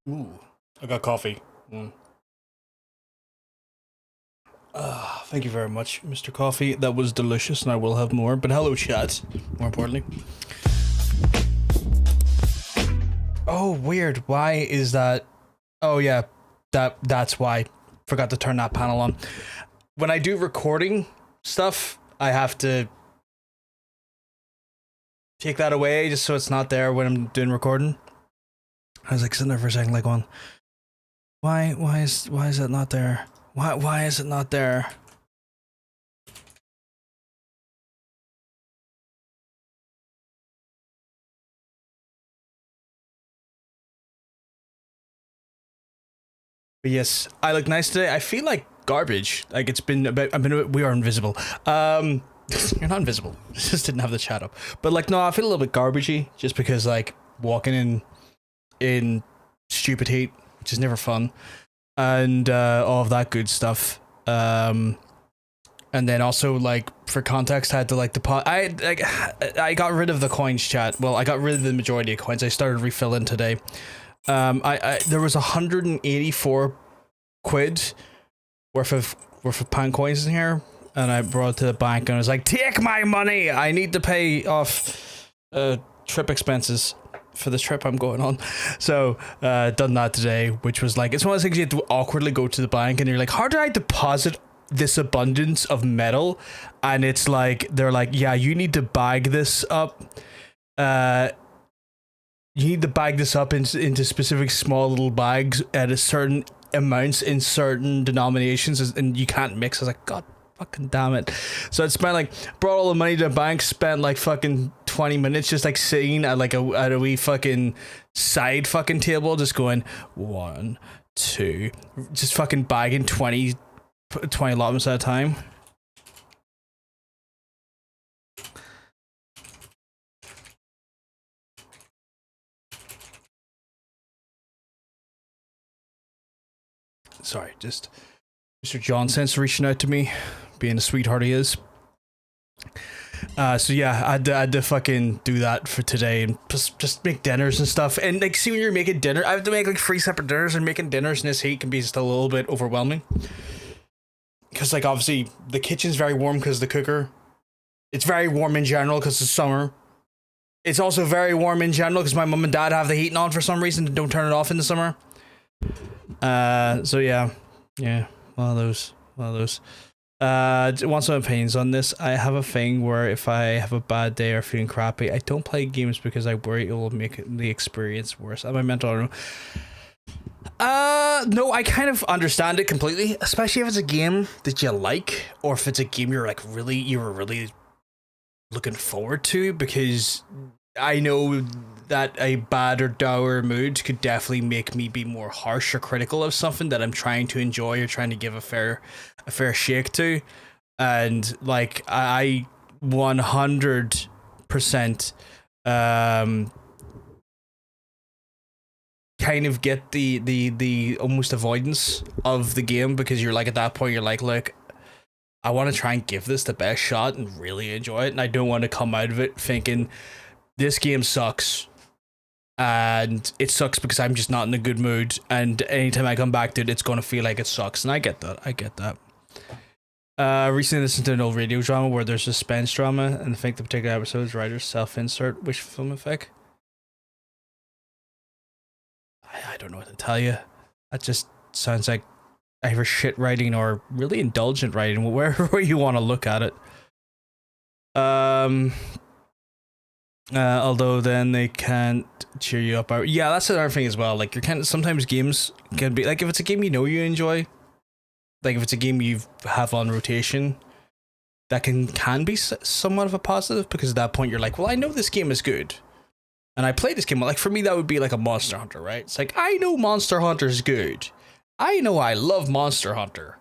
Ooh, I got coffee. Thank you very much, Mr. Coffee. That was delicious, and I will have more. But hello, chat. More importantly. Oh, weird. Why is that? Oh yeah, that's why. Forgot to turn that panel on. When I do recording stuff, I have to take that away just so it's not there when I'm doing recording. I was like sitting there for a second, like going, why is it not there? Why is it not there? But yes, I look nice today. I feel like garbage. Like we are invisible. You're not invisible. Just didn't have the chat up. But like, no, I feel a little bit garbagey just because like walking in stupid heat, which is never fun, and all of that good stuff. And then also like for context, I had to like I got rid of the coins chat. Well, I got rid of the majority of coins. I started refilling today. There was 184 quid worth of pound coins in here, and I brought it to the bank and I was like, take my money, I need to pay off trip expenses for this trip I'm going on. So done that today, which was like, it's one of those things you have to awkwardly go to the bank and you're like, how do I deposit this abundance of metal? And it's like, they're like, yeah, you need to bag this up. You need to bag this up into specific small little bags at a certain amounts in certain denominations, and you can't mix. I was like, God fucking damn it. So I spent like, brought all the money to the bank, spent like fucking 20 minutes just like sitting at like at a wee fucking side fucking table, just going 1, 2, just fucking bagging 20 allotments at a time. Sorry, just Mr. Johnson's reaching out to me, being a sweetheart he is. So yeah, I had to fucking do that for today and just make dinners and stuff. And like, see, when you're making dinner, I have to make like 3 separate dinners, and making dinners in this heat can be just a little bit overwhelming. Because like, obviously the kitchen's very warm because the cooker. It's very warm in general because it's summer. It's also very warm in general because my mum and dad have the heating on for some reason and don't turn it off in the summer. So yeah, one of those. Want some opinions on this? I have a thing where if I have a bad day or feeling crappy, I don't play games because I worry it will make the experience worse. Am I mental? I don't know. No, I kind of understand it completely, especially if it's a game that you like, or if it's a game you were really looking forward to, because I know that a bad or dour mood could definitely make me be more harsh or critical of something that I'm trying to enjoy or trying to give a fair shake to. And like, I 100% kind of get the almost avoidance of the game, because you're like, at that point you're like, look, I want to try and give this the best shot and really enjoy it, and I don't want to come out of it thinking this game sucks, and it sucks because I'm just not in a good mood, and anytime I come back to it, it's going to feel like it sucks. And I get that. Recently listened to an old radio drama where there's suspense drama, and I think the particular episode's writer's self-insert wish fulfillment effect. I don't know what to tell you. That just sounds like either shit writing or really indulgent writing, wherever you want to look at it. Although then they can't cheer you up. Yeah, that's another thing as well. Like, sometimes games can be like, if it's a game you enjoy, like if it's a game you have on rotation, that can be somewhat of a positive, because at that point you're like, well, I know this game is good, and I play this game. Like, for me, that would be like a Monster Hunter, right? It's like, I know Monster Hunter is good. I know I love Monster Hunter.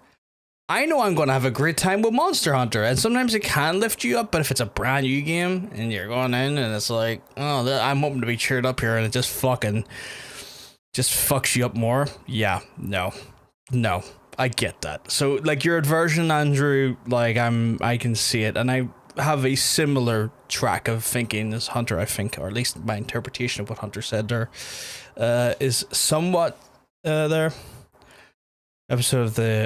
I know I'm going to have a great time with Monster Hunter, and sometimes it can lift you up, but if it's a brand new game and you're going in and it's like, oh, I'm hoping to be cheered up here, and it just fucks you up more. Yeah, no, I get that. So like, your aversion, Andrew, like I can see it, and have a similar track of thinking as Hunter, I think, or at least my interpretation of what Hunter said there is somewhat there. Episode of the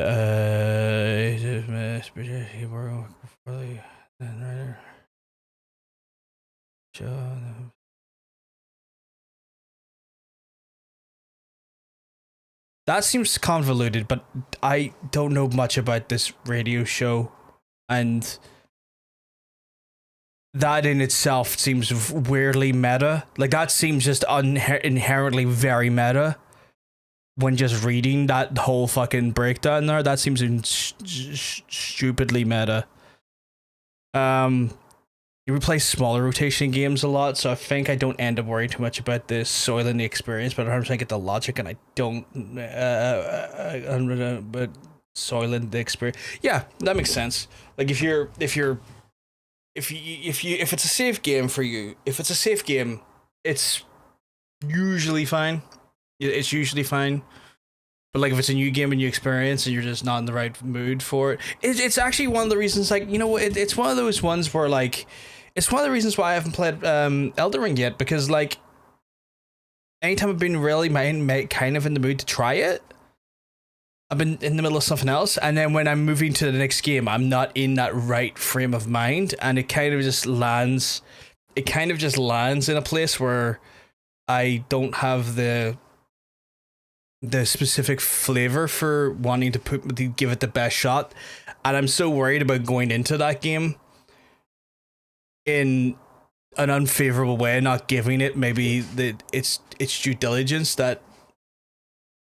that seems convoluted, but I don't know much about this radio show, and that in itself seems weirdly meta. Like, that seems just inherently very meta. When just reading that whole fucking breakdown there, that seems stupidly meta. You play smaller rotation games a lot, so I think I don't end up worrying too much about the soiling the experience, but I'm trying to get the logic, and I don't. But soiling the experience, yeah, that makes sense. Like if it's a safe game for you, if it's a safe game, it's usually fine. It's usually fine. But like if it's a new game and new experience and you're just not in the right mood for it, it's actually one of the reasons. Like, you know, it's one of those ones where like. It's one of the reasons why I haven't played Elden Ring yet, because like anytime I've been really kind of in the mood to try it, I've been in the middle of something else, and then when I'm moving to the next game, I'm not in that right frame of mind, and it kind of just lands in a place where I don't have the specific flavor for wanting to give it the best shot, and I'm so worried about going into that game in an unfavorable way, not giving it maybe its due diligence, that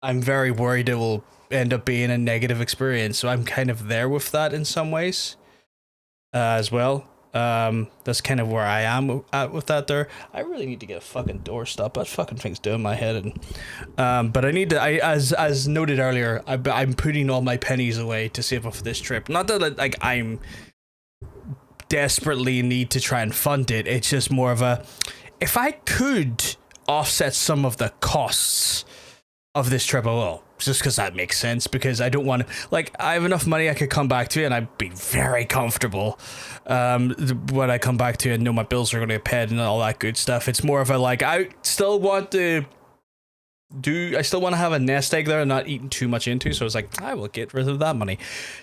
I'm very worried it will end up being a negative experience. So I'm kind of there with that in some ways as well. That's kind of where I am at with that there. I really need to get a fucking door stop. That fucking thing's doing my head in. But I need to, as noted earlier, I'm putting all my pennies away to save up for this trip. Not that like I'm desperately need to try and fund it. It's just more of a, if I could offset some of the costs of this trip, I will, just because that makes sense, because I don't want to, like, I have enough money I could come back to and I'd be very comfortable when I come back to and know my bills are going to get paid and all that good stuff. It's more of a, like, I still want to have a nest egg there and not eating too much into, so it's like, I will get rid of that money.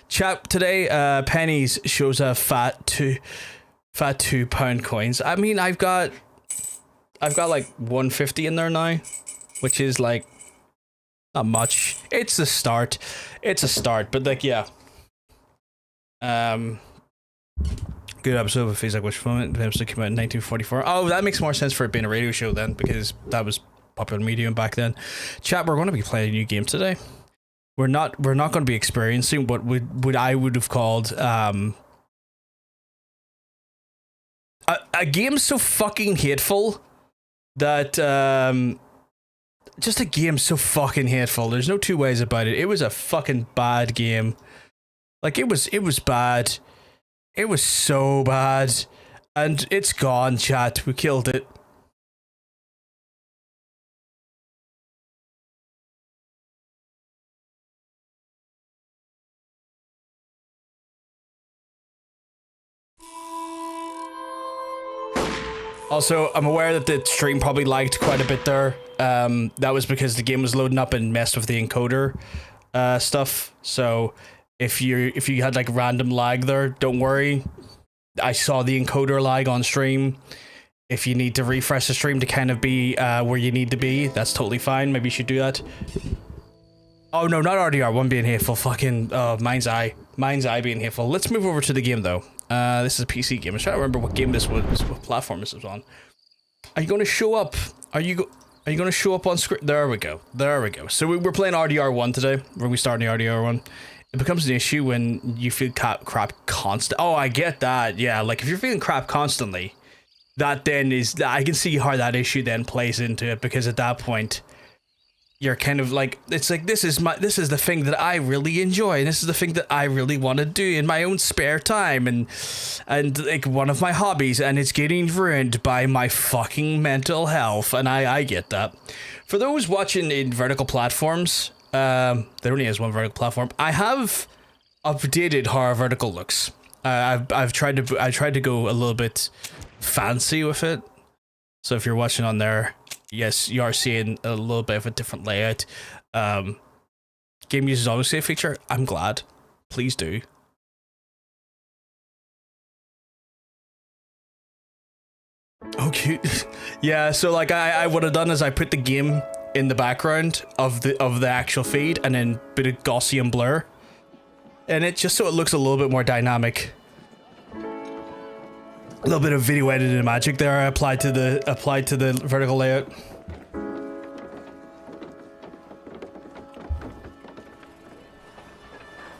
Chat today, pennies shows a fat £2 coins. I mean, I've got like 150 in there now, which is like not much. It's a start, but like, yeah. Good episode of Feels Like Wish Fulfillment. The episode came out in 1944. Oh, that makes more sense for it being a radio show then, because that was popular medium back then. Chat, we're going to be playing a new game today. We're not going to be experiencing what I would have called a game so fucking hateful that just a game so fucking hateful. There's no two ways about it. It was a fucking bad game. Like, it was bad. It was so bad, and it's gone. Chat, we killed it. Also, I'm aware that the stream probably lagged quite a bit there. That was because the game was loading up and messed with the encoder stuff. So if you had like random lag there, don't worry. I saw the encoder lag on stream. If you need to refresh the stream to kind of be where you need to be, that's totally fine. Maybe you should do that. Oh no, not RDR, one being hateful. Fucking Mind's Eye being hateful. Let's move over to the game though. This is a PC game. I'm trying to remember what game this was, what platform this was on. Are you going to show up? Are you going to show up on screen? There we go. So we're playing RDR1 today. We're going to start in the RDR1. It becomes an issue when you feel crap constant. Oh, I get that. Yeah, like if you're feeling crap constantly, that then is, I can see how that issue then plays into it, because at that point you're kind of like, it's like, this is the thing that I really enjoy, and this is the thing that I really want to do in my own spare time, and like one of my hobbies, and it's getting ruined by my fucking mental health, and I get that. For those watching in vertical platforms, there only is one vertical platform. I have updated how our vertical looks. I've tried to go a little bit fancy with it. So if you're watching on there, yes, you are seeing a little bit of a different layout. Game uses autosave feature. I'm glad. Please do. Oh, cute. Yeah, so like I what I've done is I put the game in the background of the actual feed and then bit of Gaussian blur. And it just so it looks a little bit more dynamic. A little bit of video editing magic there I applied to the vertical layout.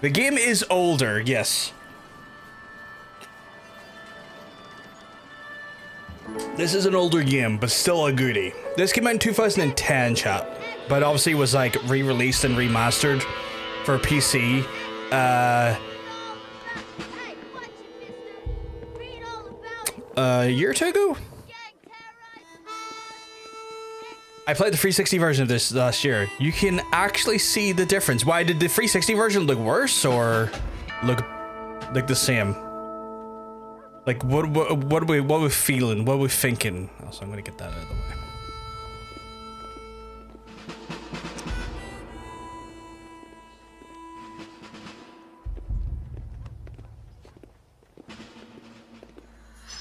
The game is older, yes. This is an older game, but still a goodie. This came out in 2010, chat, but obviously was like re-released and remastered for PC. A year or two ago? I played the 360 version of this last year. You can actually see the difference. Why did the 360 version look worse or look like the same? Like what are we feeling? What are we thinking? Oh, so I'm gonna get that out of the way.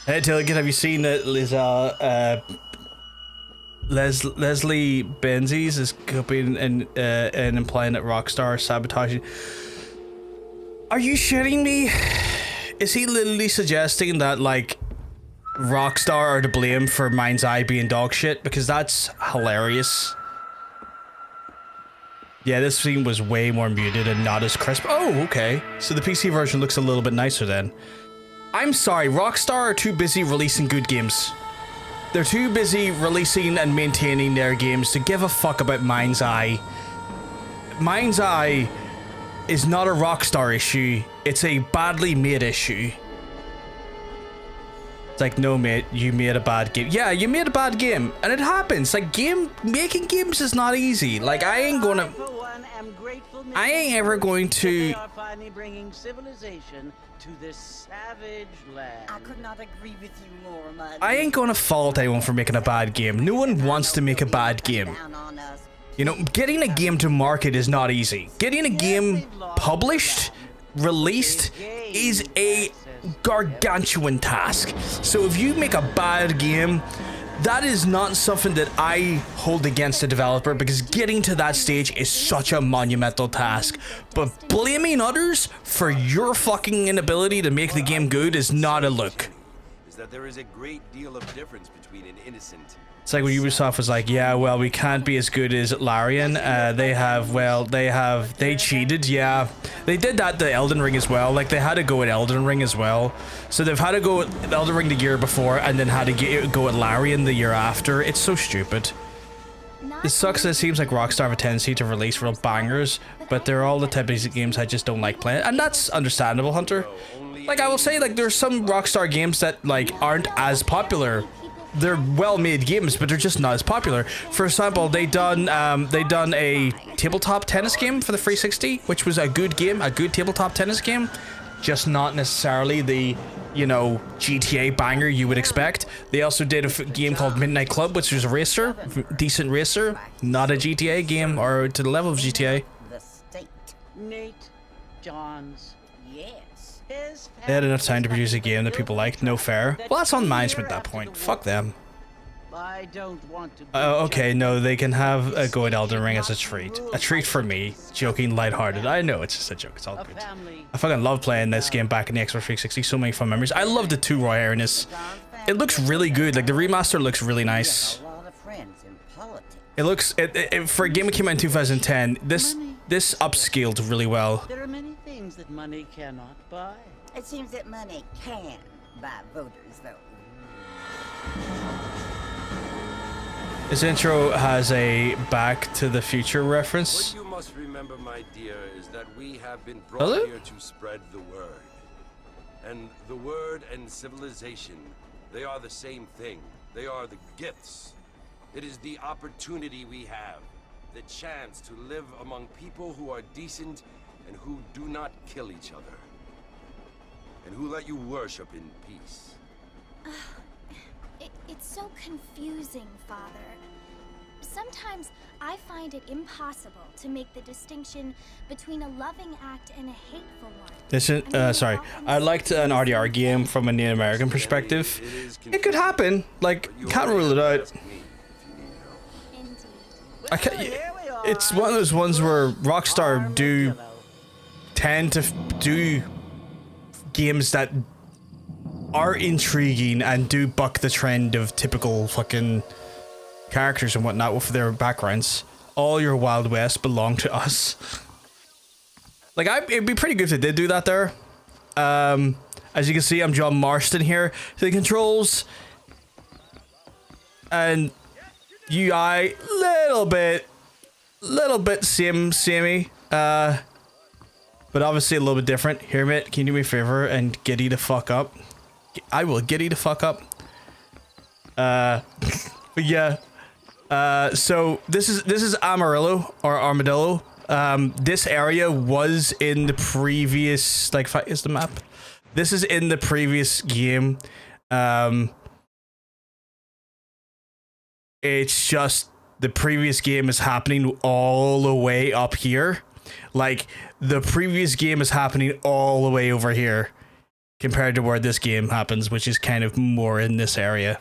Hey Tilligan, have you seen that Leslie Benzies is copying and implying that Rockstar sabotaging? Are you shitting me? Is he literally suggesting that like Rockstar are to blame for Mind's Eye being dog shit? Because that's hilarious. Yeah, this scene was way more muted and not as crisp. Oh, okay. So the PC version looks a little bit nicer then. I'm sorry, Rockstar are too busy releasing good games. They're too busy releasing and maintaining their games to give a fuck about Mind's Eye. Mind's Eye is not a Rockstar issue, it's a badly made issue. It's like, no mate, you made a bad game. Yeah, you made a bad game, and it happens. Like, making games is not easy. Like, I ain't ever going to... To this savage land. I could not agree with you more, Mud. I ain't gonna fault anyone for making a bad game. No one wants to make a bad game. You know, getting a game to market is not easy. Getting a game published, released, is a gargantuan task. So if you make a bad game, that is not something that I hold against a developer, because getting to that stage is such a monumental task. But blaming others for your fucking inability to make the game good is not a look. Is that there is a great deal of difference between an innocent... It's like when Ubisoft was like, yeah, well, we can't be as good as Larian. They cheated. Yeah, they did that to Elden Ring as well. Like, they had to go at Elden Ring as well. So they've had to go at Elden Ring the year before and then had to go at Larian the year after. It's so stupid. It sucks that it seems like Rockstar have a tendency to release real bangers, but they're all the type of games I just don't like playing. And that's understandable, Hunter. Like, I will say, like, there's some Rockstar games that, like, aren't as popular. They're well-made games, but they're just not as popular. For example, they done a tabletop tennis game for the 360, which was a good game, a good tabletop tennis game, just not necessarily the, you know, GTA banger you would expect. They also did a game called Midnight Club, which was a racer, decent racer, not a GTA game or to the level of GTA. The state. Nate Johns. Yes. They had enough time to produce a game that people liked. No fair. Well, that's on management at that point. Fuck them. I don't want to. Okay, no, they can have a go at Elden Ring as a treat. A treat for me. Joking, lighthearted. I know it's just a joke. It's all good. I fucking love playing this game back in the Xbox 360. So many fun memories. I love the 2 Roy Airness. It looks really good. Like, the remaster looks really nice. It looks for a game that came out in 2010. This upscaled really well. There are many things that money cannot buy. It seems that money can buy voters, though. This intro has a Back to the Future reference. What you must remember, my dear, is that we have been brought here to spread the word. And the word and civilization, they are the same thing. They are the gifts. It is the opportunity we have, the chance to live among people who are decent and who do not kill each other. And who let you worship in peace? It's so confusing, Father. Sometimes I find it impossible to make the distinction between a loving act and a hateful one. This is, sorry. I liked an RDR game from a Native American perspective. It could happen. Like, can't rule it out. Indeed. I can't, it's one of those ones where Rockstar do tend to do games that are intriguing and do buck the trend of typical fucking characters and whatnot with their backgrounds. All your Wild West belong to us. Like, it'd be pretty good if they did do that there. As you can see, I'm John Marston here to the controls. And UI, little bit samey. But obviously a little bit different. Here, mate, can you do me a favor and giddy the fuck up? I will giddy the fuck up. But yeah. So this is Amarillo or Armadillo. This area was in the previous, like, is the map? This is in the previous game. It's just the previous game is happening all the way up here. Like, the previous game is happening all the way over here compared to where this game happens, which is kind of more in this area.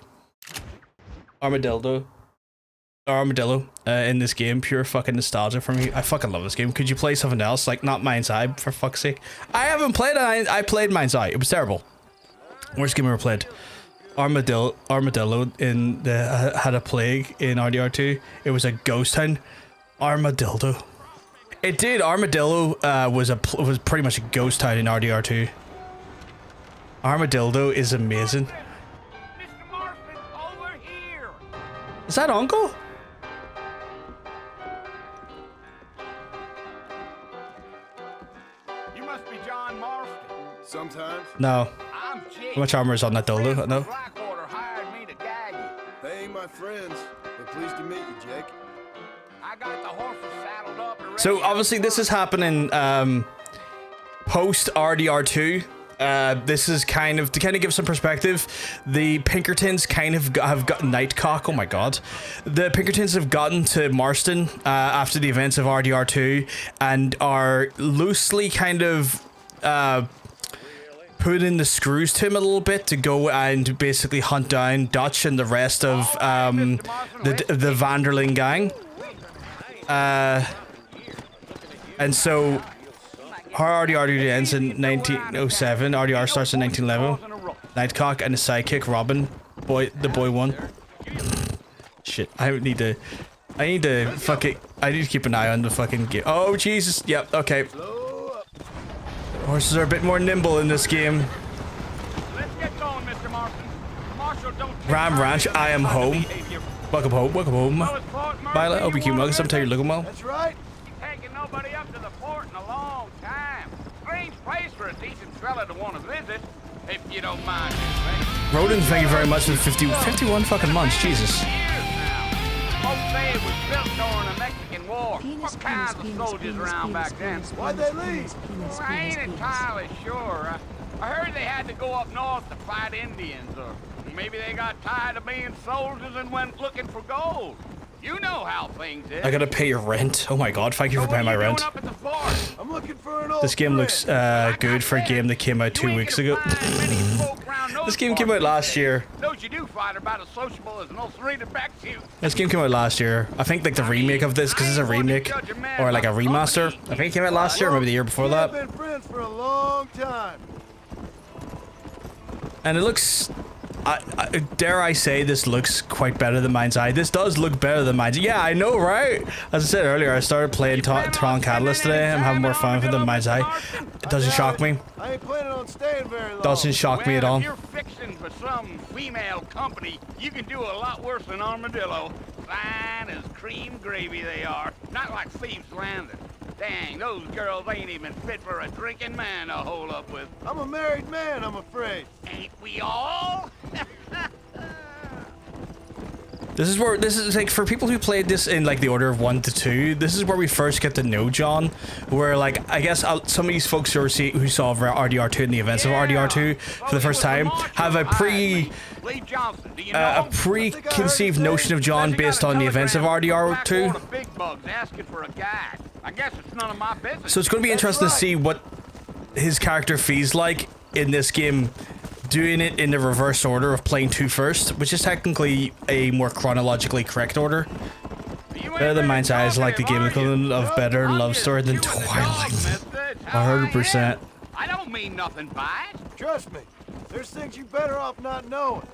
Armadillo in this game, pure fucking nostalgia for me. I fucking love this game. Could you play something else, like not Mind's Eye, for fuck's sake? I haven't played it. I played Mind's Eye. It was terrible. Worst game I ever played. Armadillo in the had a plague in RDR2. It was a ghost town. Armadillo. It did. Armadillo was pretty much a ghost town in RDR2. Armadillo is amazing. Mr. Marston, over here. Is that Uncle? You must be John Marston. Sometimes. No. I'm Jake. How much armor is on that dildo? No. Blackwater hired me to gag you. They ain't my friends, but pleased to meet you, Jake. I got the horses saddled up and ready. So obviously this is happening post RDR2. This is kind of to give some perspective. The Pinkertons have gotten Nightcock. Oh my god, the Pinkertons have gotten to Marston after the events of RDR2 and are loosely kind of putting the screws to him a little bit to go and basically hunt down Dutch and the rest of the Vanderling gang. And so RDR ends in 1907. RDR starts in 1911. Nightcock and his sidekick Robin, the boy one. Shit, I need to keep an eye on the fucking game. Oh Jesus, yep, okay. Horses are a bit more nimble in this game. Let's get going, Mr. Marston. Marshall, don't Ram Ranch, I am home. Welcome home, welcome home. Violet, hope you keep well. Sometimes you're looking well. That's right. Taking nobody up to the port in a long time. Strange place for a decent fella to want to visit, if you don't mind. Roden, thank you very much for the 51 fucking months, Jesus. Folks say it was built during the Mexican War. What kinds of soldiers around back then? Why'd they leave? Well, I ain't entirely sure. I heard they had to go up north to fight Indians, or maybe they got tired of being soldiers and went looking for gold. You know how things is. I gotta pay your rent. Oh my god, thank you for paying my rent. I'm looking for an old This game looks good for a game that came out 2 weeks ago. This game came out last year. Those you do fight are about as sociable as an old serrated back to. This game came out last year. I think like the remake of this, because it's a remake or like a remaster. I think it came out last year, or maybe the year before that. We've been friends for a long time. And it looks, dare I say, this looks quite better than Mind's Eye. This does look better than Mind's Eye. Yeah, I know, right? As I said earlier, I started playing Tron Catalyst today. I'm having more fun with it than Mind's Eye. It doesn't shock me. I ain't planning on staying very long. Doesn't shock me at all. If you're fixing for some female company, you can do a lot worse than Armadillo. Fine as cream gravy they are. Not like Thieves Landing. Dang, those girls ain't even fit for a drinking man to hole up with. I'm a married man, I'm afraid. Ain't we all? This is like, for people who played this in like the order of 1 to 2, this is where we first get to know John, where like, I guess some of these folks who saw RDR2 and the events of RDR2 for the first time have a preconceived notion of John based on the events of RDR2. So it's going to be interesting to see what his character feels like in this game, doing it in the reverse order of playing 2 first, which is technically a more chronologically correct order. Better Than Mind's Eyes like the game equivalent of better love story than Twilight. 100%. I don't mean nothing by it. Trust me, there's things you better off not knowing.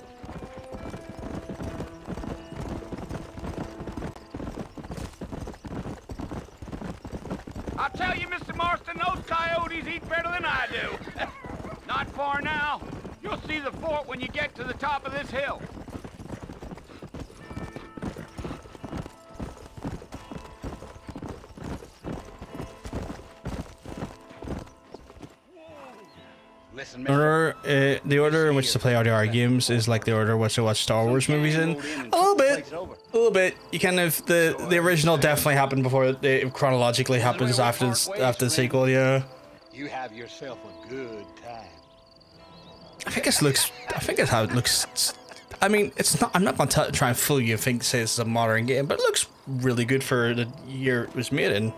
I'll tell you, Mr. Marston, those coyotes eat better than I do. Not far now. You'll see the fort when you get to the top of this hill. Listen, the order in which to play RDR games is like the order in which to watch Star Wars movies in. A little bit. You kind of, the original definitely happened before it chronologically happens after the sequel, yeah. You have yourself a good time. I think it's how it looks. I mean, it's not. I'm not going to try and fool you and say this is a modern game, but it looks really good for the year it was made in.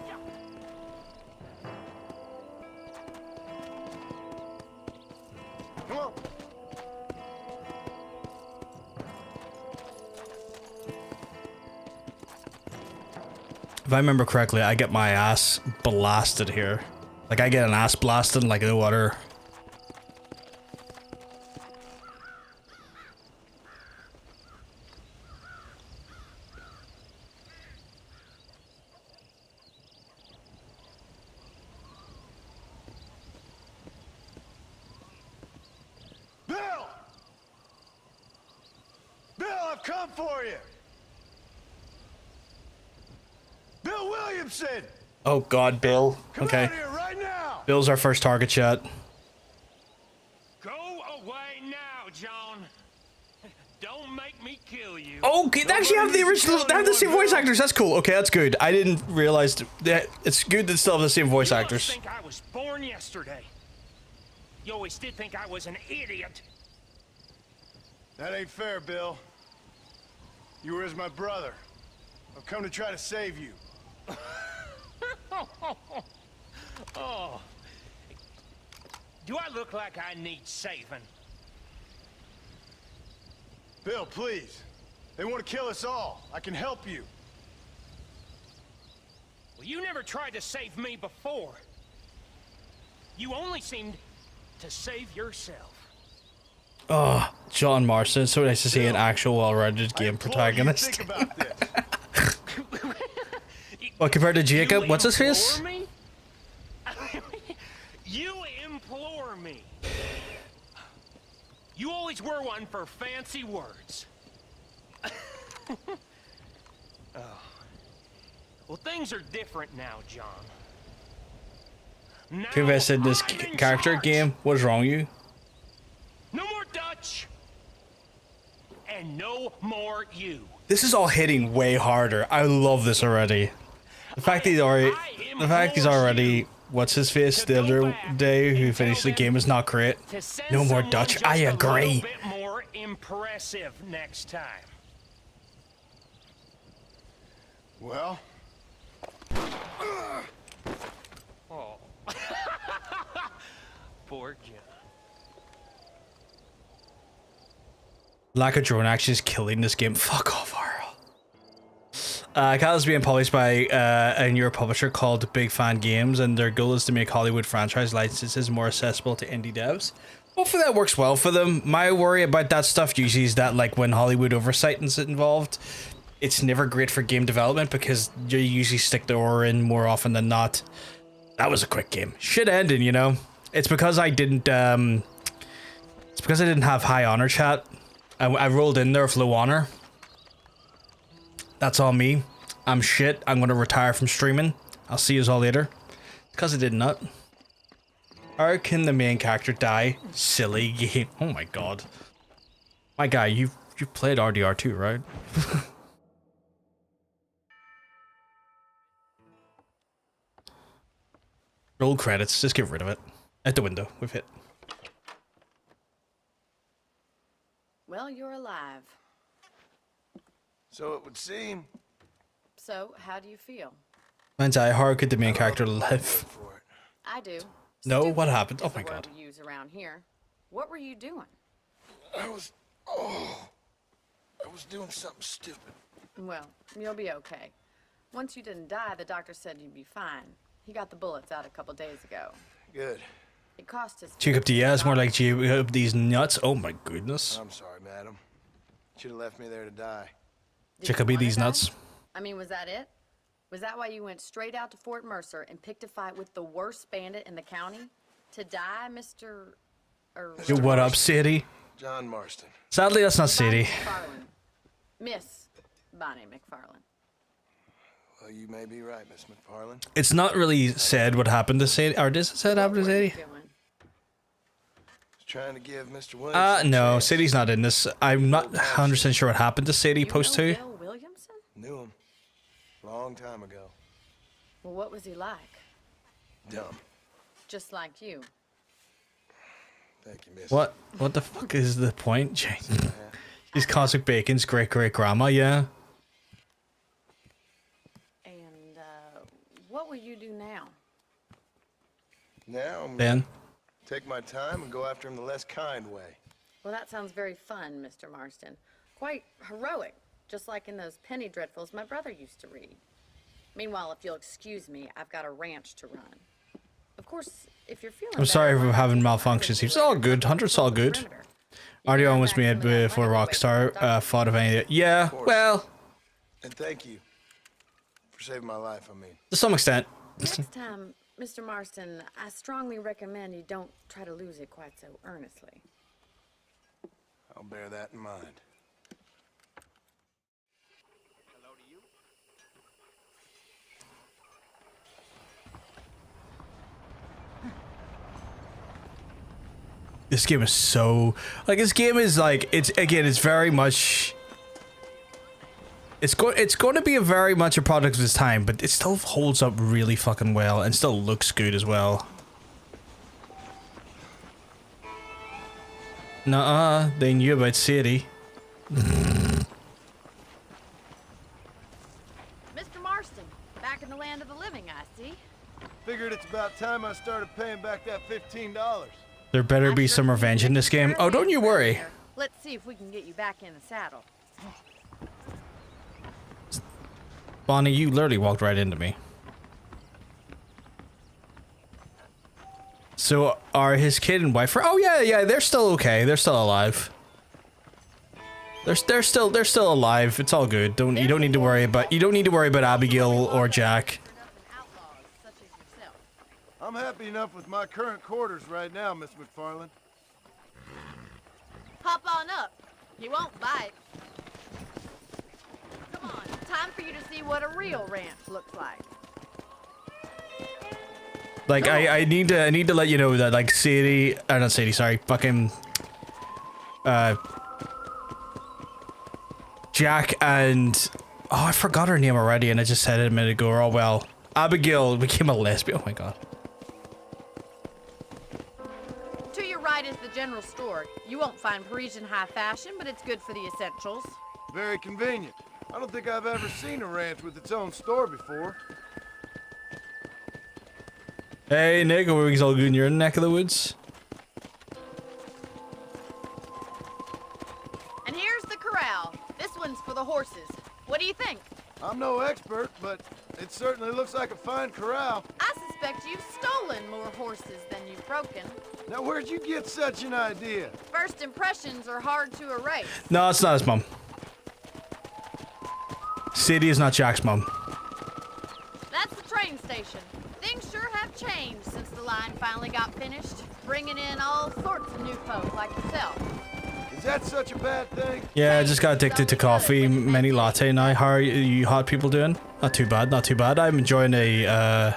If I remember correctly, I get my ass blasted here. Like, I get an ass blasted like no other. Bill! Bill, I've come for you! Bill Williamson! Oh God, Bill. Come Okay. out here right now! Bill's our first target shot. Go away now, John. Don't make me kill you. Oh, they actually have the original. They have the same voice actors. That's cool. Okay, that's good. I didn't realize that. It's good that still have the same voice You actors. think I was born yesterday. You always did think I was an idiot. That ain't fair, Bill. You were as my brother. I've come to try to save you. Oh. Do I look like I need saving? Bill, please. They want to kill us all. I can help you. Well, you never tried to save me before. You only seemed to save yourself. Oh, John Marston. It's so nice to see an actual well-rounded I game implore protagonist. you to think about this. Well, compared to Jacob, You what's his face? implore me? You implore me. You always were one for fancy words. Oh. Well, things are different now, John. Now Who invested in this I'm in character charge. game? What's wrong with you? No more Dutch. And no more you. This is all hitting way harder. I love this already. The fact he's already what's his face the other day who finished the game is not great. To send No more someone Dutch. just I a agree. little bit more impressive next time. Well, Oh. Poor John. Lack of drone action is killing this game. Fuck off, RL. Cal is being published by a newer publisher called Big Fan Games, and their goal is to make Hollywood franchise licenses more accessible to indie devs. Hopefully that works well for them. My worry about that stuff usually is that, like, when Hollywood oversight is involved, it's never great for game development because you usually stick the oar in more often than not. That was a quick game. Shit ending, you know. It's because I didn't. It's because I didn't have high honor chat. I rolled in there with low honor. That's on me. I'm shit. I'm gonna retire from streaming. I'll see you all later. Because I did not. How can the main character die? Silly game. Oh my god. My guy, you played RDR2, right? Roll credits. Just get rid of it. Out the window. We've hit. Well, you're alive. So it would seem. So, how do you feel? Mine's how could the main character live? For it. I do. No, Stupid what happened? Oh is the my word god. we use around here. What were you doing? I was doing something stupid. Well, you'll be okay. Once you didn't die, the doctor said you'd be fine. He got the bullets out a couple days ago. Good. It cost us. Check up the ass, more like check up these nuts. Oh my goodness. I'm sorry, madam. Should have left me there to die. Did Check you up wanna these die? nuts. I mean, was that it? Was that why you went straight out to Fort Mercer and picked a fight with the worst bandit in the county? To die, Mr. Yo, what up, Sadie? John Marston. Sadly, that's not Bonnie Sadie. McFarlane. Miss Bonnie McFarlane. Well, you may be right, Miss McFarlane. It's not really said what happened to Sadie. Or does it say what happened to What were you Sadie? doing? Just trying to give Mr. Williams. No, chance. Sadie's not in this. I'm not 100% sure what happened to Sadie You post know 2. Bill Williamson? Knew him. Long time ago. Well, what was he like? Dumb. Just like you. Thank you, Miss. What the fuck is the point, Jane? She's Cosmic Bacon's great-great-grandma, yeah? And, what will you do now? Now I'm Ben? take my time and go after him the less kind way. Well, that sounds very fun, Mr. Marston. Quite heroic, just like in those penny dreadfuls my brother used to read. Meanwhile, if you'll excuse me, I've got a ranch to run. Of course, if you're feeling I'm sorry better, for why having not take malfunctions. you It's all good. Hunter's all good. perimeter? You Audio can almost made back some of that before money away from Rockstar the doctor. fought of any. Yeah, well, And thank you for saving my life, I mean. to some extent. Next time, Mr. Marston, I strongly recommend you don't try to lose it quite so earnestly. I'll bear that in mind. This game is so like this game is like it's very much it's going to be a very much a product of its time, but it still holds up really fucking well and still looks good as well. Nuh-uh, they knew about Sadie. Mr. Marston, back in the land of the living, I see. Figured it's about time I started paying back that $15. There better be I some sure revenge think in this game. you're Oh, don't you around worry. here. Let's see if we can get you back in the saddle. Bonnie, you literally walked right into me. So are his kid and wife? Oh yeah, they're still okay. They're still alive. They're still alive. It's all good. You don't need to worry about Abigail or Jack. I'm happy enough with my current quarters right now, Miss McFarlane. Hop on up. You won't bite. Come on, time for you to see what a real ranch looks like. Like I need to let you know that like Sadie, not Sadie, sorry, fucking Jack and oh, I forgot her name already and I just said it a minute ago. Oh well, Abigail became a lesbian. Oh my god. To your right is the general store. You won't find Parisian high fashion, but it's good for the essentials. Very convenient. I don't think I've ever seen a ranch with its own store before. Hey Nick, everything's all good in your neck of the woods? And here's the corral. This one's for the horses. What do you think? I'm no expert, but it certainly looks like a fine corral. I suspect you've stolen more horses than you've broken. Now, where'd you get such an idea? First impressions are hard to erase. No, it's not his mom. Sadie is not Jack's mom. That's the train station. Things sure have changed since the line finally got finished, bringing in all sorts of new folk like yourself. Is that such a bad thing? Yeah, I just got addicted to coffee, mini latte now. How are you hot people doing? Not too bad, not too bad. I'm enjoying a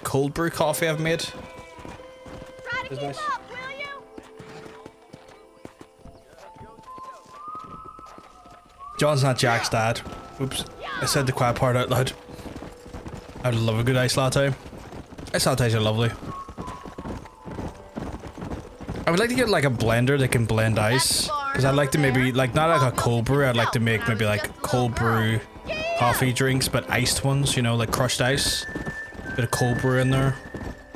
cold brew coffee I've made. Try to That's keep nice. up, will you? John's not Jack's dad. Oops. I said the quiet part out loud. I'd love a good iced latte. That sautés are lovely. I would like to get like a blender that can blend ice, because I'd like to maybe like not like a cold brew. I'd like to make maybe like cold brew coffee drinks, but iced ones. You know, like crushed ice, bit of cold brew in there.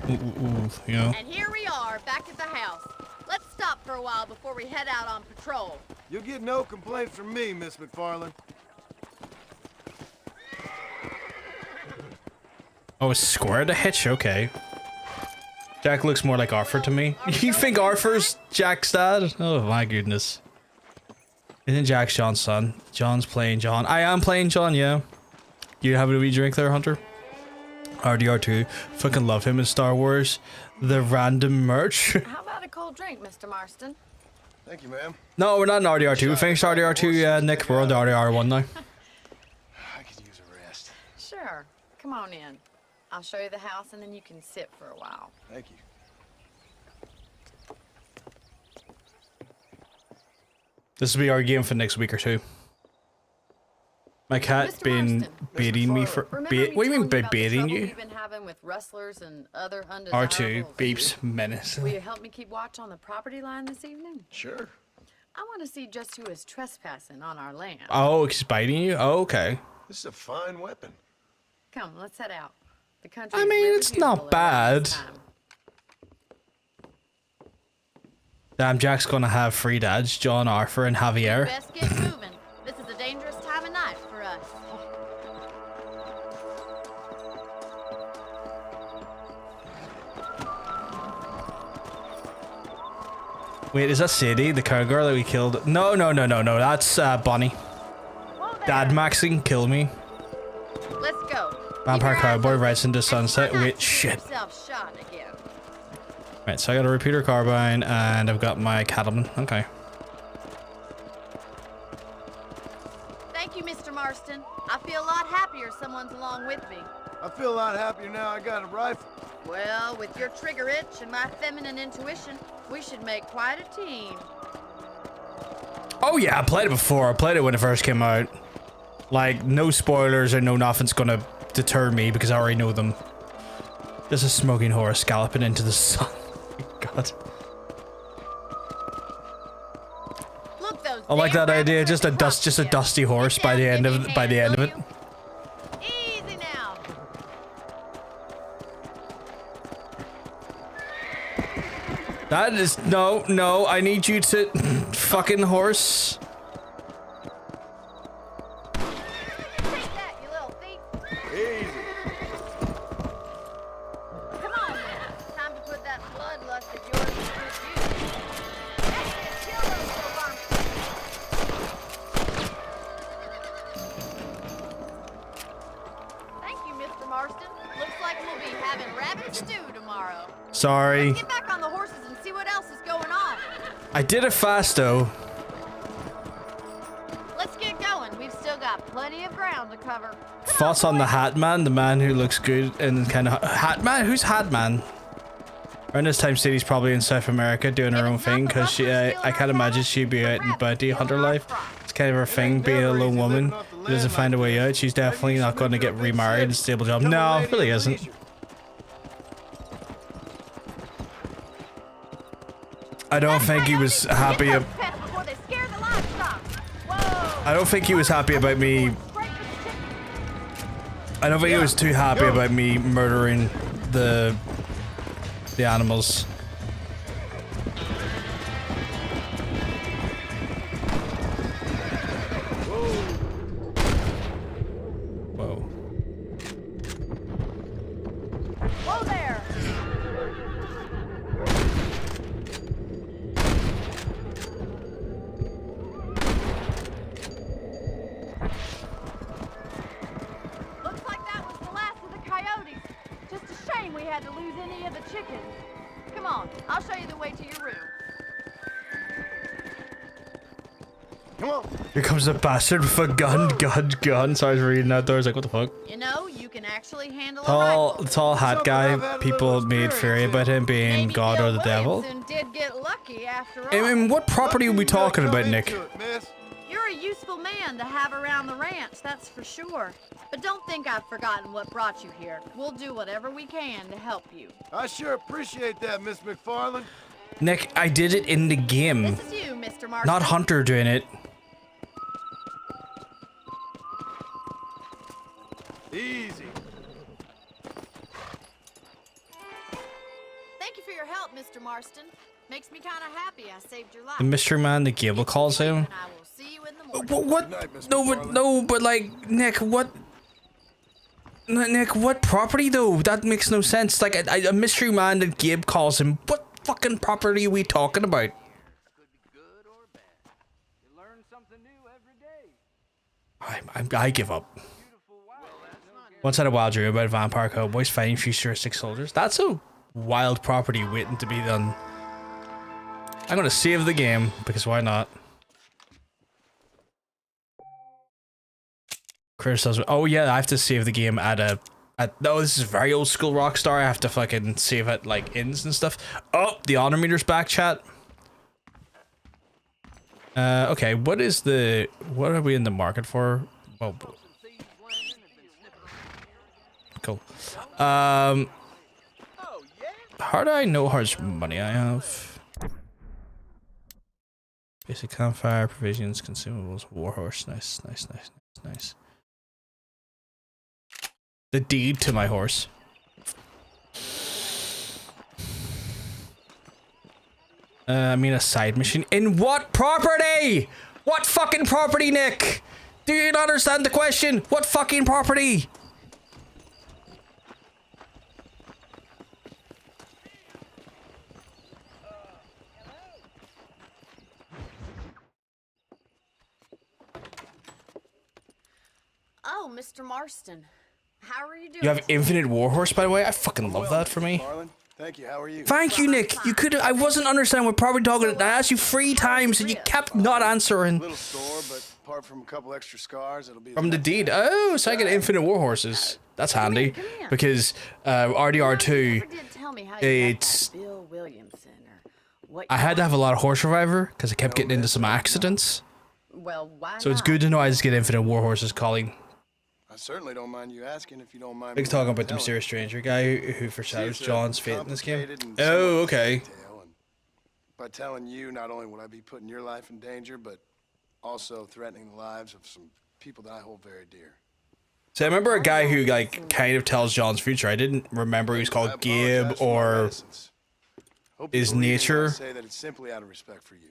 Ooh, you know. And here we are, back at the house. Let's stop for a while before we head out on patrol. You'll get no complaints from me, Miss McFarland. Oh, it's square to hitch? Okay. Jack looks more like Arthur to me. You think Arthur's Jack's dad? Oh my goodness. Isn't Jack John's son? John's playing John. I am playing John, yeah. You having a wee drink there, Hunter? RDR2. Fucking love him in Star Wars. The random merch. How about a cold drink, Mr. Marston? Thank you, ma'am. No, we're not in RDR2. We finished RDR2, Nick. We're on the RDR1 now. I could use a rest. Sure. Come on in. I'll show you the house and then you can sit for a while. Thank you. This will be our game for next week or two. My cat's Mr. been Marston. baiting me for... Remember What do you mean telling by about the baiting trouble you? You've been having with rustlers and other undesirables? R2 beeps menace. Will you help me keep watch on the property line this evening? Sure. I want to see just who is trespassing on our land. Oh, he's biting you? Oh, okay. This is a fine weapon. Come, let's head out. The country I is mean, really it's not beautiful around this bad. time. Damn, Jack's gonna have three dads, John, Arthur, and Javier. Best get moving. This is a dangerous time of night for us. Wait, is that Sadie, the cowgirl that we killed? No, that's Bonnie. Whoa there. Dad maxing, kill me. Let's go. Vampire Keep your eyes cowboy open. rides into And try sunset. not Wait, to shit. get yourself shot again. Right, so I got a repeater carbine, and I've got my cattleman. Okay. Thank you, Mr. Marston. I feel a lot happier someone's along with me. I feel a lot happier now I got a rifle. Well, with your trigger itch and my feminine intuition, we should make quite a team. Oh yeah, I played it before. I played it when it first came out. Like, no spoilers or no nothing's gonna deter me because I already know them. There's a smoking horse galloping into the sun. God. Look, those I like damn that idea. rabbits Just a are dusty horse by the end of it. Easy now. That is no. I need you to fucking horse. Take that, you little thief. Easy. Come on, man. Time to put that bloodlust of yours to good use. That's it. Kill those little varmints. Thank you, Mr. Marston. Looks like we'll be having rabbit stew tomorrow. Sorry. Let's get back on the horses and see what else is going on. I did it fast though. Let's get going. We've still got plenty of ground to cover. Thoughts on the Hat Man, the man who looks good and kind of Hat Man? Who's Hat Man? Around this time, Sadie's probably in South America doing her own thing because she, I can't imagine she'd be out and bounty hunter life. It's kind of her thing, being a lone woman who doesn't find a way out. She's definitely not going to get remarried and stable job. No, it really isn't. I don't think he was happy. I don't think he was happy about me. I don't think he was too happy about me murdering the animals. Whoa. Whoa there. Looks like that was the last of the coyotes. Just a shame we had to lose any of the chickens. Come on, I'll show you the way to your room. Come on. Here comes the bastard with a gun. So I was reading that there. I was like, what the fuck? You know, you can actually handle a Tall rifle. hat guy. People made fury about him being Maybe God Bill or the devil. Williamson did get lucky after all. I mean, what property are we talking about, Nick? To it, miss. You're a very useful man to have around the ranch, that's for sure. But don't think I've forgotten what brought you here. We'll do whatever we can to help you. I sure appreciate that, Miss McFarland. Nick, I did it in the game. This is you, Mr. Marston. Not Hunter doing it. Easy. Thank you for your help, Mr. Marston. Makes me kind of happy I saved your life. The mystery man that Gable calls him. And I will see you in the morning. What? Night, Miss No, but McFarland. no, but like Nick, what? Nick, what property though? That makes no sense. Like a mystery man that Gabe calls him. What fucking property are we talking about? Could be good or bad. You learn something new every day. I give up. Once had a wild dream about vampire cowboys fighting futuristic soldiers. That's a wild property waiting to be done. I'm gonna save the game because why not? Chris says, "Oh yeah, I have to save the game at no, this is very old school Rockstar. I have to fucking save it like ins and stuff." Oh, the honor meter's back, chat. Okay, what are we in the market for? Well, cool. How do I know how much money I have? Basic campfire, provisions, consumables, warhorse. Nice. The deed to my horse. I mean a side mission. In what property? What fucking property, Nick? Do you not understand the question? What fucking property? Oh, Mr. Marston. How are you doing? You have infinite warhorse, by the way. I fucking love that for me. McFarland, thank you. How are you? Thank you, Nick. You could. I wasn't understanding what property talking. I asked you 3 times and you kept not answering. Little sore, but apart from a couple extra scars, it'll be From the deed. Oh, so I get infinite warhorses. That's handy because RDR2. It's. Bill Williamson or what I had to have a lot of horse reviver because I kept getting into some accidents. Well, why So it's not? good to know I just get infinite warhorses, Colleen. I certainly don't mind you asking if you don't mind. Big's me talking about the telling. mysterious stranger guy who foreshadows See, it's a John's fate in this game. complicated and Oh, somewhat okay. detail, and by telling you, not only would I be putting your life in danger, but also threatening the lives of some people that I hold very dear. So I remember a guy who like kind of tells John's future. I didn't remember he was I called apologize Gabe for my or reticence. Hope you is believe me when I nature. say that it's simply out of respect for you.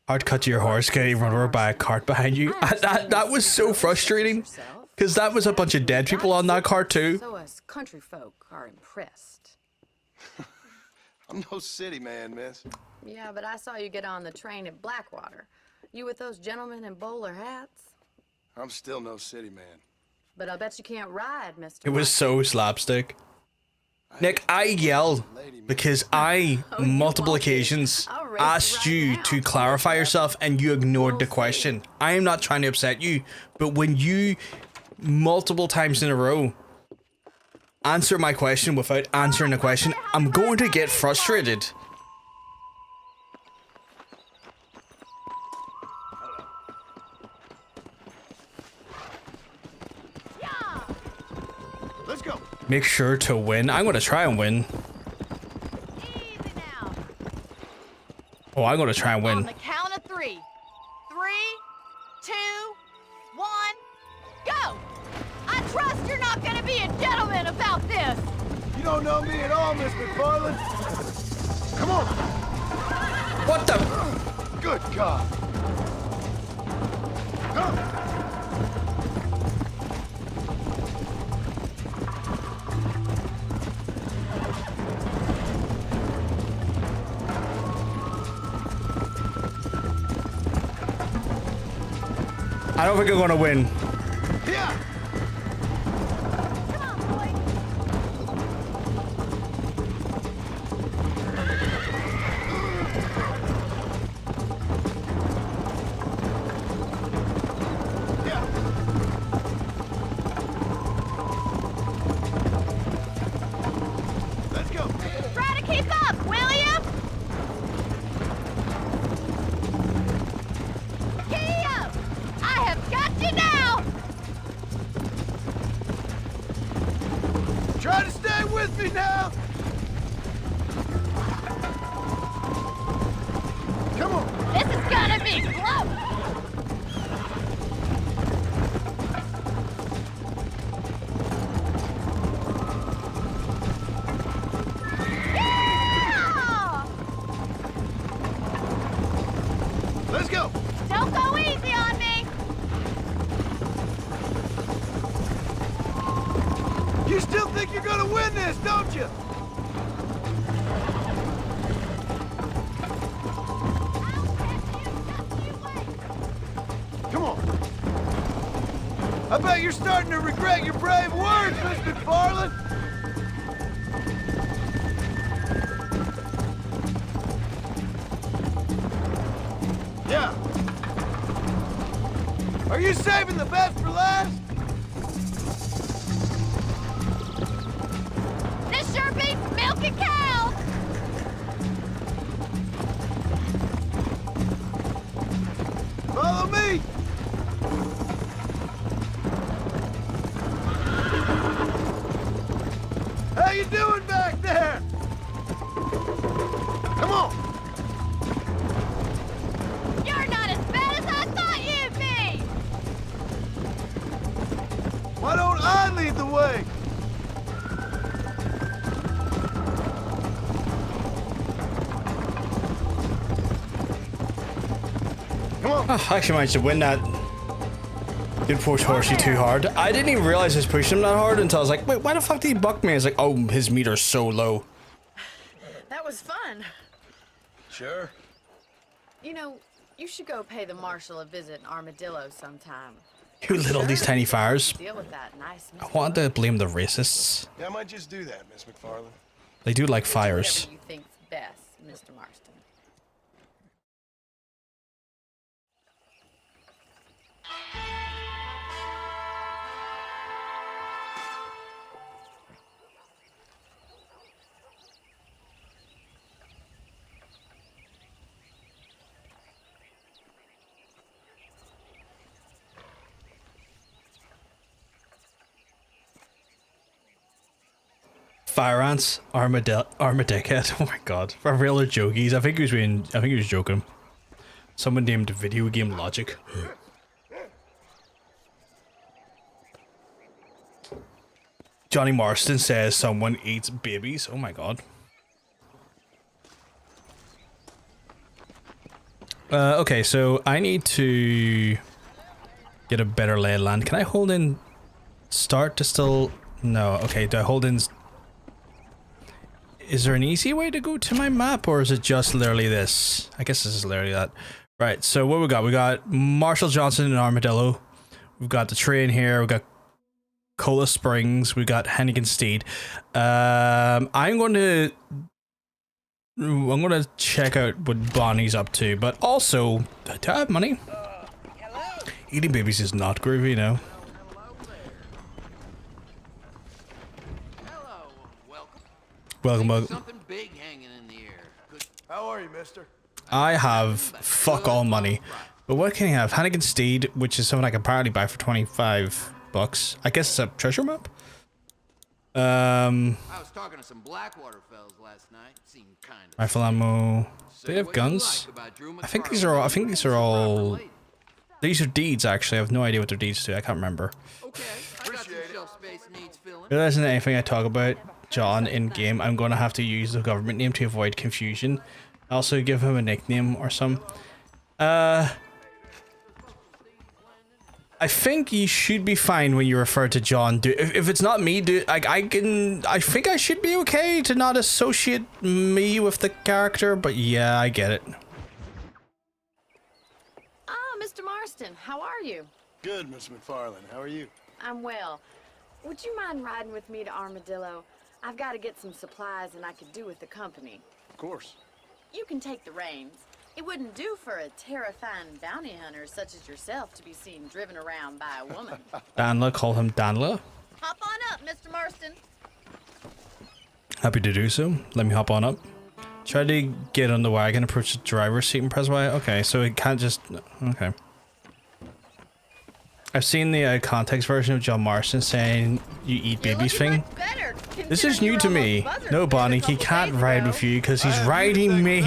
Hard cut to your horse, getting run over by a cart behind you. That was so frustrating because that was a bunch of dead people on that cart too. So us country folk are impressed. I'm no city man, miss. Yeah, but I saw you get on the train at Blackwater. You with those gentlemen in bowler hats? I'm still no city man. But I bet you can't ride, Mr. It was so slapstick. Nick, I yelled because I, multiple occasions, asked you to clarify yourself and you ignored the question. I am not trying to upset you, but when you, multiple times in a row, answer my question without answering the question, I'm going to get frustrated. Let's go. Make sure to win. I'm going to try and win. Easy now. Oh, I'm going to try and On win. the count of 3. 3, 2, 1, go! I trust you're not gonna be a gentleman about this! You don't know me at all, Miss McFarland. Come on. What the? Good God. Go. I don't think I'm going to win. Yeah. Come on, boy! Let's go. Try to keep up, will you? Gee up! now? Come on. This is gonna be close! Let's go. Don't go easy on me! You still think you're gonna win this, don't you? Come on. I bet you're starting to regret your brave words, Miss McFarland. Yeah. Are you saving the best for last? This sure beats milking cows! Follow me. How you doing back there? Come on. You're not as bad as I thought you'd be! Why don't I lead the way? Come on. Oh, I actually managed to win that. Didn't push Horsey too hard. I didn't even realize I was pushing him that hard until I was like, wait, why the fuck did he buck me? I was like, oh, his meter's so low. That was fun. Sure. You know, you should go pay the marshal a visit in Armadillo sometime. You lit all these tiny fires. Deal with that nice. I wanted to blame the racists. Yeah, I might just do that, Miss McFarland. They do like fires. Whatever you think's best, Mr. Marston. Fire ants, armadillo. Oh my god, for real or jokies? I think he was joking. Someone named video game logic. Johnny Marston says someone eats babies. Oh my god. Okay, so I need to get a better lay of land. Can I hold in start to still? No. Okay, do I hold in? Is there an easy way to go to my map, or is it just literally this? I guess this is literally that. Right, so what we got? We got Marshall Johnson and Armadillo. We've got the train here. We've got Cola Springs. We got Hennigan Steed. I'm gonna check out what Bonnie's up to, but also, do I have money? Eating babies is not groovy, you know. Welcome. Something big hanging in the air. How are you, mister? I have fuck all money. But what can you have? Hennigan Steed, which is something I can apparently buy for 25 bucks. I guess it's a treasure map? I was talking to some Blackwater fellas last night. Seemed kind of Rifle ammo. Do they have guns? I think these are all these are deeds actually. I have no idea what their deeds do. I can't remember. Okay, I got some shelf space needs filling. If there isn't anything I talk about John in game, I'm gonna have to use the government name to avoid confusion. Also give him a nickname or some. I think you should be fine when you refer to John. If it's not me, I think I should be okay to not associate me with the character, but yeah, I get it. Ah, Mr. Marston, how are you? Good, Miss McFarland. How are you? I'm well. Would you mind riding with me to Armadillo? I've got to get some supplies and I could do with the company. Of course. You can take the reins. It wouldn't do for a terrifying bounty hunter such as yourself to be seen driven around by a woman. Danla, call him Danla. Hop on up, Mr. Marston. Happy to do so. Let me hop on up. Try to get on the wagon, approach the driver's seat and press Y. Okay, so it can't just... Okay. I've seen the context version of John Marston saying you eat babies thing. This is new to me. No, Bonnie, he can't ride with you because he's riding me.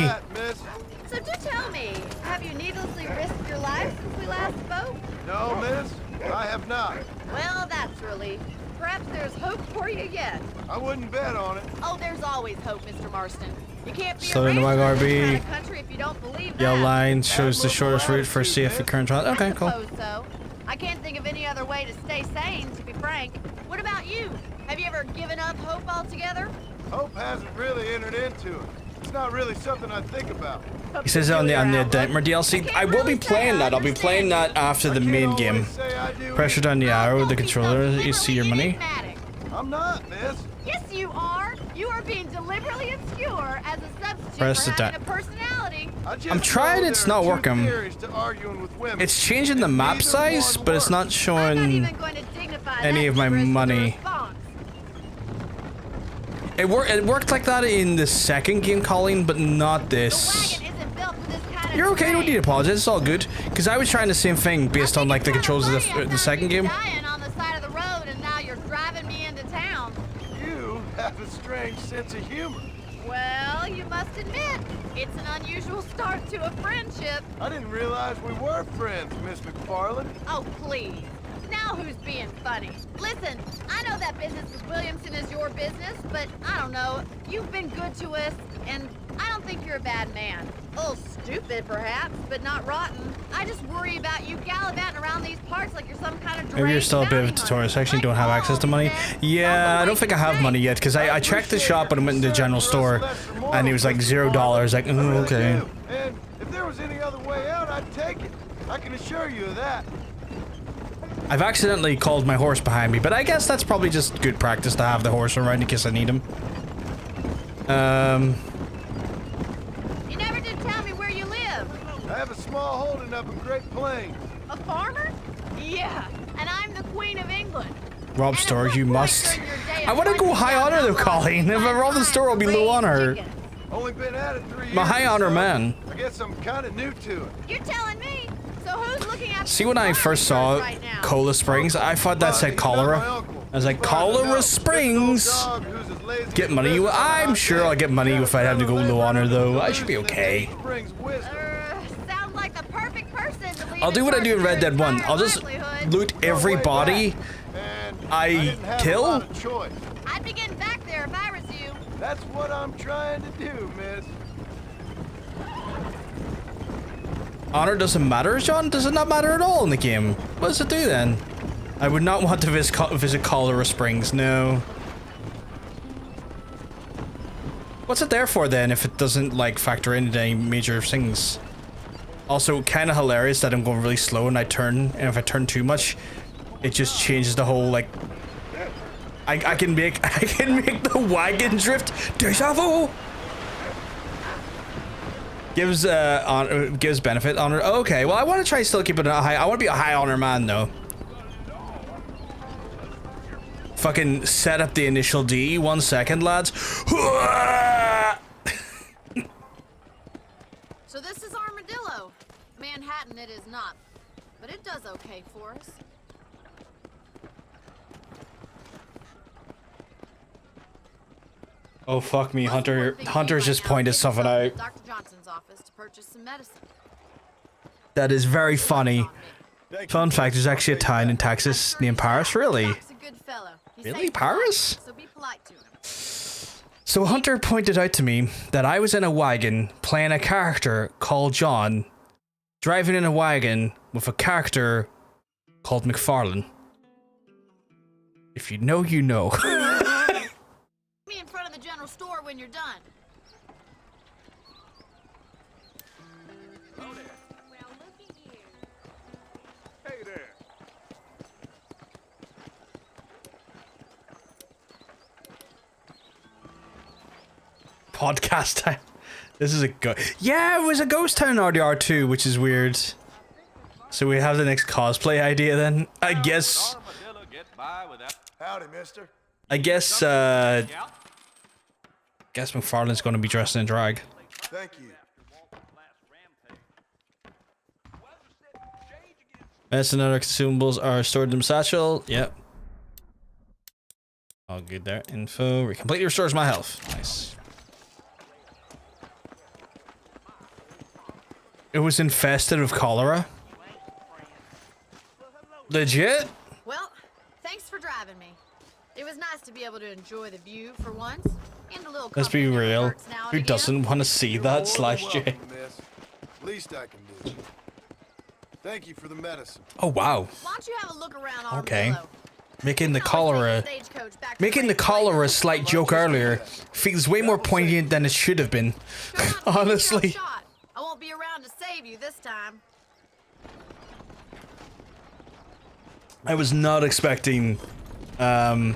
So do tell me, have you needlessly risked your life since we last spoke? No, miss, I have not. Well, that's relief. Perhaps there's hope for you yet. I wouldn't bet on it. Oh, there's always hope, Mr. Marston. You can't be Slow a into my rancher in this RB. kind of country if you don't believe Yellow that. line shows the shortest route for CF current trial. Okay, cool. I suppose so. I can't think of any other way to stay sane, to be frank. What about you? Have you ever given up hope altogether? Hope hasn't really entered into it. It's not really something I think about. He says on the Detmer DLC. I will be playing that. I'll be playing that after the main game. Pressure down the arrow with the controller. You see your money. I'm not, miss. Yes, you are. You are being deliberately obscure as a substitute Press for the having a personality. I'm trying. It's not working. It's changing the map size, but it's not showing any of my money. It worked like that in the second game, Colleen, but not this. You're okay. Don't need to apologize. It's all good. Because I was trying the same thing based on like the controls of the second game. On the side of the road, and now you're driving me into town. You have a strange sense of humor. Well, you must admit, it's an unusual start to a friendship. I didn't realize we were friends, Miss McFarland. Oh, please. Now who's being funny? Listen, I know that business with Williamson is your business, but I don't know. You've been good to us, and I don't think you're a bad man. A little stupid, perhaps, but not rotten. I just worry about you gallivanting around these parts like you're some kind of Maybe you're still a bit of a tutorial. I actually don't have access to money. Yeah, I don't think I have money yet because I checked the shop and I went into the general store and it was like $0. Like, oh, okay. And if there was any other way out, I'd take it. I can assure you of that. I've accidentally called my horse behind me, but I guess that's probably just good practice to have the horse around in case I need him. You never did tell me where you live. I have a small holding up in Great Plains. A farmer? Yeah, and I'm the Queen of England. Rob store, you must. I want to go high honor though, Colleen. If I rob the store, I'll be low honor. Only been at it 3 years. I'm a high honor man. I guess I'm kind of new to it. You're telling me. So who's looking after See, when I first saw Cola Springs, I thought that said cholera. I was like, Cholera Springs. Get money. I'm sure I'll get money if I have to go low honor though. I should be okay. Sounds like the perfect person to lead I'll do what I do in Red Dead 1. I'll just loot every body I kill. I'd be getting back there if I was you. That's what I'm trying to do, miss. Honor doesn't matter, John? Does it not matter at all in the game? What does it do then? I would not want to visit Cholera Springs, no. What's it there for then if it doesn't like factor into any major things? Also, kind of hilarious that I'm going really slow and I turn, and if I turn too much, it just changes the whole like. I can make the wagon drift. Deja vu. Gives gives benefit honor. Okay, well I want to try still keep it a high. I want to be a high honor man though. Fucking set up the initial D. 1 second, lads. So this is Armadillo. Manhattan it is not, but it does okay for us. Oh fuck me, Hunter's just pointed something out. Dr. Johnson's office to purchase some medicine. That is very funny. Fun fact, there's actually a town in Texas named Paris. Really? Really? Paris? So be polite to him. So Hunter pointed out to me that I was in a wagon playing a character called John, driving in a wagon with a character called McFarlane. If you know, you know. Me in front of the general store when you're done. Well, look at you. Hey there. Podcast time. This is a yeah, it was a ghost town RDR2, which is weird. So we have the next cosplay idea then. I guess. Howdy, mister. I guess McFarlane's gonna be dressed in drag. Thank you. Medicine and other consumables are stored in the satchel. Yep. All good there. Info. Completely restores my health. Nice. It was infested with cholera. Legit? Well, thanks for driving me. It was nice to be able to enjoy the view for once. And a little Let's be company never real. hurts now and Who again. doesn't want to see that slash J? Welcome, miss. Least I can do. Thank you for the medicine. Oh wow. Why don't you have a look around Okay. Armadillo? Making the You can always cholera. take the stagecoach back to Making the Raven's cholera a Lake. slight joke earlier feels way more poignant than it should have been. Go out and take a Honestly. shot. I won't be around to save you this time. I was not expecting that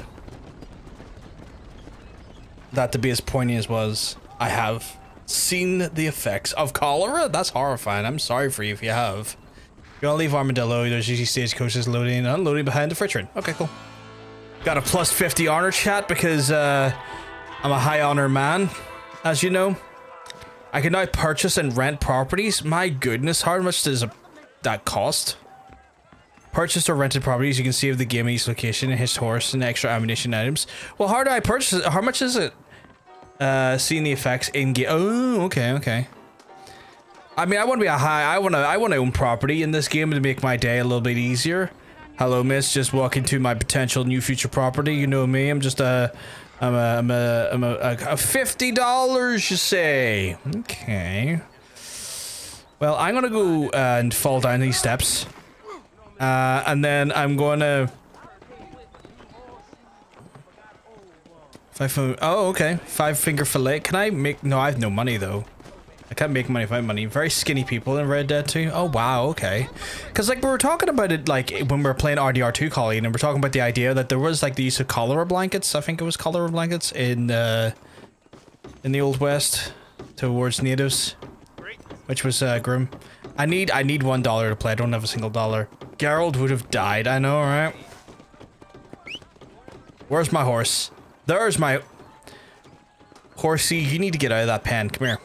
to be as poignant as was. I have seen the effects of cholera. That's horrifying. I'm sorry for you if you have. You wanna leave Armadillo, there's usually stagecoaches loading and unloading behind the freight train. Okay, cool. Got a plus 50 honor chat because I'm a high honor man, as you know. I can now purchase and rent properties. My goodness, how much does that cost? Purchased or rented properties, you can save the game at each location and hitch horse and extra ammunition items. Well, how do I purchase it? How much is it? Seeing the effects in game. Oh, okay, okay. I mean, I want to be a high. I want to own property in this game to make my day a little bit easier. Hello, miss. Just walking to my potential new future property. You know me. I'm just a $50, you say? Okay. Well, I'm gonna go and fall down these steps. And then I'm gonna... Oh, okay. 5-finger fillet. Can I make... No, I have no money, though. I can't make money without money. Very skinny people in Red Dead 2. Oh, wow, okay. Because, like, we were talking about it, like, when we were playing RDR2, Colleen, and we're talking about the idea that there was, like, the use of cholera blankets. I think it was cholera blankets in the Old West towards natives, which was grim. I need $1 to play. I don't have a single dollar. Geralt would have died. I know, right? Where's my horse? There's my horsey. You need to get out of that pen. Come here.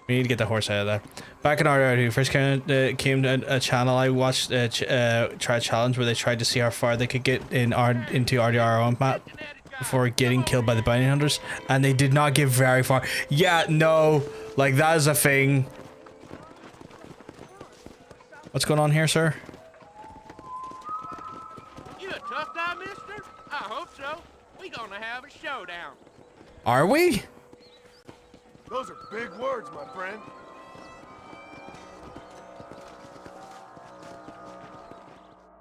We need to get the horse out of there. Back in RDR2, first came to a channel I watched try a challenge where they tried to see how far they could get into RDR on map before getting killed by the bounty hunters, and they did not get very far. Yeah, no, like that is a thing. What's going on here, sir? You a tough guy, mister? I hope so. We gonna have a showdown. Are we? Those are big words, my friend.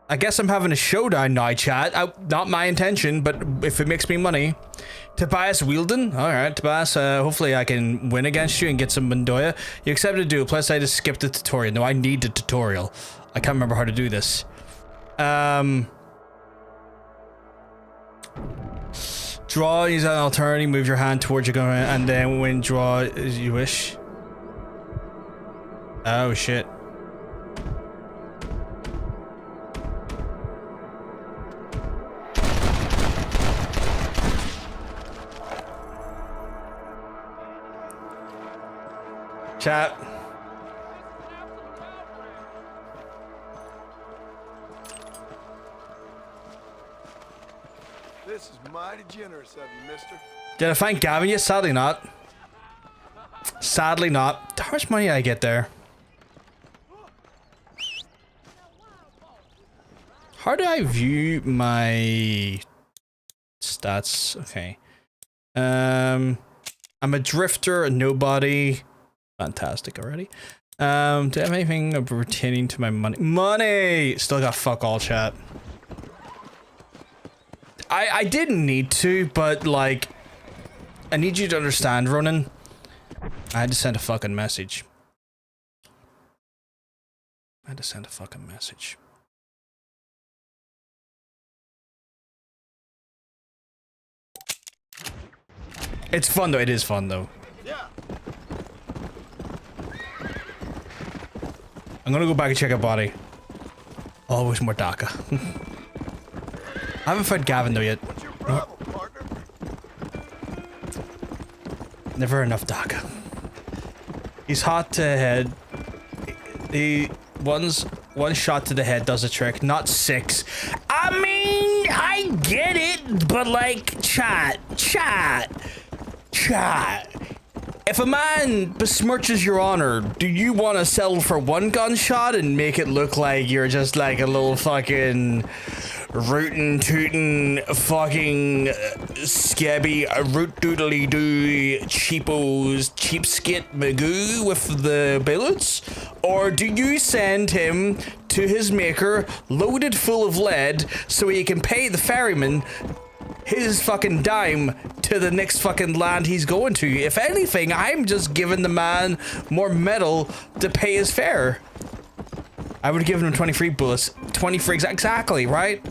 I guess I'm having a showdown now, chat. Not my intention, but if it makes me money. Tobias Wielden? Alright, Tobias, hopefully I can win against you and get some Mondoya. You accepted to do it, plus I just skipped the tutorial. No, I need the tutorial. I can't remember how to do this. Draw, use an alternative, move your hand towards your gun, and then when draw as you wish. Oh, shit. Chat. This is mighty generous of you, mister. Did I find Gavin yet? Sadly not. Sadly not. How much money did I get there? How do I view my stats? Okay. I'm a drifter, a nobody. Fantastic already. Do I have anything pertaining to my money? Money! Still got fuck all, chat. I didn't need to, but like, I need you to understand, Ronan. I had to send a fucking message. It's fun though, it is fun though. Yeah. I'm gonna go back and check out body. Always more DACA. I haven't found Gavin though yet. What's your problem, partner? Never enough DACA. He's hot to head. one shot to the head does the trick, not 6. I mean, I get it, but like, chat. If a man besmirches your honor, do you want to settle for 1 gunshot and make it look like you're just like a little fucking rootin' tootin' fucking scabby root doodly doo cheapskit magoo with the bullets? Or do you send him to his maker loaded full of lead so he can pay the ferryman his fucking dime to the next fucking land he's going to? If anything, I'm just giving the man more metal to pay his fare. I would have given him 23 bullets. 23 exactly, right?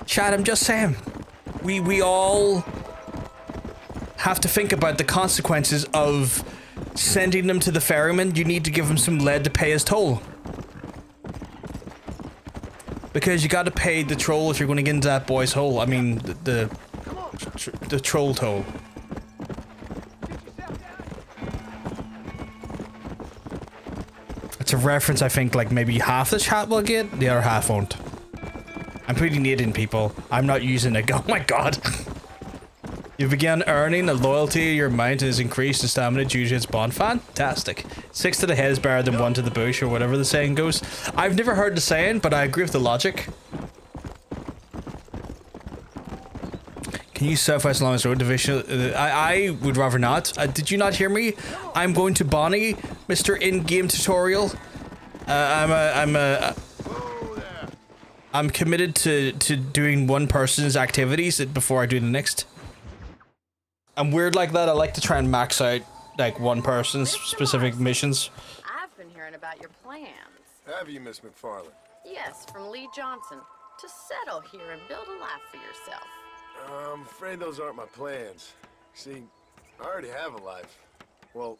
Chad, I'm just saying. We all have to think about the consequences of sending them to the ferryman. You need to give him some lead to pay his toll. Because you gotta pay the troll if you're gonna get into that boy's hole. I mean, the troll toll. It's a reference I think like maybe half the chat will get, the other half won't. I'm putting it in, people. I'm not using a gun. Oh my god. You began earning a loyalty, your mind has increased in stamina due to its bond. Fantastic. 6 to the head is better than 1 to the bush, or whatever the saying goes. I've never heard the saying, but I agree with the logic. Can you Southwest Longest Road Division? I would rather not. Did you not hear me? I'm going to Bonnie, Mr. In-game tutorial. I'm committed to doing one person's activities before I do the next. I'm weird like that. I like to try and max out like one person's specific missions. I've been hearing about your plans. Have you, Miss McFarland? Yes, from Lee Johnson. To settle here and build a life for yourself. I'm afraid those aren't my plans. See, I already have a life. Well,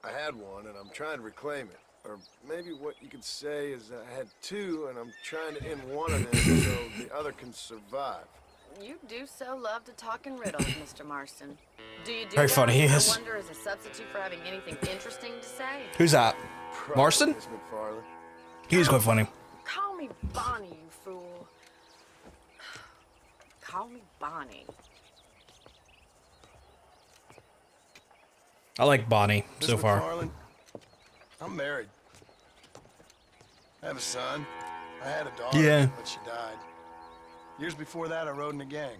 I had one and I'm trying to reclaim it. Or maybe what you could say is that I had 2 and I'm trying to end one of them so the other can survive. You do so love to talk in riddles, Mr. Marston. Do you do Very that, funny, he I is. wonder, as a substitute for having anything interesting to say? Who's that? Marston? Miss McFarland. He's quite funny. Call me Bonnie, you fool. Call me Bonnie. I like Bonnie so Miss far. McFarland, I'm married. I have a son. I had a daughter, Yeah. but she died. Years before that, I rode in a gang.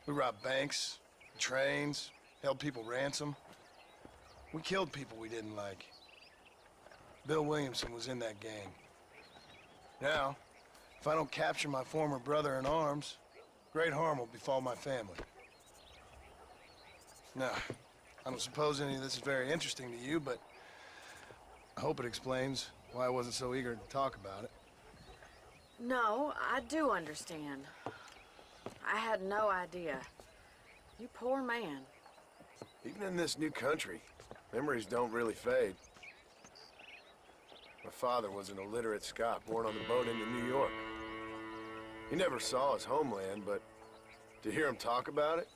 We robbed banks, trains, held people ransom. We killed people we didn't like. Bill Williamson was in that gang. Now, if I don't capture my former brother in arms, great harm will befall my family. Now, I don't suppose any of this is very interesting to you, but I hope it explains why I wasn't so eager to talk about it. No, I do understand. I had no idea. You poor man. Even in this new country, memories don't really fade. My father was an illiterate Scot born on the boat into New York. He never saw his homeland, but to hear him talk about it,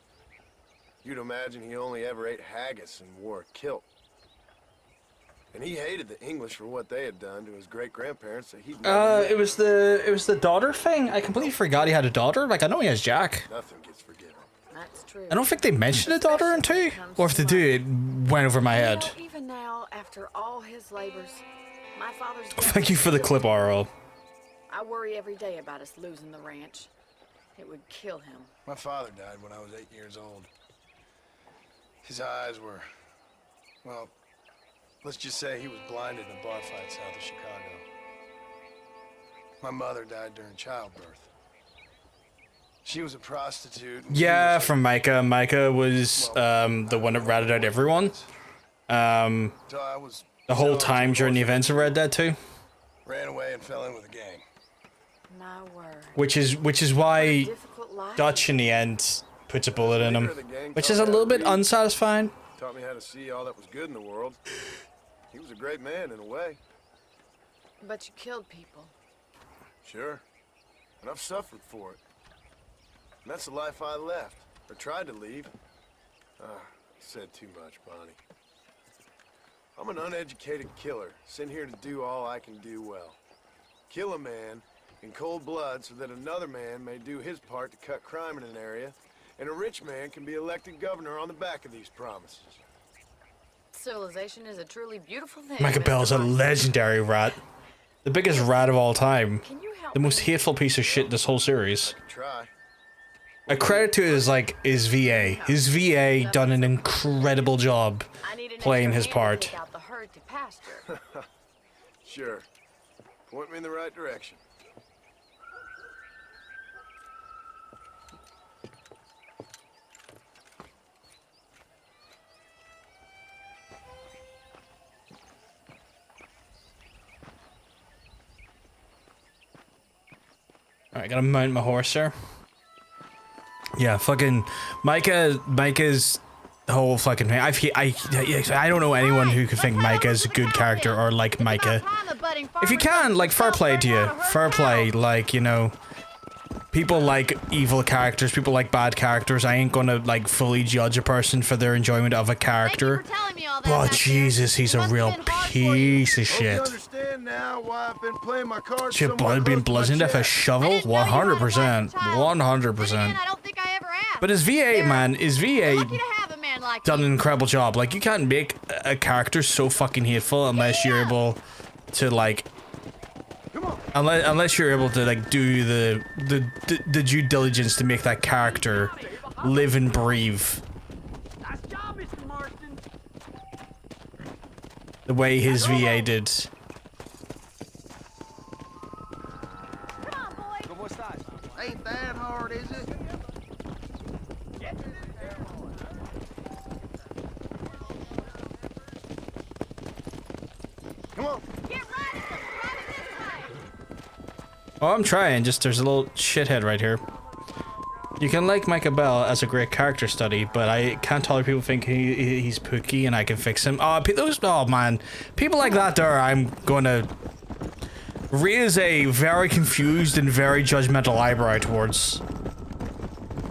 you'd imagine he only ever ate haggis and wore a kilt. And he hated the English for what they had done to his great-grandparents that he'd never met. It was the daughter thing. I completely forgot he had a daughter. Like, I know he has Jack. Nothing gets forgiven. That's true. I don't think they mentioned a daughter in 2. Or if they do, it went over my head. You know, even now, after all his labors, my father's death Thank you for the clip, RL. I worry every day about us losing the ranch. It would kill him. My father died when I was 8 years old. His eyes were, well, let's just say he was blinded in a bar fight south of Chicago. My mother died during childbirth. She was a prostitute. Yeah, from Micah. Micah was the one that ratted out everyone. So I was The whole time during the events of Red Dead 2. ran away and fell in with a gang. My word. Which is why Difficult life. Dutch in the end puts a bullet in him. Which is a little bit unsatisfying. Taught me how to see all that was good in the world. He was a great man in a way. But you killed people. Sure. And I've suffered for it. And that's the life I left, or tried to leave. said too much, Bonnie. I'm an uneducated killer, sent here to do all I can do well. Kill a man in cold blood so that another man may do his part to cut crime in an area, and a rich man can be elected governor on the back of these promises. Civilization is a truly beautiful thing. Micah Bell is a legendary rat. The biggest rat of all time. The most hateful piece of shit in this whole series. Try. A credit to his VA. His VA done an incredible job playing his part. Sure. Point me in the right direction. Alright, gotta mount my horse there. Yeah, fucking Micah's whole fucking thing. I don't know anyone who could think Micah's a good character or like Micah. If you can, like, fair play to you. Fair play, like, you know, people like evil characters, people like bad characters. I ain't gonna, like, fully judge a person for their enjoyment of a character. But Jesus, he's a real piece of shit. Shit, been bludgeoned with a shovel? 100%. 100%. But his VA, man, his VA done an incredible job. Like, you can't make a character so fucking hateful unless you're able to, like, unless you're able to, like, do the due diligence to make that character live and breathe the way his VA did. Ain't that hard, is it? Come on. Oh, I'm trying, just there's a little shithead right here. You can like Micah Bell as a great character study, but I can't tolerate people think he's pooky and I can fix him. Oh man, people like that there, I'm gonna raise a very confused and very judgmental eyebrow towards.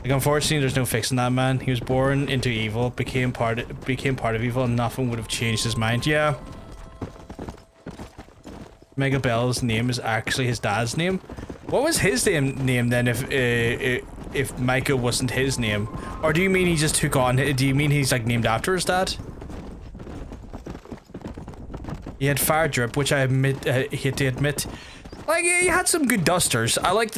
Like, unfortunately, there's no fixing that man. He was born into evil, became part of evil, and nothing would have changed his mind. Yeah. Micah Bell's name is actually his dad's name. What was his name then if Micah wasn't his name? Or do you mean he just took on, do you mean he's like named after his dad? He had fire drip, which I hate to admit. Like, he had some good dusters. I like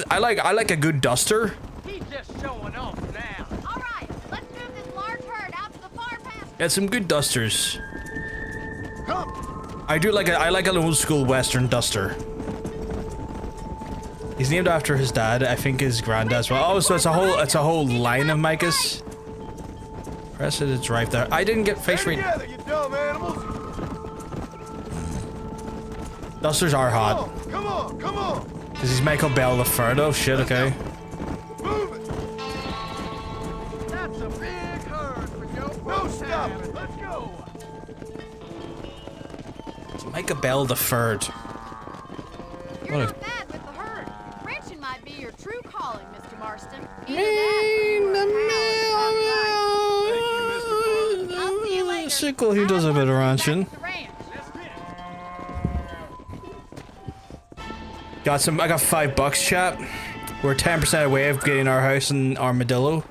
a good duster. He's just showing off now. All right, let's move this large herd out to the far past. He had some good dusters. I like an old school Western duster. He's named after his dad. I think his granddad as well. Oh, so it's a whole line of Micah's. Press it to drive there. I didn't get face read. You dumb animals. Dusters are hot. Come on. Because he's Michael Bell the third. Oh shit, okay. Move it. That's a big herd for Joe. No, stop. Let's go. It's Micah Bell the third. You're not bad with the herd. Ranching might be your true calling, Mr. Marston. Sickle, he does a bit of ranching. I got $5, chat. We're 10% away of getting our house in Armadillo.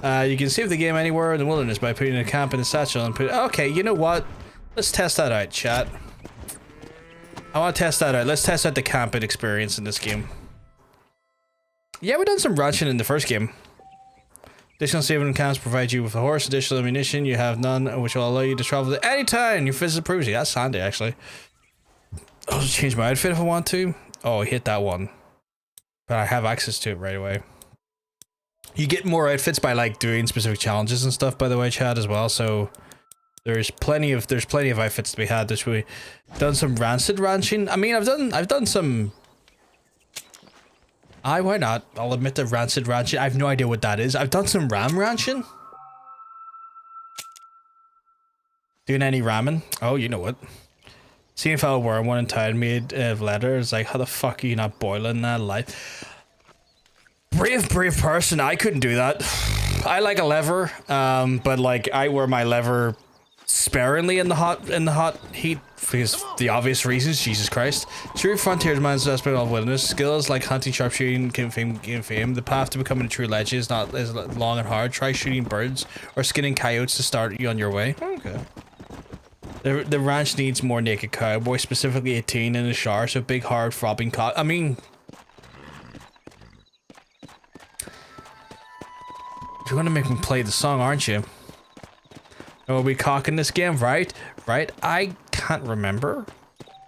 You can save the game anywhere in the wilderness by putting a camp in the satchel and okay, you know what? Let's test that out, chat. I want to test that out. Let's test out the camping experience in this game. Yeah, we've done some ranching in the first game. Additional saving camps provide you with a horse, additional ammunition. You have none, which will allow you to travel at any time. Your visit proves you. That's handy, actually. I'll just change my outfit if I want to. Oh, hit that one. But I have access to it right away. You get more outfits by, like, doing specific challenges and stuff, by the way, chat, as well, so there's plenty of outfits to be had this way. Done some rancid ranching. I mean, I've done some. Why not? I'll admit to rancid ranching. I have no idea what that is. I've done some ram ranching. Doing any ramen? Oh, you know what? Seeing if I were one in town made of leather, it's like, how the fuck are you not boiling that alive? Brave person, I couldn't do that. I like a lever, but like I wear my lever sparingly in the hot heat because the obvious reasons. Jesus Christ! True frontiersman's aspect of wilderness skills like hunting, sharpshooting, gain fame. The path to becoming a true legend is not as long and hard. Try shooting birds or skinning coyotes to start you on your way. Okay. The ranch needs more naked cowboy, specifically a teen in the shower, so big, hard, throbbing cock. I mean, you're gonna make me play the song, aren't you? Are we cocking this game, right? Right? I can't remember,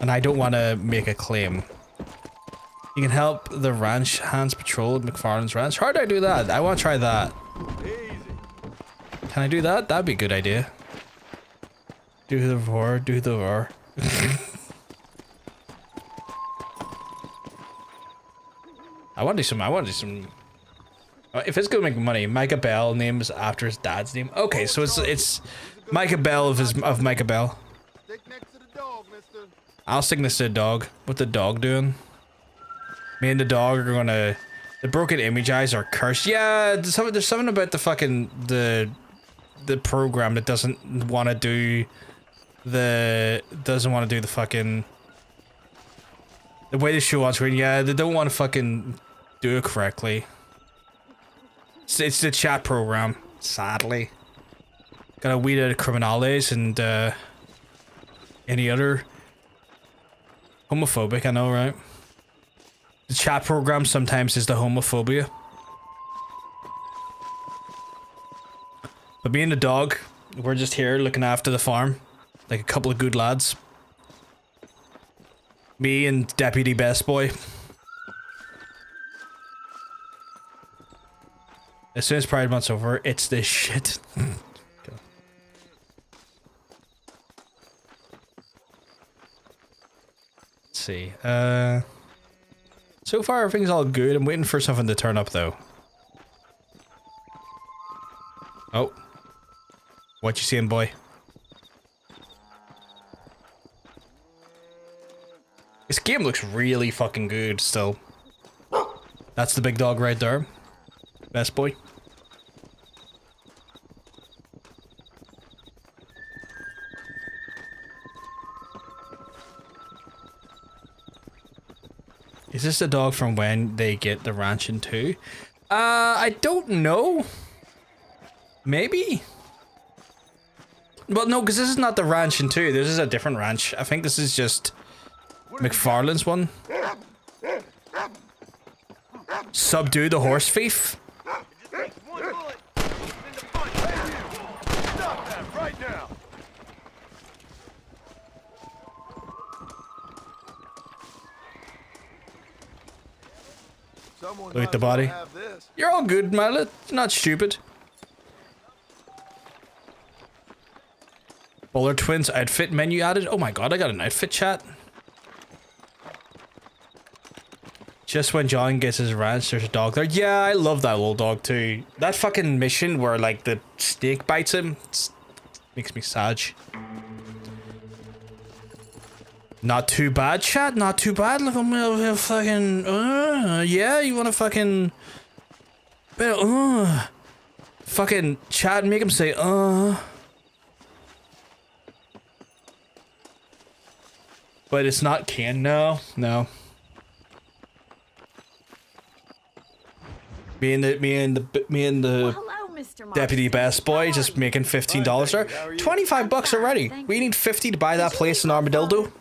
and I don't want to make a claim. You can help the ranch hands patrol McFarlane's ranch. How do I do that? I want to try that. Can I do that? That'd be a good idea. Do the roar, do the roar. I want to do some. If it's gonna make money, Micah Bell names after his dad's name. Okay, so it's Micah Bell of Micah Bell. Stick next to the dog, mister. I'll stick next to the dog. What the dog doing? Me and the dog are gonna. The broken image eyes are cursed. Yeah, there's something about the fucking the program that doesn't want to do the fucking the way they show on screen. Yeah, they don't want to fucking do it correctly. It's the chat program, sadly. Got a weed out of criminales and any other homophobic, I know, right? The chat program sometimes is the homophobia. But me and the dog, we're just here looking after the farm. Like a couple of good lads. Me and Deputy Best Boy. As soon as Pride Month's over, it's this shit. Okay. Let's see. So far everything's all good. I'm waiting for something to turn up though. Oh. What you seeing, boy? This game looks really fucking good still. That's the big dog right there. Best Boy. Is this the dog from when they get the ranch in 2? I don't know. Maybe? Well, no, because this is not the ranch in 2. This is a different ranch. I think this is just McFarlane's one. Subdue the horse thief. Right now. Look at the body. You're all good, Mallet. You're not stupid. Bowler Twins outfit menu added. Oh my god, I got an outfit chat. Just when John gets his ranch, there's a dog there. Yeah, I love that little dog too. That fucking mission where like the snake bites him makes me sad. Not too bad, chat. Not too bad. Look at me, fucking. Yeah, you wanna fucking. Fucking chat. Make him say But it's not Ken. No. Me and the Hello, Mr. Deputy Best Boy just making $15 there. $25 already. We need 50 to buy that place in Armadillo.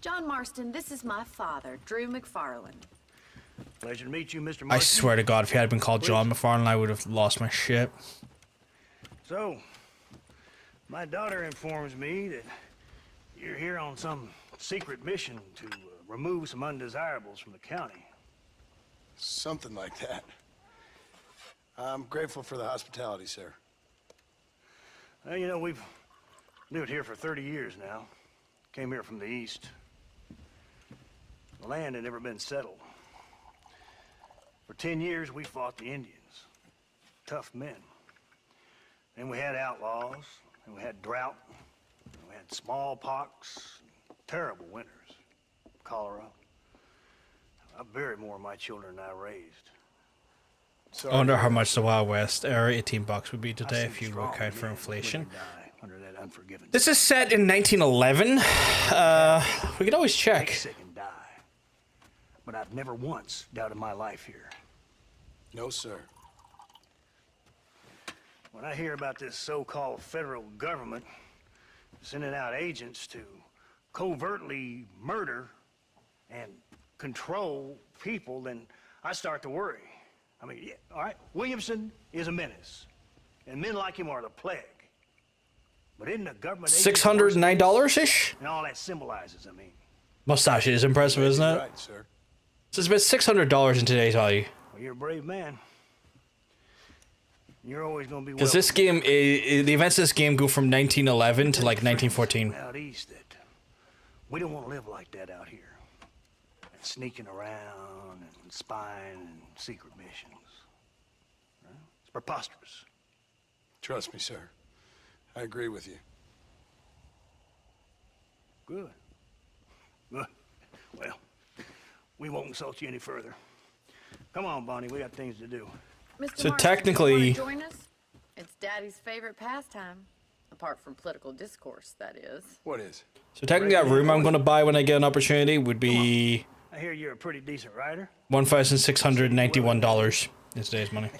John Marston, this is my father, Drew McFarlane. Pleasure to meet you, Mr. Marston. I swear to God, if he had been called John McFarlane, I would have lost my shit. So, my daughter informs me that you're here on some secret mission to remove some undesirables from the county. Something like that. I'm grateful for the hospitality, sir. Well, you know, we've lived here for 30 years now. Came here from the east. The land had never been settled. For 10 years, we fought the Indians. Tough men. Then we had outlaws, and we had drought, and we had smallpox, terrible winters, cholera. I buried more of my children than I raised. Sorry. I wonder how much the Wild West or $18 would be today if you account for inflation. Under that unforgiving. This is set in 1911. We could always check. Sick and die. But I've never once doubted my life here. No, sir. When I hear about this so-called federal government sending out agents to covertly murder and control people, then I start to worry. I mean, yeah, all right, Williamson is a menace, and men like him are the plague. But isn't the government $609-ish? and all that symbolizes, I mean. Mustache is impressive, isn't it? Right, sir. So it's about $600 in today's value. Well, you're a brave man. You're always going to be Because this game, the events of this game go from 1911 to like 1914. out east that we don't want to live like that out here. And sneaking around and spying and secret missions. Right? It's preposterous. Trust me, sir. I agree with you. Good. Good. Well, we won't insult you any further. Come on, Bonnie, we got things to do. Mr. So Marston, technically- you wanna join us? It's Daddy's favorite pastime. Apart from political discourse, that is. What is? So technically that room I'm going to buy when I get an opportunity would be I hear you're a pretty decent writer. $1,691 in today's money.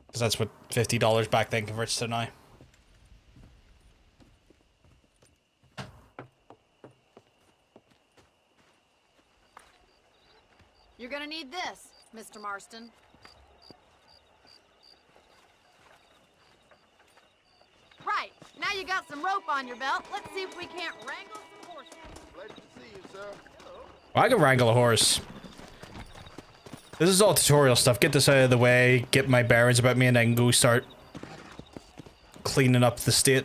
Because that's what $50 back then converts to now. You're gonna need this, Mr. Marston. Right, now you got some rope on your belt. Let's see if we can't wrangle some horses. Glad to see you, sir. Well, I can wrangle a horse. This is all tutorial stuff. Get this out of the way, get my bearings about me, and then go start cleaning up the state.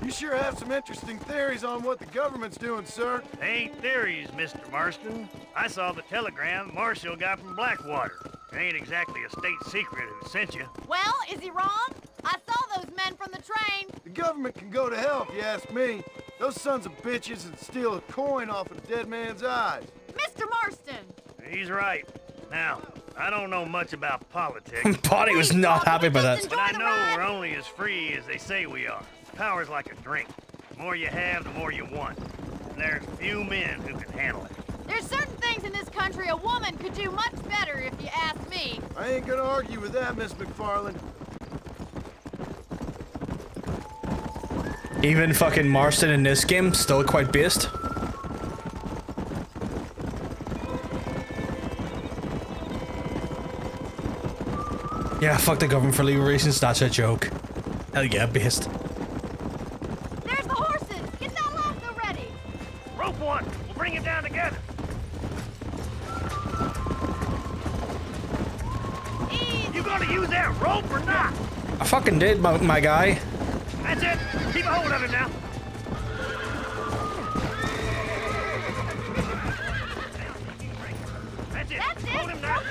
You sure have some interesting theories on what the government's doing, sir. Ain't theories, Mr. Marston. I saw the telegram Marshall got from Blackwater. It ain't exactly a state secret who sent you. Well, is he wrong? I saw those men from the train. The government can go to hell if you ask me. Those sons of bitches would steal a coin off of a dead man's eyes. Mr. Marston! He's right. Now, I don't know much about politics, Bonnie was not happy about that. but I know we're only as free as they say we are. Power's like a drink. The more you have, the more you want. And there's few men who can handle it. There's certain things in this country a woman could do much better if you ask me. I ain't gonna argue with that, Miss McFarland. Even fucking Marston in this game, still quite based. Yeah, fuck the government for legal reasons, that's a joke. Hell yeah, based. There's the horses! Get that lasso ready! Rope one! We'll bring him down together. Easy! You gonna use that rope or not? I fucking did, my guy. That's it. Keep a hold of him now. That's it. That's it. Hold him down.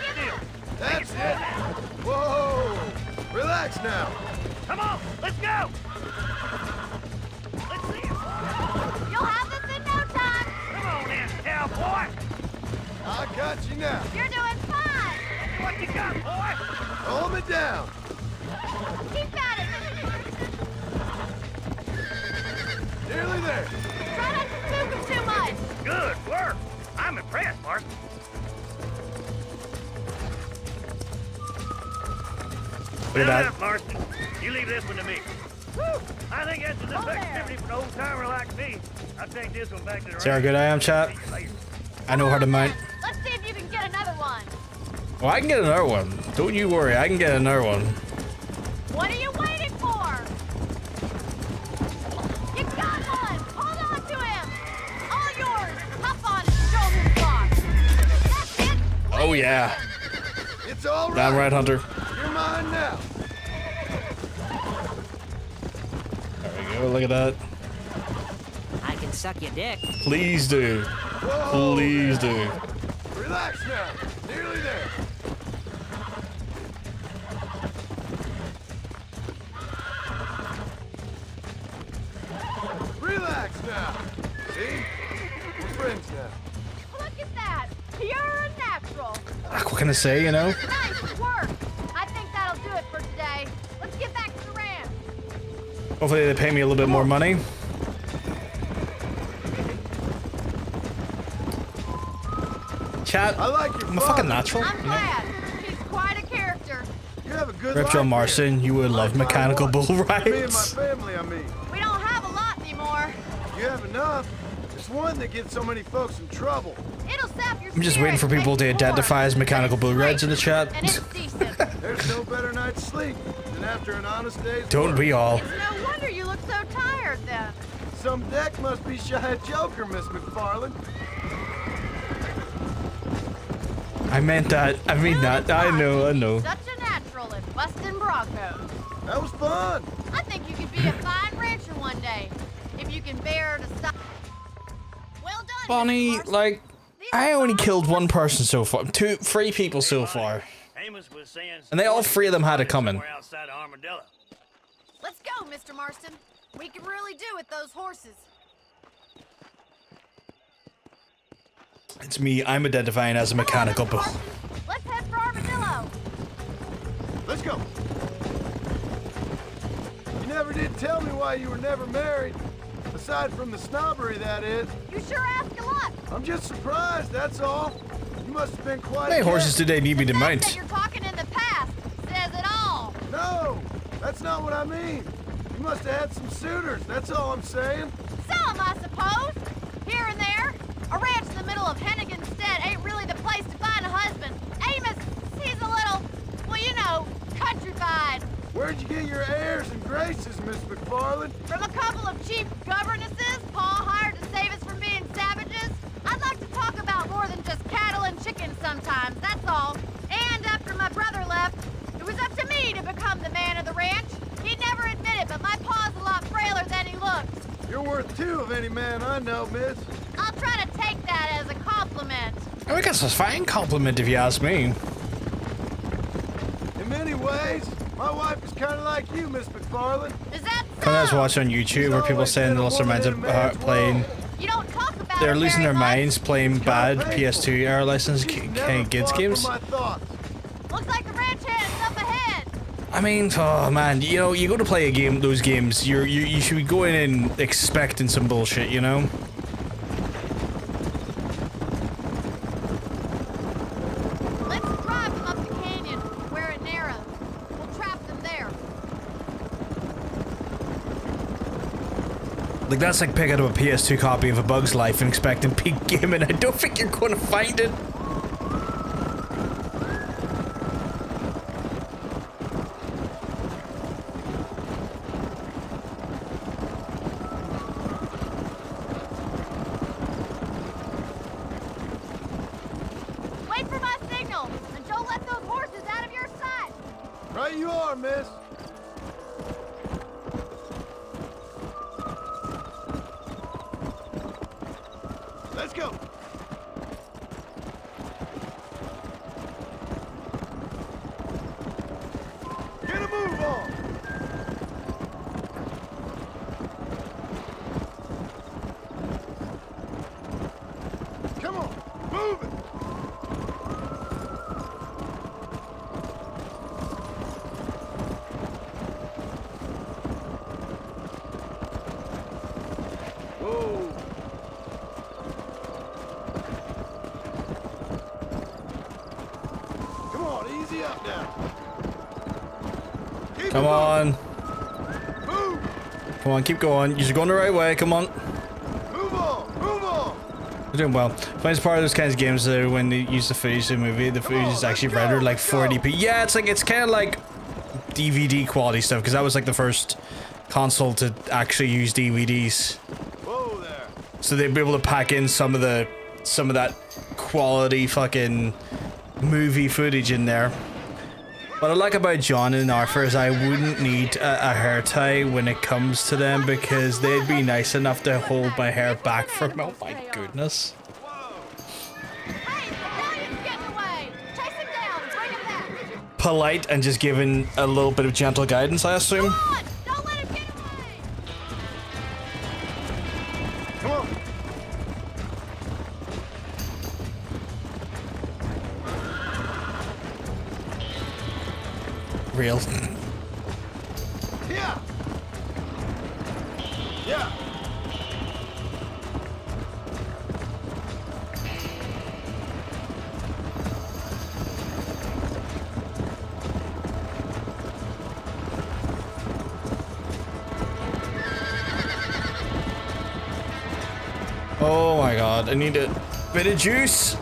Don't give Still. That's it. Whoa! Relax now. Come on. Let's go. Let's see him. You'll have this in no time! Come on in, cowboy. I got you now. You're doing fine! What you got, boy? Hold me down. Keep at it! Nearly there. Try not to spook him too much! Good work. I'm impressed, Mark. Look at that. Up, Marston. You leave this one to me. Whew. I think that's enough activity for an old timer like me. I'll take this one back to the See how good I am, chat? I know how to mount. Let's see if you can get another one. Well, I can get another one. Don't you worry, I can get another one. What are you waiting for? You got one! Hold on to him! All yours! Hop on and show him box. That's it! Oh yeah. It's all right. Damn right, Hunter. You're mine now. There we go, look at that. I can suck your dick. Please do. Whoa, Please do. Relax now. Nearly there. now. See? We're friends now. Look at that! Pure natural! What can I say, you know? Nice work! I think that'll do it for today. Let's get back to the ranch. Hopefully they pay me a little bit more money. Chat, I like your I'm a fucking natural. I'm You know? glad. He's quite a character. You have a good Rip life John here. Marston, you would love mechanical bull Me and my rides. family, I mean. We don't have a lot anymore. You have enough. It's one that gets so many folks in trouble. It'll sap your I'm just waiting for people to identify as mechanical bull rides in the chat. And it's decent. There's no better night's sleep than after an honest day's Don't work. we all? It's no wonder you look so tired then. Some deck must be shy of Joker, Miss McFarland. I meant that. I mean that. I know. Such a natural at busting Broncos. That was fun. I think you could be a fine rancher one day. If you can bear to stop. Well done, Bonnie, Mr. Marston. like, I only killed one person so far. Three people so far. Amos was saying And they all three of them had it coming. somewhere outside of Armadillo. Let's go, Mr. Marston. We can really do with those horses. It's me. I'm identifying as a mechanical bull. Let's head for Armadillo. Let's go. You never did tell me why you were never married. Aside from the snobbery, that is. You sure ask a lot. I'm just surprised, that's all. You must have been quite How many a horses kid. do they need me to The fact mount? that you're talking in the past says it all. No, that's not what I mean. You must have had some suitors, that's all I'm saying. Some, I suppose. Here and there. A ranch in the middle of Hennigan's Stead ain't really the place to find a husband. Amos, he's a little, well, you know, countrified. Where'd you get your airs and graces, Miss McFarland? From a couple of cheap governesses Pa hired to save us from being savages. I'd like to talk about more than just cattle and chickens sometimes, that's all. And after my brother left, it was up to me to become the man of the ranch. He'd never admit it, but my pa's a lot frailer than he looks. You're worth two of any man I know, miss. I'll try to take that as a compliment. I guess it's a fine compliment if you ask me. In many ways, my wife is kind of like you, Miss McFarland. Is that When I was so? watching on YouTube where people saying they lost their minds playing, You don't talk about they're it losing very their much. minds playing bad PS2 era license She's kids never far games. from my thoughts. Looks like the ranch hand is up ahead. I mean, oh man, you know, you go to play a game, those games, you should be going in expecting some bullshit, you know? Let's drive them up the canyon where it narrows. We'll trap them there. Like, that's like picking up a PS2 copy of A Bug's Life and expecting peak gaming. I don't think you're going to find it. Wait for my signal, and don't let those horses out of your sight. Right you are, miss. Let's go. Get a move on. Come on, move it. Whoa. Come on, easy up now. Keep Come it on. moving. Move. Come on, keep going. You're going the right way. Come on. Move on. Move on. You're doing well. Finds part of those kinds of games that when they use the footage in the movie, the footage is actually rendered like 40p. Yeah, it's kind of like DVD quality stuff because that was like the first console to actually use DVDs. Whoa there. So they'd be able to pack in some of that quality fucking movie footage in there. What I like about John and Arthur is I wouldn't need a hair tie when it comes to them because they'd be nice enough to hold my hair back from me. Oh my goodness. Hey, the Italian's getting away. Chase him down. Bring him back. Polite and just giving a little bit of gentle guidance, I assume. Come on. Don't let him get away. real. Yeah. Yeah. Oh my god, I need a bit of juice.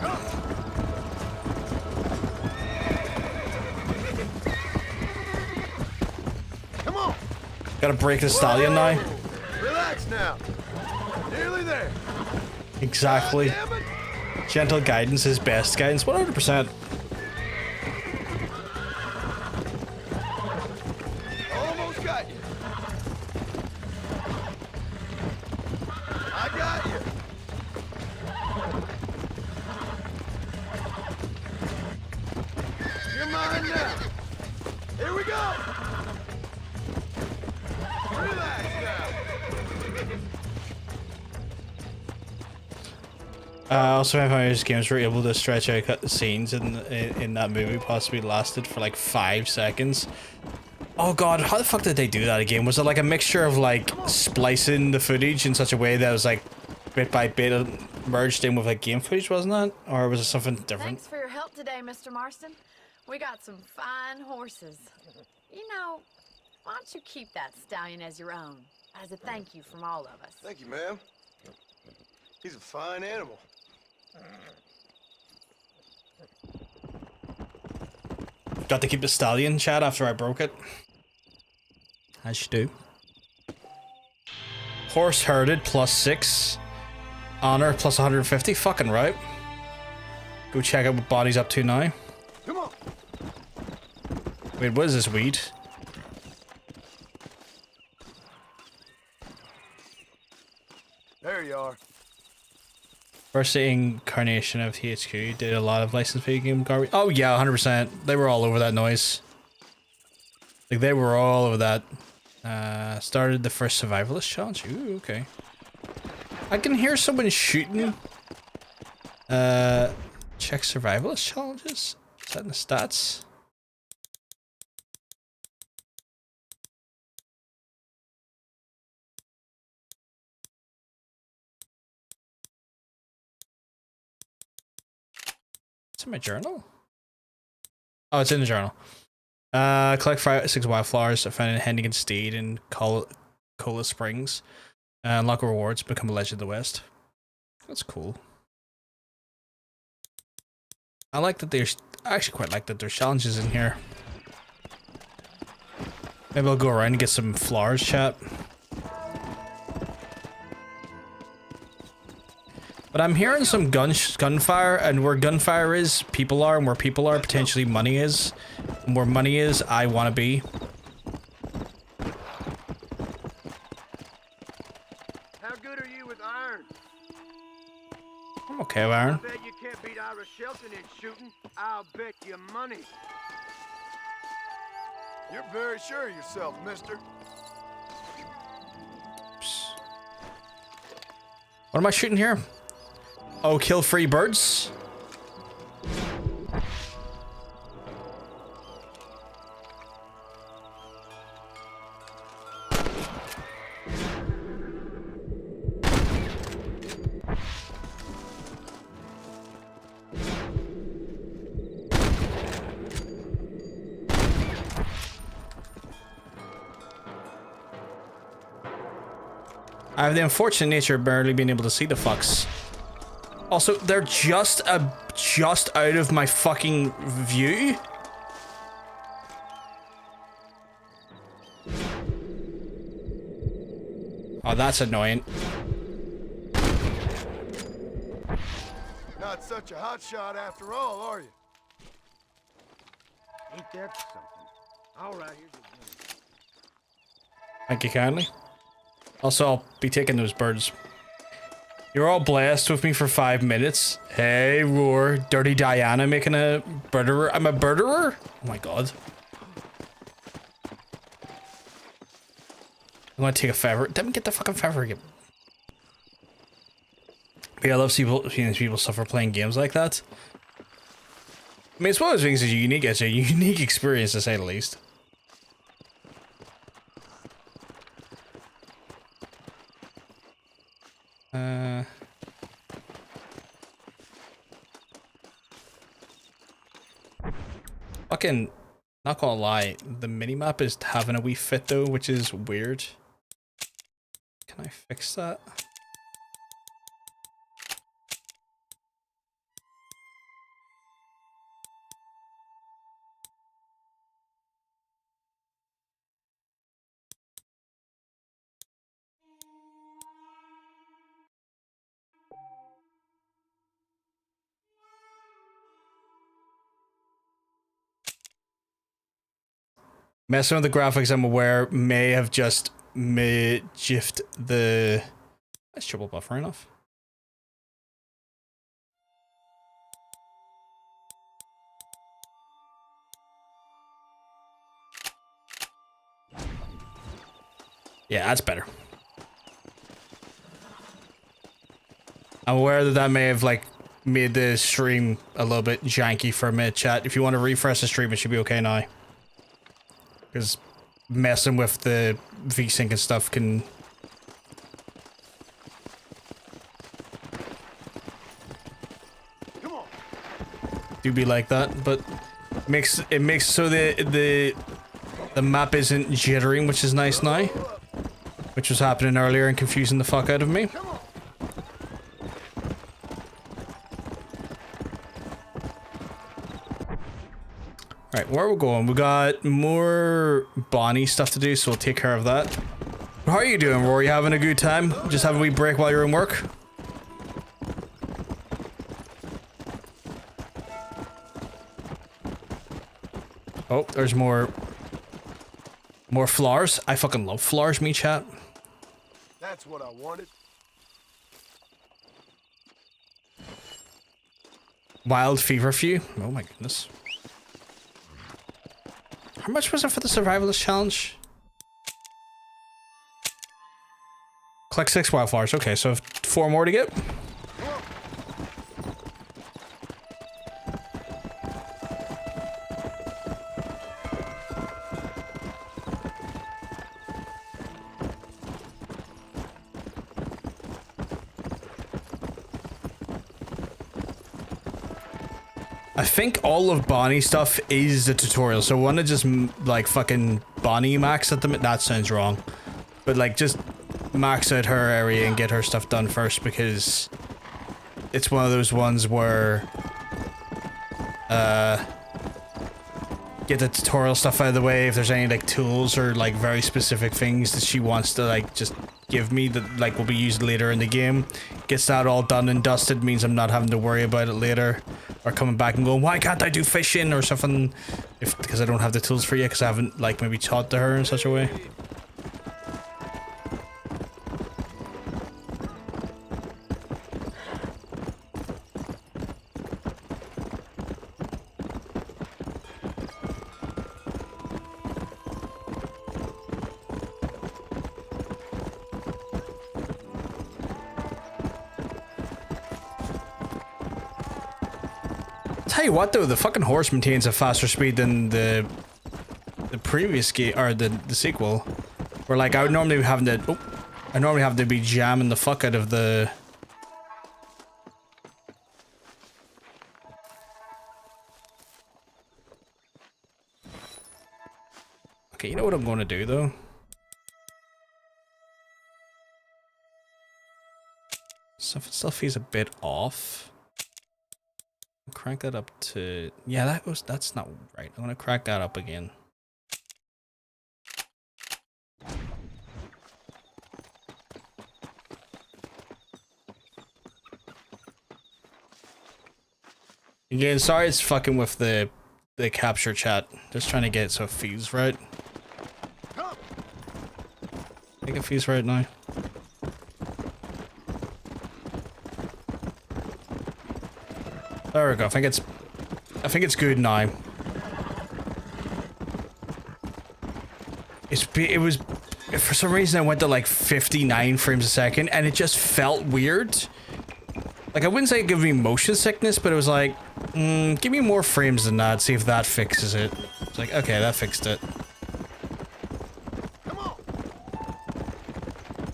Come on. Gotta break the stallion now. Relax now. Nearly there. Exactly. Damn it. Gentle guidance is best guidance, 100%. Almost got you. I got you. You're mine now. Here we go. Relax now. Also, I found these games were able to stretch out cut the scenes in that movie possibly lasted for like 5 seconds. Oh god, how the fuck did they do that again? Was it like a mixture of like splicing the footage in such a way that it was like bit by bit merged in with like game footage, wasn't that? Or was it something different? Thanks for your help today, Mr. Marston. We got some fine horses. You know, why don't you keep that stallion as your own, as a thank you from all of us? Thank you, ma'am. He's a fine animal. Got to keep the stallion, Chad, after I broke it. As you do. Horse herded +6. Honor plus 150. Fucking right. Go check out what Body's up to now. Come on. Wait, what is this weed? There you are. First incarnation of THQ did a lot of licensed video game garbage. Oh yeah, 100%. They were all over that noise. Like they were all over that. Started the first survivalist challenge. Ooh, okay. I can hear someone shooting. Check survivalist challenges. Is that in the stats? It's in my journal? Oh, it's in the journal. Collect 6 wildflowers found in Hennigan Steed in Cola Springs. Unlock rewards, become a legend of the West. That's cool. I like that there's... I actually quite like that there's challenges in here. Maybe I'll go around and get some flowers, chat. But I'm hearing some gunfire, and where gunfire is, people are, and where people are, potentially money is. And where money is, I want to be. How good are you with iron? I'm okay with iron. I bet you can't beat Irish Shelton in shooting. I'll bet you money. You're very sure of yourself, mister. What am I shooting here? Oh, kill free birds? I have the unfortunate nature of barely being able to see the fucks. Also, they're just out of my fucking view. Oh, that's annoying. Not such a hot shot after all, are you? Ain't that something? All right, here's the game. Thank you kindly. Also, I'll be taking those birds. You're all blessed with me for 5 minutes. Hey, Roar. Dirty Diana making a birderer. I'm a birderer? Oh my god. I'm gonna take a feather. Let me get the fucking feather again. But yeah, I love seeing people suffer playing games like that. I mean, it's one of those things that's unique. It's a unique experience, to say the least. Fucking, not gonna lie, the minimap is having a wee fit though, which is weird. Can I fix that? Messing with the graphics, I'm aware, may have just jiffed the... That's triple buffer enough. Yeah, that's better. I'm aware that that may have, like, made the stream a little bit janky for a minute, chat. If you want to refresh the stream, it should be okay now. Because messing with the VSync and stuff can... do be like that, but it makes so the map isn't jittering, which is nice now. Which was happening earlier and confusing the fuck out of me. Alright, where are we going? We got more Bonnie stuff to do, so we'll take care of that. How are you doing, Rory? Having a good time? Just having a wee break while you're in work? Oh, there's more flowers. I fucking love flowers, me chat. That's what I wanted. Wild feverfew. Oh my goodness. How much was it for the survivalist challenge? Collect 6 wildflowers. Okay, so 4 more to get. I think all of Bonnie stuff is the tutorial, so I want to just like fucking Bonnie max at them. That sounds wrong, but like just max out her area and get her stuff done first, because it's one of those ones where get the tutorial stuff out of the way. If there's any like tools or like very specific things that she wants to like just give me that like will be used later in the game, gets that all done and dusted, means I'm not having to worry about it later. Or coming back and going, why can't I do fishing or something? Because I don't have the tools for you, because I haven't like maybe taught to her in such a way. Tell you what though, the fucking horse maintains a faster speed than the previous game, or the sequel, where like I would normally have to be jamming the fuck out of the... Okay, you know what I'm going to do though? Stuff feels a bit off. Crank that up to... yeah, that's not right. I'm gonna crack that up again. Again, sorry it's fucking with the capture chat. Just trying to get it so it feels right. I think it feels right now. There we go. I think it's good now. It was for some reason I went to like 59 frames a second and it just felt weird. Like I wouldn't say it gave me motion sickness, but it was like, give me more frames than that. See if that fixes it. It's like, okay, that fixed it. Come on.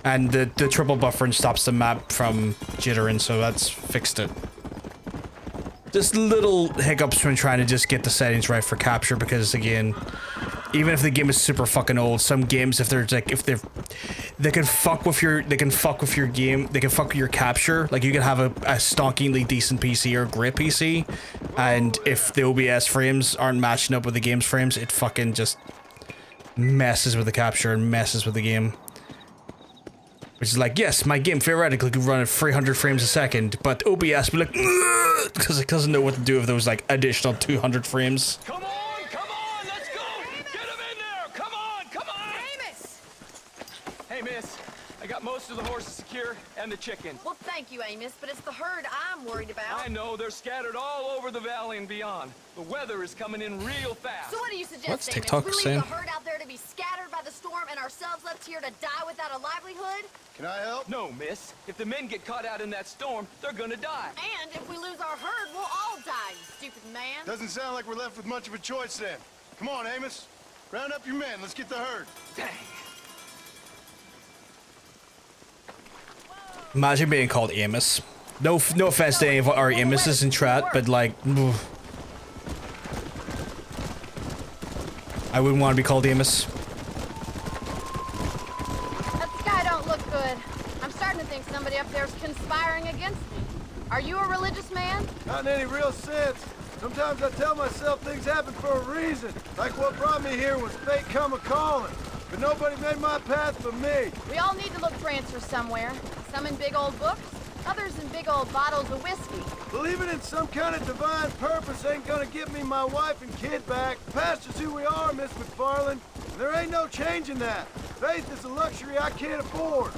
And the triple buffering stops the map from jittering, so that's fixed it. Just little hiccups when trying to just get the settings right for capture, because again, even if the game is super fucking old, some games they can fuck with your game, they can fuck with your capture. Like you can have a stonkingly decent PC or a great PC, and if the OBS frames aren't matching up with the game's frames, it fucking just messes with the capture and messes with the game. Which is like, yes, my game theoretically could run at 300 frames a second, but OBS will be like, because it doesn't know what to do with those like additional 200 frames. Come on, let's go! Get him in there! Come on! Amos! Hey, miss. I got most of the horses secure and the chickens. Well, thank you, Amos, but it's the herd I'm worried about. I know, they're scattered all over the valley and beyond. The weather is coming in real fast. So what do you suggest, What's Amos? TikTok We leave saying? the herd out there to be scattered by the storm and ourselves left here to die without a livelihood? Can I help? No, miss. If the men get caught out in that storm, they're gonna die. And if we lose our herd, we'll all die, you stupid man. Doesn't sound like we're left with much of a choice then. Come on, Amos. Round up your men. Let's get the herd. Dang. Imagine being called Amos. No offense to any of our Amoses in chat, but like, oof. I wouldn't want to be called Amos. That sky don't look good. I'm starting to think somebody up there's conspiring against me. Are you a religious man? Not in any real sense. Sometimes I tell myself things happen for a reason. Like what brought me here was fate come a-calling. But nobody made my path but me. We all need to look for answers somewhere. Some in big old books, others in big old bottles of whiskey. Believing in some kind of divine purpose ain't gonna get me my wife and kid back. Past is who we are, Miss McFarland. And there ain't no changing that. Faith is a luxury I can't afford.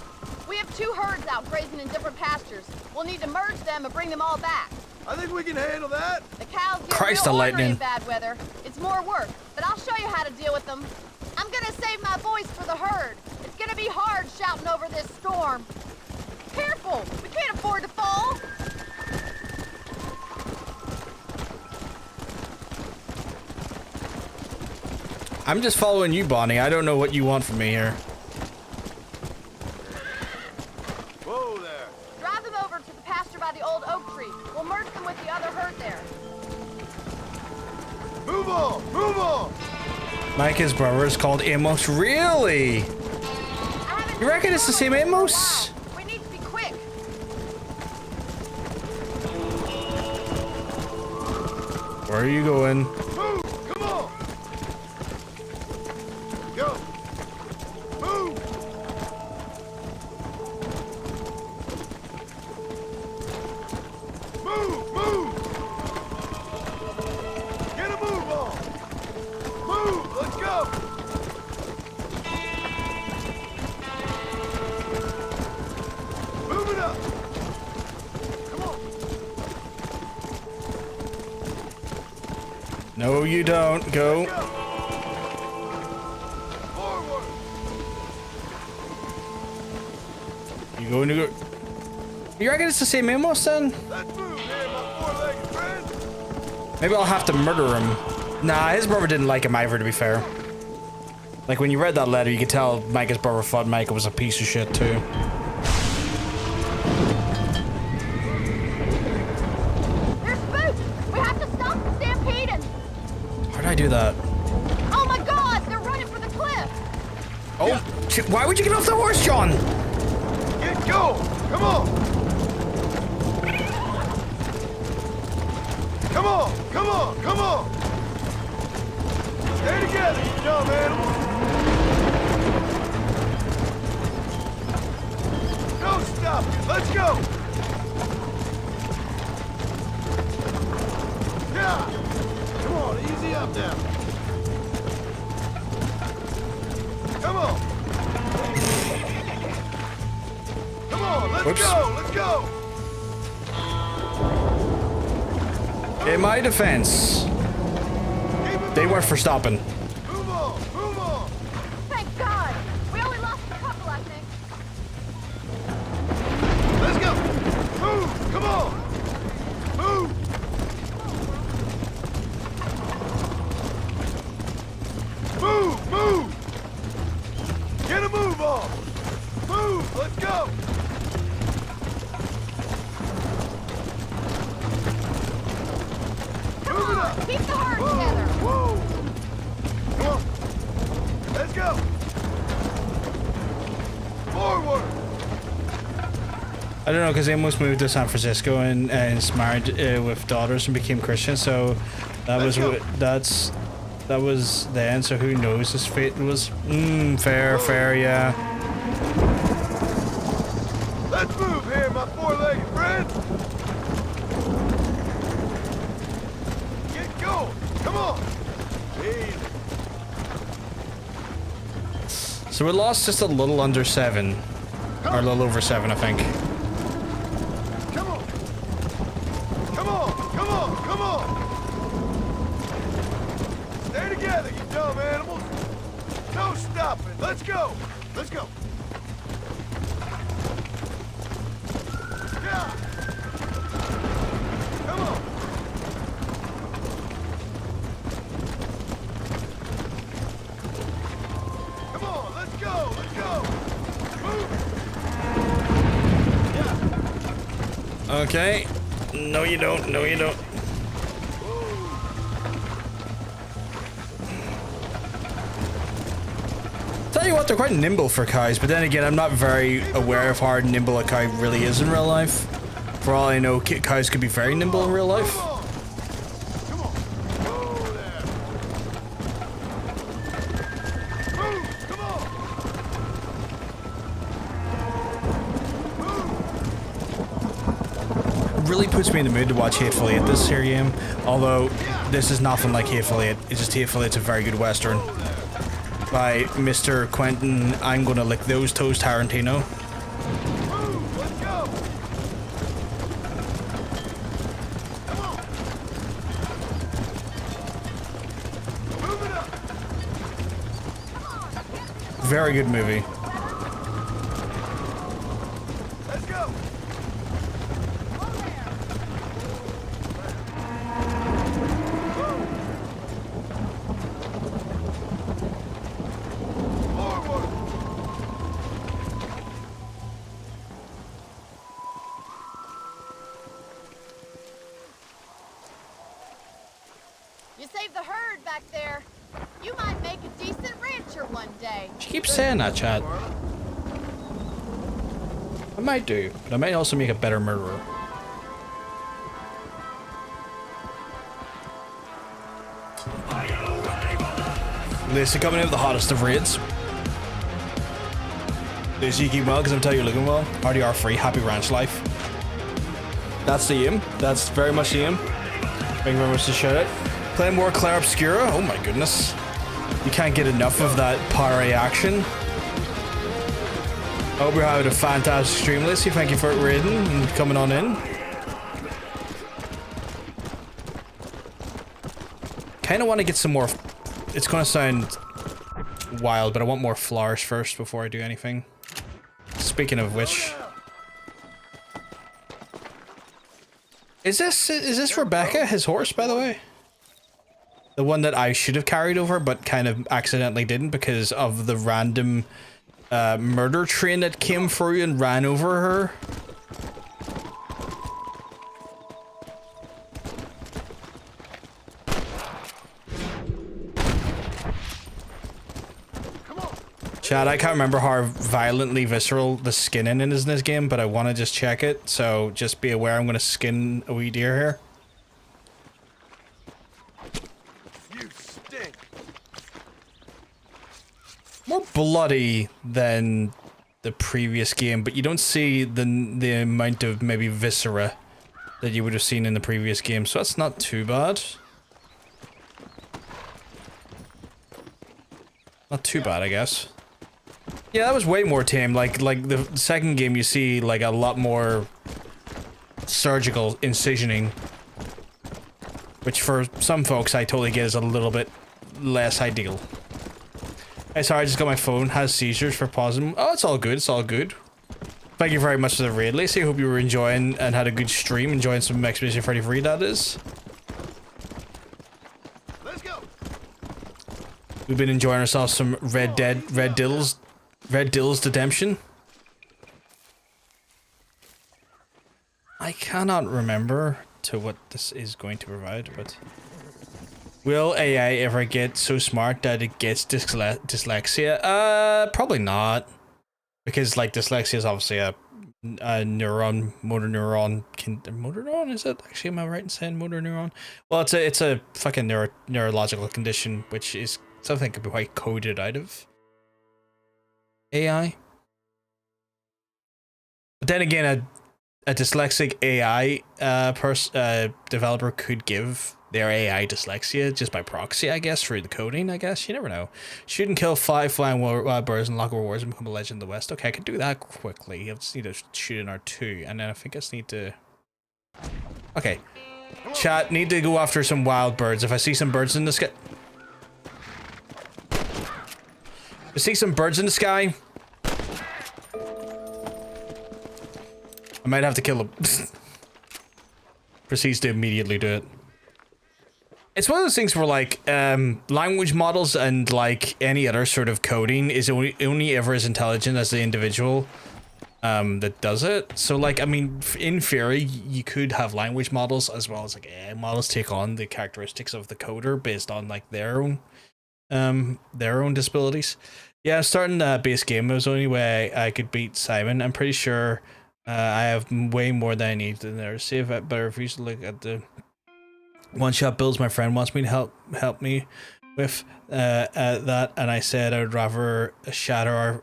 We have 2 herds out grazing in different pastures. We'll need to merge them and bring them all back. I think we can handle that. The cows get Christ, real the ornery lightning. in bad weather. It's more work, but I'll show you how to deal with them. I'm gonna save my voice for the herd. It's gonna be hard shouting over this storm. Careful! We can't afford to fall! I'm just following you, Bonnie. I don't know what you want from me here. Whoa there. Drive them over to the pasture by the old oak tree. We'll merge them with the other herd there. Move on! Move on! Micah's brother is called Amos. Really? You reckon it's the same Amos? We need to be quick. Where are you going? Move! Come on! Go! Move! Move! Move! Get a move on! Move! Let's go! Move it up! Come on! No, you don't. Go. Forward! You going to go? You reckon it's the same Amos then? Let's move here, my four-legged friend! Maybe I'll have to murder him. Nah, his brother didn't like him either, to be fair. Like, when you read that letter, you could tell Micah's brother thought Micah was a piece of shit, too. There's food! We have to stop the stampeding! How did I do that? Oh my god! They're running for the cliff! Oh, shit, why would you get off the horse, John? Get going! Come on! Come on! Come on! Come on! Stay together, you dumb animals! Don't stop it! Let's go! Yeah! Come on, easy up now! Come on! Come on, let's Whoops. go! Let's go! In my defense, they weren't for stopping. Move on! Move on! Thank God! We only lost a couple, I think. Let's go! Move! Come on! Move! Move! Move! Get a move on! Move! I don't know, because they almost moved to San Francisco and is married with daughters and became Christian. So that was that was then. So who knows his fate was? Fair, yeah. Let's move here, my four-legged friend. Get going. Come on. Easy. So we lost just a little under 7, or a little over 7, I think. Come on. Come on. Come on. Come on. Stay together, you dumb animals. No stopping. Let's go. Let's go. Yeah. Come on. Come on, let's go. Let's go. Move. Yeah. Okay. No, you don't. No, you don't. Tell you what, they're quite nimble for cows, but then again, I'm not very aware of how nimble a cow really is in real life. For all I know, cows could be very nimble in real life. Come on. Whoa there. Move. Come on. It really puts me in the mood to watch Hateful Eight this here game, although this is nothing like Hateful Eight. It's just Hateful Eight's a very good western. By Mr. Quentin, I'm gonna lick those toes, Tarantino. Move. Let's go. Come on. Move it up. Very good movie. Let's go. Forward. You saved the herd back there. You might make a decent rancher one day. She keeps saying that, Chad. I might do, but I might also make a better murderer. Lisa coming in with the hottest of raids. Lisa, you keep well, because I'm telling you you're looking well. RDR free, happy ranch life. That's the aim. That's very much the aim. Thank you very much to shout out. Playing more Claire Obscura. Oh my goodness. You can't get enough of that parry action. I hope you're having a fantastic stream, Lacey. Thank you for raiding and coming on in. Kind of want to get some more. It's going to sound wild, but I want more flowers first before I do anything. Speaking of which, is this Rebecca, his horse, by the way? The one that I should have carried over, but kind of accidentally didn't because of the random murder train that came through and ran over her. Chad, I can't remember how violently visceral the skinning is in this game, but I want to just check it, so just be aware I'm going to skin a wee deer here. You stink. More bloody than the previous game, but you don't see the amount of maybe viscera that you would have seen in the previous game, so that's not too bad. Not too bad, I guess. Yeah, that was way more tame. Like the second game, you see like a lot more surgical incisioning, which for some folks I totally get is a little bit less ideal. Hey, sorry, I just got my phone. Has seizures for pausing. Oh, it's all good. It's all good. Thank you very much for the raid, Lacey. I hope you were enjoying and had a good stream. Enjoying some Expedition 33, that is. Let's go. We've been enjoying ourselves some Red Dill's Redemption. I cannot remember to what this is going to provide, but will AI ever get so smart that it gets dyslexia? Probably not, because like dyslexia is obviously a neuron, motor neuron, is it? Actually, am I right in saying motor neuron? Well, it's a fucking neurological condition, which is something that could be quite coded out of AI. But then again, a dyslexic AI developer could give their AI dyslexia just by proxy, I guess, through the coding, I guess. You never know. Shoot and kill 5 flying wild birds and lock rewards and become a legend in the West. Okay, I can do that quickly. I just need to shoot in R2, and then I think I just need to... Okay. Chat, need to go after some wild birds. If I see some birds in the sky... I see some birds in the sky. I might have to kill him. Proceeds to immediately do it. It's one of those things where, like, language models and, like, any other sort of coding is only ever as intelligent as the individual that does it. So, like, I mean, in theory, you could have language models as well as, like, AI models take on the characteristics of the coder based on, like, their own disabilities. Yeah, I'm starting the base game. It was the only way I could beat Simon. I'm pretty sure I have way more than I need in there. See if I better refuse to look at the one-shot builds my friend wants me to help me with that, and I said I would rather shatter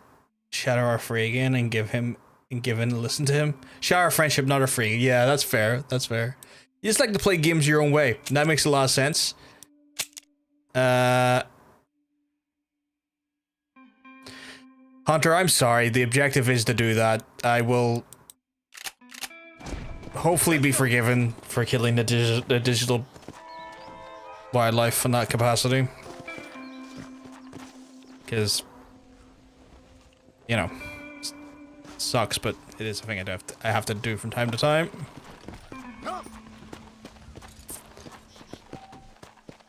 our free again and give in and listen to him. Shatter our friendship, not our free. Yeah, that's fair. That's fair. You just like to play games your own way. That makes a lot of sense. Hunter, I'm sorry. The objective is to do that. I will hopefully be forgiven for killing the digital wildlife in that capacity, because, you know, it sucks, but it is a thing I have to do from time to time.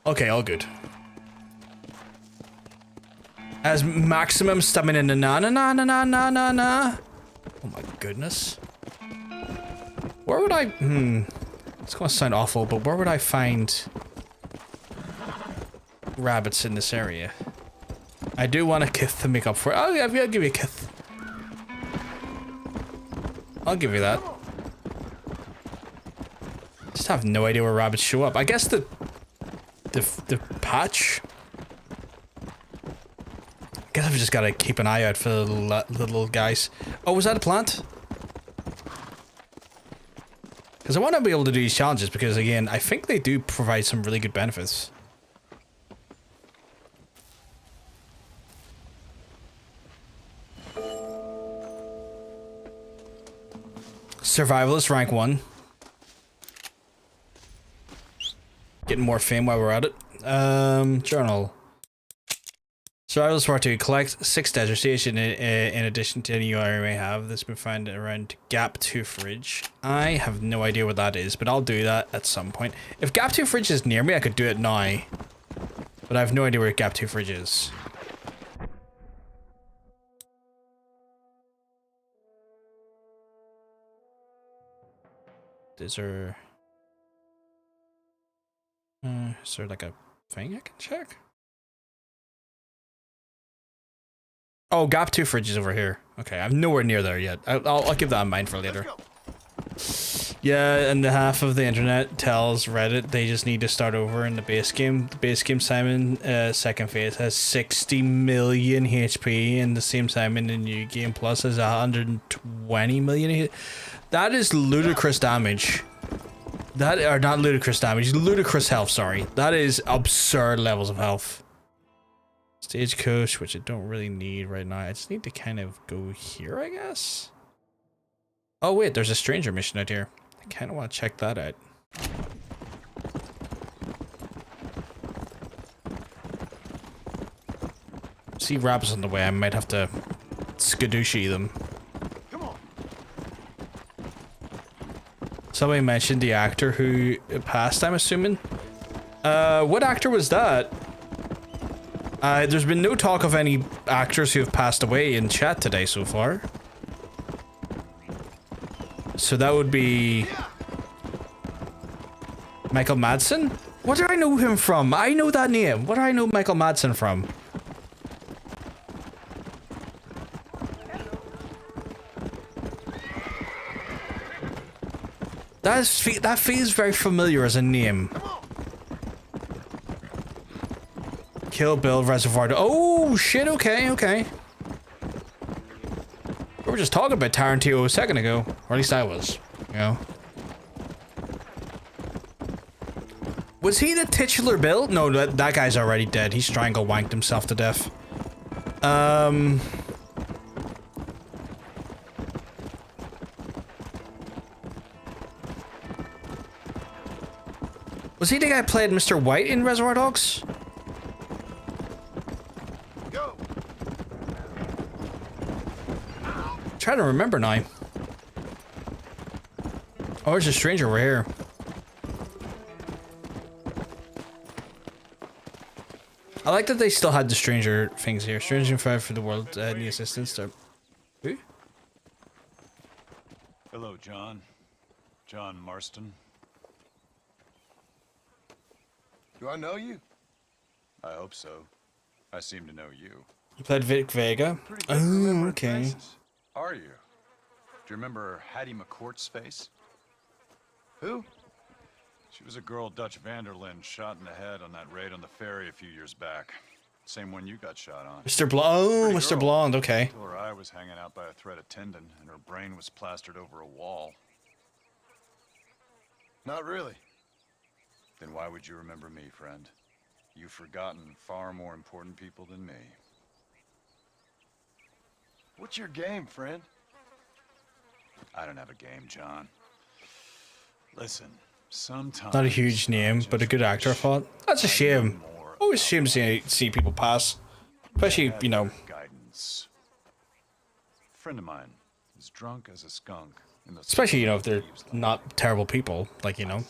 Okay, all good. As maximum stamina, na. Oh my goodness. Where would I? It's gonna sound awful, but where would I find rabbits in this area? I do want a kith to make up for it. I'll give you a kith. I'll give you that. Just have no idea where rabbits show up. I guess the patch. I guess I've just gotta keep an eye out for the little guys. Oh, was that a plant? Because I want to be able to do these challenges because, again, I think they do provide some really good benefits. Survivalist rank 1. Getting more fame while we're at it. Journal. Survivalist part 2. Collect 6 desert station in addition to any you already may have. This can be found around Gap 2 Fridge. I have no idea what that is, but I'll do that at some point. If Gap 2 Fridge is near me, I could do it now. But I have no idea where Gap 2 Fridge is. Is there like a thing I can check? Oh, Gap 2 Fridge is over here. Okay, I'm nowhere near there yet. I'll keep that in mind for later. Yeah, and the half of the internet tells Reddit they just need to start over in the base game. The base game Simon second phase has 60 million HP, and the same Simon in New Game Plus has 120 million. That is ludicrous damage. That are not ludicrous damage, ludicrous health, sorry. That is absurd levels of health. Stagecoach, which I don't really need right now. I just need to kind of go here, I guess. Oh wait, there's a stranger mission out here. I kind of want to check that out. See rabbits on the way. I might have to skadooshi them. Come on. Somebody mentioned the actor who passed, I'm assuming. What actor was that? There's been no talk of any actors who have passed away in chat today so far. So that would be Michael Madsen? What do I know him from? I know that name. What do I know Michael Madsen from? That feels very familiar as a name. Kill Bill, Reservoir Dogs. Oh shit! Okay, okay. We were just talking about Tarantino a second ago, or at least I was. You know. Was he the titular Bill? No, that guy's already dead. He strangle wanked himself to death. Was he the guy who played Mr. White in Reservoir Dogs? Go. I'm trying to remember now. Oh, there's a stranger over here. I like that they still had the stranger things here. Stranger fight for the world. Need assistance. Who? Hello, John. John Marston. Do I know you? I hope so. I seem to know you. You played Vic Vega? Oh, okay. Faces. Are you? Do you remember Hattie McCourt's face? Who? She was a girl Dutch Vanderlyn shot in the head on that raid on the ferry a few years back. Same one you got shot on. Mr. Blonde. Oh, Mr. Blonde, okay. Until her eye was hanging out by a thread of tendon and her brain was plastered over a wall. Not really. Then why would you remember me, friend? You've forgotten far more important people than me. What's your game, friend? I don't have a game, John. Listen, sometimes... Not a huge name, but a good actor, I thought. That's a shame. Always a shame to see people pass. Especially, you know... Guidance. A friend of mine is drunk as a skunk. Especially, you know, if they're not terrible people. Like, you know,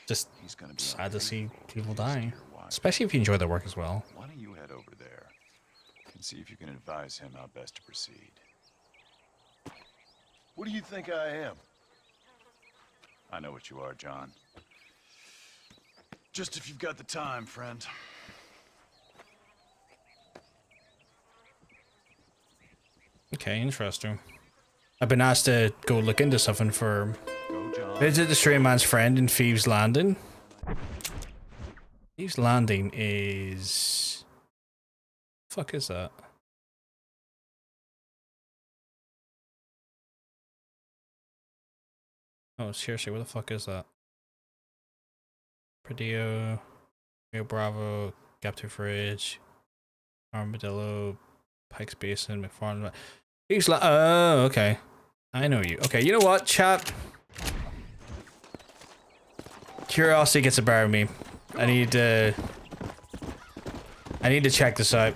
just sad to see people die. Especially if you enjoy their work as well. Why don't you head over there and see if you can advise him how best to proceed? What do you think I am? I know what you are, John. Just if you've got the time, friend. Okay, interesting. I've been asked to go look into something for visit the stray man's friend in Thieves Landing. Thieves Landing is... Fuck is that? Oh, seriously, what the fuck is that? Presidio, Rio Bravo, Gap Tooth Ridge, Armadillo, Pikes Basin, McFarland. Thieves oh, okay. I know you. Okay, you know what, chat? Curiosity gets the better of me. I need to check this out.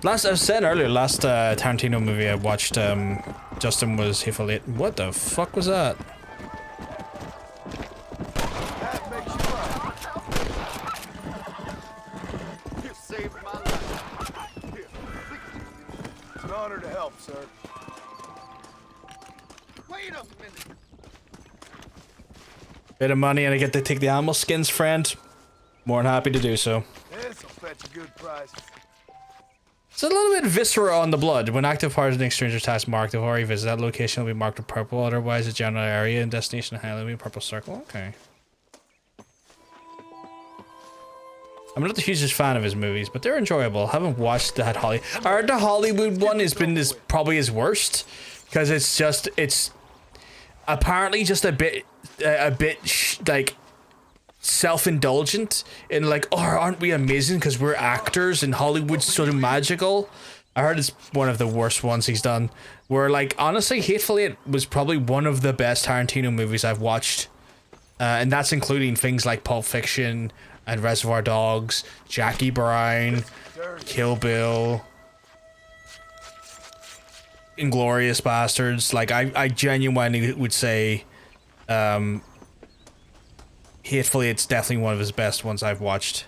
I was saying earlier, last Tarantino movie I watched, Justin was hateful late. What the fuck was that? You saved my life. Here, it's an honor to help, sir. Wait a minute. Bit of money and I get to take the animal skins, friend. More than happy to do so. This'll fetch a good price. It's a little bit viscera on the blood. When active hardening strangers task marked, if already visit that location will be marked with purple, otherwise the general area and destination highlight will be a purple circle. Okay. I'm not the hugest fan of his movies, but they're enjoyable. I haven't watched that the Hollywood one has been probably his worst. Because it's apparently just a bit like self-indulgent in like, oh, aren't we amazing because we're actors and Hollywood's sort of magical. I heard it's one of the worst ones he's done, where like honestly Hateful Eight was probably one of the best Tarantino movies I've watched, and that's including things like Pulp Fiction and Reservoir Dogs, Jackie Brown, Kill Bill, Inglourious Bastards. Like I genuinely would say Hateful Eight's definitely one of his best ones I've watched.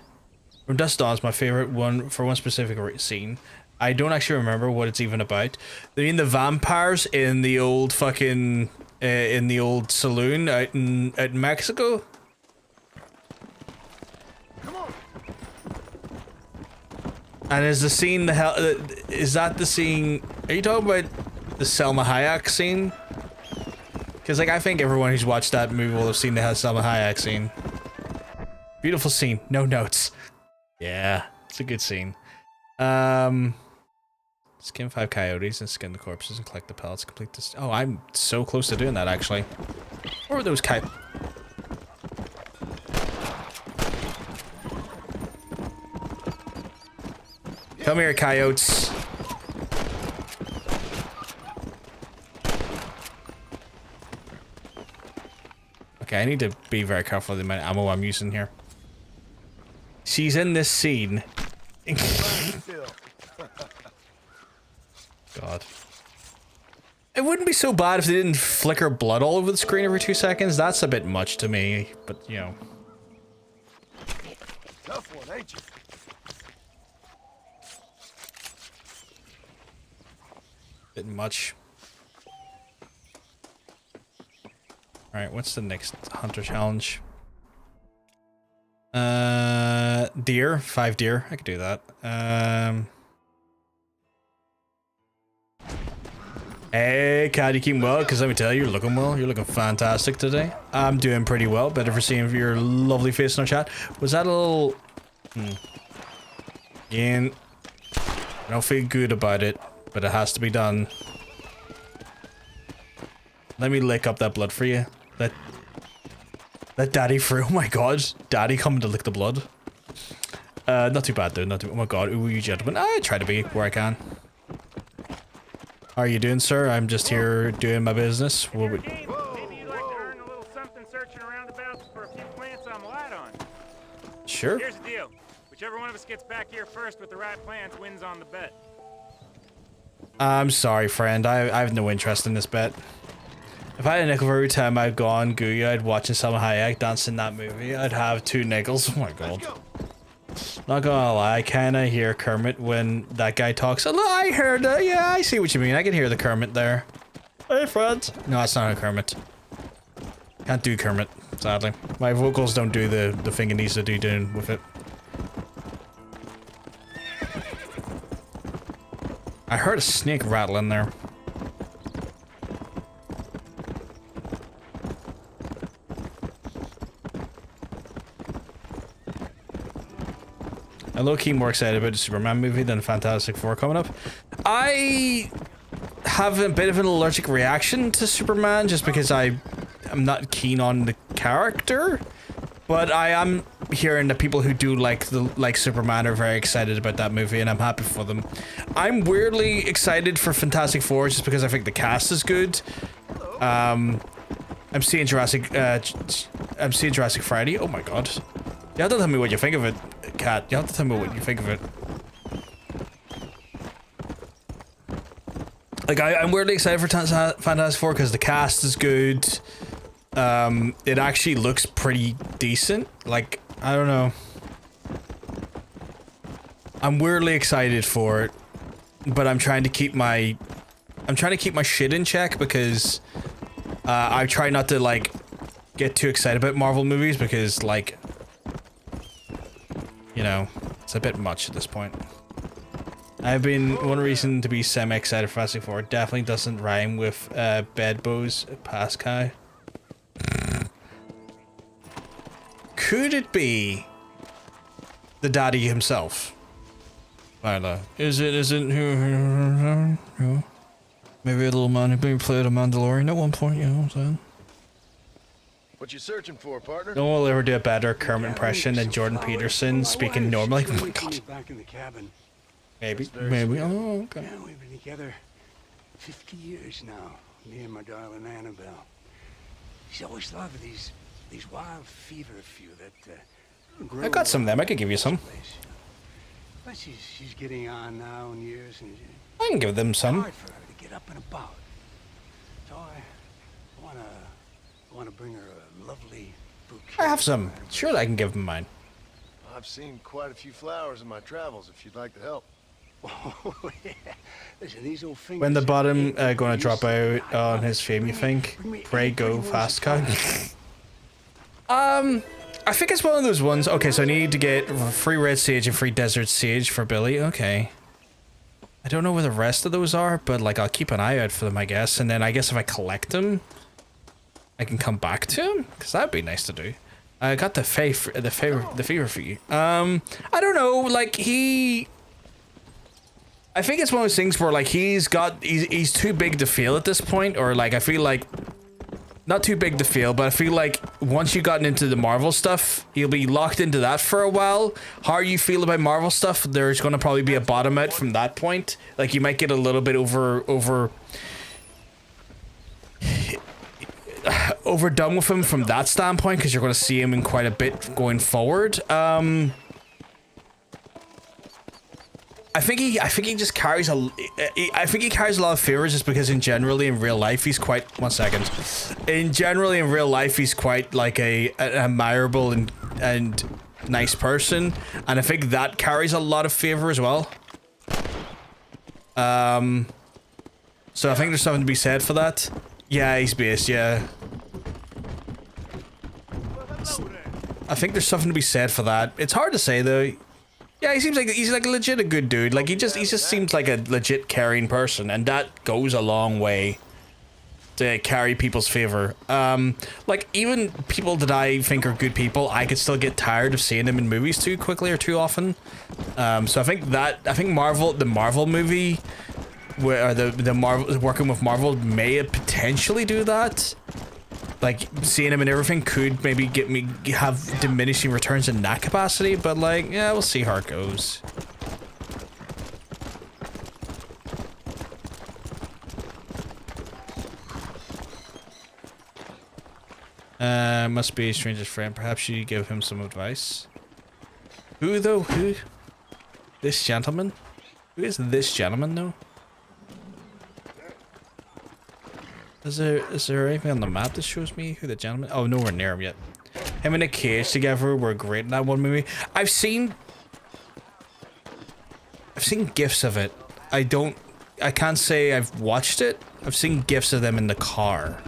From Dusk Till Dawn is my favorite one for one specific scene. I don't actually remember what it's even about. I mean the vampires in the old fucking in the old saloon out in Mexico. Come on. And is the scene is that the scene? Are you talking about the Selma Hayek scene? Because, like, I think everyone who's watched that movie will have seen the Salma Hayek scene. Beautiful scene. No notes. Yeah, it's a good scene. Skin 5 coyotes and skin the corpses and collect the pellets. Complete this. Oh, I'm so close to doing that, actually. Where were those coyotes? Come here, coyotes. Okay, I need to be very careful with the amount of ammo I'm using here. She's in this scene. God. It wouldn't be so bad if they didn't flicker blood all over the screen every 2 seconds. That's a bit much to me, but you know. Tough one, ain't you? Bit much. Alright, what's the next hunter challenge? Deer. 5 deer. I could do that. Hey, Cat, you keeping well? Because let me tell you, you're looking well. You're looking fantastic today. I'm doing pretty well. Better for seeing your lovely face in our chat. Was that a little... Again, I don't feel good about it, but it has to be done. Let me lick up that blood for you. Let Daddy through. Oh my god. Daddy coming to lick the blood. Not too bad though. Not too... Oh my god. Ooh, you gentlemen. I try to be where I can. How are you doing, sir? I'm just here doing my business. What would... Maybe you'd like to earn a little something searching roundabouts for a few plants I'm light on. Sure. Here's the deal. Whichever one of us gets back here first with the right plants wins on the bet. I'm sorry, friend. I have no interest in this bet. If I had a nickel for every time I'd gone Guya, I'd watch Salma Hayek dance in that movie, I'd have 2 nickels. Oh my god. Not gonna lie, I kinda hear Kermit when that guy talks. Oh, I heard yeah, I see what you mean. I can hear the Kermit there. Hey, friends. No, it's not a Kermit. Can't do Kermit, sadly. My vocals don't do the thing it needs to do doing with it. I heard a snake rattle in there. I'm low-key more excited about the Superman movie than Fantastic Four coming up. I have a bit of an allergic reaction to Superman just because I'm not keen on the character, but I am hearing that people who do like Superman are very excited about that movie, and I'm happy for them. I'm weirdly excited for Fantastic Four just because I think the cast is good. I'm seeing Jurassic Friday. Oh my god. You have to tell me what you think of it, Kat. You have to tell me what you think of it. Like, I'm weirdly excited for Fantastic Four because the cast is good. It actually looks pretty decent. Like, I don't know. I'm weirdly excited for it, but I'm trying to keep my shit in check because I try not to like get too excited about Marvel movies because like, you know, it's a bit much at this point. I've been one reason to be semi-excited for Fantastic Four. It definitely doesn't rhyme with Bedbo's Pascal. Could it be the daddy himself? Lila. Is it maybe a little man who played a Mandalorian at one point, you know what I'm saying? What you searching for, partner? No one will ever do a better Kermit impression than Jordan Peterson speaking normally. Oh my god. Back in the cabin. Maybe. Oh, okay. Yeah, we've been together 50 years now. Me and my darling Annabelle. She's always loved these wild fever a few that. I got some of them. I could give you some. But she's getting on now in years, and I can give them some. hard for her to get up and about. So I wanna bring her a lovely bouquet. I have some. Sure, I can give them mine. I've seen quite a few flowers in my travels, if you'd like to help. Oh, yeah. Listen, these old fingers. When the bottom gonna drop out on his fame, you think? Pray go fast, guy. I think it's one of those ones. Okay, so I need to get free red sage and free desert sage for Billy. Okay. I don't know where the rest of those are, but like I'll keep an eye out for them, I guess. And then I guess if I collect them, I can come back to him, because that'd be nice to do. I got the fever for you. I don't know, like I think it's one of those things where like he's too big to fail at this point, or like I feel like not too big to fail, but I feel like once you've gotten into the Marvel stuff, you'll be locked into that for a while. How you feel about Marvel stuff, there's going to probably be a bottom out from that point. Like you might get a little bit overdone with him from that standpoint, because you're going to see him in quite a bit going forward. I think he just carries I think he carries a lot of favors just because in real life he's quite in real life he's quite like an admirable and nice person, and I think that carries a lot of favor as well. So I think there's something to be said for that. Yeah, he's based, yeah. I think there's something to be said for that. It's hard to say though. Yeah, he seems like he's like legit a good dude. Like he just seems like a legit caring person, and that goes a long way to carry people's favor. Like even people that I think are good people, I could still get tired of seeing them in movies too quickly or too often. So I think the Marvel movie, where the Marvel working with Marvel may potentially do that. Like seeing him and everything could maybe have diminishing returns in that capacity, but like, yeah, we'll see how it goes. Must be a stranger's friend. Perhaps you give him some advice. Who though? Who? This gentleman? Who is this gentleman though? Is there anything on the map that shows me who the gentleman? Oh, nowhere near him yet. Him and Nick Cage together were great in that one movie. I've seen gifs of it. I can't say I've watched it. I've seen gifs of them in the car.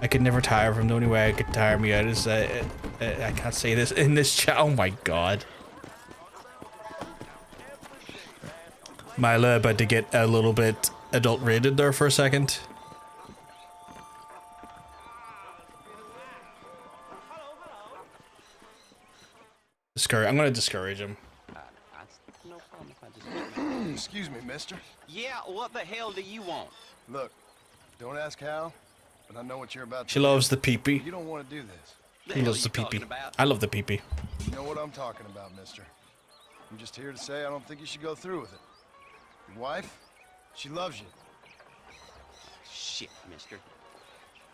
I could never tire of him. The only way I could tire me out is I can't say this in this chat. Oh my god. Mila about to get a little bit adult rated there for a second. I'm gonna discourage him. Excuse me, mister. Yeah, what the hell do you want? Look, don't ask how, but I know what you're about to She loves the peepee. You don't want to do this. He loves the peepee. I love the peepee. You know what I'm talking about, mister. I'm just here to say I don't think you should go through with it. Your wife, she loves you. Shit, mister.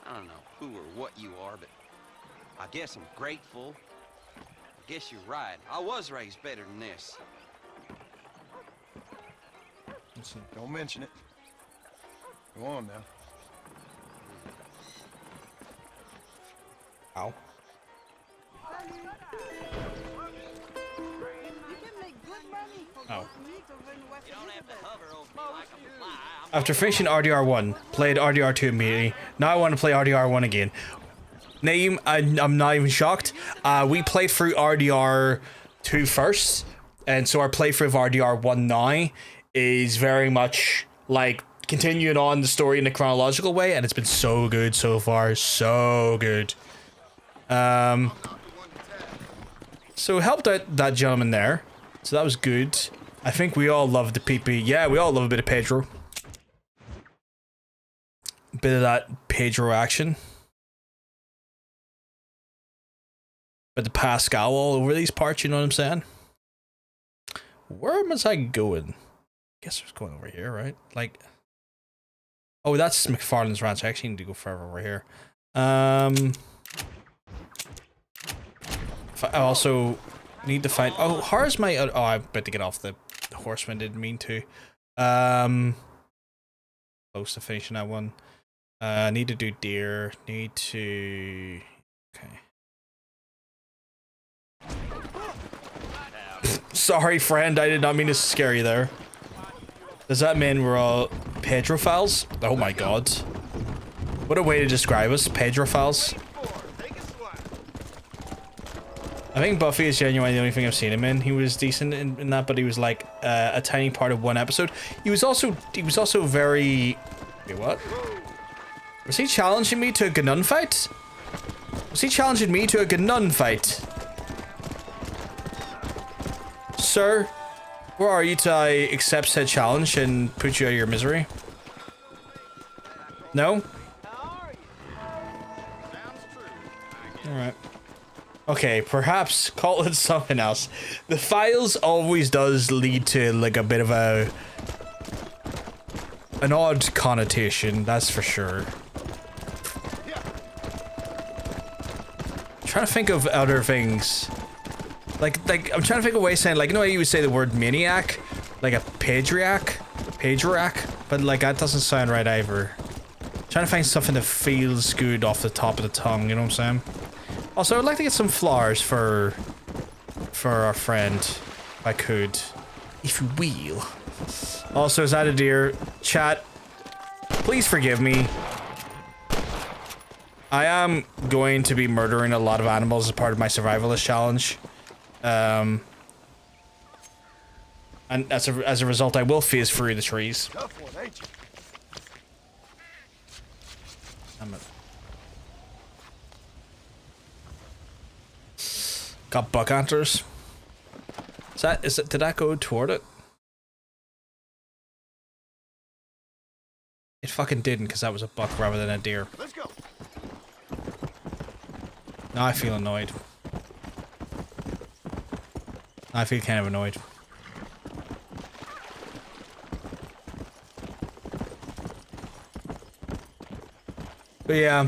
I don't know who or what you are, but I guess I'm grateful. I guess you're right. I was raised better than this. Listen, don't mention it. Go on now. Ow. Oh. After finishing RDR1, played RDR2 immediately. Now I want to play RDR1 again. Name, I'm not even shocked. We played through RDR2 first, and so our playthrough of RDR1 now is very much like continuing on the story in a chronological way, and it's been so good so far. So good. So helped out that gentleman there. So that was good. I think we all love the PP. Yeah, we all love a bit of Pedro. A bit of that Pedro action. But the Pascal all over these parts, you know what I'm saying? Where was I going? I guess I was going over here, right? Like, oh, that's McFarlane's Ranch. I actually need to go further over here. I also need to find. Oh, how's my? Oh, I'm about to get off the horseman. Didn't mean to. Close to finishing that one. Need to do deer. Need to. Okay. Sorry, friend. I did not mean to scare you there. Does that mean we're all Pedrophiles? Oh my god. What a way to describe us, Pedrophiles. I think Buffy is genuinely the only thing I've seen him in. He was decent in that, but he was like a tiny part of one episode. He was also very... Wait, what? Was he challenging me to a gunun fight? Was he challenging me to a gunun fight? Sir, where are you till I accept said challenge and put you out of your misery? No? Alright. Okay, perhaps call it something else. The files always does lead to like a bit of an odd connotation, that's for sure. I'm trying to think of other things. Like I'm trying to think of a way of saying, like, you know how you would say the word maniac? Like a patriarch? But like that doesn't sound right either. I'm trying to find something that feels good off the top of the tongue, you know what I'm saying? Also, I'd like to get some flowers for our friend, if I could. If you will. Also, is that a deer? Chat, please forgive me. I am going to be murdering a lot of animals as part of my survivalist challenge. And as a result, I will phase through the trees. Tough one, ain't you? Got buck antlers. Did that go toward it? It fucking didn't, because that was a buck rather than a deer. Let's go. Now I feel annoyed. I feel kind of annoyed. But yeah,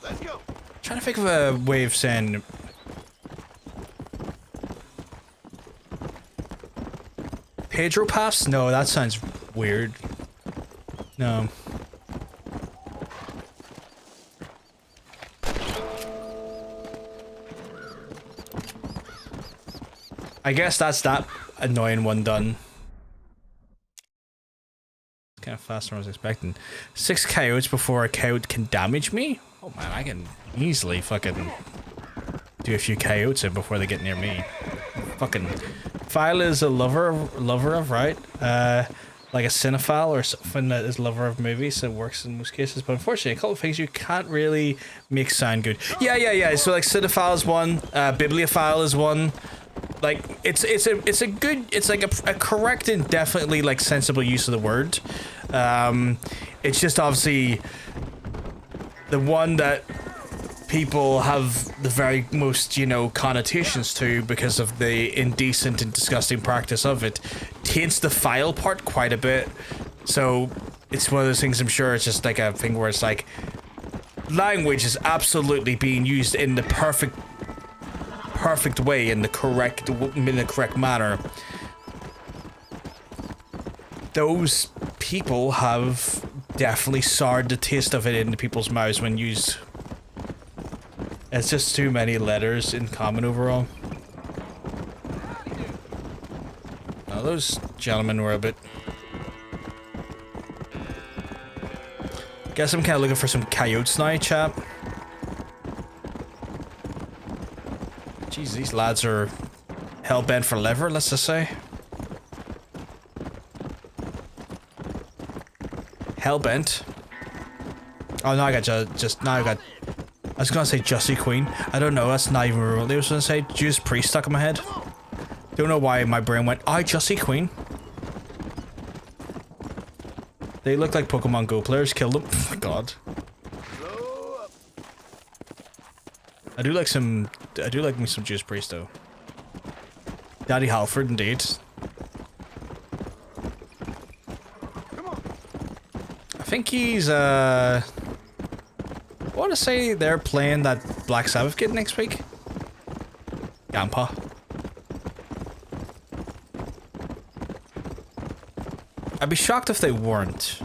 Let's go. trying to think of a way of saying Pedro Pass? No, that sounds weird. No. I guess that's that annoying one done. Kind of faster than I was expecting. 6 coyotes before a coyote can damage me? Oh man, I can easily fucking do a few coyotes in before they get near me. Fucking Phile is a lover of, right? Like a cinephile or something that is lover of movies. It works in most cases, but unfortunately, a couple of things you can't really make sound good. Yeah. So like cinephile is one, bibliophile is one. Like it's like a correct and definitely like sensible use of the word. It's just obviously the one that people have the very most, you know, connotations to because of the indecent and disgusting practice of it, taints the file part quite a bit. So it's one of those things, I'm sure it's just like a thing where it's like language is absolutely being used in the perfect way, in the correct manner. Those people have definitely soured the taste of it into people's mouths when used. It's just too many letters in common overall. Now those gentlemen were a bit... Guess I'm kind of looking for some coyotes now, chap. Jeez, these lads are hell-bent for leather, let's just say. Hell-bent. Oh, no, I got I was gonna say Jussie Queen. I don't know, that's not even what I was gonna say. Judas Priest stuck in my head. Don't know why my brain went, Jussie Queen. They look like Pokemon Go players, killed them. Oh my god. I do like me some Judas Priest though. Daddy Halford indeed. I think he's I want to say they're playing that Black Sabbath kid next week. Grandpa. I'd be shocked if they weren't.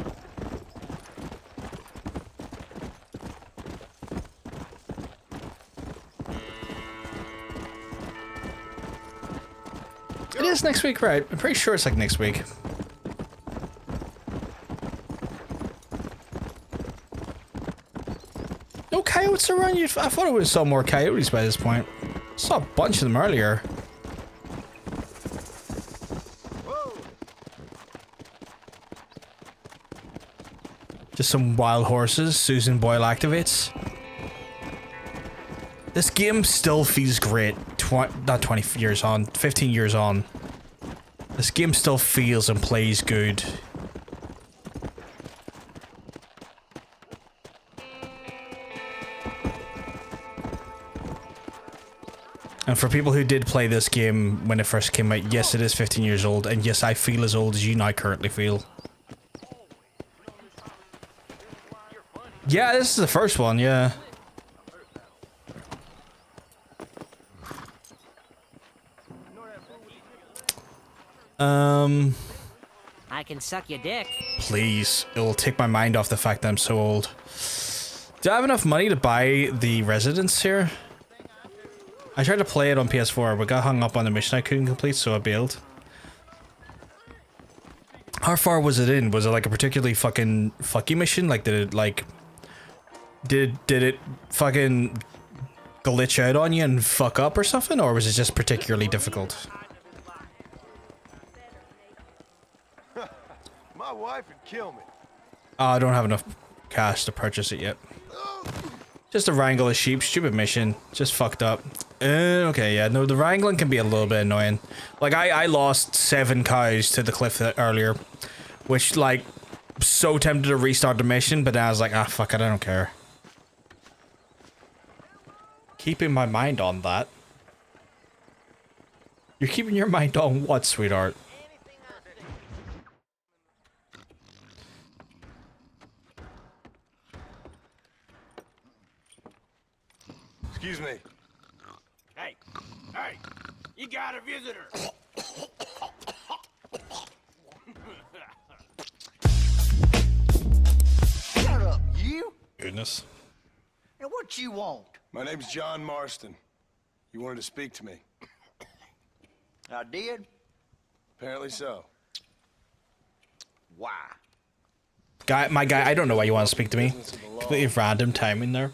It is next week, right? I'm pretty sure it's like next week. No coyotes around you? I thought I would have saw more coyotes by this point. I saw a bunch of them earlier. Just some wild horses. Susan Boyle activates. This game still feels great. Not 20 years on, 15 years on. This game still feels and plays good. And for people who did play this game when it first came out, yes, it is 15 years old, and yes, I feel as old as you now currently feel. Yeah, this is the first one, yeah. I can suck your dick. Please, it will take my mind off the fact that I'm so old. Do I have enough money to buy the residence here? I tried to play it on PS4, but got hung up on the mission I couldn't complete, so I bailed. How far was it in? Was it like a particularly fucking fucky mission? Like, did it like... Did it fucking glitch out on you and fuck up or something? Or was it just particularly difficult? My wife would kill me. Oh, I don't have enough cash to purchase it yet. Just to wrangle a sheep. Stupid mission. Just fucked up. Okay, yeah. No, the wrangling can be a little bit annoying. Like, I lost 7 cows to the cliff earlier. Which, like, so tempted to restart the mission, but then I was like, ah, fuck it, I don't care. Keeping my mind on that. You're keeping your mind on what, sweetheart? Excuse me. Hey, you got a visitor. Shut up, you. Goodness. And what you want? My name's John Marston. You wanted to speak to me. I did? Apparently so. Why? My guy, I don't know why you want to speak to me. Completely random timing there.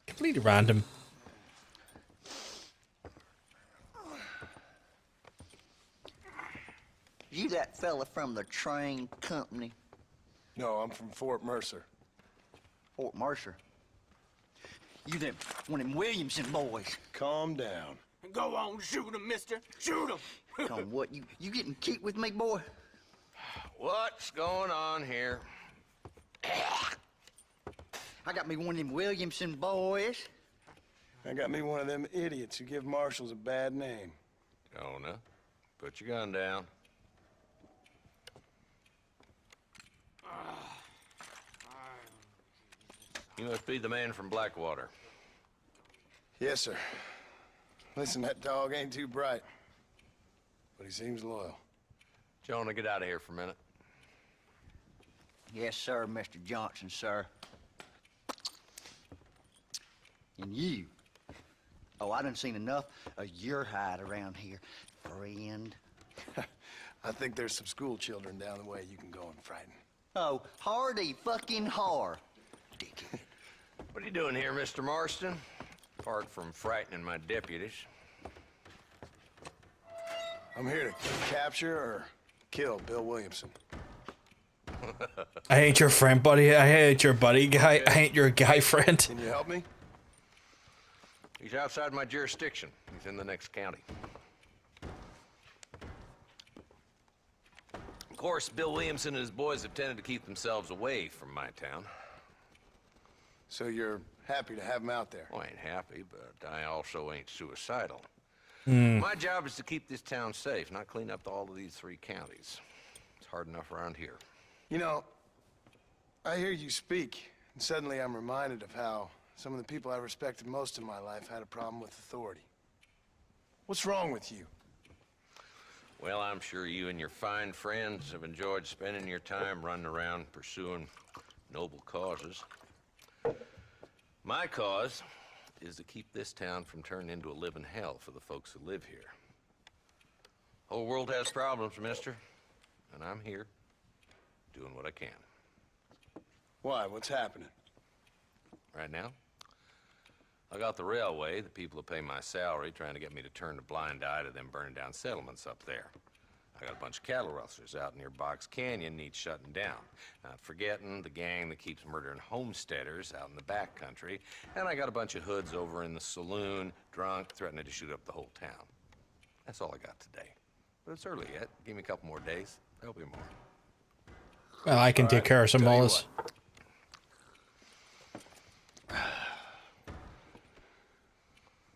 Completely random. You that fella from the train company? No, I'm from Fort Mercer. Fort Mercer? You them one of them Williamson boys. Calm down. Go on, shoot him, mister. Shoot him. Come, what, you getting cute with me, boy? What's going on here? I got me one of them Williamson boys. I got me one of them idiots who give marshals a bad name. Jonah, put your gun down. You must be the man from Blackwater. Yes, sir. Listen, that dog ain't too bright, but he seems loyal. Jonah, get out of here for a minute. Yes, sir, Mr. Johnson, sir. And you. Oh, I done seen enough of your hide around here, friend. I think there's some school children down the way you can go and frighten. Oh, hardy fucking har. Dickhead. What are you doing here, Mr. Marston? Apart from frightening my deputies. I'm here to capture or kill Bill Williamson. I ain't your friend, buddy. I ain't your buddy guy. I ain't your guy friend. Can you help me? He's outside my jurisdiction. He's in the next county. Of course, Bill Williamson and his boys have tended to keep themselves away from my town. So you're happy to have him out there? Well, I ain't happy, but I also ain't suicidal. My job is to keep this town safe, not clean up all of these 3 counties. It's hard enough around here. You know, I hear you speak, and suddenly I'm reminded of how some of the people I respected most in my life had a problem with authority. What's wrong with you? Well, I'm sure you and your fine friends have enjoyed spending your time running around pursuing noble causes. My cause is to keep this town from turning into a living hell for the folks who live here. Whole world has problems, mister, and I'm here doing what I can. Why? What's happening? Right now, I got the railway, the people who pay my salary, trying to get me to turn a blind eye to them burning down settlements up there. I I got a bunch of cattle rustlers out near Box Canyon needs shutting down. Not forgetting the gang that keeps murdering homesteaders out in the back country. And I got a bunch of hoods over in the saloon, drunk, threatening to shoot up the whole town. That's all I got today. But it's early yet. Give me a couple more days. There'll be more. Well, I can take care of some molars.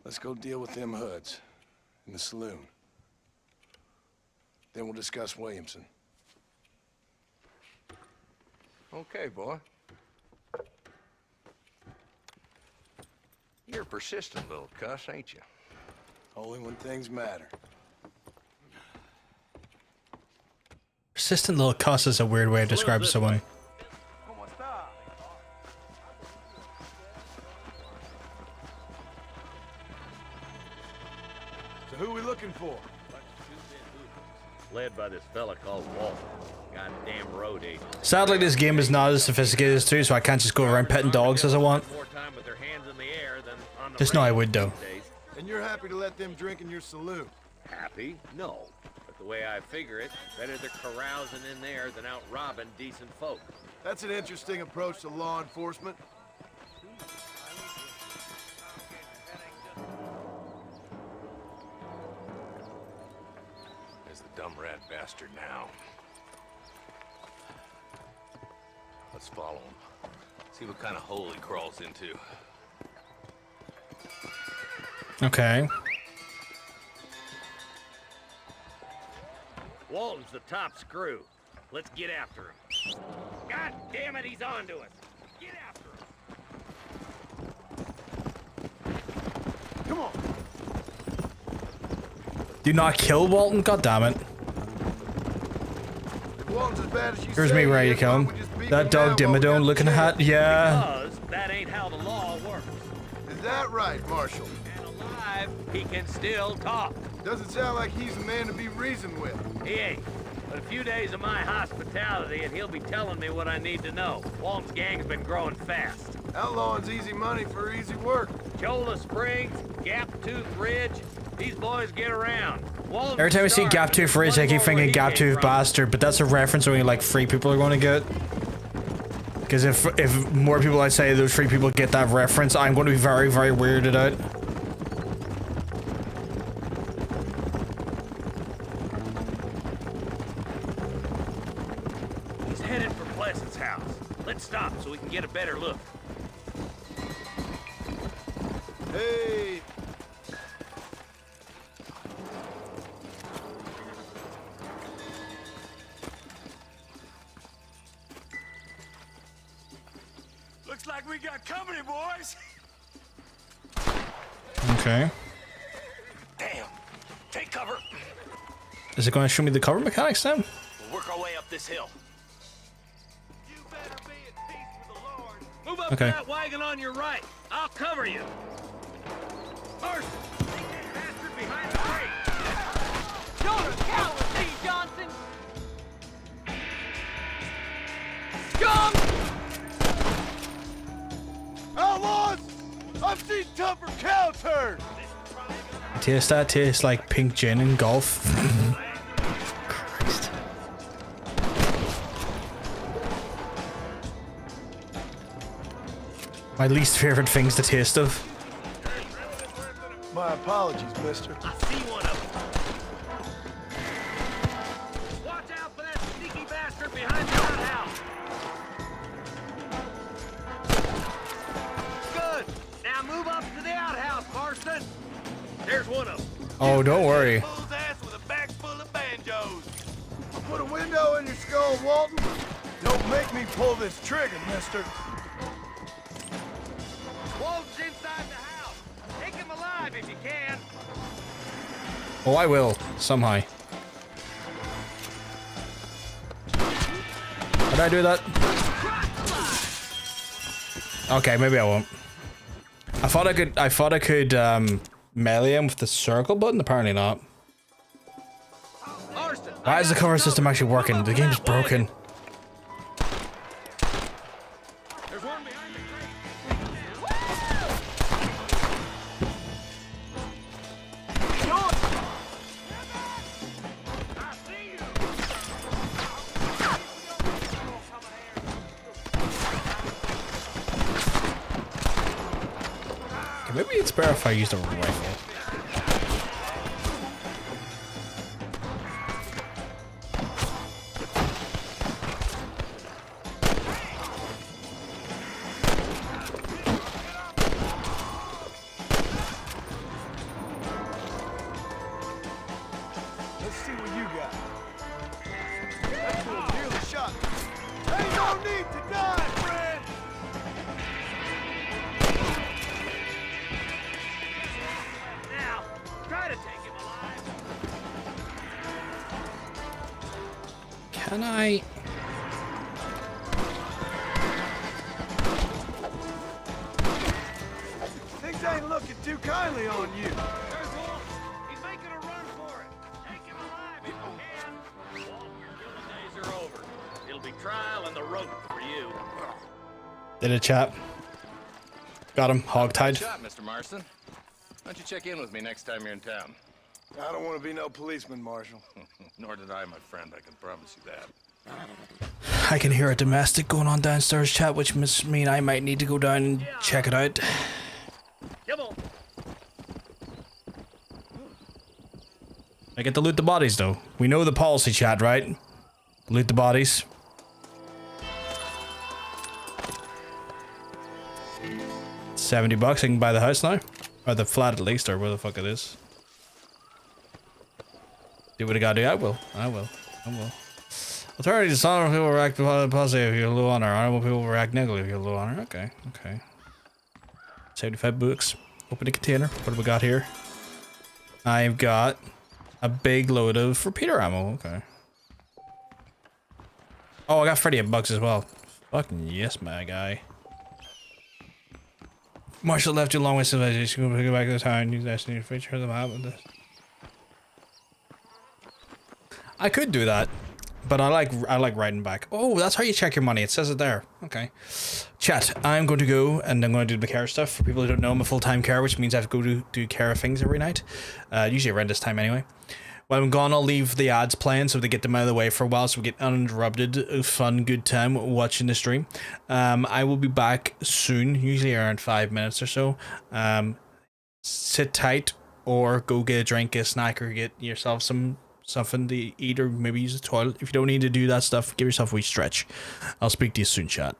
Let's go deal with them hoods in the saloon. Then we'll discuss Williamson. Okay, boy. You're a persistent little cuss, ain't you? Only when things matter. Persistent little cuss is a weird way of describing someone. So who we looking for? Led by this fella called Walt. Goddamn road agent. Sadly, this game is not as sophisticated as 2, so I can't just go around petting dogs as I want. More time with their hands in the air than on the Just know I would, though. And you're happy to let them drink in your saloon? Happy? No. But the way I figure it, better they're carousing in there than out robbing decent folk. That's an interesting approach to law enforcement. There's the dumb rat bastard now. Let's follow him. See what kind of hole he crawls into. Okay. Walton's the top screw. Let's get after him. God damn it, he's on to us. Get after him. Come on. Do not kill Walton, god damn it. Walton's as bad as you Here's say me he ready is, to why kill don't we just him. beat That him dog down while we Dimmadome got looking the hat, chance? yeah. Because that ain't how the law works. Is that right, Marshal? And alive, he can still talk. Doesn't sound like he's a man to be reasoned with. He ain't. But a few days of my hospitality and he'll be telling me what I need to know. Walton's gang's been growing fast. Outlawing's easy money for easy work. Cholla Springs, Gap Tooth Ridge, these boys get around. Walton's Every time I see starving. Gap Tooth Ridge, I keep thinking Gap Tooth Bastard, but that's a reference only like 3 people are going to get. Because if more people I say those 3 people get that reference, I'm going to be very, very weirded out. He's headed for Pleasant's house. Let's stop so we can get a better look. Hey! Looks like we got company, boys. Okay. Damn! Take cover! Is it going to show me the cover mechanics then? We'll work our way up this hill. You better be at peace with the Lord. Move up Okay. to that wagon on your right. I'll cover you. First, take that bastard behind the tree. You're a coward, Lee Johnson! Scum! Outlaws! I've seen tougher cow turds! Taste that tastes like pink gin and golf. Christ. My least favorite things to taste of. My apologies, mister. I see one of them. Watch out for that sneaky bastard behind the outhouse. Good. Now move up to the outhouse, Marston. There's one of them. Oh, don't worry. Bull's ass with a bag full of banjos. I'll put a window in your skull, Walton. Don't make me pull this trigger, mister. Walton's inside the house. Take him alive if you can. Oh, I will. Somehow. How did I do that? Okay, maybe I won't. I thought I could melee him with the circle button. Apparently not. Marston, Why is the cover system actually working? The game's broken. there's one behind the crate. I see you. Maybe it's better if I used a rifle. Let's see what you got. That fool nearly shot me. Ain't no need to die, friend! Now, try to take him alive. Can I? Things ain't looking too kindly on you. There's Wolf. He's making a run for it. Take him alive if you can. Wolf, your killing days are over. It'll be trial and the rope for you. Did it, chat? Got him, hogtied. Good shot, Mr. Marston. Why don't you check in with me next time you're in town? I don't want to be no policeman, Marshal. Nor did I, my friend. I can promise you that. I can hear a domestic going on downstairs, chat, which must mean I might need to go down and check it out. Come on. I get to loot the bodies, though. We know the policy, chat, right? Loot the bodies. $70. I can buy the house now. Or the flat at least, or where the fuck it is. Do what I gotta do. I will. I will. I will. Authority dishonor people will act positive if you're low honor. Honorable people will act negative if you're low honor. Okay. Okay. 75 books. Open the container. What have we got here? I've got a big load of repeater ammo. Okay. Oh, I got $38 as well. Fucking yes, my guy. Marshall left you along with civilization. Go back to the town. Use that to feature the map with this. I could do that, but I like riding back. Oh, that's how you check your money. It says it there. Okay. Chat, I'm going to go and I'm going to do the care stuff. For people who don't know, I'm a full-time care, which means I have to go do care things every night. Usually around this time anyway. While I'm gone, I'll leave the ads playing so they get them out of the way for a while so we get uninterrupted, fun, good time watching the stream. I will be back soon, usually around 5 minutes or so. Sit tight or go get a drink, get a snack, or get yourself something to eat, or maybe use the toilet. If you don't need to do that stuff, give yourself a wee stretch. I'll speak to you soon, chat.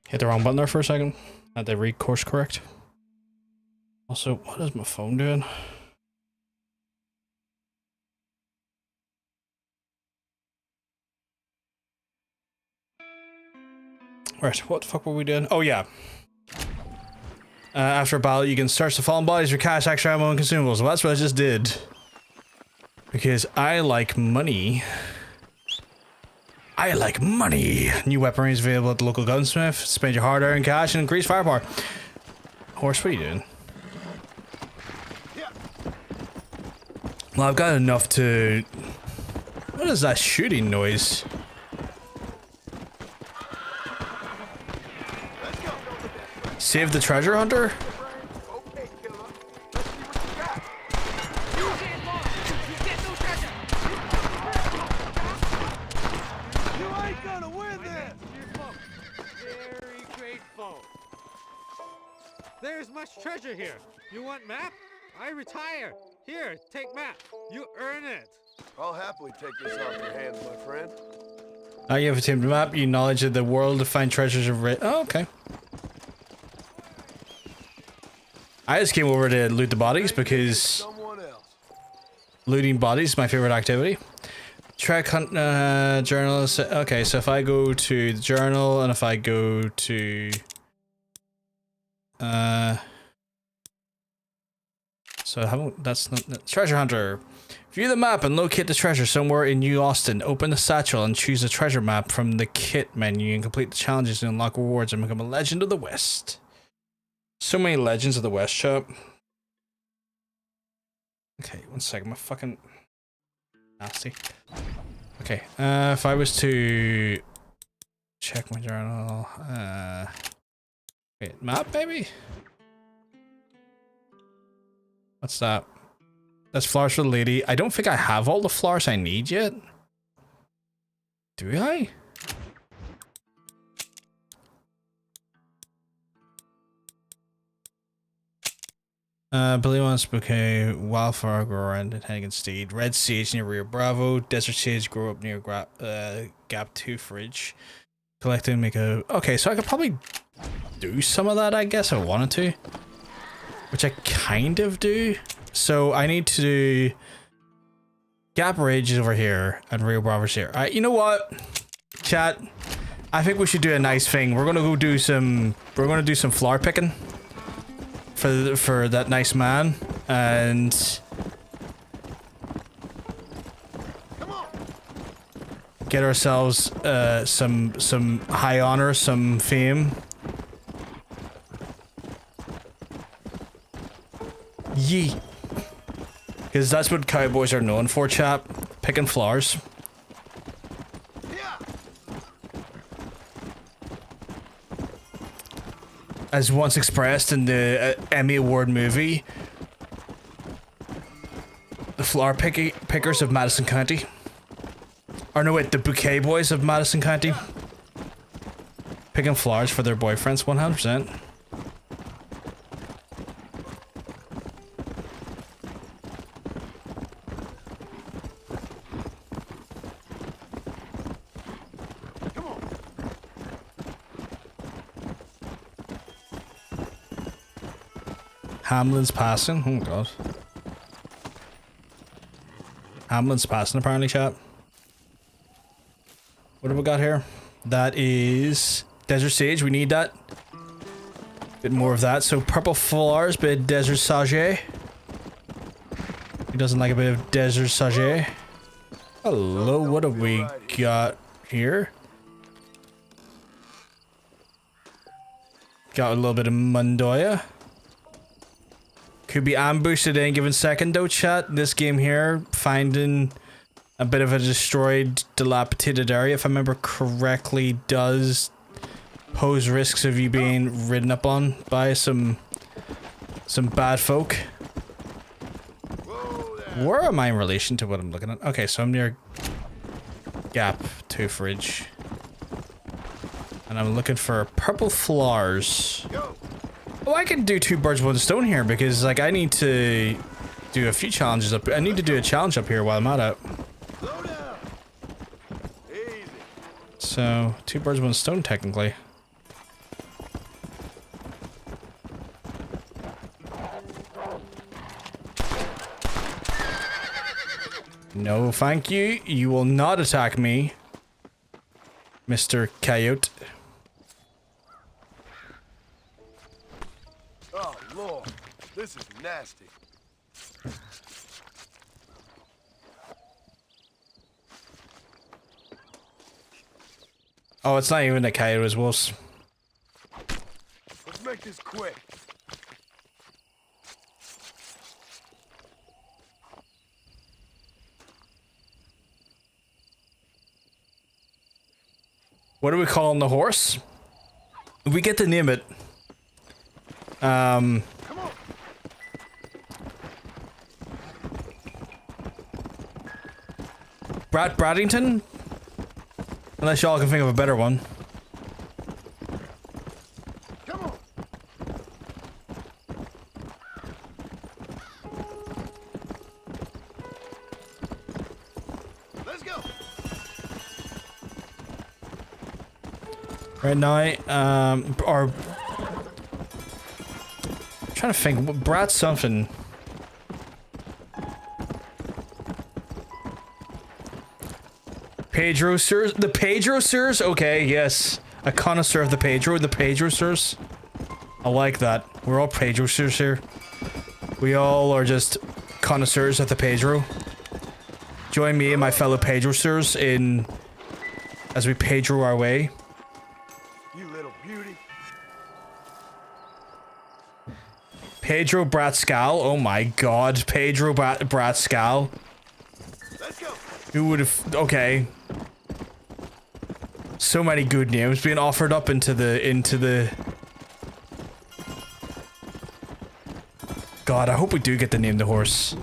Hit the wrong button there for a second. Had to re-course correct. Also, what is my phone doing? Right, what the fuck were we doing? Oh yeah. After a battle, you can search the fallen bodies for cash, extra ammo, and consumables. Well, that's what I just did. Because I like money. I like money. New weaponry is available at the local gunsmith. Spend your hard-earned cash and increase firepower. Horse, what are you doing? Well, I've got enough to... What is that shooting noise? Save the treasure hunter? There's much treasure here. You want map? I retire. Here, take map. You earn it. I'll happily take this off your hands, my friend. Now you have a team map. You knowledge of the world to find treasures of oh, okay. I just came over to loot the bodies because looting bodies is my favorite activity. Track hunt journal. Okay, so if I go to the journal and if I go to so I haven't, that's not treasure hunter. View the map and locate the treasure somewhere in New Austin. Open the satchel and choose a treasure map from the kit menu and complete the challenges to unlock rewards and become a legend of the West. So many legends of the West, chap. Okay, one second, my fucking nasty. Okay, if I was to check my journal, wait, map maybe? What's that? That's flowers for the lady. I don't think I have all the flowers I need yet. Do I? Billy wants bouquet, wildflower grower and Hennigan steed, red sage near Rio Bravo, desert sage grow up near Gap 2 fridge. Collect and make a... Okay, so I could probably do some of that, I guess, if I wanted to. Which I kind of do. So I need to do... Gap Ridge is over here, and Rio Bravo's here. Alright, you know what? Chat, I think we should do a nice thing. We're gonna go do some... We're gonna do some flower picking. For that nice man. And... get ourselves some high honor, some fame. Yee. Because that's what cowboys are known for, chap. Picking flowers. As once expressed in the Emmy Award movie, the flower pickers of Madison County. Or no, wait, the bouquet boys of Madison County. Picking flowers for their boyfriends, 100%. Hamlin's passing. Oh god. Hamlin's passing apparently, chat. What have we got here? That is desert sage. We need that. Bit more of that. So purple flowers, bit of desert sage. Who doesn't like a bit of desert sage? Hello, what have we got here? Got a little bit of Mondoya. Could be ambushed at any given second though, chat. This game here, finding a bit of a destroyed, dilapidated area, if I remember correctly, does pose risks of you being ridden up on by some bad folk. Where am I in relation to what I'm looking at? Okay, so I'm near Gap 2 fridge. And I'm looking for purple flowers. Oh, I can do 2 birds, 1 stone here because, like, I need to do a few challenges up. I need to do a challenge up here while I'm at it. So, 2 birds, 1 stone, technically. No, thank you. You will not attack me, Mr. Coyote. Oh, Lord. This is nasty. Oh, it's not even a coyote, it was wolves. Let's make this quick. What are we calling the horse? We get to name it. Braddington? Unless y'all can think of a better one. Come on. Let's go. Right now, or... I'm trying to think, Brad something. Pedro Sirs? The Pedro Sirs? Okay, yes. A connoisseur of the Pedro Sirs. I like that. We're all Pedro Sirs here. We all are just connoisseurs of the Pedro. Join me and my fellow Pedro Sirs in... as we Pedro our way. You little beauty. Pedro Bratscal. Oh my god. Pedro Bratscal. Let's go. Who would have... Okay. So many good names being offered up into the... God, I hope we do get to name the horse.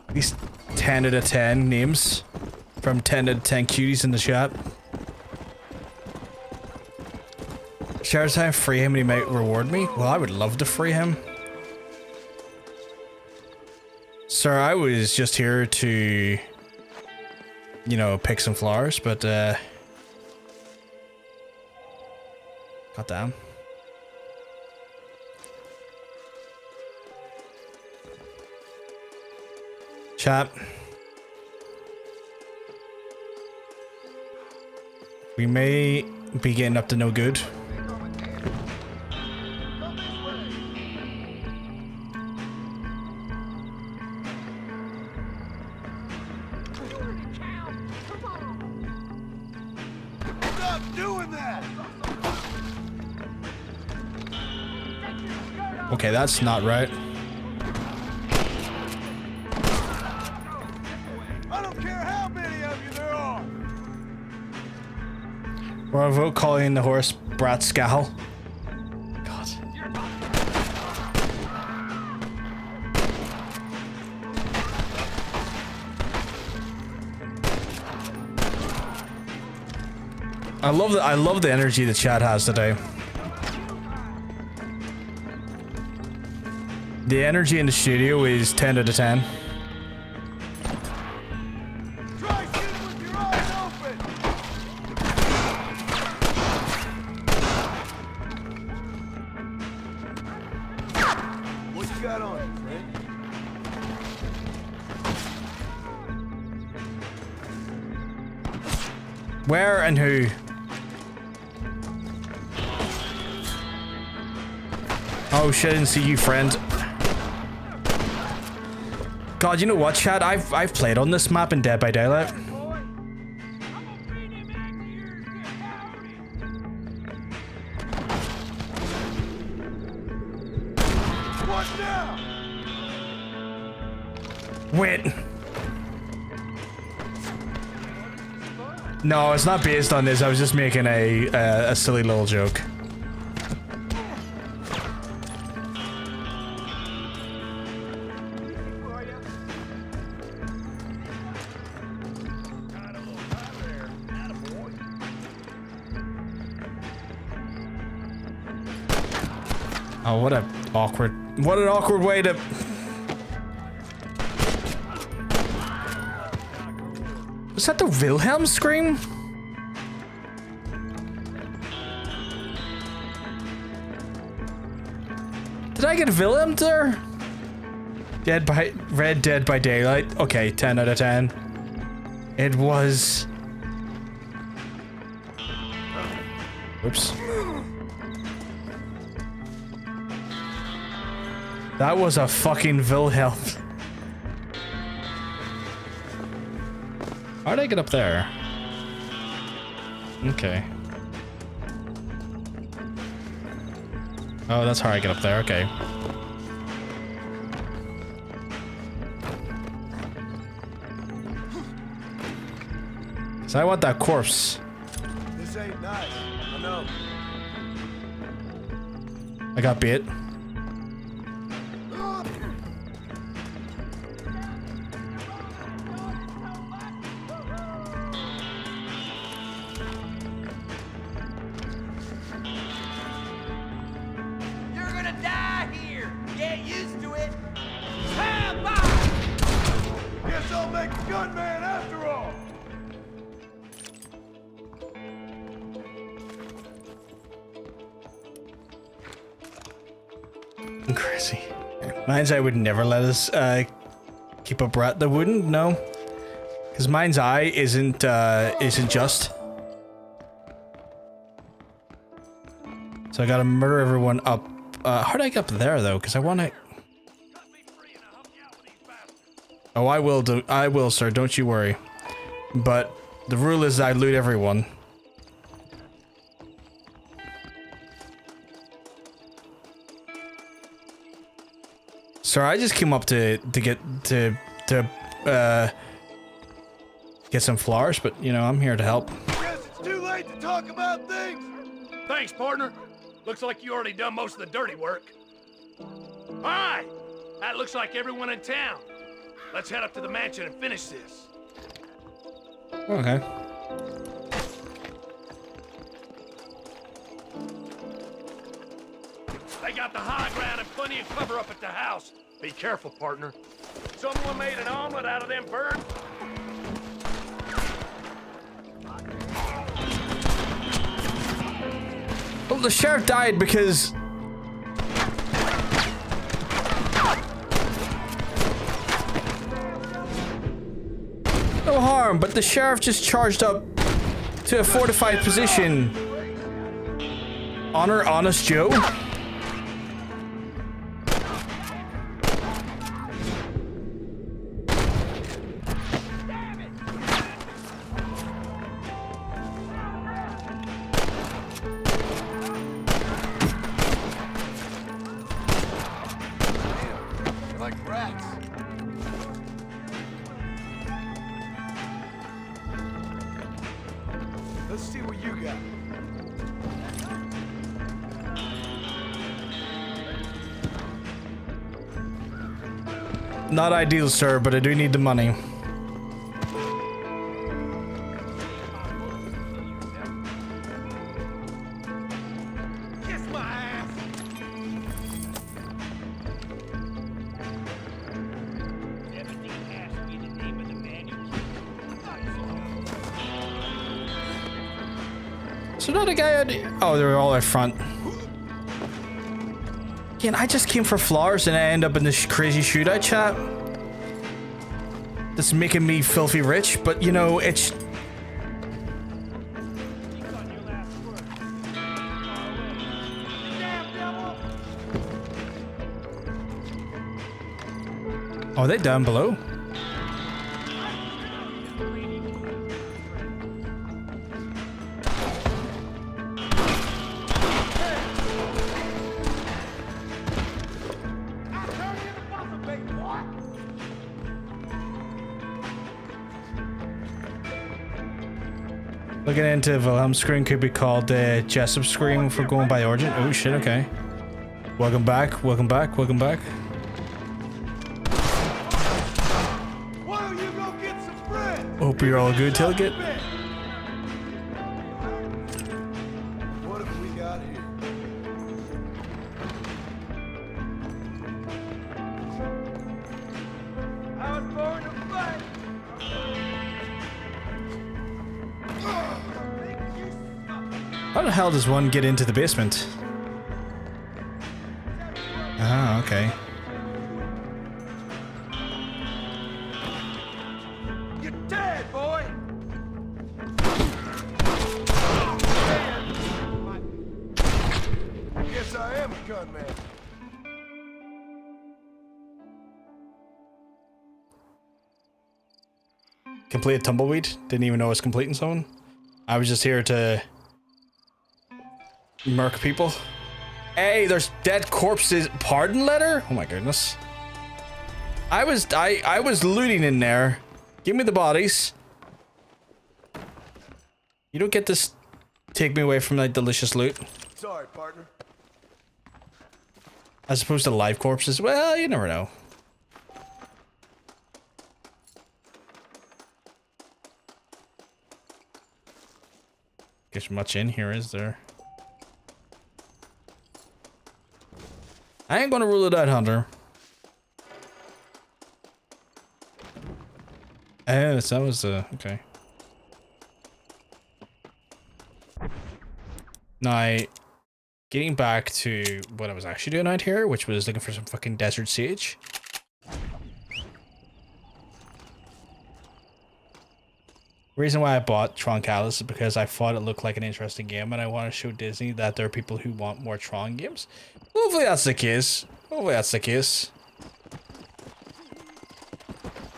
At least 10 out of 10 names. From 10 out of 10 cuties in the chat. Share time, free him and he might reward me? Well, I would love to free him. Sir, I was just here to... you know, pick some flowers, but, God damn. Chat. We may be getting up to no good. Stop doing that. Okay, that's not right. I don't care how many of you there are. Or a vote calling the horse Bratscal. God. I love the energy the chat has today. The energy in the studio is 10 out of 10. Try shooting with your eyes open. What you got on you, friend? Where and who? Oh shit, I didn't see you, friend. God, you know what, chat? I've played on this map in Dead by Daylight. What now? Wait. No, it's not based on this. I was just making a silly little joke. Oh, what an awkward way to... Was that the Wilhelm scream? Did I get Wilhelm there? Red Dead by Daylight. Okay, 10 out of 10. It was... Oops. That was a fucking Wilhelm. How'd I get up there? Okay. Oh, that's how I get up there, okay. So I want that corpse. This ain't nice. I know. I got bit. You're gonna die here. Get used to it. Stand by. Guess I'll make a gunman after all. Crazy. Mind's Eye would never let us keep a brat. They wouldn't, no. Because Mind's Eye isn't just. So I gotta murder everyone up. How do I get up there though? Because I want to. Oh, I will, sir. Don't you worry. But the rule is I loot everyone. Sir, I just came up to get some flowers, but you know I'm here to help. Guess it's too late to talk about things. Thanks, partner. Looks like you already done most of the dirty work. All right. That looks like everyone in town. Let's head up to the mansion and finish this. Okay. They got the high ground and plenty of cover up at the house. Be careful, partner. Someone made an omelet out of them birds. Well, the sheriff died because... No harm, but the sheriff just charged up to a fortified position. Honor Honest Joe? Like rats. Let's see what you got. Not ideal, sir, but I do need the money. Kiss my ass. So not a guy oh, they were all out front. Again, I just came for flowers and I end up in this crazy shootout chat. That's making me filthy rich, but you know, it's... Oh, are they down below? Looking into Wilhelm screen could be called the Jessup screen for going by origin. Oh shit, okay. Welcome back, welcome back, welcome back. Why don't you go get some bread? Hope you're all good, Tailgate. What have we got here? I was born to fight. How the hell does one get into the basement? Ah, okay. shotgun man. Complete tumbleweed. Didn't even know I was completing someone. I was just here to murk people. Hey, there's dead corpses. Pardon letter? Oh my goodness. I was looting in there. Give me the bodies. You don't get to take me away from that delicious loot. Sorry, partner. As opposed to live corpses. Well, you never know. Guess much in here, is there? I ain't gonna rule it out, Hunter. That was okay. Now, getting back to what I was actually doing out here, which was looking for some fucking desert sage. Reason why I bought Tron Callus is because I thought it looked like an interesting game, and I want to show Disney that there are people who want more Tron games. Hopefully that's the case. Hopefully that's the case.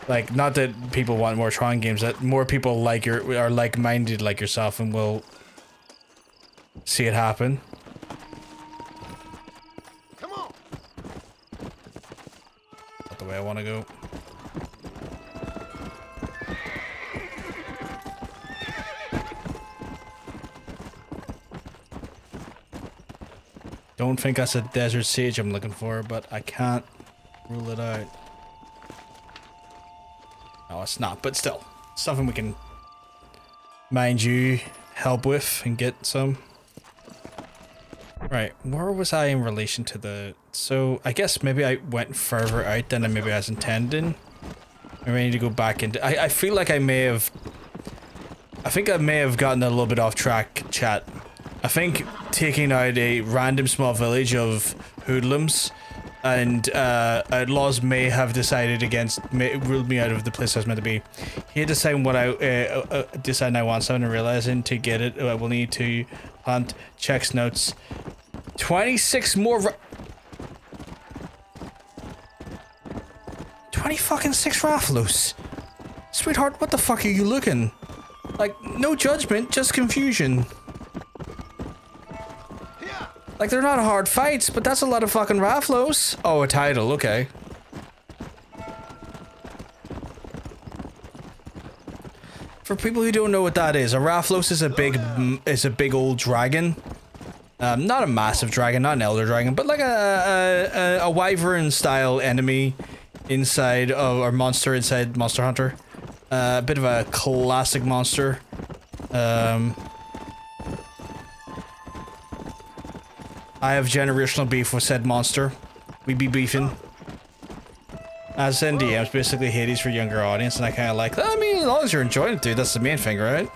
Like, not that people want more Tron games, that more people like are like-minded like yourself and will see it happen. Come on. Not the way I want to go. Don't think that's a desert sage I'm looking for, but I can't rule it out. No, it's not, but still. Something we can, mind you, help with and get some. Right, where was I in relation to the... So, I guess maybe I went further out than maybe I was intending. Maybe I need to go back into... I feel like I may have... I think I may have gotten a little bit off track, chat. I think taking out a random small village of hoodlums and outlaws may have decided ruled me out of the place I was meant to be. Here deciding what deciding I want something and realizing to get it, I will need to hunt, checks notes. 26 more 20 fucking 6 Rathalos. Sweetheart, what the fuck are you looking? Like, no judgment, just confusion. Like, they're not hard fights, but that's a lot of fucking Rathalos. Oh, a title, okay. For people who don't know what that is, a Rathalos is a big old dragon. Not a massive dragon, not an elder dragon, but like a wyvern style enemy inside of, or monster inside Monster Hunter. A bit of a classic monster. I have generational beef with said monster. We be beefing. As NDMs, basically Hades for younger audience, and I kind of like that. I mean, as long as you're enjoying it, dude, that's the main thing, right?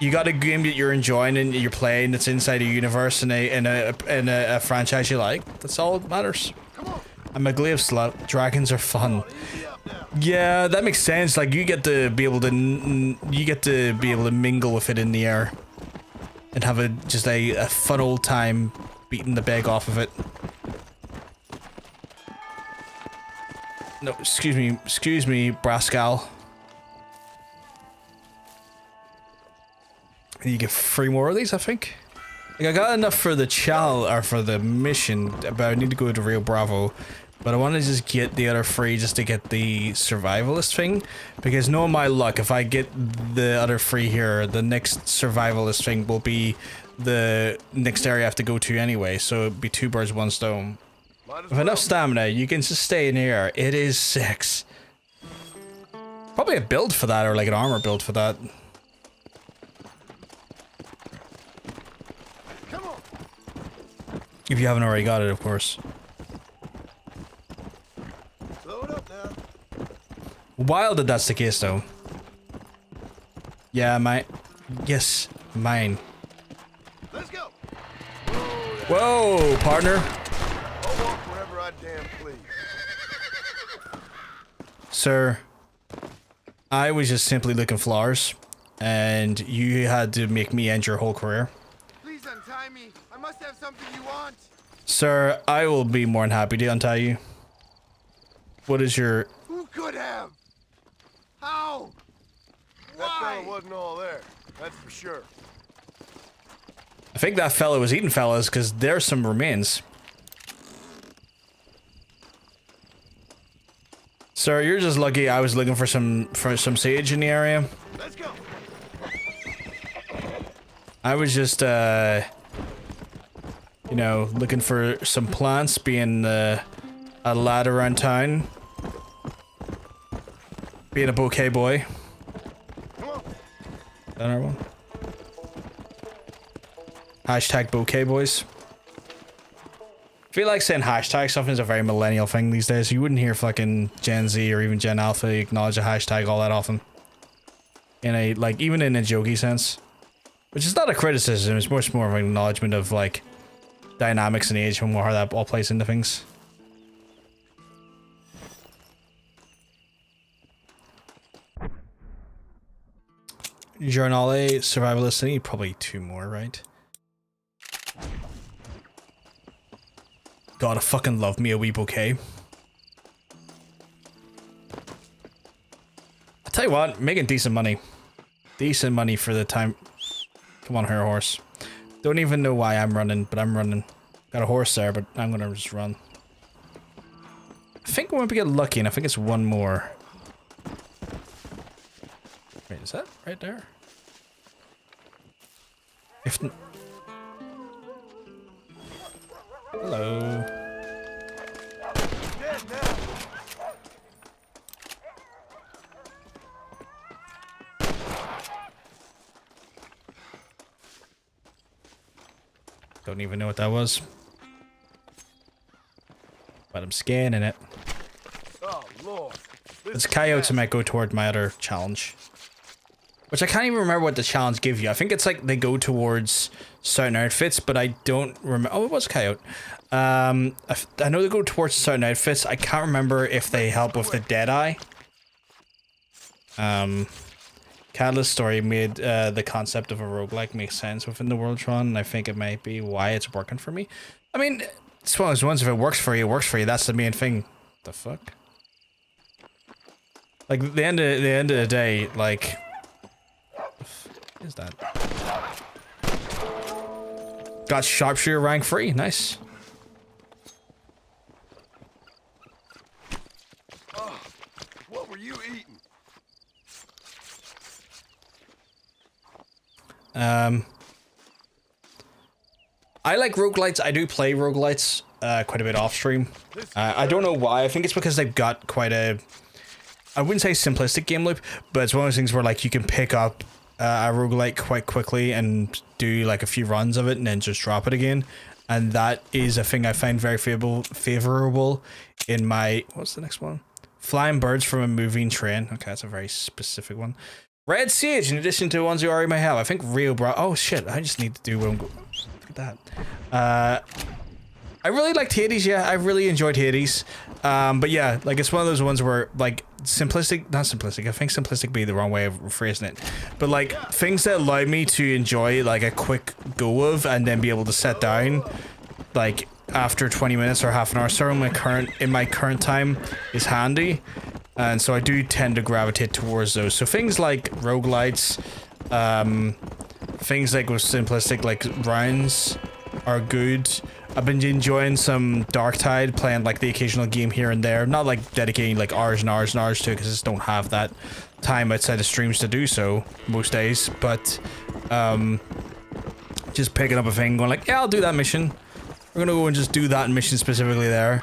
You got a game that you're enjoying and you're playing that's inside a universe and a franchise you like. That's all that matters. I'm a glaive slut. Dragons are fun. Yeah, that makes sense. Like, you get to be able to mingle with it in the air. And have just a fun old time beating the beg off of it. No, excuse me, Brascal. You get 3 more of these, I think. Like, I got enough for the or for the mission, but I need to go to Rio Bravo. But I want to just get the other 3 just to get the survivalist thing. Because knowing my luck, if I get the other 3 here, the next survivalist thing will be the next area I have to go to anyway. So it'd be 2 birds, 1 stone. With enough stamina, you can just stay in here. It is 6. Probably a build for that, or like an armor build for that. If you haven't already got it, of course. Wild that that's the case, though. Yeah, yes, mine. Let's go. Whoa, partner. I'll walk wherever I damn please. Sir, I was just simply looking flowers, and you had to make me end your whole career. Please untie me. I must have something you want? Sir, I will be more than happy to untie you. What is your... Who could have? How? That fella wasn't all there. That's for sure. I think that fella was eating fellas, because there's some remains. Sir, you're just lucky I was looking for some sage in the area. Let's go. I was just, you know, looking for some plants, being a lad around town. Being a bouquet boy. Another one. Hashtag bouquet boys. I feel like saying hashtag something is a very millennial thing these days. You wouldn't hear fucking Gen Z or even Gen Alpha acknowledge a hashtag all that often. In a, like, even in a jokey sense. Which is not a criticism, it's much more of an acknowledgement of, like, dynamics and age and how that all plays into things. Journal survivalist, I need probably 2 more, right? Gotta fucking love me a wee bouquet. I'll tell you what, making decent money. Decent money for the time. Come on, her horse. Don't even know why I'm running, but I'm running. Got a horse there, but I'm gonna just run. I think we might get lucky, and I think it's 1 more. Wait, is that right there? If hello. Dead now. Don't even know what that was. But I'm scanning it. Oh, Lord. It's coyotes might go toward my other challenge. Which I can't even remember what the challenge gives you. I think it's like they go towards certain outfits, but I don't remember. Oh, it was coyote. I know they go towards certain outfits. I can't remember if they help with the Deadeye. Catalyst story made the concept of a roguelike make sense within the Worldtron, and I think it might be why it's working for me. I mean, it's one of those ones, if it works for you, it works for you. That's the main thing. The fuck? Like, at the end of the day, like... What is that? Got sharpshooter rank 3, nice. Oh, what were you eating? I like roguelites. I do play roguelites quite a bit off stream. I don't know why. I think it's because they've got quite a... I wouldn't say simplistic game loop, but it's one of those things where like you can pick up a roguelite quite quickly and do like a few runs of it and then just drop it again. And that is a thing I find very favorable in my... What's the next one? Flying birds from a moving train. Okay, that's a very specific one. Red Sage, in addition to ones you already may have. I think Rio Bra... Oh shit, I just need to do what I'm... Look at that. I really liked Hades, yeah. I really enjoyed Hades. But yeah, like it's one of those ones where like simplistic, not simplistic, I think simplistic be the wrong way of phrasing it. But like things that allow me to enjoy like a quick go of and then be able to set down like after 20 minutes or half an hour. So in my current time is handy. And so I do tend to gravitate towards those. So things like roguelites, things like with simplistic like rounds are good. I've been enjoying some Darktide, playing like the occasional game here and there. Not like dedicating like hours and hours and hours to it because I just don't have that time outside of streams to do so most days. But just picking up a thing, going like, yeah, I'll do that mission. We're gonna go and just do that mission specifically there.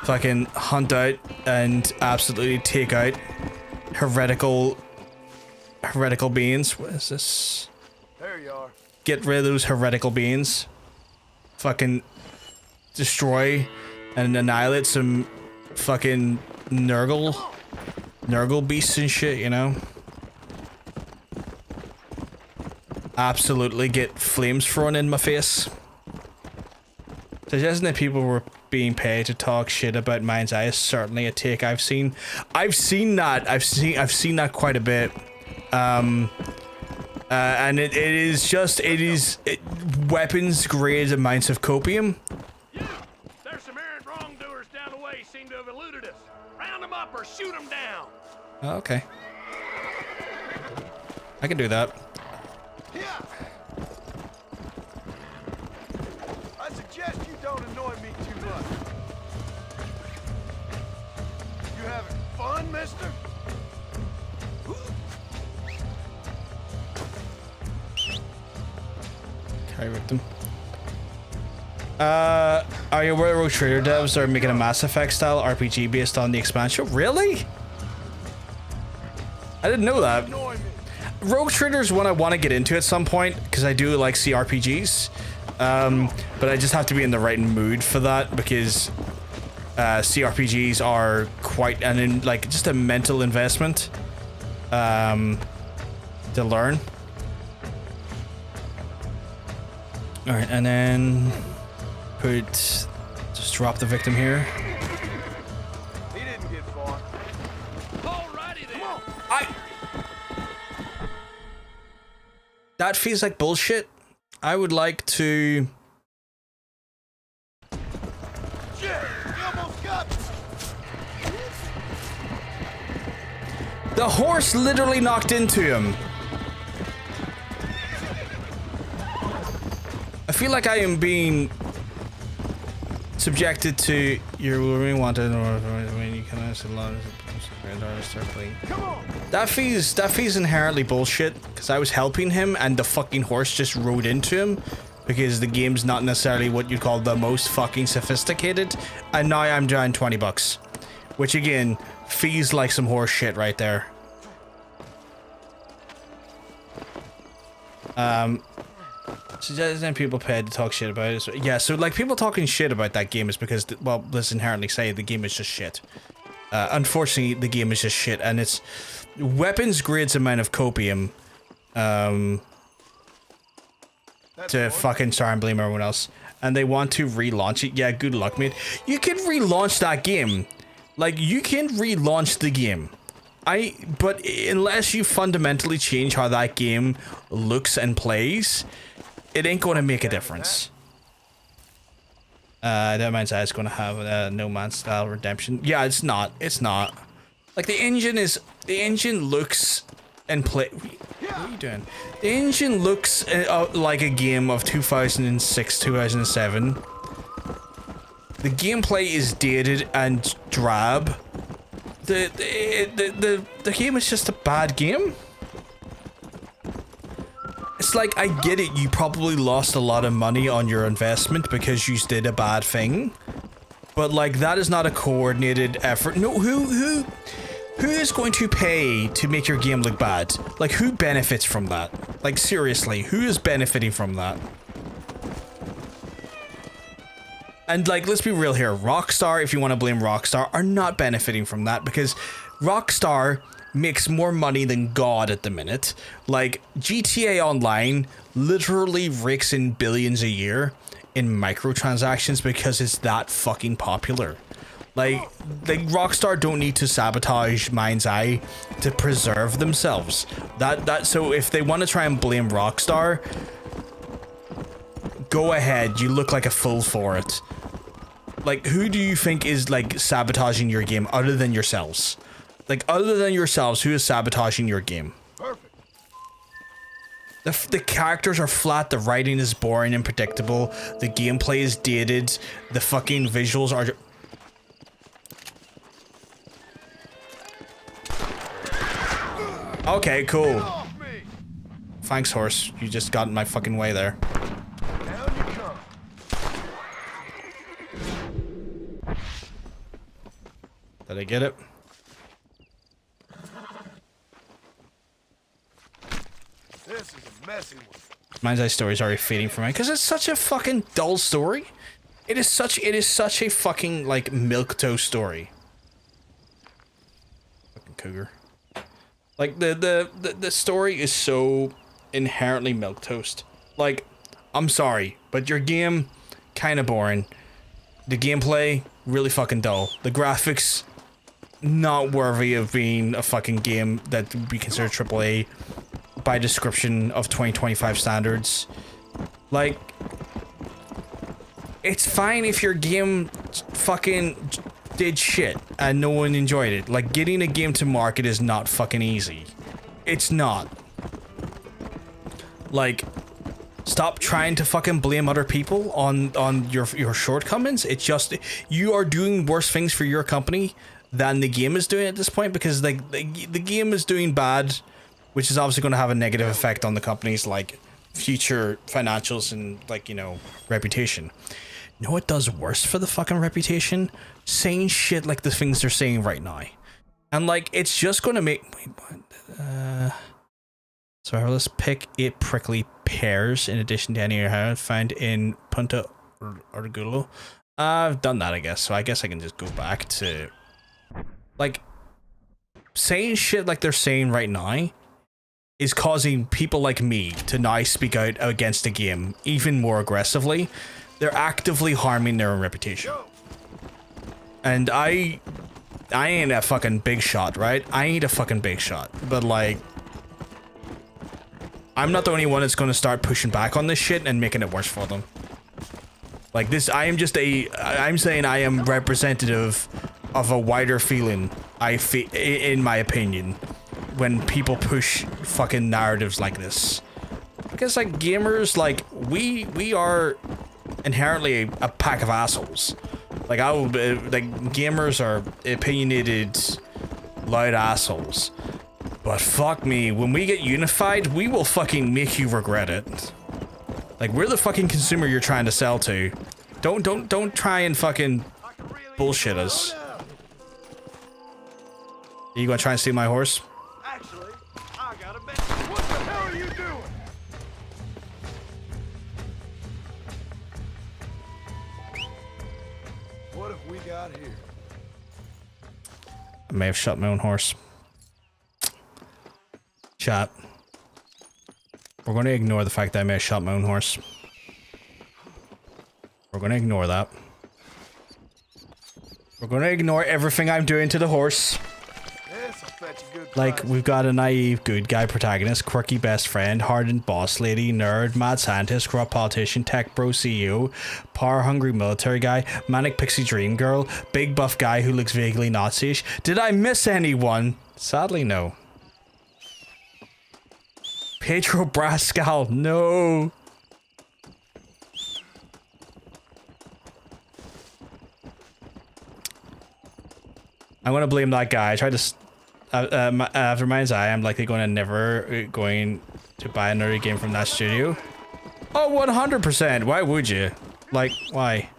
Fucking hunt out and absolutely take out heretical beings. What is this? There you are. Get rid of those heretical beings. Fucking destroy and annihilate some fucking Nurgle beasts and shit, you know? Absolutely get flames thrown in my face. Suggesting that people were being paid to talk shit about Mind's Eye is certainly a take I've seen. I've seen that quite a bit. And it is weapons grade amounts of copium. There's some errant wrongdoers down the way seem to have eluded us. Round them up or shoot them down. Oh, okay. I can do that. I suggest you don't annoy me too much. You having fun, mister? Carry with them. Are you aware Rogue Trader devs are making a Mass Effect style RPG based on the expansion? Really? I didn't know that. Rogue Trader is one I want to get into at some point because I do like CRPGs, but I just have to be in the right mood for that because CRPGs are quite just a mental investment to learn. All right, and then just drop the victim here. He didn't get far. Alrighty then. Come on. That feels like bullshit. I would like to. Shit! He almost got me. The horse literally knocked into him. I feel like I am being subjected to your really wanted when you can ask a lot of that feels inherently bullshit because I was helping him and the fucking horse just rode into him because the game's not necessarily what you'd call the most fucking sophisticated, and now I'm down $20, which again feels like some horse shit right there. So then people paid to talk shit about it. So, yeah, so like people talking shit about that game is because, well, let's inherently say the game is just shit. Unfortunately, the game is just shit, and it's weapons grades amount of copium to fucking start and blame everyone else. And they want to relaunch it. Yeah, good luck, mate. You can relaunch that game. Like, you can relaunch the game. But unless you fundamentally change how that game looks and plays, it ain't going to make a difference. That means it's going to have a No Man's style redemption. Yeah, it's not. It's not. Like the engine looks and play. What are you doing? The engine looks like a game of 2006, 2007. The gameplay is dated and drab. The game is just a bad game. It's like, I get it, you probably lost a lot of money on your investment because you did a bad thing. But like, that is not a coordinated effort. No, who is going to pay to make your game look bad? Like, who benefits from that? Like, seriously, who is benefiting from that? And like, let's be real here. Rockstar, if you want to blame Rockstar, are not benefiting from that because Rockstar makes more money than God at the minute. Like, GTA Online literally rakes in billions a year in microtransactions because it's that fucking popular. Like Rockstar don't need to sabotage Mind's Eye to preserve themselves. So if they want to try and blame Rockstar, go ahead, you look like a fool for it. Like, who do you think is like sabotaging your game other than yourselves? Like, other than yourselves, who is sabotaging your game? Perfect. The characters are flat, the writing is boring and predictable, the gameplay is dated, the fucking visuals are... Okay, cool. Thanks, horse. You just got in my fucking way there. Down you come. Did I get it? This is a messy one. Mind's Eye story is already fading from me because it's such a fucking dull story. It is such a fucking like milquetoast story. Fucking cougar. Like the story is so inherently milquetoast. Like, I'm sorry, but your game kind of boring. The gameplay really fucking dull. The graphics not worthy of being a fucking game that would be considered AAA. by description of 2025 standards. Like, it's fine if your game fucking did shit and no one enjoyed it. Like, getting a game to market is not fucking easy. It's not. Like, stop trying to fucking blame other people on your shortcomings. It's just, you are doing worse things for your company than the game is doing at this point, because like the game is doing bad, which is obviously going to have a negative effect on the company's like future financials and like, you know, reputation. You know what does worse for the fucking reputation? Saying shit like the things they're saying right now. And like, it's just going to make... Wait, what? So let's pick 8 prickly pears in addition to any found in Punta Orgulo. I've done that, I guess. So I guess I can just go back to... Like, saying shit like they're saying right now is causing people like me to now speak out against the game even more aggressively. They're actively harming their own reputation. And I ain't a fucking big shot, right? I ain't a fucking big shot. But like, I'm not the only one that's going to start pushing back on this shit and making it worse for them. Like this, I'm saying I am representative of a wider feeling, in my opinion, when people push fucking narratives like this. Because like gamers, like we are inherently a pack of assholes. Like gamers are opinionated, loud assholes. But fuck me, when we get unified, we will fucking make you regret it. Like, we're the fucking consumer you're trying to sell to. Don't try and fucking bullshit us. Are you gonna try and steal my horse? Actually, I got a bet. What the hell are you doing? What have we got here? I may have shot my own horse. Chat. We're going to ignore the fact that I may have shot my own horse. We're going to ignore that. We're going to ignore everything I'm doing to the horse. Yes, I'll fetch a good Like, price. we've got a naive good guy protagonist, quirky best friend, hardened boss lady, nerd, mad scientist, corrupt politician, tech bro CEO, power-hungry military guy, manic pixie dream girl, big buff guy who looks vaguely Nazi-ish. Did I miss anyone? Sadly, no. Pedro Brascal, no. I'm gonna blame that guy. I tried to. After Mind's Eye, I'm likely never going to buy another game from that studio. Oh, 100%. Why would you? Like, why?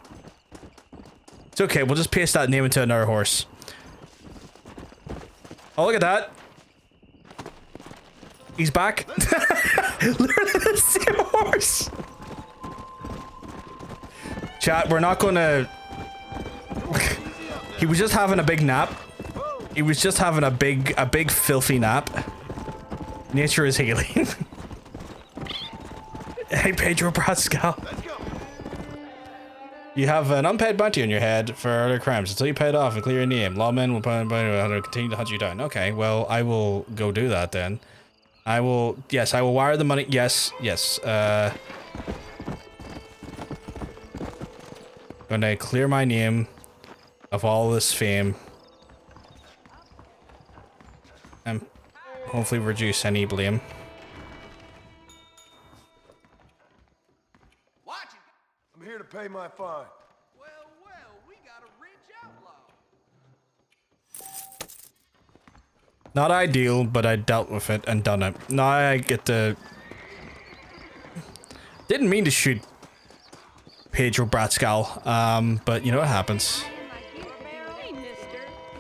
It's okay. We'll just paste that name into another horse. Oh, look at that. He's back. Literally the same horse. Chat, we're not gonna... He was just having a big nap. He was just having a big filthy nap. Nature is healing. Hey, Pedro Pascal. You have an unpaid bounty on your head for other crimes. Until you pay it off and clear your name, lawmen will continue to hunt you down. Okay, well, I will go do that then. I will wire the money. Yes. Gonna clear my name of all this fame. And hopefully reduce any blame. I'm here to pay my fine. We got a rich outlaw. Not ideal, but I dealt with it and done it. Now I get to... Didn't mean to shoot Pedro Bratscal, but you know what happens.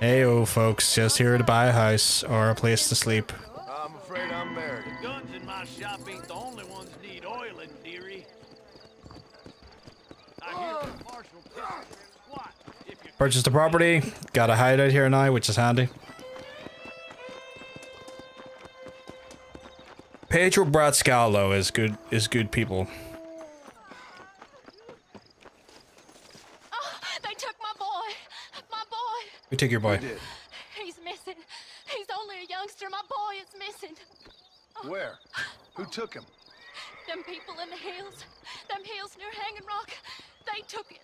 Heyo, folks, just here to buy a house or a place to sleep. I'm afraid I'm married. The guns in my shop ain't the only ones need oiling, dearie. I hear the marshal pissing squat. Purchased the property, got a hideout here now, which is handy. Pedro Bratscal, though, is good people. Oh, they took my boy. My boy. We take your boy. He's missing. He's only a youngster. My boy is missing. Where? Who took him? Them people in the hills. Them hills near Hanging Rock. They took it.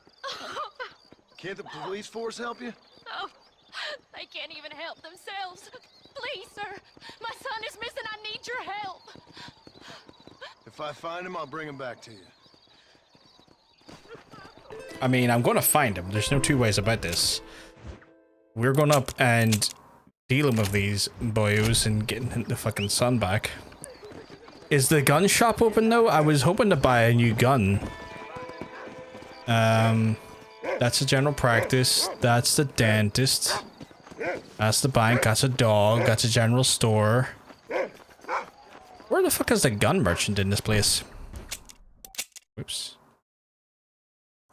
Can't the police force help you? Oh, they can't even help themselves. Please, sir. My son is missing. I need your help. If I find him, I'll bring him back to you. I mean, I'm going to find him. There's no two ways about this. We're going up and dealing with these boyos and getting the fucking son back. Is the gun shop open though? I was hoping to buy a new gun. That's a general practice. That's the dentist. That's the bank. That's a dog. That's a general store. Where the fuck is the gun merchant in this place? Whoops.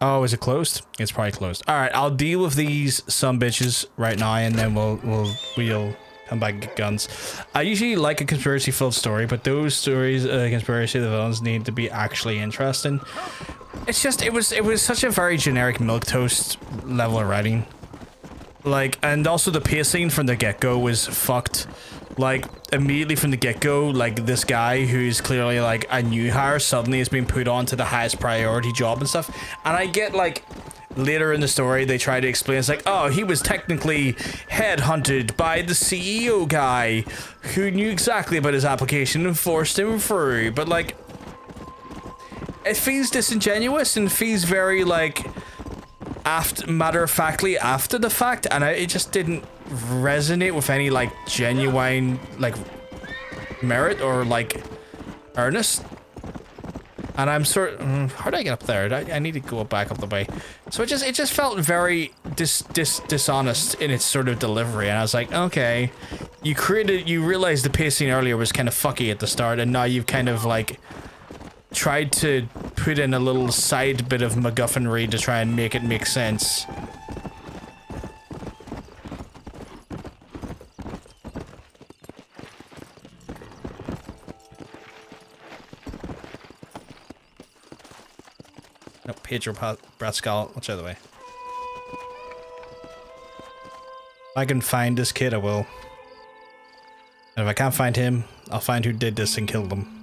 Oh, is it closed? It's probably closed. All right, I'll deal with these some bitches right now, and then we'll come back and get guns. I usually like a conspiracy-filled story, but those stories, conspiracy, the villains need to be actually interesting. It's just it was such a very generic milquetoast level of writing. Like, and also the pacing from the get-go was fucked. Like, immediately from the get-go, like, this guy who's clearly, like, a new hire suddenly has been put on to the highest priority job and stuff. And I get, like, later in the story, they try to explain, it's like, oh, he was technically headhunted by the CEO guy who knew exactly about his application and forced him through. But, like, it feels disingenuous and feels very, like, matter-of-factly after the fact, and it just didn't resonate with any like genuine like merit or like earnest. And I'm sort of, how do I get up there? I need to go back up the way. So it just felt very dishonest in its sort of delivery, and I was like, okay, you realized the pacing earlier was kind of fucky at the start, and now you've kind of like tried to put in a little side bit of MacGuffinry to try and make it make sense. No, Pedro Brascal, watch out of the way. If I can find this kid, I will. And if I can't find him, I'll find who did this and kill them.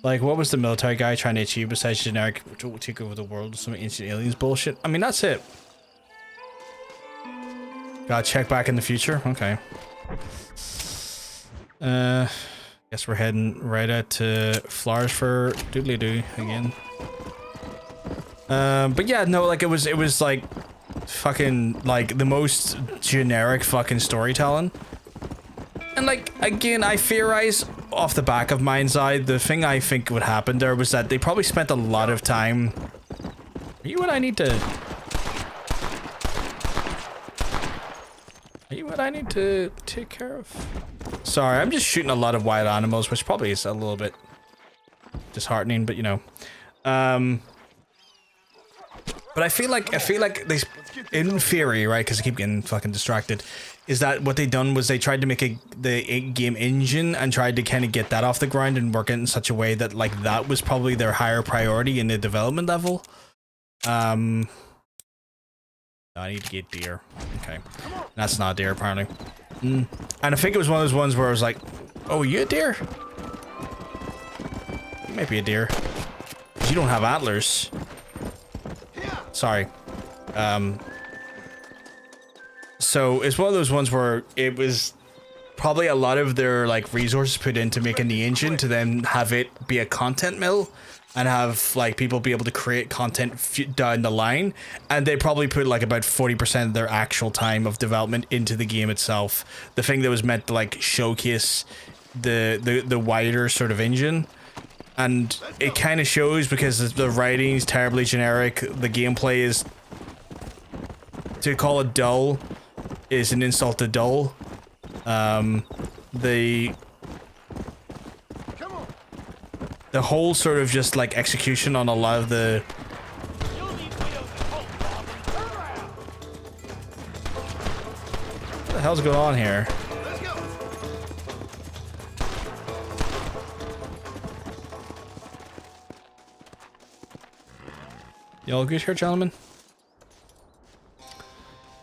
Like, what was the military guy trying to achieve besides generic take over the world with some ancient aliens bullshit? I mean, that's it. Gotta check back in the future? Okay. Guess we're heading right out to Flowers for Doodly-Doo again. But yeah, no, like, it was like, fucking, like, the most generic fucking storytelling. And, like, again, I theorize off the back of Mind's Eye, the thing I think would happen there was that they probably spent a lot of time... Are you what I need to... Are you what I need to take care of? Sorry, I'm just shooting a lot of wild animals, which probably is a little bit disheartening, but you know. But I feel like they, in theory, right, because I keep getting fucking distracted, is that what they done was they tried to make the game engine and tried to kind of get that off the ground and work it in such a way that like that was probably their higher priority in the development level. I need to get deer. Okay, that's not a deer apparently. And I think it was one of those ones where I was like, "Oh, you a deer? You might be a deer. 'Cause you don't have antlers." Sorry. So it's one of those ones where it was probably a lot of their like resources put into making the engine to then have it be a content mill and have like people be able to create content down the line, and they probably put like about 40% of their actual time of development into the game itself, the thing that was meant to like showcase the wider sort of engine. And it kind of shows because the writing is terribly generic, the gameplay is, to call it dull is an insult to dull. The whole sort of just like execution on a lot of the what the hell's going on here? Y'all good here, gentlemen?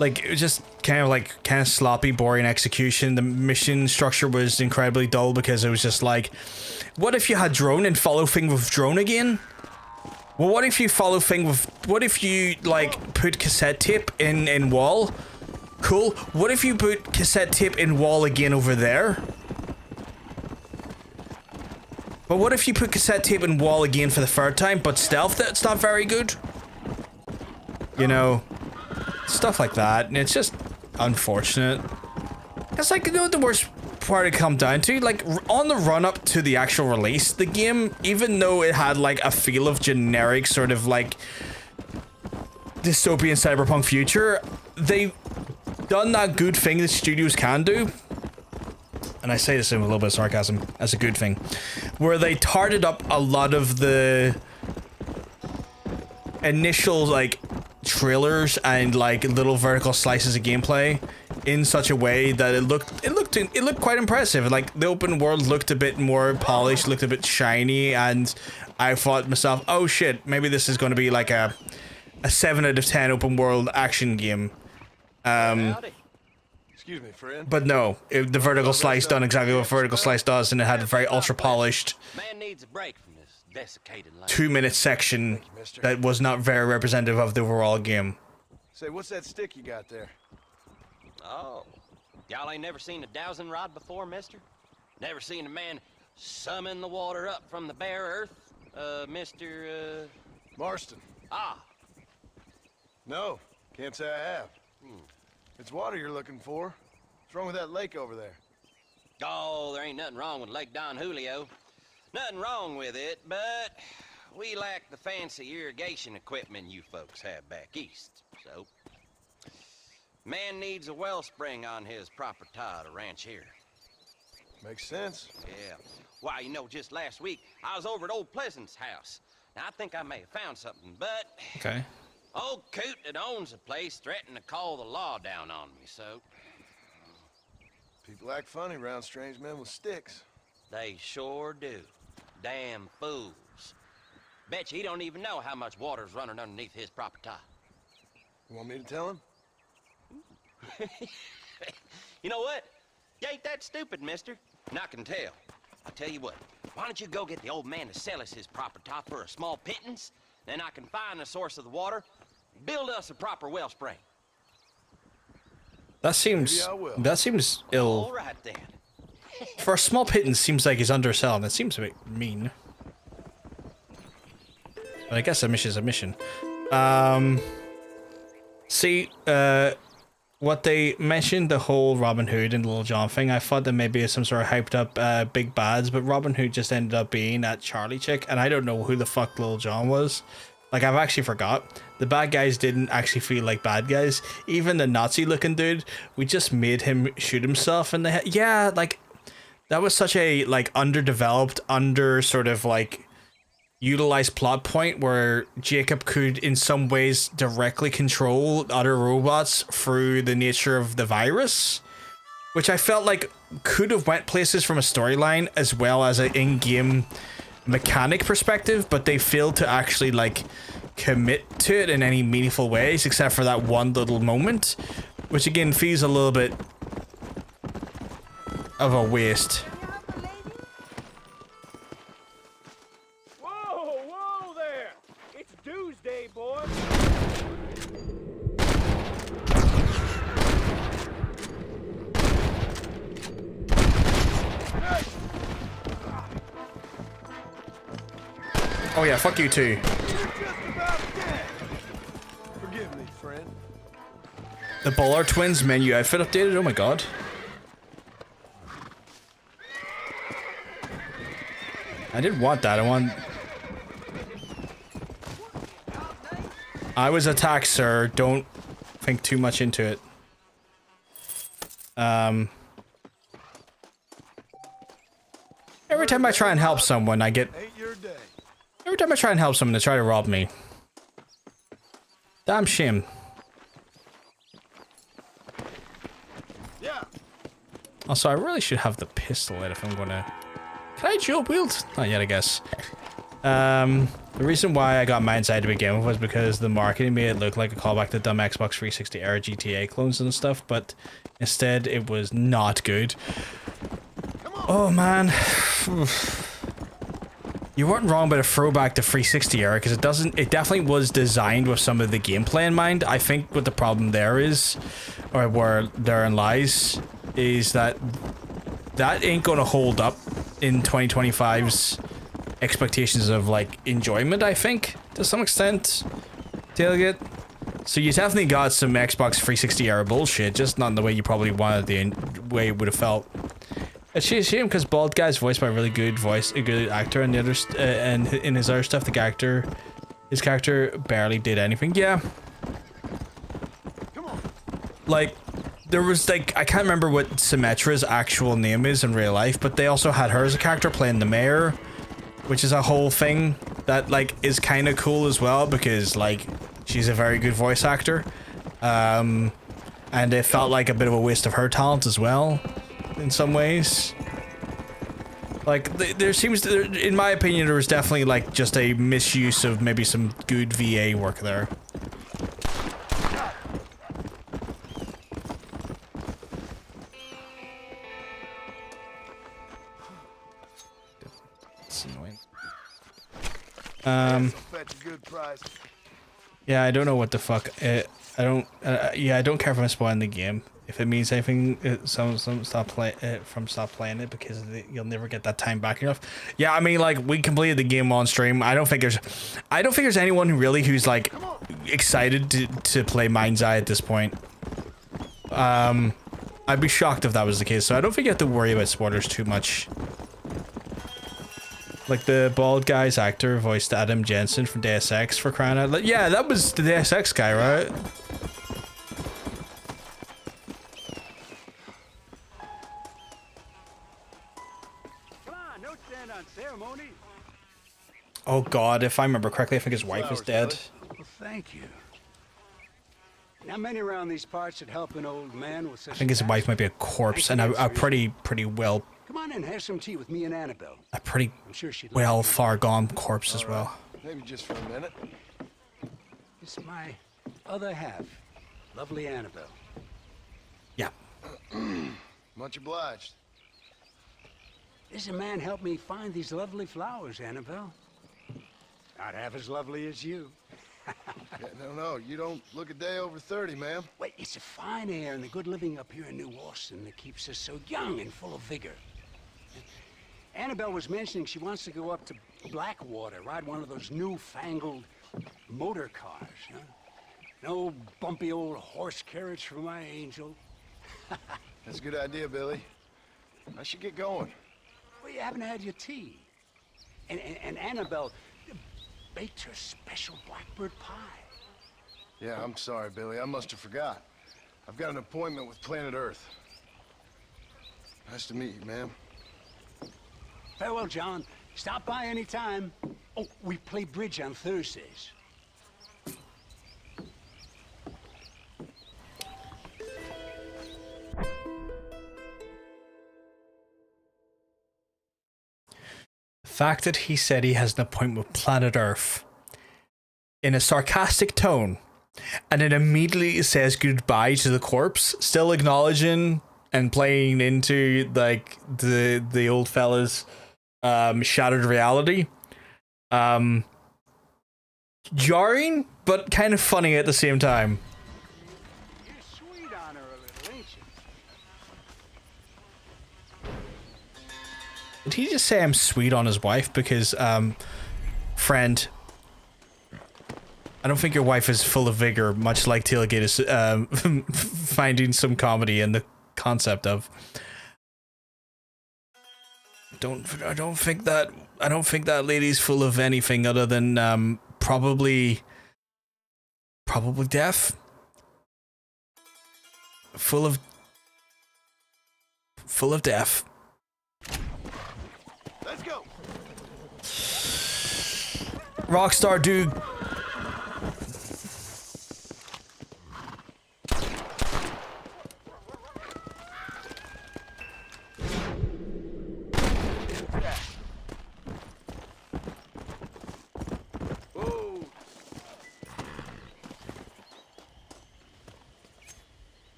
Like, it was just kind of sloppy, boring execution. The mission structure was incredibly dull because it was just like, what if you had drone and follow thing with drone again? Well, what if you follow thing with, what if you like put cassette tape in wall? Cool. What if you put cassette tape in wall again over there? But what if you put cassette tape in wall again for the third time, but stealth that's not very good? You know, stuff like that, and it's just unfortunate. It's like, you know what the worst part it come down to? Like, on the run-up to the actual release, the game, even though it had like a feel of generic sort of like dystopian cyberpunk future, they done that good thing that studios can do. And I say this in a little bit of sarcasm, as a good thing, where they tarted up a lot of the initial like trailers and like little vertical slices of gameplay in such a way that it looked quite impressive. Like, the open world looked a bit more polished, looked a bit shiny, and I thought to myself, oh shit, maybe this is going to be like a 7 out of 10 open world action game. Excuse me, friend. But no, the vertical slice done exactly what vertical slice does, and it had a very ultra polished Man needs a break from this desiccated land. 2-minute section that was not very representative of the overall game. Say, what's that stick you got there? Oh, y'all ain't never seen a dowsing rod before, mister? Never seen a man summon the water up from the bare earth? Mr. Marston. Ah. No, can't say I have. It's water you're looking for. What's wrong with that lake over there? Oh, there ain't nothing wrong with Lake Don Julio. Nothing wrong with it, but we lack the fancy irrigation equipment you folks have back east, so... Man needs a wellspring on his property to ranch here. Makes sense. Yeah. Why, you know, just last week, I was over at old Pleasant's house. Now, I think I may have found something, but... Okay. Old Coot that owns the place threatened to call the law down on me, so... People act funny around strange men with sticks. They sure do. Damn fools. Bet you he don't even know how much water's running underneath his property. You want me to tell him? You know what? You ain't that stupid, mister. And I can tell. I'll tell you what. Why don't you go get the old man to sell us his property for a small pittance? Then I can find the source of the water, build us a proper wellspring. That seems ill. All right, then. For a small pittance, seems like he's underselling. That seems a bit mean. But I guess a mission's a mission. See, what they mentioned, the whole Robin Hood and Little John thing, I thought that maybe it's some sort of hyped up big bads, but Robin Hood just ended up being that Charlie chick, and I don't know who the fuck Little John was. Like, I've actually forgot. The bad guys didn't actually feel like bad guys. Even the Nazi-looking dude, we just made him shoot himself in the head. Yeah, like, that was such a, like, underdeveloped, sort of, like, utilized plot point where Jacob could in some ways directly control other robots through the nature of the virus, which I felt like could have went places from a storyline as well as an in-game mechanic perspective, but they failed to actually like commit to it in any meaningful ways except for that one little moment, which again feels a little bit of a waste. Whoa there! It's Doomsday, boy! Oh yeah, fuck you too. Forgive me, friend. The Ballard Twins menu outfit updated, oh my god. I didn't want that, I was attacked, sir. Don't think too much into it. Every time I try and help someone, I get... Every time I try and help someone, they try to rob me. Damn shame. Yeah. Also, I really should have the pistol out if I'm gonna... Can I dual wield? Not yet, I guess. The reason why I got Mind's Eye to begin with was because the marketing made it look like a callback to dumb Xbox 360 era GTA clones and stuff, but instead it was not good. Oh man. You weren't wrong about a throwback to 360 era, because it definitely was designed with some of the gameplay in mind. I think what the problem there is, or where therein lies, is that ain't gonna hold up in 2025's expectations of like enjoyment, I think, to some extent. Tailgate. So you definitely got some Xbox 360 era bullshit, just not in the way you probably wanted, the way it would have felt. It's a shame because Bald Guy's voiced by a really good actor, and the other and in his other stuff, his character barely did anything. Yeah. Like, there was like, I can't remember what Symmetra's actual name is in real life, but they also had her as a character playing the mayor, which is a whole thing that like is kind of cool as well, because like she's a very good voice actor, and it felt like a bit of a waste of her talent as well in some ways. Like there seems to, in my opinion, there was definitely like just a misuse of maybe some good VA work there. It's annoying. Yeah, I don't know what the fuck. I don't care if I'm spoiling the game. If it means anything, stop playing it, because you'll never get that time back enough. Yeah, I mean, like, we completed the game on stream. I don't think there's anyone who's like excited to play Mind's Eye at this point. I'd be shocked if that was the case. So I don't think you have to worry about spoilers too much. Like the bald guy's actor voiced Adam Jensen from Deus Ex, for crying out loud. Yeah, that was the Deus Ex guy, right? Oh god, if I remember correctly, I think his wife is dead. Well, thank you. Not many around these parts that help an old man with such. I think his wife might be a corpse, and a pretty well. Come on in, have some tea with me and Annabelle. A pretty sure she'd well far gone corpse as well. Maybe just for a minute. It's my other half, lovely Annabelle. Yeah. Much obliged. This man helped me find these lovely flowers, Annabelle. Not half as lovely as you. Yeah, no, you don't look a day over 30, ma'am. Wait, it's the fine air and the good living up here in New Austin that keeps us so young and full of vigor. Annabelle was mentioning she wants to go up to Blackwater, ride one of those newfangled motor cars, huh? No bumpy old horse carriage for my angel. That's a good idea, Billy. I should get going. Well, you haven't had your tea. And Annabelle baked her special blackbird pie. Yeah, I'm sorry, Billy. I must have forgot. I've got an appointment with Planet Earth. Nice to meet you, ma'am. Farewell, John. Stop by any time. Oh, we play bridge on Thursdays. The fact that he said he has an appointment with Planet Earth in a sarcastic tone, and then immediately says goodbye to the corpse, still acknowledging and playing into like the old fella's shattered reality. Jarring, but kind of funny at the same time. You're sweet on her a little, ain't you? Did he just say I'm sweet on his wife? Because, friend, I don't think your wife is full of vigor, much like Tailgate is finding some comedy in the concept of. I don't think that lady's full of anything other than probably deaf. Full of deaf. Let's go. Rockstar dude.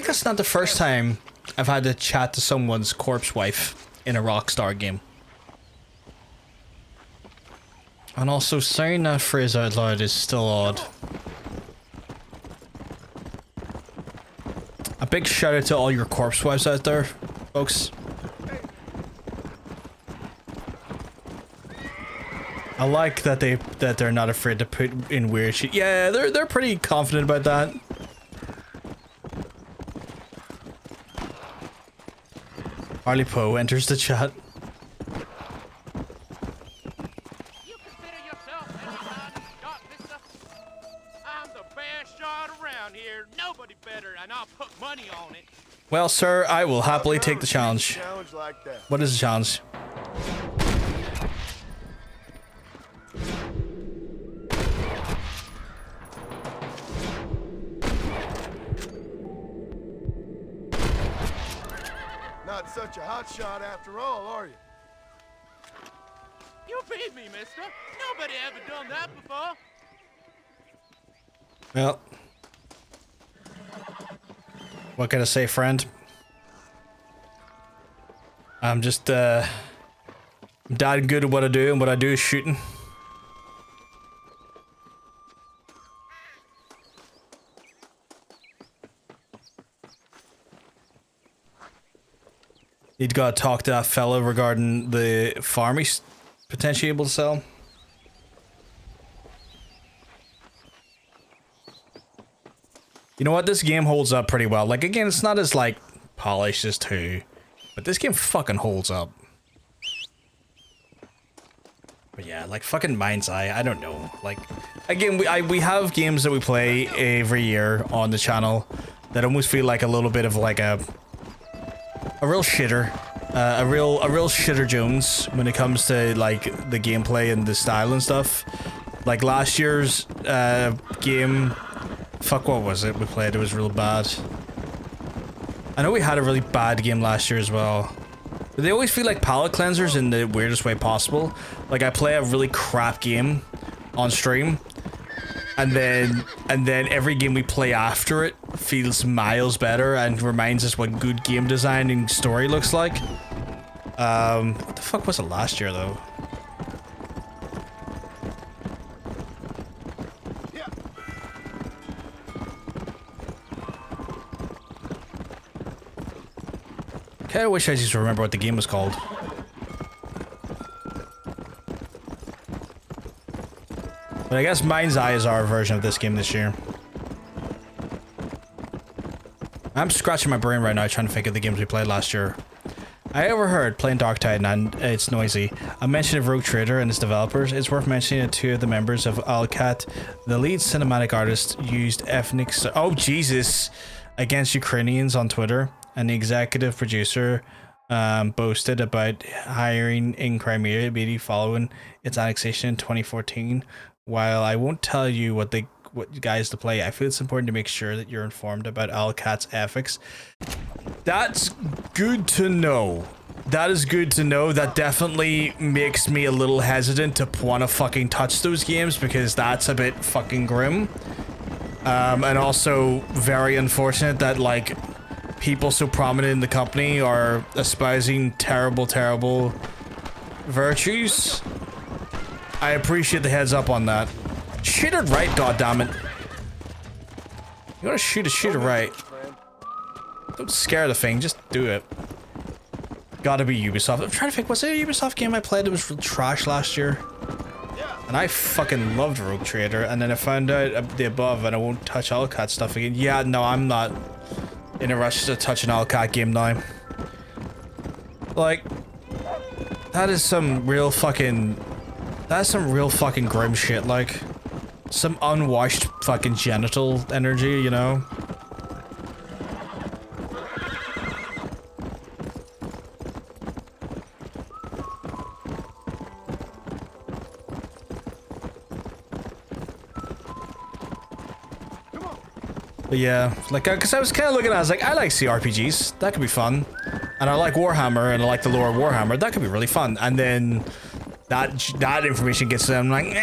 that's not the first time I've had to chat to someone's corpse wife in a Rockstar game. And also, saying that phrase out loud is still odd. A big shout out to all your corpse wives out there, folks. I like that they're not afraid to put in weird shit. Yeah, they're pretty confident about that. Harley Poe enters the chat. You consider yourself any kind of shot, mister? I'm the best shot around here. Nobody better, and I'll put money on it. Well, sir, I will happily take the challenge. Challenge like that. What is the challenge? Not such a hot shot after all, are you? You beat me, mister. Nobody ever done that before. Well, what can I say, friend? I'm just damn good at what I do, and what I do is shooting. You'd gotta talk to that fella regarding the farm he's potentially able to sell. You know what? This game holds up pretty well. Like, again, it's not as, like, polished as 2. But this game fucking holds up. But yeah, like, fucking Mind's Eye, I don't know. Like, again, we have games that we play every year on the channel that almost feel like a little bit of, like, a real shitter. A real shitter Jones when it comes to, like, the gameplay and the style and stuff. Like, last year's game... Fuck, what was it we played? It was real bad. I know we had a really bad game last year as well. But they always feel like palate cleansers in the weirdest way possible. Like, I play a really crap game on stream, and then every game we play after it feels miles better and reminds us what good game design and story looks like. What the fuck was it last year, though? I wish I just remember what the game was called. But I guess Mind's Eye is our version of this game this year. I'm scratching my brain right now trying to think of the games we played last year. I overheard playing Dark Titan and it's noisy. A mention of Rogue Trader and its developers. It's worth mentioning that 2 of the members of Alcat, the lead cinematic artist, used ethnic Jesus against Ukrainians on Twitter. And the executive producer boasted about hiring in Crimea immediately following its annexation in 2014. While I won't tell you what guys to play, I feel it's important to make sure that you're informed about Alcat's ethics. That's good to know. That is good to know. That definitely makes me a little hesitant to want to fucking touch those games because that's a bit fucking grim. And also very unfortunate that, like, people so prominent in the company are espousing terrible virtues. I appreciate the heads up on that. Shoot it right, goddammit. You wanna shoot it right. Don't scare the thing, just do it. Gotta be Ubisoft. I'm trying to think, was there a Ubisoft game I played that was real trash last year? And I fucking loved Rogue Trader, and then I found out the above and I won't touch Alcat stuff again. Yeah, no, I'm not in a rush to touch an Alcat game now. Like, that is some real fucking grim shit, like. Some unwashed fucking genital energy, you know? But yeah, like, because I was kind of looking at it, I was like, I like CRPGs. That could be fun. And I like Warhammer, and I like the lore of Warhammer. That could be really fun. And then that information gets to them, I'm like,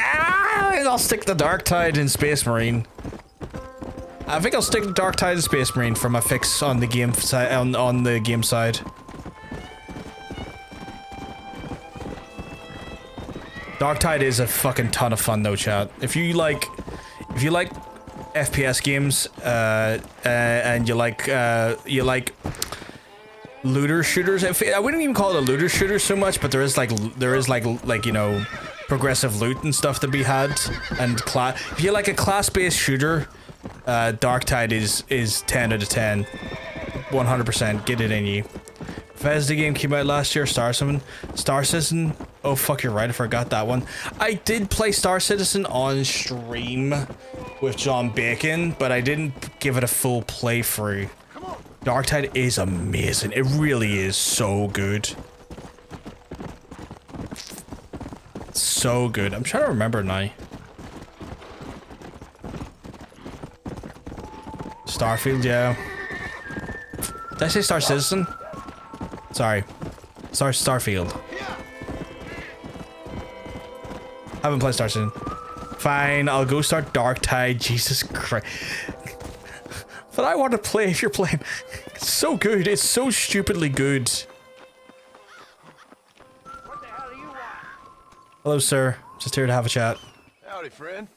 I'll stick the Dark Tide in Space Marine. I think I'll stick to Dark Tide Space Marine for my fix on the game side. On the game side. Dark Tide is a fucking ton of fun, though, chat. If you like FPS games, and you like looter shooters. I wouldn't even call it a looter shooter so much, but there is like you know, progressive loot and stuff to be had. And if you like a class-based shooter, Dark Tide is 10 out of 10, 100%. Get it in you. Bethesda game came out last year. Star Citizen. Oh fuck, you're right. I forgot that one. I did play Star Citizen on stream with John Bacon, but I didn't give it a full playthrough. Dark Tide is amazing. It really is so good. So good. I'm trying to remember now. Starfield, yeah. Did I say Star Citizen? Sorry. Starfield. Haven't played Star Citizen. Fine, I'll go start Dark Tide. Jesus Christ. But I want to play if you're playing. It's so good. It's so stupidly good. What the hell do you want? Hello, sir. Just here to have a chat. Howdy, friend.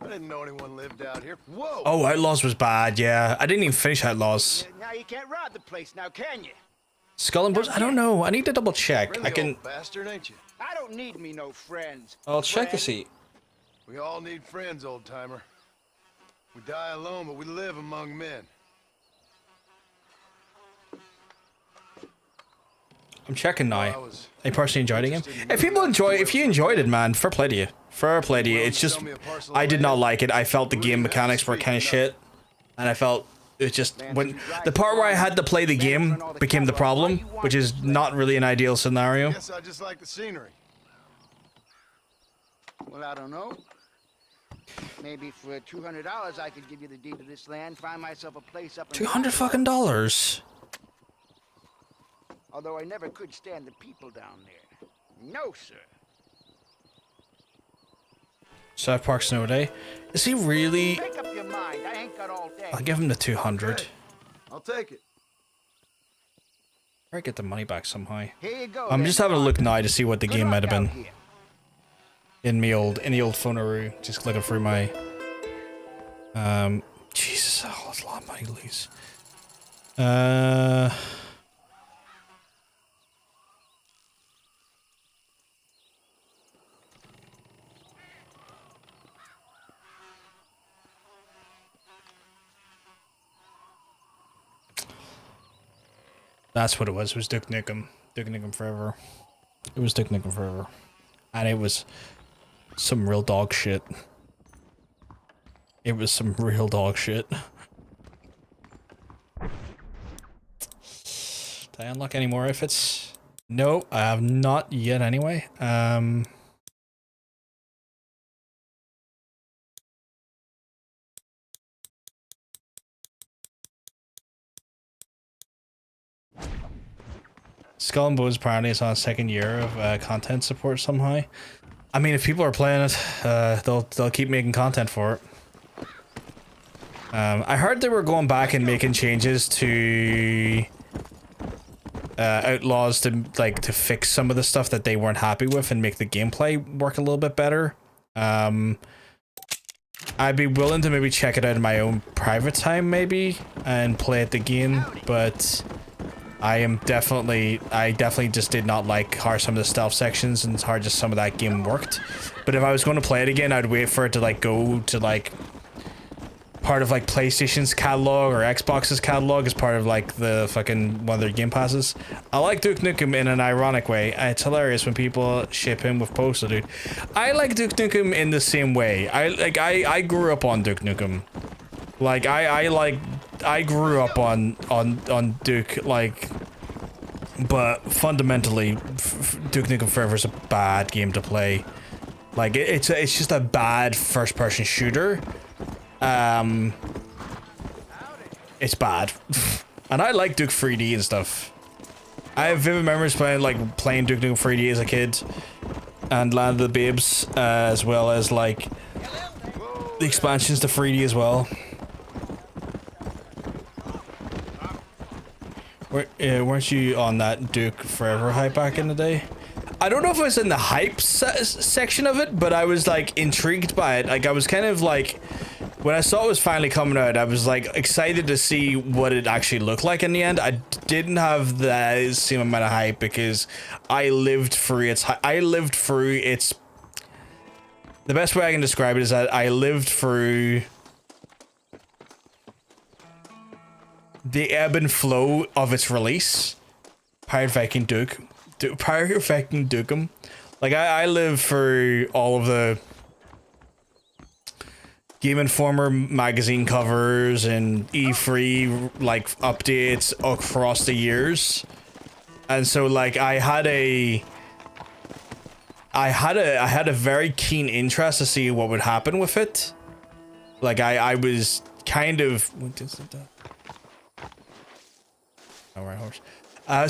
I didn't know anyone lived out here. Whoa! Oh, Outlaws was bad, yeah. I didn't even finish Outlaws. Now you can't rob the place now, can you? Skull and Bones? I don't know. I need to double check. Really I can... old bastard, ain't you? I don't need me no friends. I'll check to see. We all need friends, old timer. We die alone, but we live among men. I'm checking now. I personally enjoyed the game. If you enjoyed it, man, fair play to you. Fair play to you. It's just, I did not like it. I felt the game mechanics were kind of shit. And I felt it just, when the part where I had to play the game became the problem, which is not really an ideal scenario. Guess I just like the scenery. Well, I don't know. Maybe for $200 I could give you the deed to this land, find myself a place up in $200 fucking dollars. Although I never could stand the people down there. No, sir. South Park Snow Day. Is he really? Make up your mind. I ain't got all day. I'll give him the 200. I'll take it. Or get the money back somehow. Here you go. I'm just having a look now to see what the game might have been. In the old phoneroo, just looking through my Jesus, oh, that's a lot of money to lose. That's what it was. It was Duke Nukem. Duke Nukem Forever. It was Duke Nukem Forever. And it was some real dog shit. It was some real dog shit. Did I unlock any more outfits? No, I have not yet anyway. Skull and Bones apparently is on a second year of content support somehow. I mean, if people are playing it, they'll keep making content for it. I heard they were going back and making changes to Outlaws to fix some of the stuff that they weren't happy with and make the gameplay work a little bit better. I'd be willing to maybe check it out in my own private time maybe and play at the game, but I definitely just did not like how some of the stealth sections and how just some of that game worked. But if I was going to play it again, I'd wait for it to go to part of PlayStation's catalog or Xbox's catalog as part of the fucking one of their game passes. I like Duke Nukem in an ironic way. It's hilarious when people ship him with Postal, dude. I like Duke Nukem in the same way. I grew up on Duke Nukem. I grew up on Duke, but fundamentally, Duke Nukem Forever is a bad game to play. It's just a bad first-person shooter. It's bad, and I like Duke 3D and stuff. I have vivid memories playing Duke Nukem 3D as a kid, and Land of the Babes, as well as the expansions to 3D as well. Weren't you on that Duke Forever hype back in the day? I don't know if I was in the hype section of it, but I was like intrigued by it. Like I was kind of like, when I saw it was finally coming out, I was like excited to see what it actually looked like in the end. I didn't have the same amount of hype because I lived through its. The best way I can describe it is that I lived through the ebb and flow of its release. Pirate Viking Dukem. Like I lived through all of the Game Informer magazine covers and E3 like updates across the years, and so like I had a very keen interest to see what would happen with it. Like I was kind of what is it? All right, horse.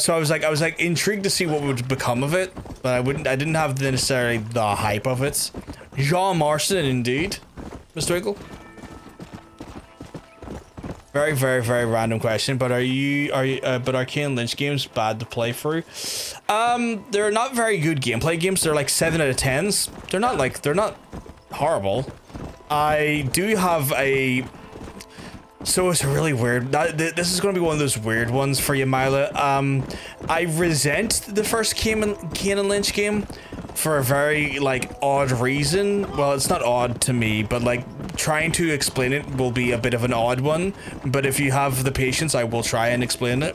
So I was like intrigued to see what would become of it, but I didn't have necessarily the hype of it. Jean Marston, indeed, Mr. Winkle. Very, very, very random question, but are Kane Lynch games bad to play through? They're not very good gameplay games. They're like 7 out of 10s. They're not horrible. I do have a. So it's really weird. This is going to be one of those weird ones for you, Mila. I resent the first Kane and Lynch game for a very like odd reason. Well, it's not odd to me, but like trying to explain it will be a bit of an odd one. But if you have the patience, I will try and explain it.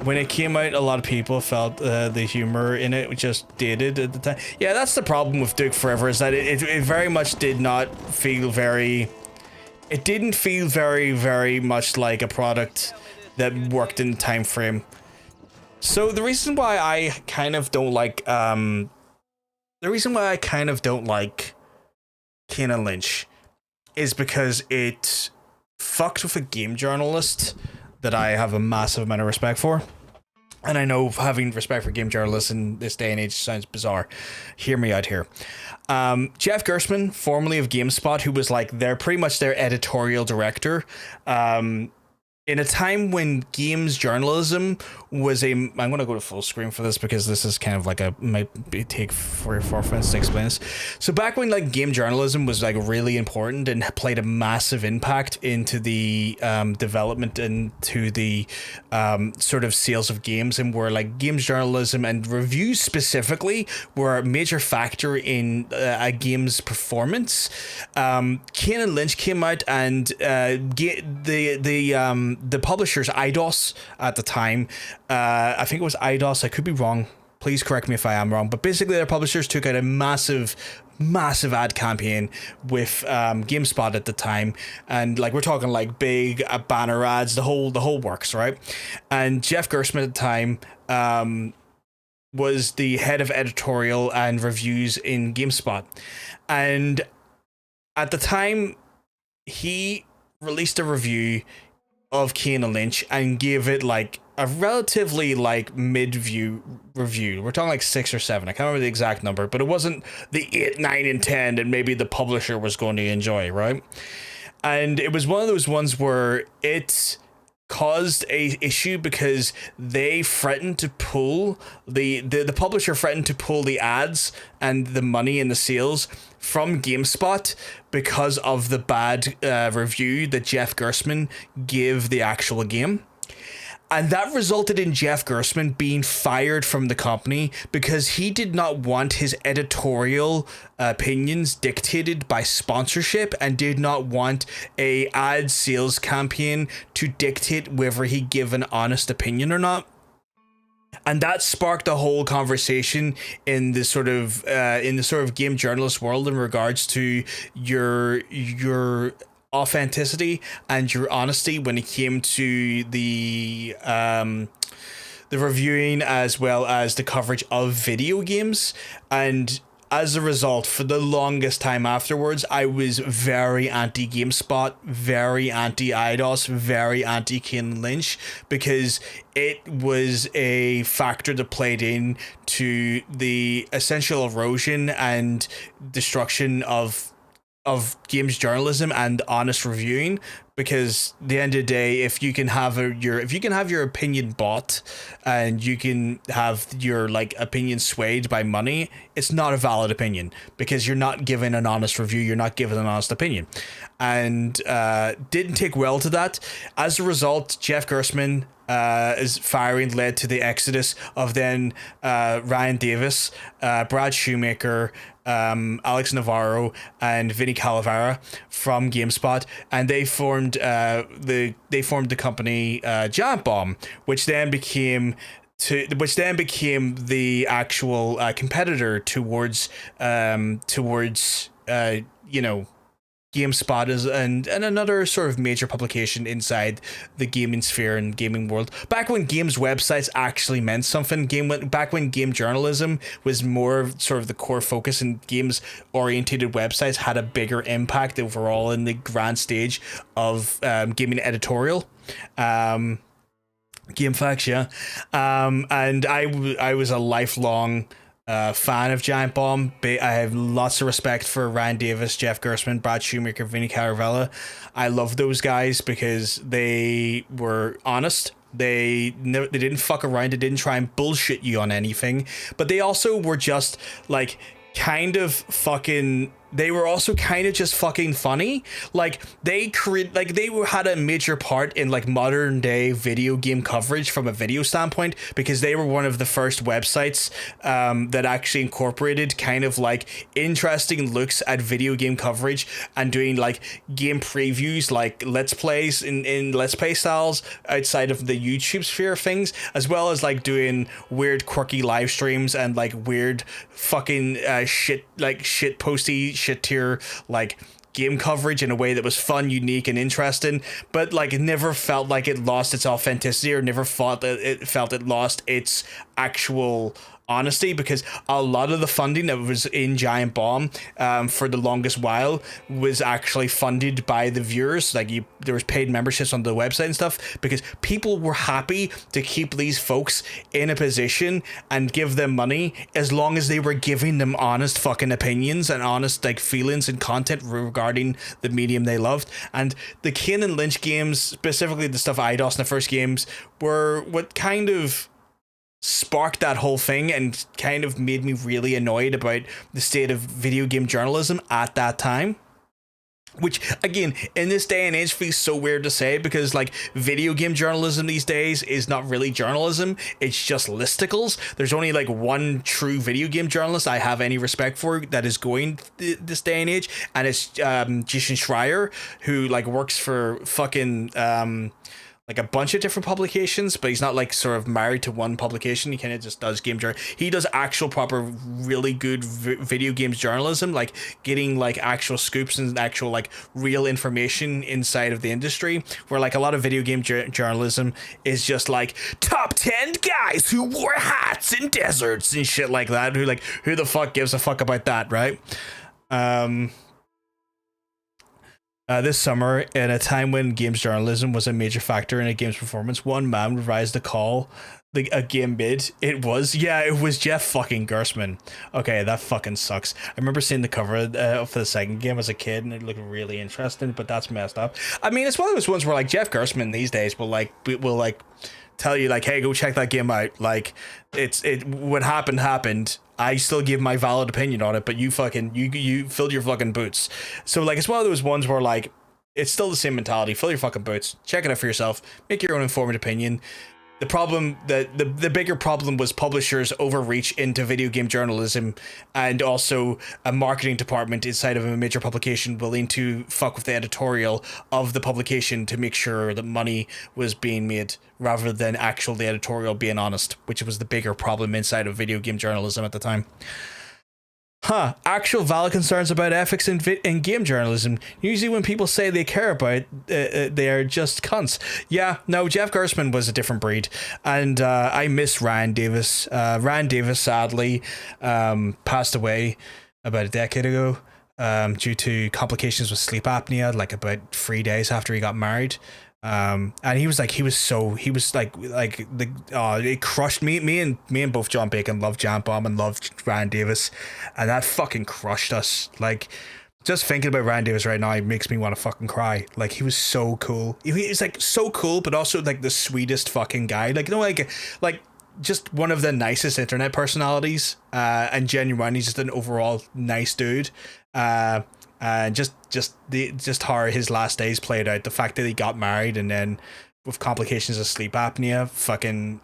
When it came out, a lot of people felt the humor in it just dated at the time. Yeah, that's the problem with Duke Forever, is that it very much did not feel very. It didn't feel very, very much like a product that worked in the time frame. So the reason why I kind of don't like Kane and Lynch is because it fucked with a game journalist that I have a massive amount of respect for. And I know having respect for game journalists in this day and age sounds bizarre. Hear me out here. Jeff Gerstmann, formerly of GameSpot, who was like pretty much their editorial director, in a time when games journalism was I'm going to go to full screen for this because this is kind of like might take 3 or 4 minutes to explain this. So back when like game journalism was like really important and played a massive impact into the development and to the sort of sales of games, and where like games journalism and reviews specifically were a major factor in a game's performance, Kane and Lynch came out and the publishers, IDOS at the time, I think it was IDOS, I could be wrong, please correct me if I am wrong, but basically their publishers took out a massive ad campaign with GameSpot at the time, and like we're talking like big banner ads, the whole works, right? And Jeff Gerstmann at the time was the head of editorial and reviews in GameSpot, and at the time he released a review of Kane and Lynch and gave it like a relatively like mid-view review. We're talking like 6 or 7. I can't remember the exact number, but it wasn't the 8, 9, and 10 that maybe the publisher was going to enjoy, right? And it was one of those ones where it caused a issue because they threatened to pull the publisher threatened to pull the ads and the money and the sales from GameSpot because of the bad review that Jeff Gerstmann gave the actual game. And that resulted in Jeff Gerstmann being fired from the company because he did not want his editorial opinions dictated by sponsorship and did not want a ad sales campaign to dictate whether he give an honest opinion or not. And that sparked a whole conversation in the sort of game journalist world in regards to your authenticity and your honesty when it came to the reviewing as well as the coverage of video games. And as a result, for the longest time afterwards, I was very anti-GameSpot, very anti-IDOS, very anti-Kane Lynch, because it was a factor that played in to the essential erosion and destruction of games journalism and honest reviewing because at the end of the day, if you can have your opinion bought and you can have your like opinion swayed by money, it's not a valid opinion because you're not given an honest review, you're not given an honest opinion. And didn't take well to that. As a result, Jeff Gerstmann is firing led to the exodus of then Ryan Davis, Brad Shoemaker, Alex Navarro, and Vinny Calavera from GameSpot, and they formed the company Giant Bomb, which then became the actual competitor towards GameSpot is and another sort of major publication inside the gaming sphere and gaming world. Back when games websites actually meant something, back when game journalism was more sort of the core focus, and games oriented websites had a bigger impact overall in the grand stage of gaming editorial. GameFAQs, yeah. And I was a lifelong fan of Giant Bomb. I have lots of respect for Ryan Davis, Jeff Gerstmann, Brad Shoemaker, Vinny Caravella. I love those guys because they were honest. They didn't fuck around. They didn't try and bullshit you on anything. But they also were just like they were also kind of just fucking funny. Like they had a major part in like modern day video game coverage from a video standpoint, because they were one of the first websites that actually incorporated kind of like interesting looks at video game coverage and doing like game previews, like let's plays in let's play styles outside of the YouTube sphere of things, as well as like doing weird quirky live streams and like weird fucking shit posty shit tier like game coverage in a way that was fun, unique, and interesting, but like it never felt like it lost its authenticity, or never felt that it lost its actual honesty, because a lot of the funding that was in Giant Bomb for the longest while was actually funded by the viewers. Like there was paid memberships on the website and stuff, because people were happy to keep these folks in a position and give them money as long as they were giving them honest fucking opinions and honest like feelings and content regarding the medium they loved. And the Kane and Lynch games, specifically the stuff IDOS in the first games, were what kind of sparked that whole thing and kind of made me really annoyed about the state of video game journalism at that time. Which, again, in this day and age feels so weird to say, because like video game journalism these days is not really journalism, it's just listicles. There's only like one true video game journalist I have any respect for that is going this day and age, and it's Jason Schreier, who like works for fucking like a bunch of different publications, but he's not like sort of married to one publication. He kind of just does game journalism. He does actual proper really good video games journalism, like getting like actual scoops and actual like real information inside of the industry, where like a lot of video game journalism is just like top 10 guys who wore hats in deserts and shit like that. Who the fuck gives a fuck about that, right? This summer, in a time when games journalism was a major factor in a game's performance, one man would rise to call a game bid. It was Jeff fucking Gerstmann. Okay, that fucking sucks. I remember seeing the cover for the second game as a kid, and it looked really interesting, but that's messed up. I mean, it's one of those ones where like Jeff Gerstmann these days will tell you like, hey, go check that game out. Like what happened. I still give my valid opinion on it, but you filled your fucking boots. So like, it's one of those ones where like, it's still the same mentality. Fill your fucking boots, check it out for yourself, make your own informed opinion. The problem, the bigger problem was publishers' overreach into video game journalism, and also a marketing department inside of a major publication willing to fuck with the editorial of the publication to make sure that money was being made, rather than the editorial being honest, which was the bigger problem inside of video game journalism at the time. Actual valid concerns about ethics in game journalism. Usually when people say they care about it, they are just cunts. Yeah, no, Jeff Gerstmann was a different breed, and I miss Ryan Davis. Ryan Davis sadly passed away about a decade ago due to complications with sleep apnea, like about 3 days after he got married. And it crushed me and both John Bacon loved Giant Bomb and loved Ryan Davis, and that fucking crushed us. Like, Just thinking about Ryan Davis right now, it makes me want to fucking cry. Like, he was so cool. He's like so cool, but also like the sweetest fucking guy. Like, you know, like just one of the nicest internet personalities. And genuinely just an overall nice dude. And just how his last days played out. The fact that he got married and then with complications of sleep apnea, fucking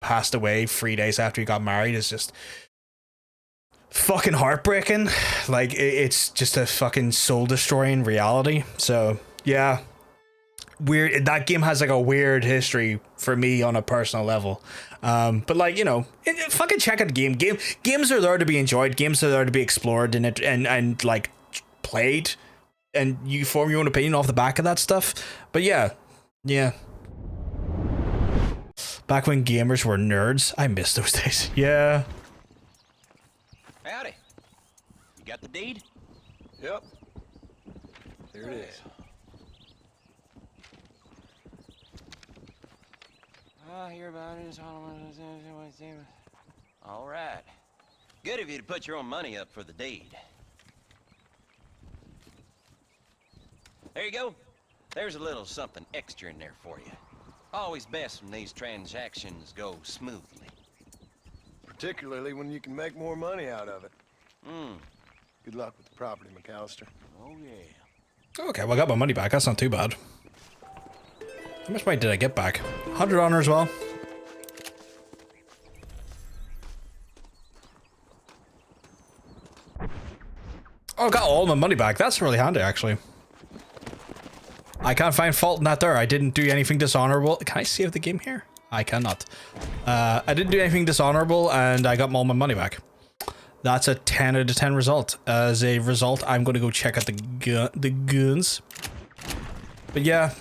passed away 3 days after he got married is just fucking heartbreaking. Like, it's just a fucking soul destroying reality. So yeah, weird. That game has like a weird history for me on a personal level. But like, you know, fucking check out the game. Games are there to be enjoyed. Games are there to be explored and like played, and you form your own opinion off the back of that stuff. But yeah. Back when gamers were nerds, I miss those days. Yeah. Howdy. You got the deed? Yep. There it is. I hear about it. All right. Good of you to put your own money up for the deed. There you go. There's a little something extra in there for you. Always best when these transactions go smoothly. Particularly when you can make more money out of it. Good luck with the property, McAllister. Oh, yeah. Okay, well, I got my money back. That's not too bad. How much money did I get back? 100 honor as well. Oh, I got all my money back. That's really handy, actually. I can't find fault in that there. I didn't do anything dishonorable. Can I save the game here? I cannot. I didn't do anything dishonorable, and I got all my money back. That's a 10 out of 10 result. As a result, I'm going to go check out the guns. But yeah.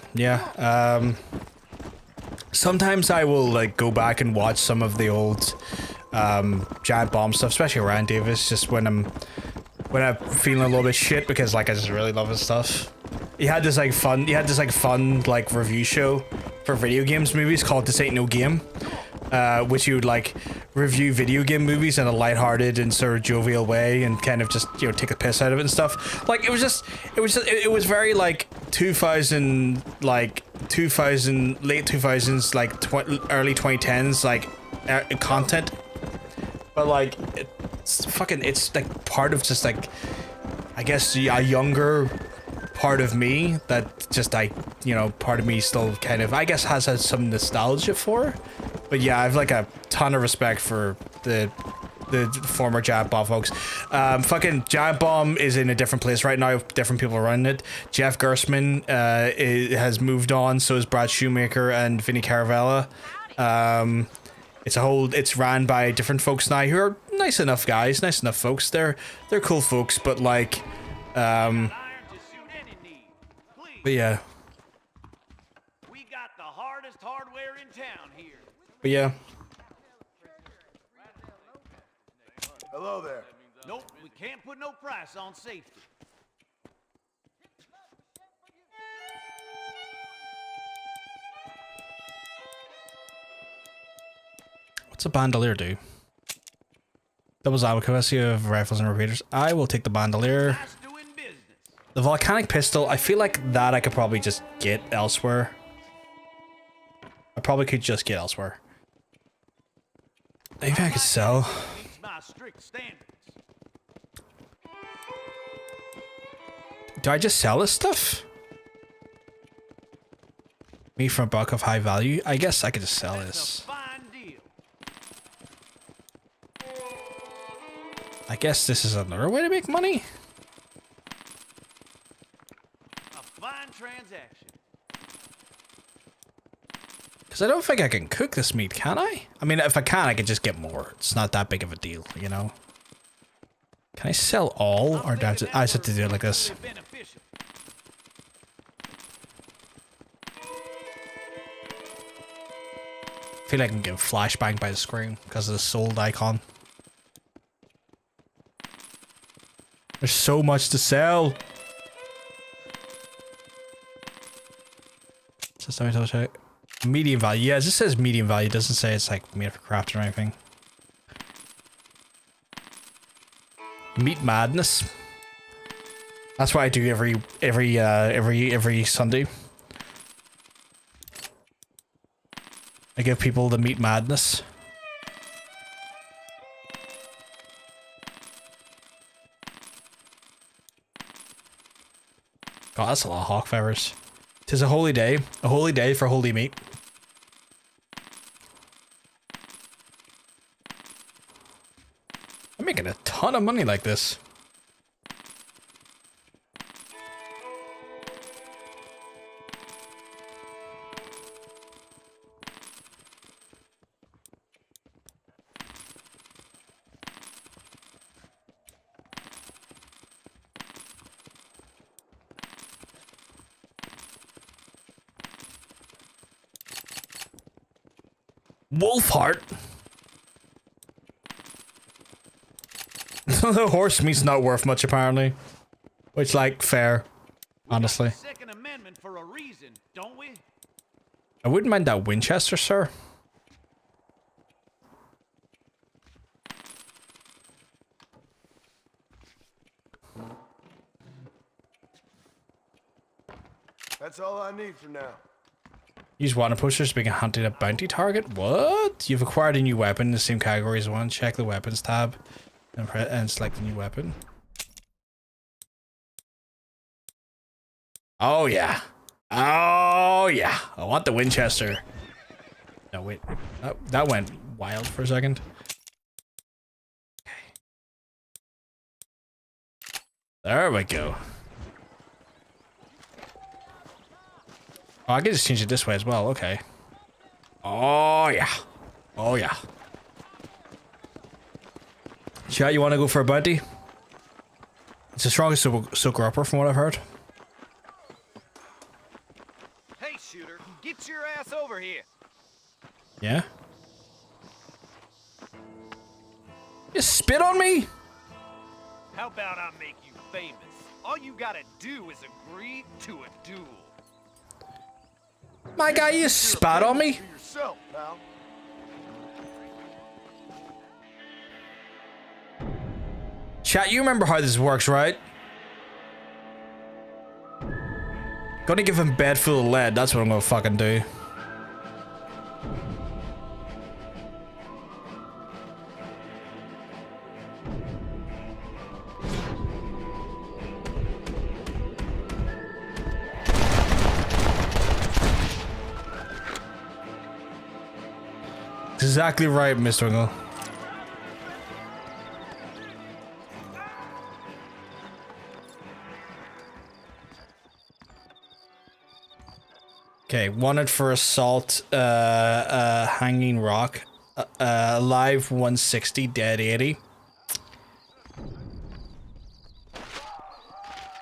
Sometimes I will like go back and watch some of the old Giant Bomb stuff, especially Ryan Davis, just when I'm feeling a little bit shit, because like I just really love his stuff. He had this fun like review show for video games movies called This Ain't No Game, which you would like review video game movies in a lighthearted and sort of jovial way and kind of just, you know, take a piss out of it and stuff. Like it was very like 2000 late 2000s like early 2010s like content, but like it's like part of just like, I guess, a younger part of me that just part of me still kind of, I guess, has some nostalgia for. But yeah, I've like a ton of respect for the former Giant Bomb folks. Fucking Giant Bomb is in a different place right now. Different people are running it. Jeff Gerstmann has moved on. So is Brad Shoemaker and Vinny Caravella. It's ran by different folks now who are nice enough guys, nice enough folks. They're cool folks, but like, but yeah. We got the hardest hardware in town here. But yeah. Hello there. Nope, we can't put no price on safety. What's a bandolier do? Doubles adequacy of rifles and repeaters. I will take the bandolier. The volcanic pistol, I feel like that I could probably just get elsewhere. I probably could just get elsewhere. Maybe I could sell. Do I just sell this stuff? Me for a buck of high value? I guess I could just sell this. I guess this is another way to make money. A fine transaction. Because I don't think I can cook this meat, can I? I mean, if I can, I can just get more. It's not that big of a deal, you know? Can I sell all, or do I just have to do it like this? I feel like I can get flashbanged by the screen because of the sold icon. There's so much to sell. Just let me double check. Medium value. Yeah, it just says medium value. It doesn't say it's like made for craft or anything. Meat madness. That's what I do every Sunday. I give people the meat madness. God, that's a lot of hawk feathers. 'Tis a holy day for holy meat. I'm making a ton of money like this. Wolf heart. The horse meat's not worth much apparently, which like fair, honestly. Second Amendment for a reason, don't we? I wouldn't mind that Winchester, sir. That's all I need for now. Use water posters to make a hunted a bounty target. What? You've acquired a new weapon in the same category as one. Check the weapons tab and select the new weapon. Oh yeah. Oh yeah. I want the Winchester. No wait. That went wild for a second. Okay. There we go. Oh, I can just change it this way as well. Okay. Oh, yeah. Oh, yeah. Chat, you want to go for a bounty? It's the strongest soaker upper from what I've heard. Hey, shooter, get your ass over here. Yeah? You spit on me? How about I make you famous? All you gotta do is agree to a duel. My guy, you spat on me? Yourself, pal. Chat, you remember how this works, right? Gonna give him bed full of lead. That's what I'm gonna fucking do. Exactly right, Mr. Wingle. Okay, wanted for assault, hanging rock, alive 160, dead 80.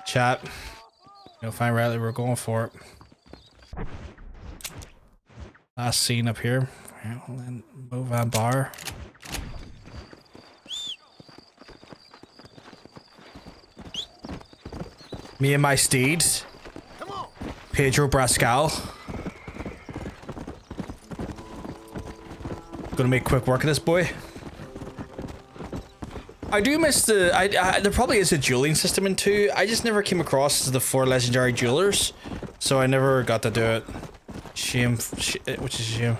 Chat. You'll find rightly we're going for it. Last scene up here. Right, well then, move on bar. Me and my steeds. Pedro Brascal. Gonna make quick work of this boy. I do miss the. There probably is a dueling system in 2. I just never came across the 4 legendary duelers, so I never got to do it. Shame, which is a shame.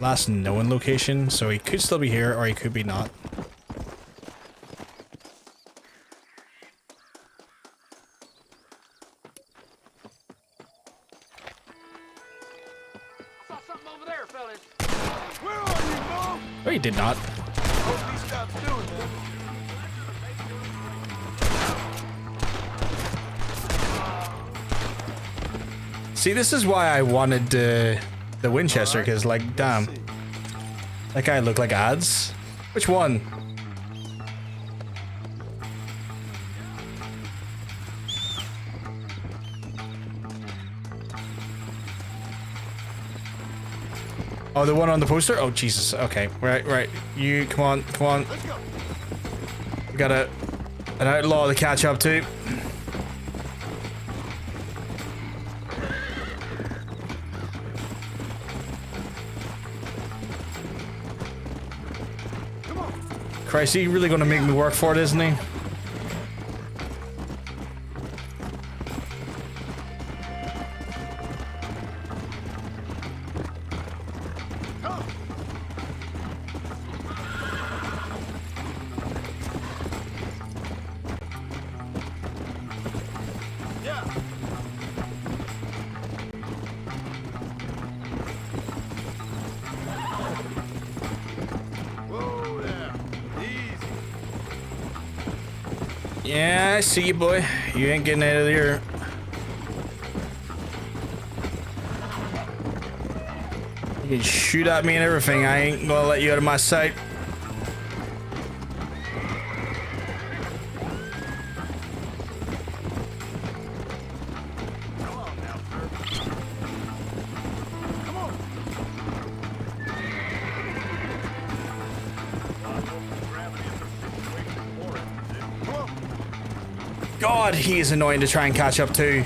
Last known location, so he could still be here or he could be not. Saw something over there, fellas. Where are you, Mo? No, he did not. Hope he stops doing that. See, this is why I wanted the Winchester, because, like, damn. That guy looked like ads. Which one? Oh, the one on the poster? Oh, Jesus. Okay. Right. You, come on. We got an outlaw to catch up to. Christ, he really gonna make me work for it, isn't he? Yeah, I see you, boy. You ain't getting out of here. You can shoot at me and everything. I ain't gonna let you out of my sight. God, he is annoying to try and catch up to.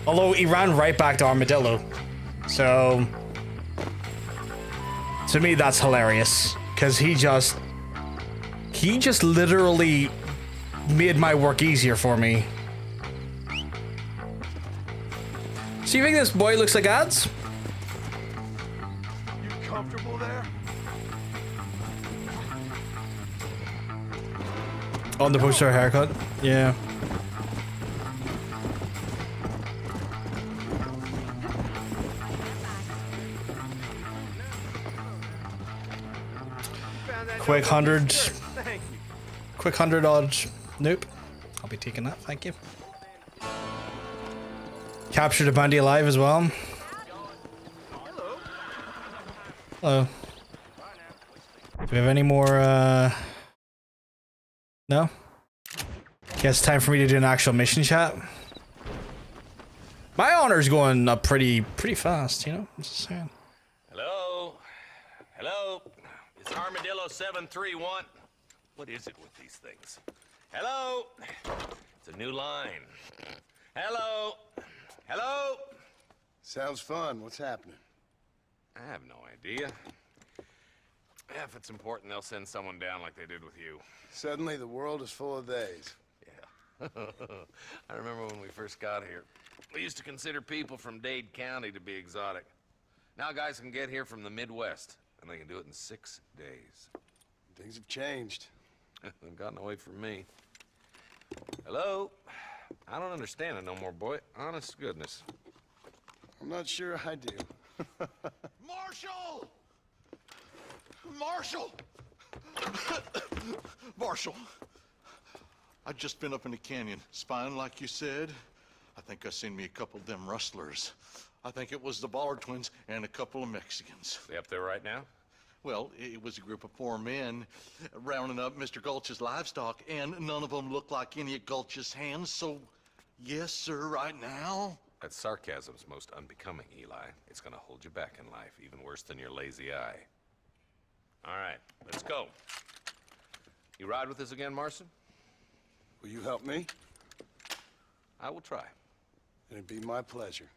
Although he ran right back to Armadillo. So to me that's hilarious. Because he just literally made my work easier for me. So you think this boy looks like ads? You comfortable there? On the poster haircut? Yeah. Quick 100. Quick 100 odd. Nope. I'll be taking that, thank you. Captured a bandy alive as well. Hello. Do we have any more, no? Guess it's time for me to do an actual mission chat. My honor's going up pretty fast, you know? I'm just saying. Hello? Hello? It's Armadillo 731. What is it with these things? Hello? It's a new line. Hello? Hello? Sounds fun. What's happening? I have no idea. Yeah, if it's important, they'll send someone down like they did with you. Suddenly, the world is full of theys. Yeah. I remember when we first got here. We used to consider people from Dade County to be exotic. Now guys can get here from the Midwest, and they can do it in 6 days. Things have changed. They've gotten away from me. Hello? I don't understand it no more, boy. Honest to goodness. I'm not sure I do. Marshall! Marshall! Marshall! I'd just been up in the canyon, spying like you said. I think I seen me a couple of them rustlers. I think it was the Ballard twins and a couple of Mexicans. They up there right now? Well, it was a group of 4 men rounding up Mr. Gulch's livestock, and none of them looked like any of Gulch's hands, so yes, sir, right now. That sarcasm's most unbecoming, Eli. It's gonna hold you back in life, even worse than your lazy eye. All right, let's go. You ride with us again, Marston? Will you help me? I will try. It'd be my pleasure.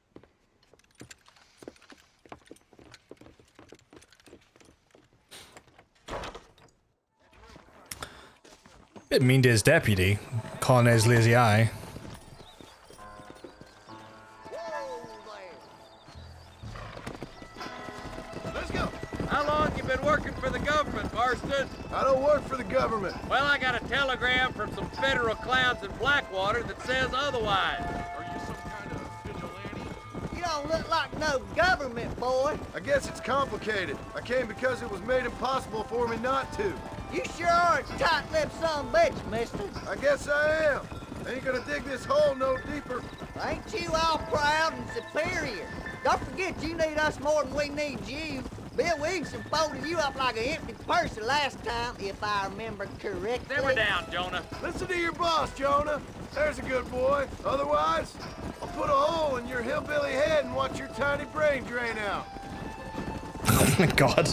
Bit mean to his deputy, calling it his lazy eye. Let's go. How long you been working for the government, Marston? I don't work for the government. Well, I got a telegram from some federal clowns in Blackwater that says otherwise. Are you some kind of vigilante? You don't look like no government, boy. I guess it's complicated. I came because it was made impossible for me not to. You sure are a tight-lipped son of a bitch, mister. I guess I am. Ain't gonna dig this hole no deeper. Ain't you all proud and superior? Don't forget you need us more than we need you. Bill Williamson folded you up like an empty purse the last time, if I remember correctly. Simmer down, Jonah. Listen to your boss, Jonah. There's a good boy. Otherwise, I'll put a hole in your hillbilly head and watch your tiny brain drain out. Oh my god.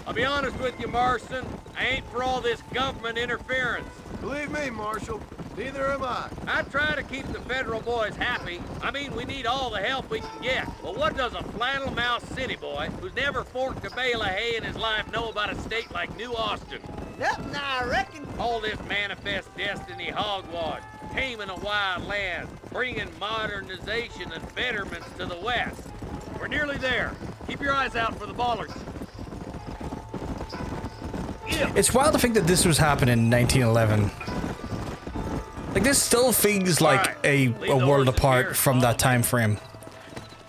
I'll be honest with you, Marston, I ain't for all this government interference. Believe me, Marshal, neither am I. I try to keep the federal boys happy. I mean, we need all the help we can get. But what does a flannel-mouthed city boy who's never forked a bale of hay in his life know about a state like New Austin? Nothing, I reckon. All this manifest destiny hogwash, taming a wild land, bringing modernization and betterments to the West. We're nearly there. Keep your eyes out for the bollards. It's wild to think that this was happening in 1911. Like, this still feels like a world apart from that time frame.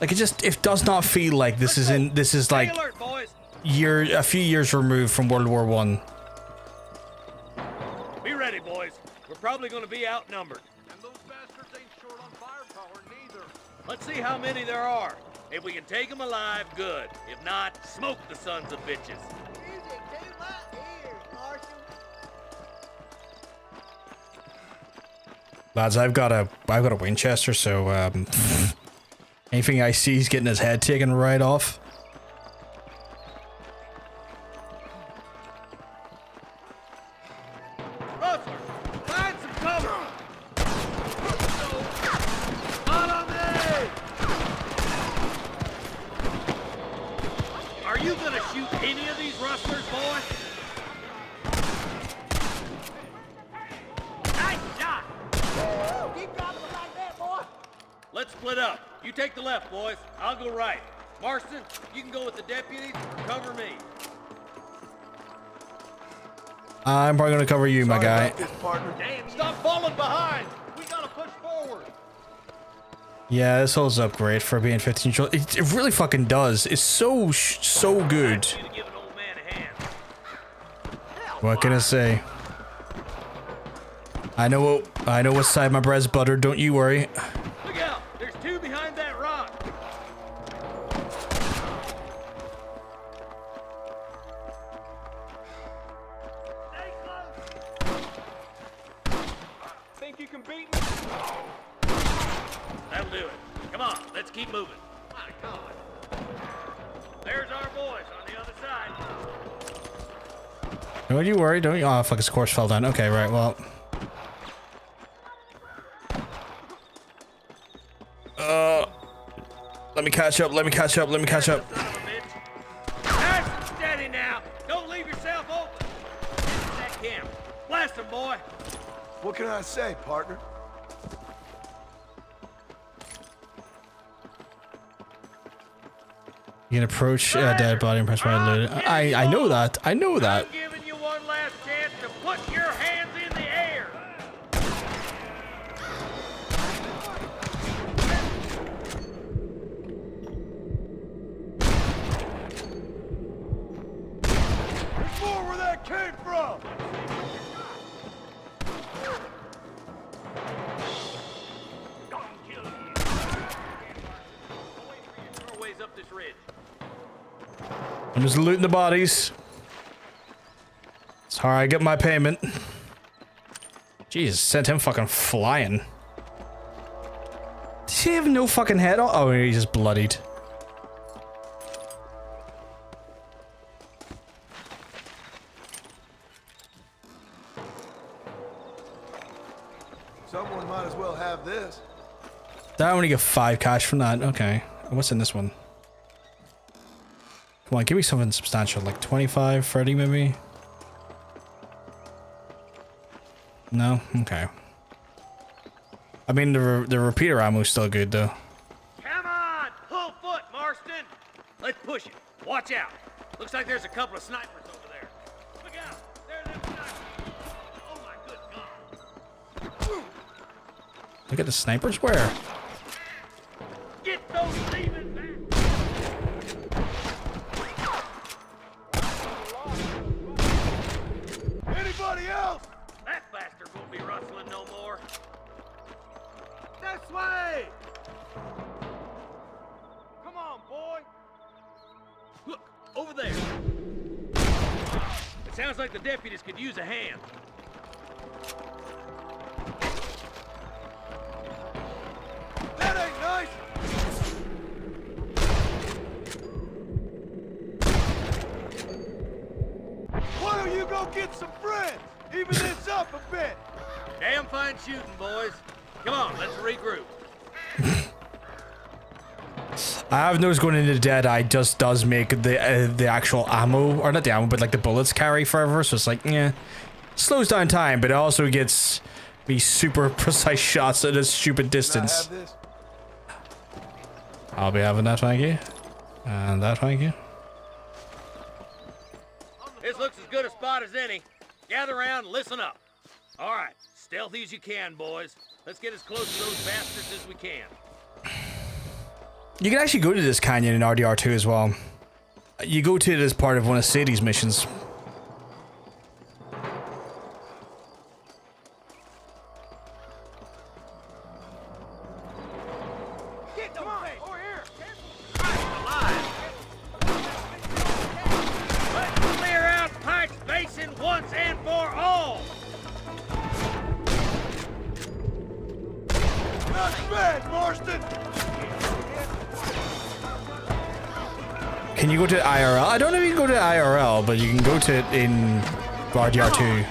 Like, it does not feel like this is like a few years removed from World War I. Be ready, boys. We're probably going to be outnumbered. And those bastards ain't short on firepower neither. Let's see how many there are. If we can take them alive, good. If not, smoke the sons of bitches. Music to my ears, Marshal. Lads, I've got a Winchester, so anything I see is getting his head taken right off. Rustler, find some cover. Not on me. Are you gonna shoot any of these rustlers, boy? Nice shot. Keep dropping them like that, boy. Let's split up. You take the left, boys. I'll go right. Marston, you can go with the deputies or cover me. I'm probably gonna cover you, my guy. Damn, stop falling behind. We gotta push forward. Yeah, this holds up great for being 15 years old. It really fucking does. It's so good. What can I say? I know what side my bread's buttered. Don't you worry. Look out! There's two behind that rock. Think you can beat me? That'll do it. Come on, let's keep moving. My God. There's our boys on the other side. Don't you worry. Don't you? Oh, fuck, his course fell down. Okay, right. Well. Let me catch up. Let me catch up. Let me catch up. Nice and steady now. Don't leave yourself open. Get to that camp. Blast them, boy. What can I say, partner? You can approach a dead body and press right load. I know that. I know that. I'm giving you one last chance to put your hands in the air. There's more where that came from! Ways up this ridge. I'm just looting the bodies. Sorry, I get my payment. Jesus, sent him fucking flying. Does he have no fucking head? Oh, he's just bloodied. Someone might as well have this. I only get 5 cash from that. Okay. What's in this one? Come on, give me something substantial, like 25, 30 maybe? No? Okay. I mean, the repeater ammo's still good, though. Come on! Full foot, Marston! Let's push it. Watch out. Looks like there's a couple of snipers over there. Look out! There are them snipers! Oh my good God! Look at the snipers? Where? Get those demons back! Anybody else? That bastard won't be rustling no more. This way! Come on, boy! Look, over there. It sounds like the deputies could use a hand. That ain't nice! get some friends. Even this up a bit. Damn fine shooting, boys. Come on, let's regroup. I have noticed going into Deadeye just does make the actual ammo, or not the ammo, but like the bullets carry forever. So it's like, yeah, slows down time, but it also gets these super precise shots at a stupid distance. I'll be having that, thank you. And that, thank you. This looks as good a spot as any. Gather around and listen up. All right, stealthy as you can, boys. Let's get as close to those bastards as we can. You can actually go to this canyon in RDR2 as well. You go to it as part of one of Sadie's missions. Come on, over here. Let's clear out Pike's Basin once and for all. Not bad, Marston. Can you go to IRL? I don't know if you can go to IRL, but you can go to it in RDR2.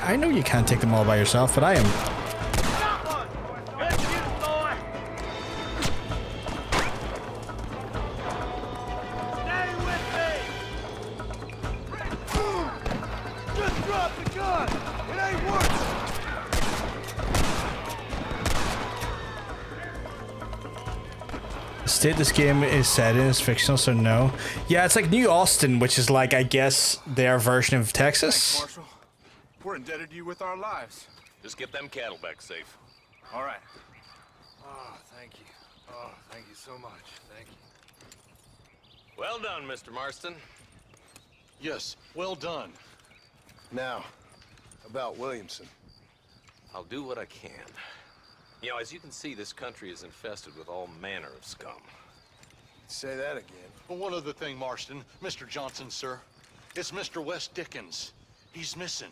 I know you can't take them all by yourself, but I am. Good shooting, boy. Stay with me. Just drop the gun. It ain't working. The state this game is set in is fictional, so no. Yeah, it's like New Austin, which is like, I guess, their version of Texas. Marshal, we're indebted to you with our lives. Just get them cattle back safe. All right. Oh, thank you. Oh, thank you so much. Thank you. Well done, Mr. Marston. Yes, well done. Now, about Williamson. I'll do what I can. You know, as you can see, this country is infested with all manner of scum. Say that again. Well, one other thing, Marston. Mr. Johnson, sir. It's Mr. West Dickens. He's missing.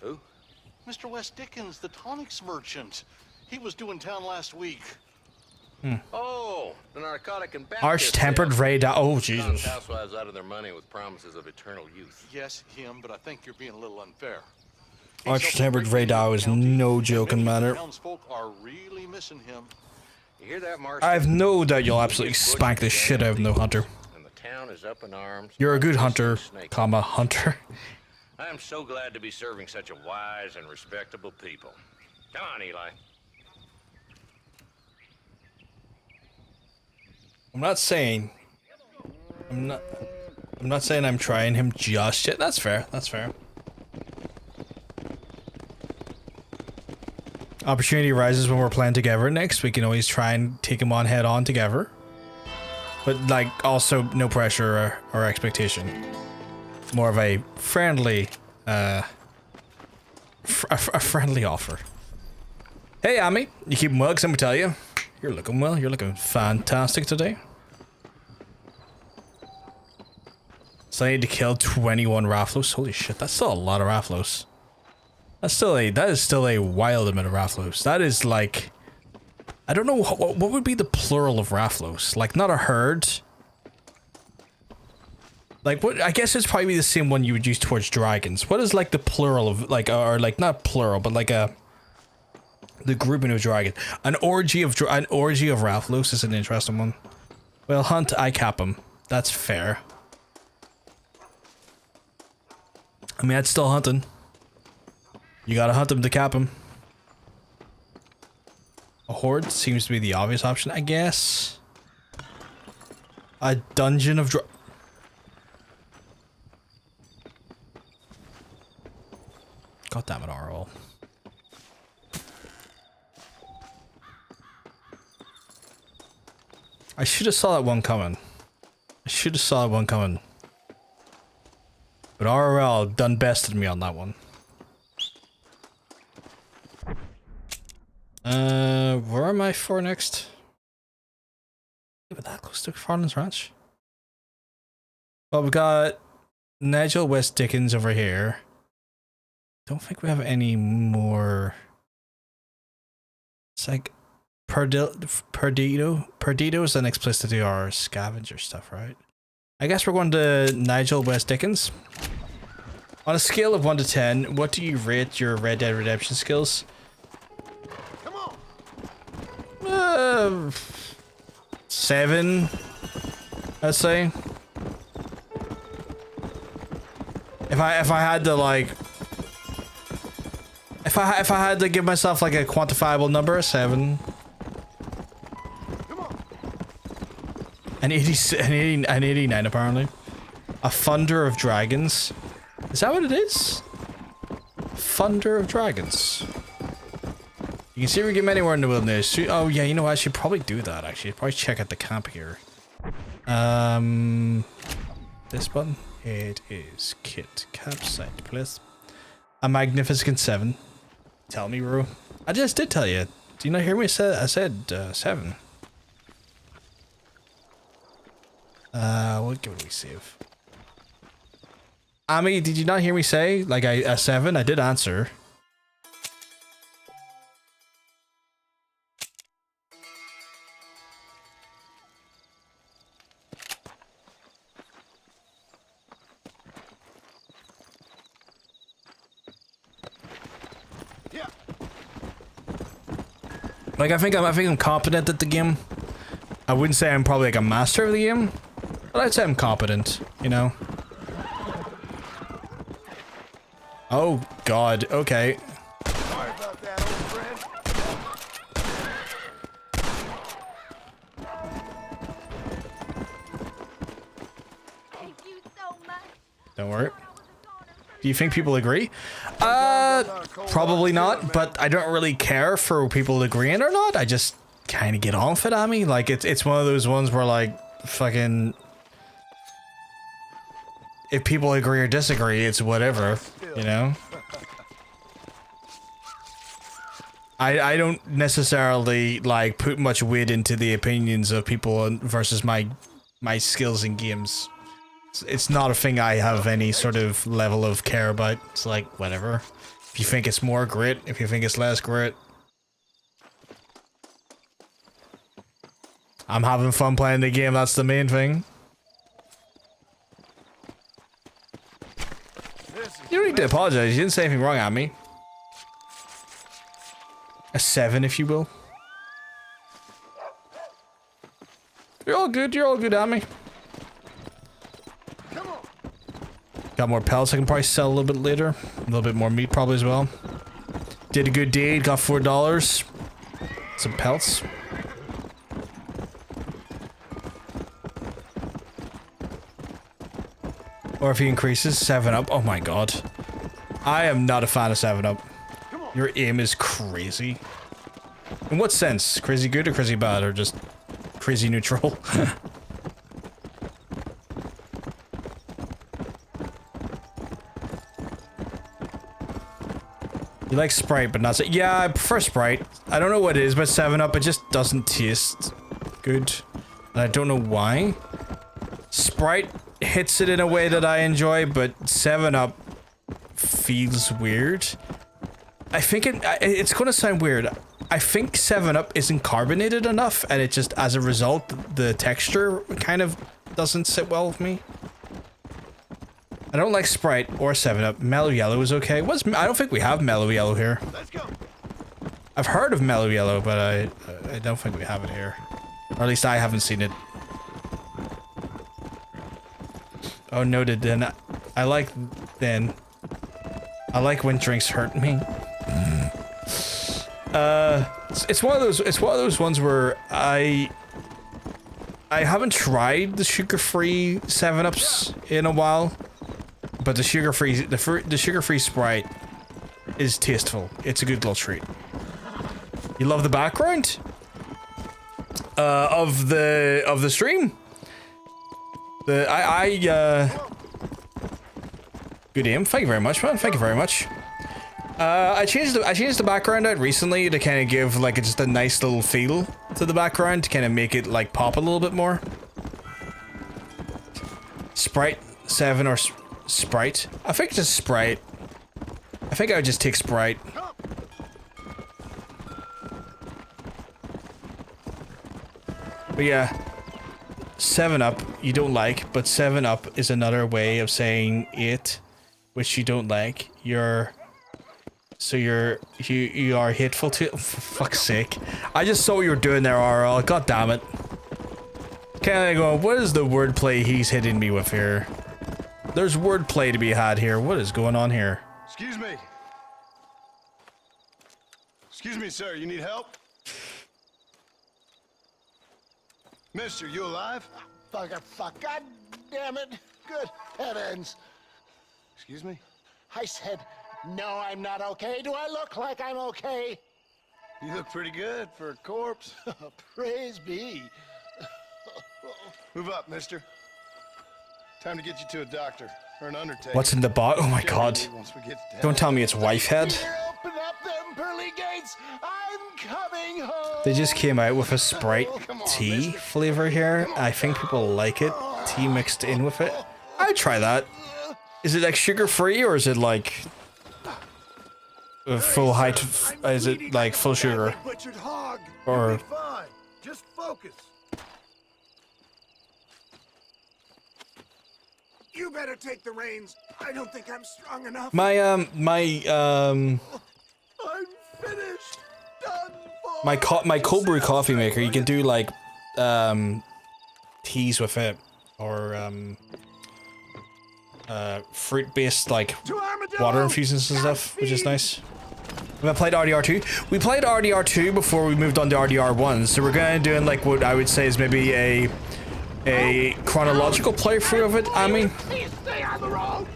Who? Mr. West Dickens, the tonics merchant. He was due in town last week. Oh, the narcotic and Arch-tempered radar. Oh, Jesus. Housewives out of their money with promises of eternal youth. Yes, him, but I think you're being a little unfair. Arch-tempered radar is no joking matter. Townsfolk are really missing him. You hear that, Marston? I've no doubt you'll absolutely spank the shit out of no hunter. And the town is up in arms. You're a good hunter, comma, hunter. I am so glad to be serving such a wise and respectable people. Come on, Eli. I'm not saying I'm trying him just yet. That's fair. That's fair. Opportunity arises when we're playing together next. We can always try and take him on head on together. But like also no pressure or expectation. More of a friendly a friendly offer. Hey Amy, you keeping well? 'Cause I'm gonna tell you, you're looking well. You're looking fantastic today. So I need to kill 21 Rafflos. Holy shit, that's still a lot of Rafflos. That is still a wild amount of Rafflos. That is like, I don't know what would be the plural of Rafflos. Like not a herd. Like what? I guess it's probably the same one you would use towards dragons. What is like the plural of like, or like not plural, but like the grouping of dragon? An orgy of Rafflos is an interesting one. Well, hunt, I cap them. That's fair. I mean, that's still hunting. You gotta hunt them to cap them. A horde seems to be the obvious option, I guess. A dungeon of God damn it, RL. I should have saw that one coming. But RL done bested me on that one. Where am I for next? But that close to Farland's Ranch? Well, we got Nigel West Dickens over here. Don't think we have any more. It's like Perdido is the next place to do our scavenger stuff, right? I guess we're going to Nigel West Dickens. On a scale of 1 to 10, what do you rate your Red Dead Redemption skills? Come on. 7, I'd say. If I had to like, if I had to give myself like a quantifiable number, a 7. An 89 apparently. A Thunder of Dragons. Is that what it is? Thunder of Dragons. You can see we get anywhere in the wilderness. Oh yeah, you know what? I should probably do that actually. Probably check out the camp here. This button. It is kit campsite place. A magnificent 7. Tell me, Rue. I just did tell you. Do you not hear me? I said 7. What would we save? Ami, did you not hear me say like a 7? I did answer. Yeah. Like I think I'm competent at the game. I wouldn't say I'm probably like a master of the game, but I'd say I'm competent, you know? Oh god, okay. Sorry about that, old friend. Thank you so much. Don't worry. Do you think people agree? Probably not, but I don't really care for people agreeing or not. I just kind of get on with it, I mean. Like, it's one of those ones where, like, fucking... If people agree or disagree, it's whatever, you know? I don't necessarily, like, put much weight into the opinions of people versus my skills in games. It's not a thing I have any sort of level of care about. It's like, whatever. If you think it's more, great. If you think it's less, great. I'm having fun playing the game, that's the main thing. You don't need to apologize, you didn't say anything wrong at me. A 7, if you will. You're all good at me. Got more pellets I can probably sell a little bit later. A little bit more meat probably as well. Did a good deed, got $4. Some pelts. Or if he increases, 7-Up. Oh my god. I am not a fan of 7-Up. Your aim is crazy. In what sense? Crazy good or crazy bad? Or just crazy neutral? You like Sprite, but not... Yeah, I prefer Sprite. I don't know what it is, but 7-Up, it just doesn't taste good. And I don't know why. Sprite hits it in a way that I enjoy, but 7-Up feels weird. I think it's gonna sound weird. I think 7-Up isn't carbonated enough, and it just, as a result, the texture kind of doesn't sit well with me. I don't like Sprite or 7-Up. Mellow Yellow is okay. I don't think we have Mellow Yellow here. Let's go. I've heard of Mellow Yellow, but I don't think we have it here. Or at least I haven't seen it. Oh, noted then. I like when drinks hurt me. It's one of those ones where I haven't tried the sugar-free 7-Ups in a while. But the sugar-free Sprite is tasteful. It's a good little treat. You love the background of the stream. Good aim. Thank you very much, man. Thank you very much. I changed the background out recently to kind of give like just a nice little feel to the background to kind of make it like pop a little bit more. Sprite 7 or Sprite? I think just Sprite. I think I would just take Sprite. But yeah, 7-Up you don't like, but 7-Up is another way of saying it, which you don't like. You are hateful to. For fuck's sake! I just saw what you were doing there, RL. God damn it! Kind of going. What is the wordplay he's hitting me with here? There's wordplay to be had here. What is going on here? Excuse me. Excuse me, sir. You need help? Mister, you alive? Fuck. God damn it. Good heavens. Excuse me? I said, no, I'm not okay. Do I look like I'm okay? You look pretty good for a corpse. Praise be. Move up, mister. Time to get you to a doctor or an undertaker. What's in the box? Oh my god! Once we get to Don't tell me it's wife head. Open up them pearly gates. I'm coming home. They just came out with a Sprite tea flavor here. I think people like it. Tea mixed in with it. I'd try that. Is it like sugar free or is it like full height? Is it like full sugar? Or Fine. Just focus. You better take the reins. I don't think I'm strong enough. I'm finished. Done my cold brew coffee maker, you can do like teas with it or fruit based like water infusions and stuff, which is nice. We played RDR2. We played RDR2 before we moved on to RDR1, so we're gonna do like what I would say is maybe a chronological playthrough of it. I mean, Please stay on the road.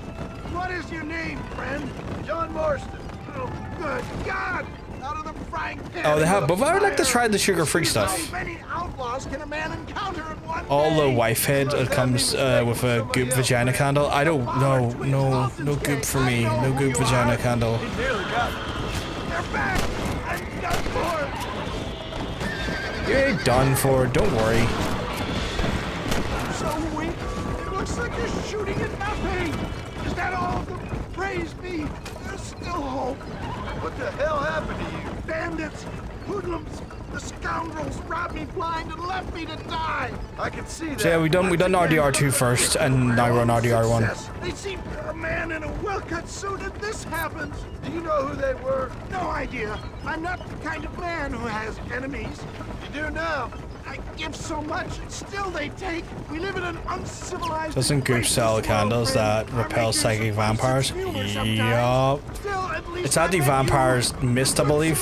What is your name, friend? John Marston. Oh, good God! Out of the frying pan. oh, they have, but I would like to try the sugar-free stuff. How many outlaws can a man encounter in one All the wife head comes with a goop vagina candle. I don't know, no goop for me. No goop vagina candle. Nearly got me. They're back. I'm done for. You ain't done for. Don't worry. So weak. It looks like you're shooting at nothing. Is that all? Praise be. There's still hope. What the hell happened to you? Bandits, hoodlums, the scoundrels robbed me blind and left me to die. I can see that. So yeah, we done RDR2 first, and now we're on RDR1. They seem a man in a well-cut suit, and this happens. Do you know who they were? No idea. I'm not the kind of man who has enemies. You do now. I give so much, and still they take. We live in an uncivilized. Doesn't goop sell candles that repel psychic vampires? Yup. It's anti-vampires mist, I believe.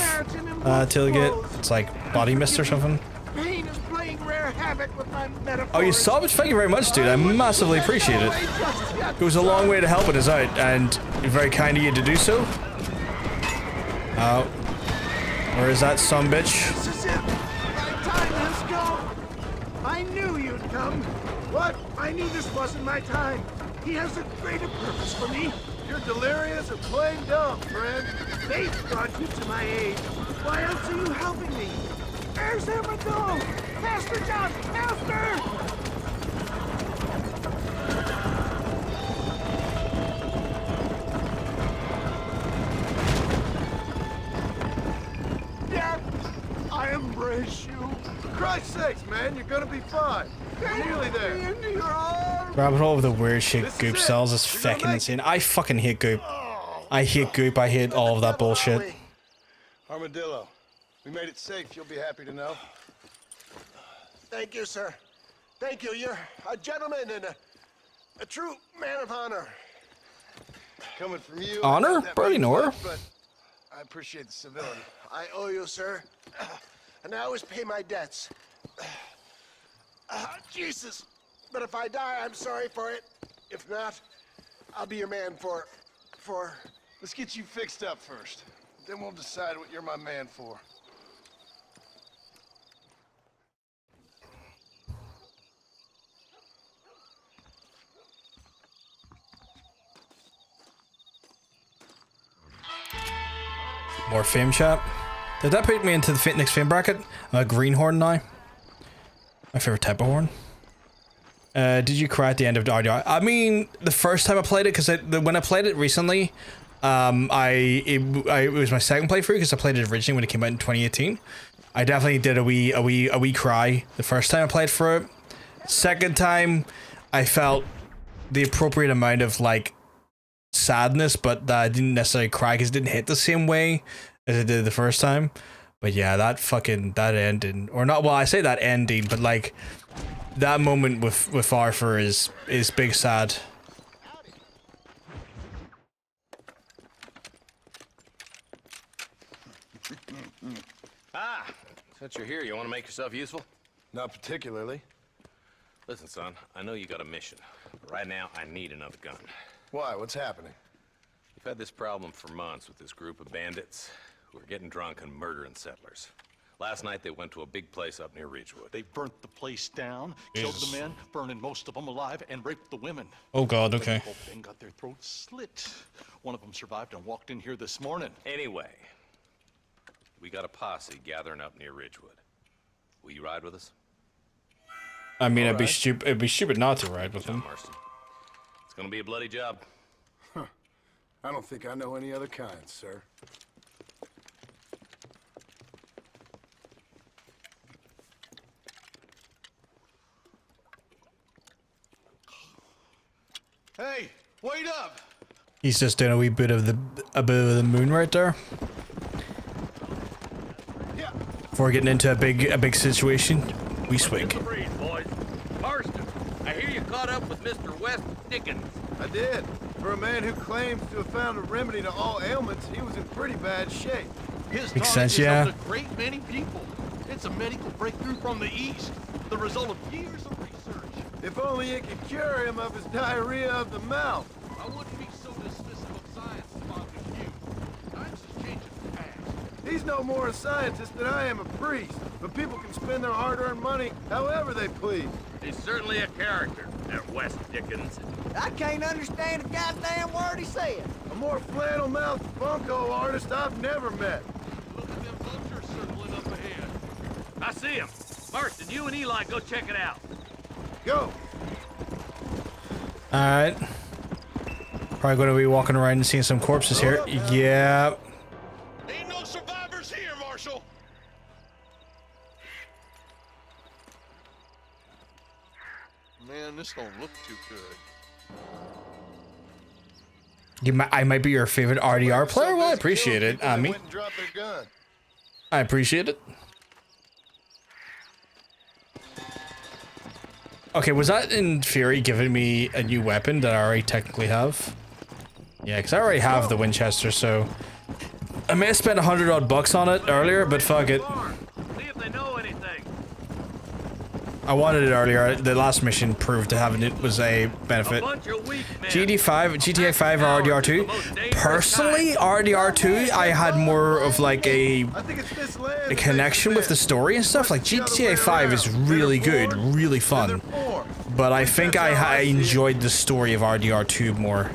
Till you get it's like body mist or something. Pain is playing rare havoc with my metaphors. Oh, you saw it? Thank you very much, dude. I massively appreciate it. Goes a long way to helping us out, and very kind of you to do so. Oh, where is that sumbitch? This is it. My time has come. I knew you'd come. What? I knew this wasn't my time. He has a greater purpose for me. You're delirious and plain dumb, friend. Fate brought you to my aid. Why else are you helping me? Where's Amador? Faster, John! Faster! Dad, I embrace you. For Christ's sakes, man, you're gonna be fine. You're nearly there. Into your arms. Rabbit hole of the weird shit goop sells is fucking insane. I fucking hate goop. I hate goop. I hate all of that bullshit. Armadillo, we made it safe. You'll be happy to know. Thank you, sir. Thank you. You're a gentleman and a true man of honor. Coming from you. Honor? Birdie Nor. But I appreciate the civility. I owe you, sir. And I always pay my debts. Jesus. But if I die, I'm sorry for it. If not, I'll be your man for... Let's get you fixed up first. Then we'll decide what you're my man for. More fame chat. Did that put me into the next fame bracket? I'm a greenhorn now. My favorite type of horn. Did you cry at the end of RDR? I mean, the first time I played it, because when I played it recently, it was my second playthrough because I played it originally when it came out in 2018. I definitely did a wee cry the first time I played for it. Second time, I felt the appropriate amount of like sadness, but I didn't necessarily cry because it didn't hit the same way as it did the first time. But yeah, that ending, or not. Well, I say that ending, but like that moment with Arthur is big sad. Ah, since you're here, you want to make yourself useful? Not particularly. Listen, son, I know you got a mission. But right now, I need another gun. Why? What's happening? We've had this problem for months with this group of bandits who are getting drunk and murdering settlers. Last night, they went to a big place up near Ridgewood. They burnt the place down, killed the men, burning most of them alive, and raped the women. Oh God, okay. Both men got their throats slit. One of them survived and walked in here this morning. Anyway, we got a posse gathering up near Ridgewood. Will you ride with us? I mean, it'd be stupid not to ride with him. Marston. It's gonna be a bloody job. Huh. I don't think I know any other kind, sir. Hey, wait up! He's just doing a wee bit of the moon right there. Before getting into a big situation, we swig. Boys. Marston, I hear you caught up with Mr. West Dickens. I did. For a man who claims to have found a remedy to all ailments, he was in pretty bad shape. His Makes knowledge sense, has yeah. helped a great many people. It's a medical breakthrough from the East, the result of years of research. If only it could cure him of his diarrhea of the mouth. I wouldn't be so dismissive of science as Father you. Times has changed fast. He's no more a scientist than I am a priest, but people can spend their hard-earned money however they please. He's certainly a character, that West Dickens. I can't understand a goddamn word he said. A more flannel-mouthed bunco artist I've never met. Look at them vultures circling up ahead. I see him. Marston, you and Eli go check it out. Go. All right. Probably going to be walking around and seeing some corpses here. Yeah. Ain't no survivors here, Marshal. Man, this don't look too good. I might be your favorite RDR player. Well, I appreciate it, Ami. I appreciate it. Okay, was that in Fury giving me a new weapon that I already technically have? Yeah, because I already have the Winchester, so I may have spent $100 odd on it earlier, but fuck it. See if they know anything. I wanted it earlier. The last mission proved to having it was a benefit. GTA 5 or RDR2? Personally, RDR2, I had more of like a connection with the story and stuff. Like GTA 5 is really good, really fun. But I think I enjoyed the story of RDR2 more.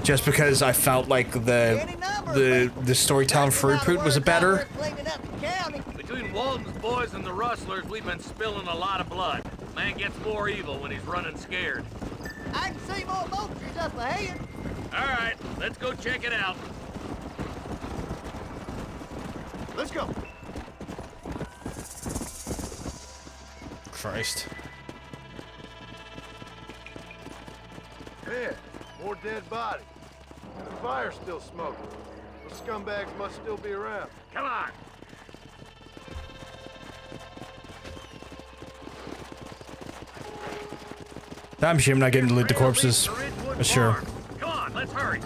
Just because I felt like the storytelling throughput was better. Between Walden's boys and the rustlers, we've been spilling a lot of blood. Man gets more evil when he's running scared. I can see more vultures up ahead. All right, let's go check it out. Let's go. Christ. Man, more dead bodies. And the fire's still smoking. Those scumbags must still be around. Come on. I'm sure I'm not getting to loot the corpses. For sure. Come on, let's hurry.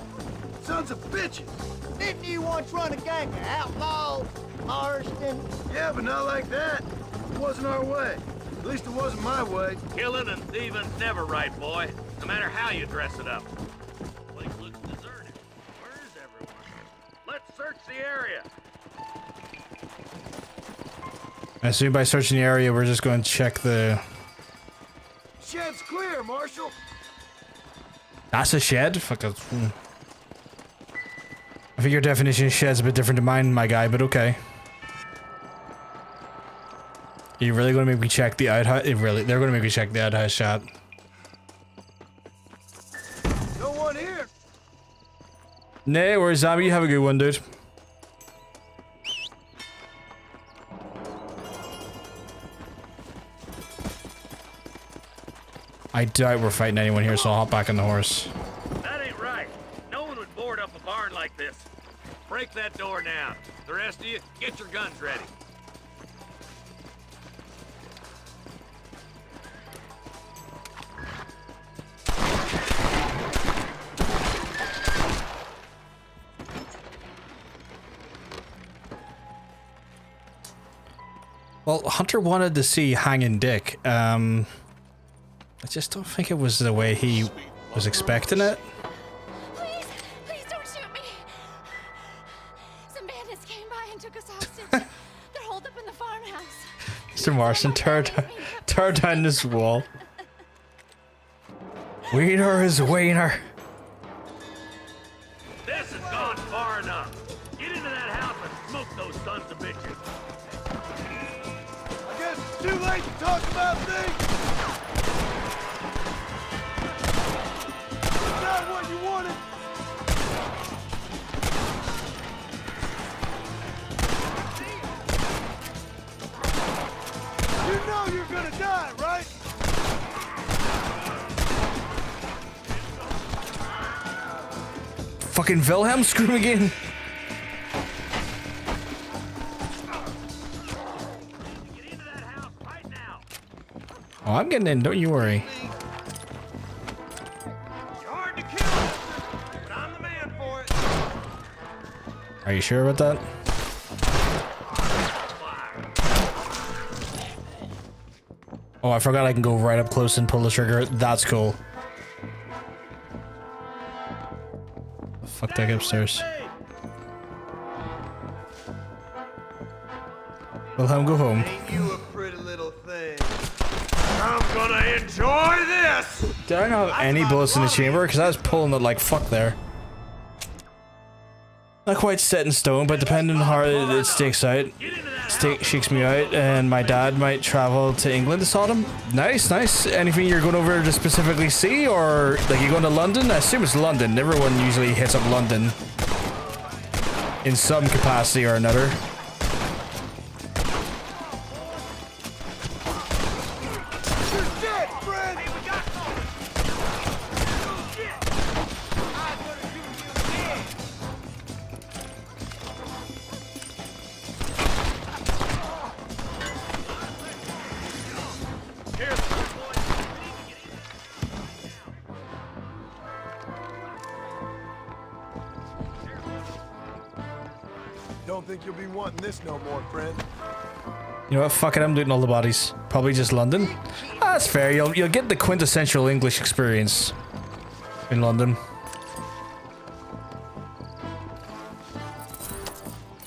Sons of bitches! Didn't you once run a gang of outlaws, Marston? Yeah, but not like that. It wasn't our way. At least it wasn't my way. Killing and thieving's never right, boy. No matter how you dress it up. Place looks deserted. Where's everyone? Let's search the area. I assume by searching the area, we're just going to check the... Shed's clear, Marshal. That's a shed? Fuck it. I think your definition of shed's a bit different to mine, my guy, but okay. Are you really going to make me check the outhouse? They're going to make me check the outhouse shot. No one here. Nah, where's Zombie? You have a good one, dude. I doubt we're fighting anyone here, so I'll hop back on the horse. That ain't right. No one would board up a barn like this. Break that door down. The rest of you, get your guns ready. Well, Hunter wanted to see Hanging Dick. I just don't think it was the way he was expecting it. Please don't shoot me. Some bandits came by and took us hostage. They're holed up in the farmhouse. Mr. Marston, tear down this wall. Wiener is wiener. This has gone far enough. Get into that house and smoke those sons of bitches. I guess it's too late to talk about things. Is that what you wanted? You know you're gonna die, right? Fucking Wilhelm scream again. Oh, I'm getting in, don't you worry. You're hard to kill, but I'm the man for it. Are you sure about that? Oh, I forgot I can go right up close and pull the trigger. That's cool. Fuck that upstairs. Wilhelm, go home. Ain't you a pretty little thing? I'm gonna enjoy this! Did I not have any bullets in the chamber? Because I was pulling it like fuck there. Not quite set in stone, but depending on how it stakes out, shakes me out, and my dad might travel to England to Sodom. Nice, nice. Anything you're going over to specifically see, or like you going to London? I assume it's London. Everyone usually hits up London in some capacity or another. Don't think you'll be wanting this no more, friend. You know what? Fuck it, I'm looting all the bodies. Probably just London. Ah, that's fair. You'll get the quintessential English experience in London.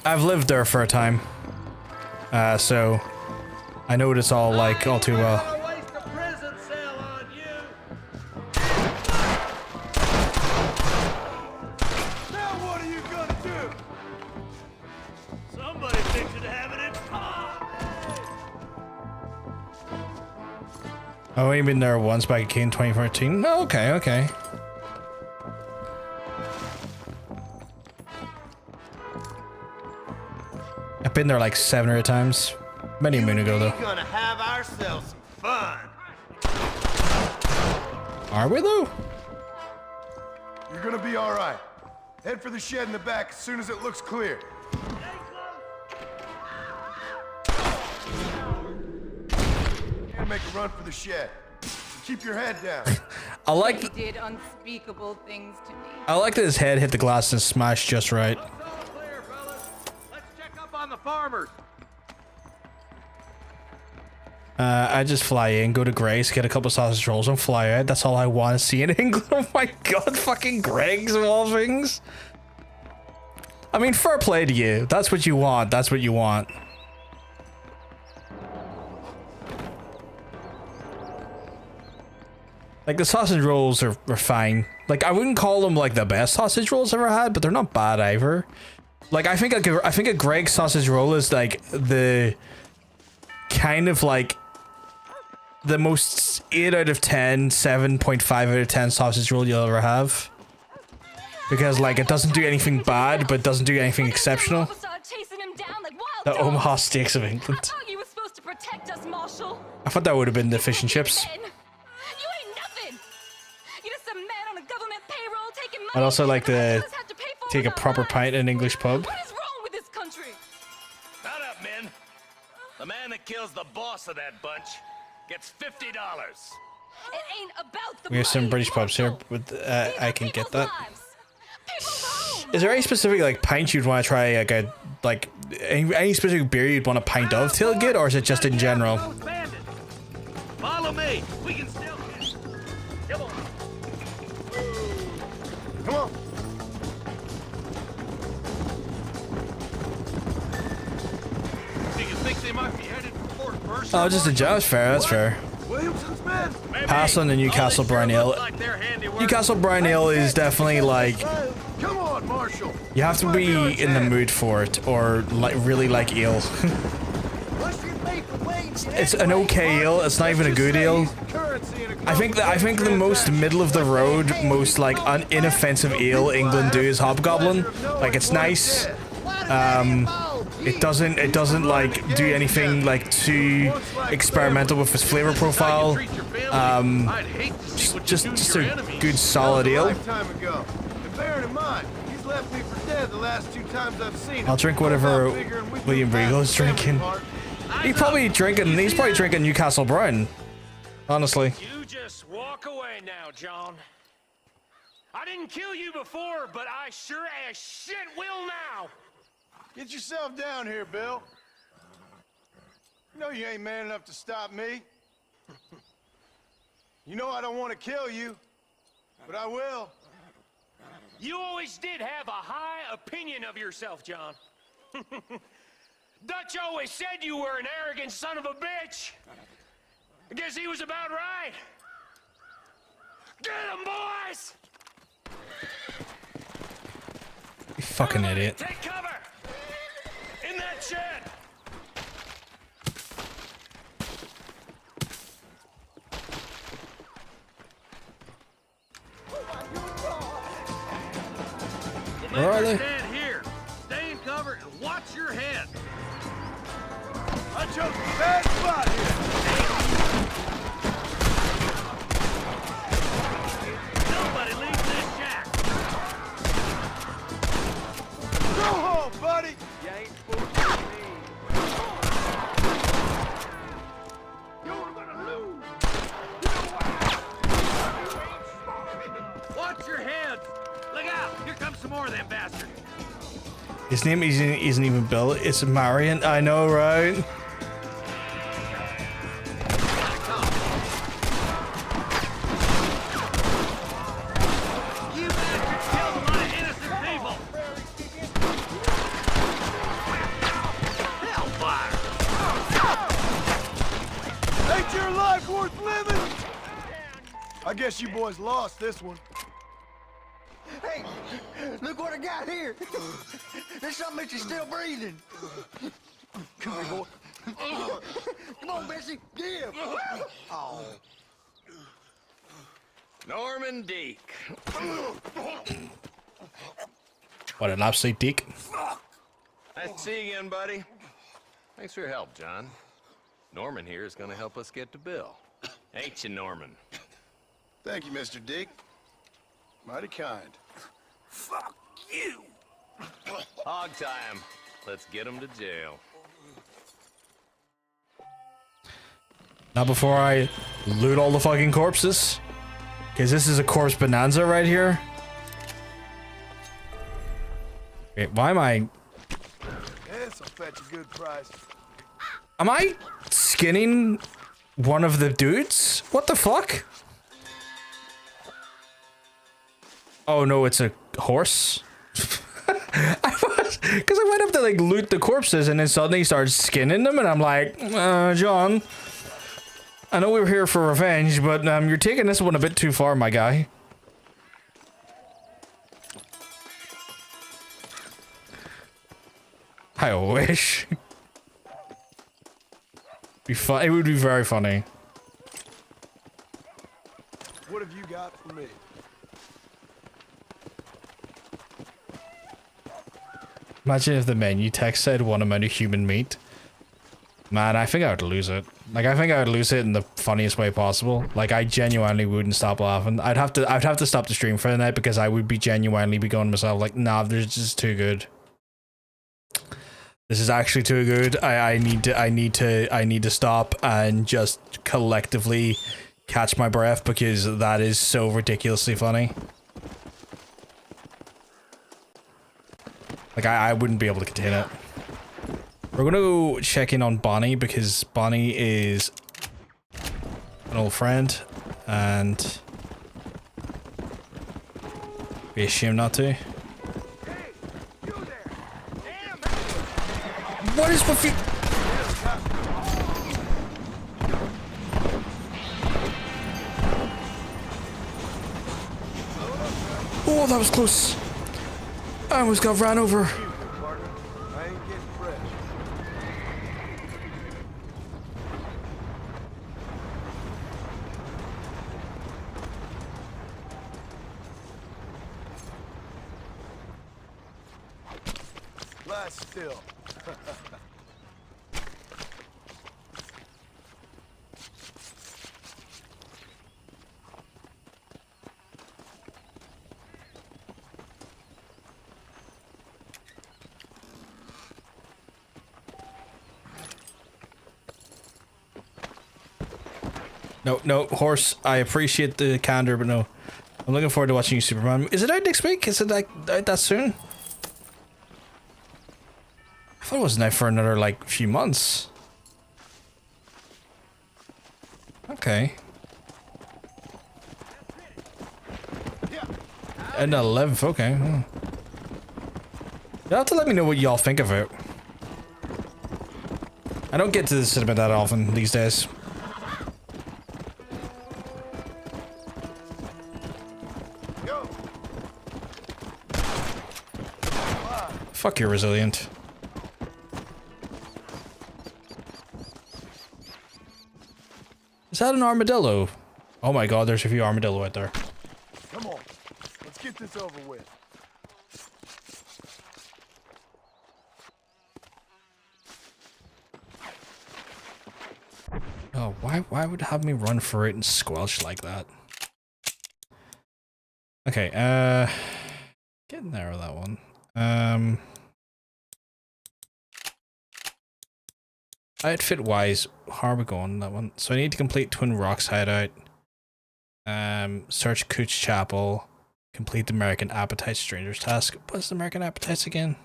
I've lived there for a time, so I know what it's all like all too well. I've only been there once back in 2014. Oh, okay, okay. I've been there like 7 or 8 times. Many a moon ago, though. We're gonna have ourselves some fun. Are we, though? You're gonna be all right. Head for the shed in the back as soon as it looks clear. And make a run for the shed. Keep your head down. I like. He did unspeakable things to me. I like that his head hit the glass and smashed just right. Up on the farmers. I just fly in, go to Greg's, get a couple of sausage rolls, and fly out. That's all I want to see in England. Oh my god, fucking Greg's of all things. I mean, fair play to you. That's what you want. That's what you want. Like, the sausage rolls are fine. Like, I wouldn't call them, like, the best sausage rolls I've ever had, but they're not bad either. Like, I think a Greg's sausage roll is, like, the kind of, like, the most 8 out of 10, 7.5 out of 10 sausage roll you'll ever have. Because, like, it doesn't do anything bad, but doesn't do anything exceptional. The Omaha Steaks of England. You were supposed to protect us, Marshal. I thought that would have been the fish and chips. I'd also like to take a proper pint in an English pub. What is wrong with this country? Shut up, men. The man that kills the boss of that bunch gets $50. It ain't about the We have some British pubs here, with I can get that. Is there any specific like pint you'd want to try? Like any specific beer you'd want a pint of till get, or is it just in general? Follow me. We can still. Come on. Come on. Do you think they might be headed for Fort Mercer? Oh, just in general. That's fair. That's fair. Williamson's men. Pass on the Newcastle Brown Ale. Newcastle Brown Ale is definitely like. Come on, Marshall. You have to be in the mood for it, or like really like ale. It's an okay ale. It's not even a good ale. I think the most middle of the road, most like inoffensive ale England do is Hobgoblin. Like it's nice. It doesn't like do anything like too experimental with its flavor profile. Just a good solid ale. Bearing in mind, he's left me for dead the last 2 times I've seen him. I'll drink whatever William Regal's drinking. He's probably drinking Newcastle Brown. Honestly. You just walk away now, John. I didn't kill you before, but I sure as shit will now. Get yourself down here, Bill. You know you ain't man enough to stop me. You know I don't want to kill you, but I will. You always did have a high opinion of yourself, John. Dutch always said you were an arrogant son of a bitch. I guess he was about right. Get him, boys! You fucking idiot. Take cover! In that shed! Where are they? Stand here. Stay in cover and watch your head. I chose a bad spot here. Nobody leaves this shack. Go home, buddy. You ain't supposed to leave. You're gonna lose. Watch your head. Look out. Here comes some more of them bastards. His name isn't even Bill. It's Marion. I know, right? You bastards killed a lot of innocent people. Hellfire. Ain't your life worth living? I guess you boys lost this one. Hey, look what I got here. There's something that you're still breathing. Come here, boy. Come on, Bessie, give. Oh. Norman Deek. What an absolute dick. Nice to see you again, buddy. Thanks for your help, John. Norman here is going to help us get to Bill. Ain't you, Norman? Thank you, Mr. Dick. Mighty kind. Fuck you. Hog time. Let's get him to jail. Not before I loot all the fucking corpses. Because this is a corpse bonanza right here. Wait, why am I... This'll fetch a good price. Am I skinning one of the dudes? What the fuck? Oh no, it's a horse. Because I went up to like loot the corpses and then suddenly started skinning them and I'm like, John, I know we were here for revenge, but you're taking this one a bit too far, my guy. I wish. Be fun. It would be very funny. What have you got for me? Imagine if the menu text said one amount of human meat. Man, I think I would lose it. Like, I think I would lose it in the funniest way possible. Like, I genuinely wouldn't stop laughing. I'd have to stop the stream for the night because I would be genuinely be going to myself like, nah, this is just too good. This is actually too good. I need to stop and just collectively catch my breath because that is so ridiculously funny. Like, I wouldn't be able to contain it. We're gonna go check in on Bonnie because Bonnie is an old friend and be ashamed not to. What is with you? Oh, that was close. I almost got ran over. Lie still. No, horse. I appreciate the candor, but no. I'm looking forward to watching you, Superman. Is it out next week? Is it like out that soon? I thought it wasn't out for another like few months. Okay. And 11th, okay. You'll have to let me know what y'all think of it. I don't get to the cinema that often these days. Fuck, you're resilient. Is that an armadillo? Oh my god, there's a few armadillo out there. Come on, let's get this over with. Oh, why would it have me run for it and squelch like that? Okay, getting there with that one. Outfit wise, how are we going on that one? So I need to complete Twin Rocks hideout. Search Cooch Chapel. Complete the American Appetite Strangers task. What's the American Appetites again?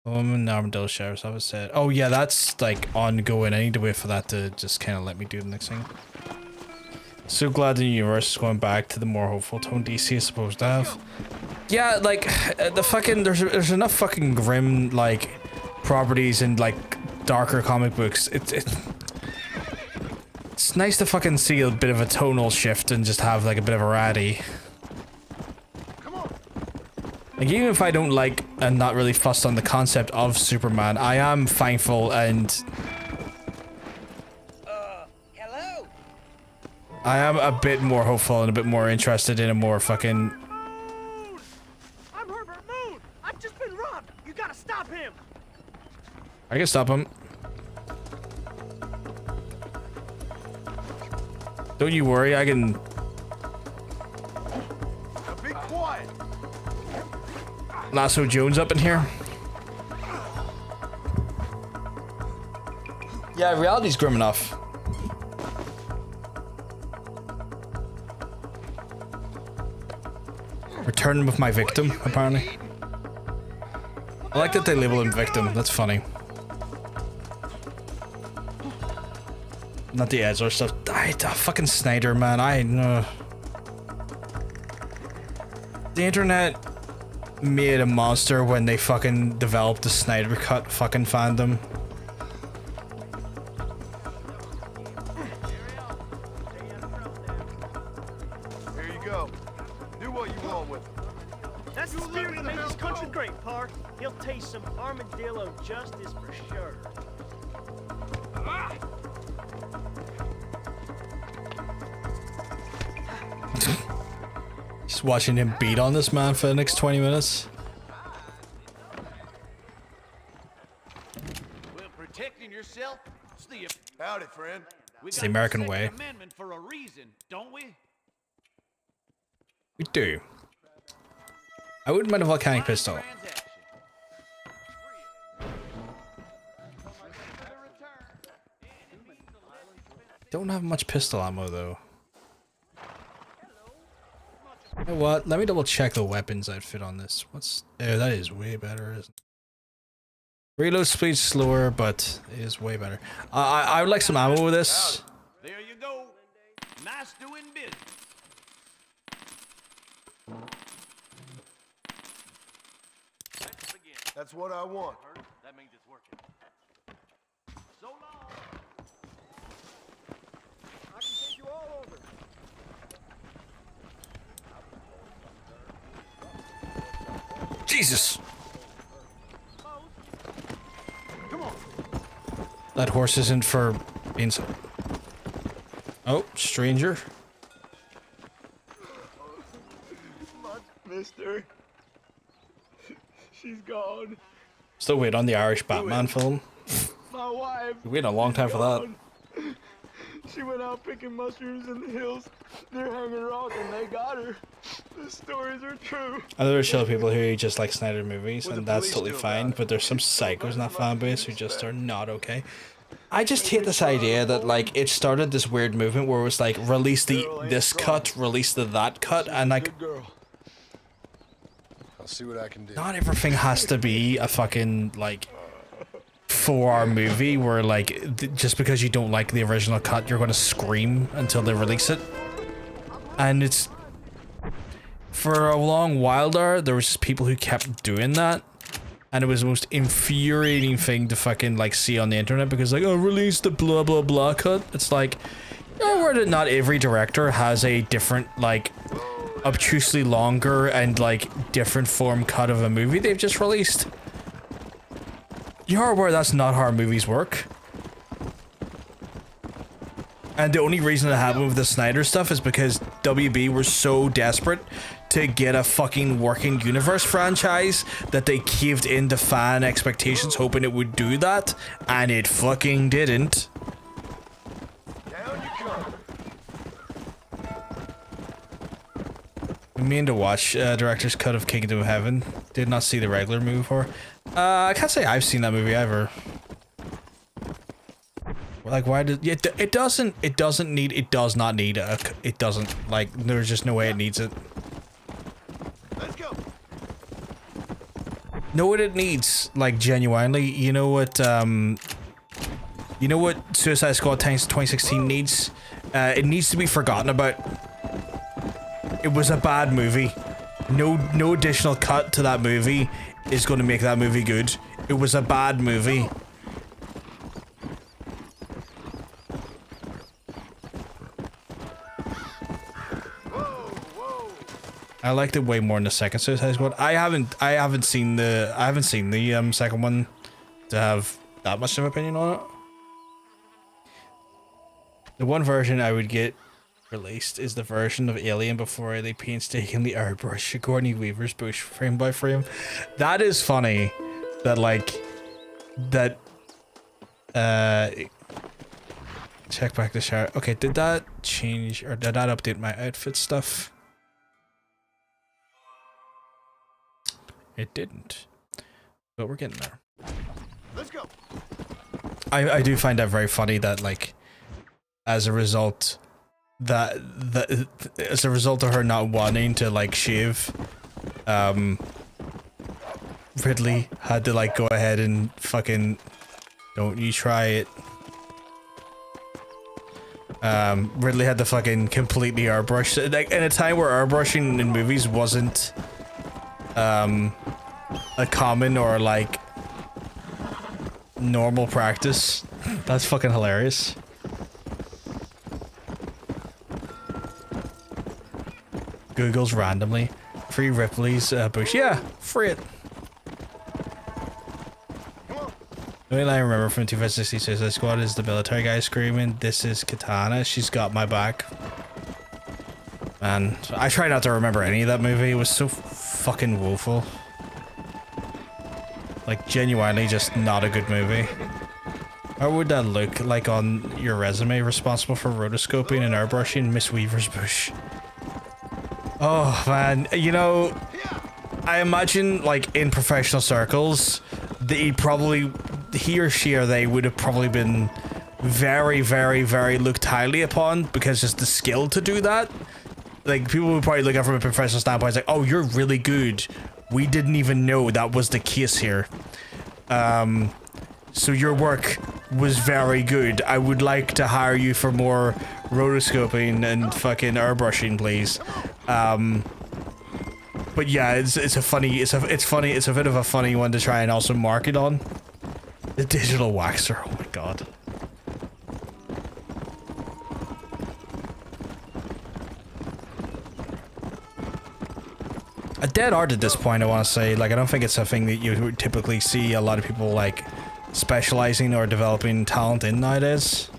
Woman Armadillo Sheriff's Office said. Oh yeah, that's like ongoing. I need to wait for that to just kind of let me do the next thing. So glad the universe is going back to the more hopeful tone DC is supposed to have. Yeah, like the fucking there's enough fucking grim like properties and like darker comic books. It's nice to fucking see a bit of a tonal shift and just have like a bit of variety. Like even if I don't like and not really fussed on the concept of Superman, I am thankful and Hello? I am a bit more hopeful and a bit more interested in a more fucking. I'm Herbert Moon! I've just been robbed! You gotta stop him! I can stop him. Don't you worry, I can. Be quiet. Lasso Jones up in here. Yeah, reality's grim enough. Returning with my victim, apparently. I like that they label him victim. That's funny. Not the Ezra stuff. Fucking Snyder, man. I know. The internet made a monster when they fucking developed the Snyder Cut fucking fandom. Here you go. Do what you want with it. That's the spirit that made this country great, Park. He'll taste some armadillo justice for sure. Just watching him beat on this man for the next 20 minutes. protecting yourself? It's the howdy, friend. We It's got the American Second way. Amendment for a reason, don't we? We do. I wouldn't mind a volcanic pistol. Don't have much pistol ammo though. You know what? Let me double check the weapons outfit on this. What's... Oh, that is way better, isn't it? Reload speed slower, but it is way better. I would like some ammo with this. There you go. Nice doing business. That's what I want. That means it's working. So long. I can take you all over. Jesus! Come on. That horse isn't for being so... Oh, stranger. Mister. She's gone. Still waiting on the Irish Batman film. My wife. We waited a long time for that. She went out picking mushrooms in the hills near Hanging Rock and they got her. The stories are true. I know there's still people who just like Snyder movies, and that's totally fine, but there's some psychos in that fan base who just are not okay. I just hate this idea that like it started this weird movement where it was like release this cut, release that cut, and like I'll see what I can do. not everything has to be a fucking like 4-hour movie where like just because you don't like the original cut you're going to scream until they release it. And it's for a long while there was just people who kept doing that, and it was the most infuriating thing to fucking like see on the internet because like, oh, release the blah blah blah cut. It's like, where that not every director has a different like obtusely longer and like different form cut of a movie they've just released. You are aware that's not how movies work. And the only reason it happened with the Snyder stuff is because WB were so desperate to get a fucking working universe franchise that they caved into fan expectations hoping it would do that, and it fucking didn't. Down you come. I mean to watch director's cut of Kingdom of Heaven. Did not see the regular movie for. I can't say I've seen that movie ever. Like, why did it does not need it doesn't, like, there's just no way it needs it. Let's go. Know what it needs, like, genuinely. You know what Suicide Squad 2016 needs? It needs to be forgotten about. It was a bad movie. No additional cut to that movie is going to make that movie good. It was a bad movie. I liked it way more in the second Suicide Squad. I haven't seen the second one to have that much of an opinion on it. The one version I would get released is the version of Alien before they painstakingly airbrush Sigourney Weaver's bush frame by frame. That is funny. Check back the shower. Okay, did that change or did that update my outfit stuff? It didn't, but we're getting there. Let's go. I do find that very funny that like, as a result of her not wanting to like shave, Ridley had to like go ahead and fucking, don't you try it. Ridley had to fucking completely airbrush, like in a time where airbrushing in movies wasn't a common or like normal practice. That's fucking hilarious. Google's randomly free Ripley's bush. Yeah, free it. The only line I remember from 2016 Suicide Squad is the military guy screaming, "This is Katana, she's got my back." Man, I try not to remember any of that movie. It was so fucking woeful. Like, genuinely just not a good movie. How would that look like on your resume? Responsible for rotoscoping and airbrushing Miss Weaver's bush. Oh man, you know, I imagine like in professional circles, he or she or they would have probably been very, very, very looked highly upon because just the skill to do that. Like people would probably look at it from a professional standpoint, it's like, oh, you're really good. We didn't even know that was the case here. So your work was very good. I would like to hire you for more rotoscoping and fucking airbrushing, please. But yeah, it's a bit of a funny one to try and also market on. The digital waxer, oh my god. A dead art at this point, I want to say. Like, I don't think it's a thing that you would typically see a lot of people, like, specializing or developing talent in nowadays.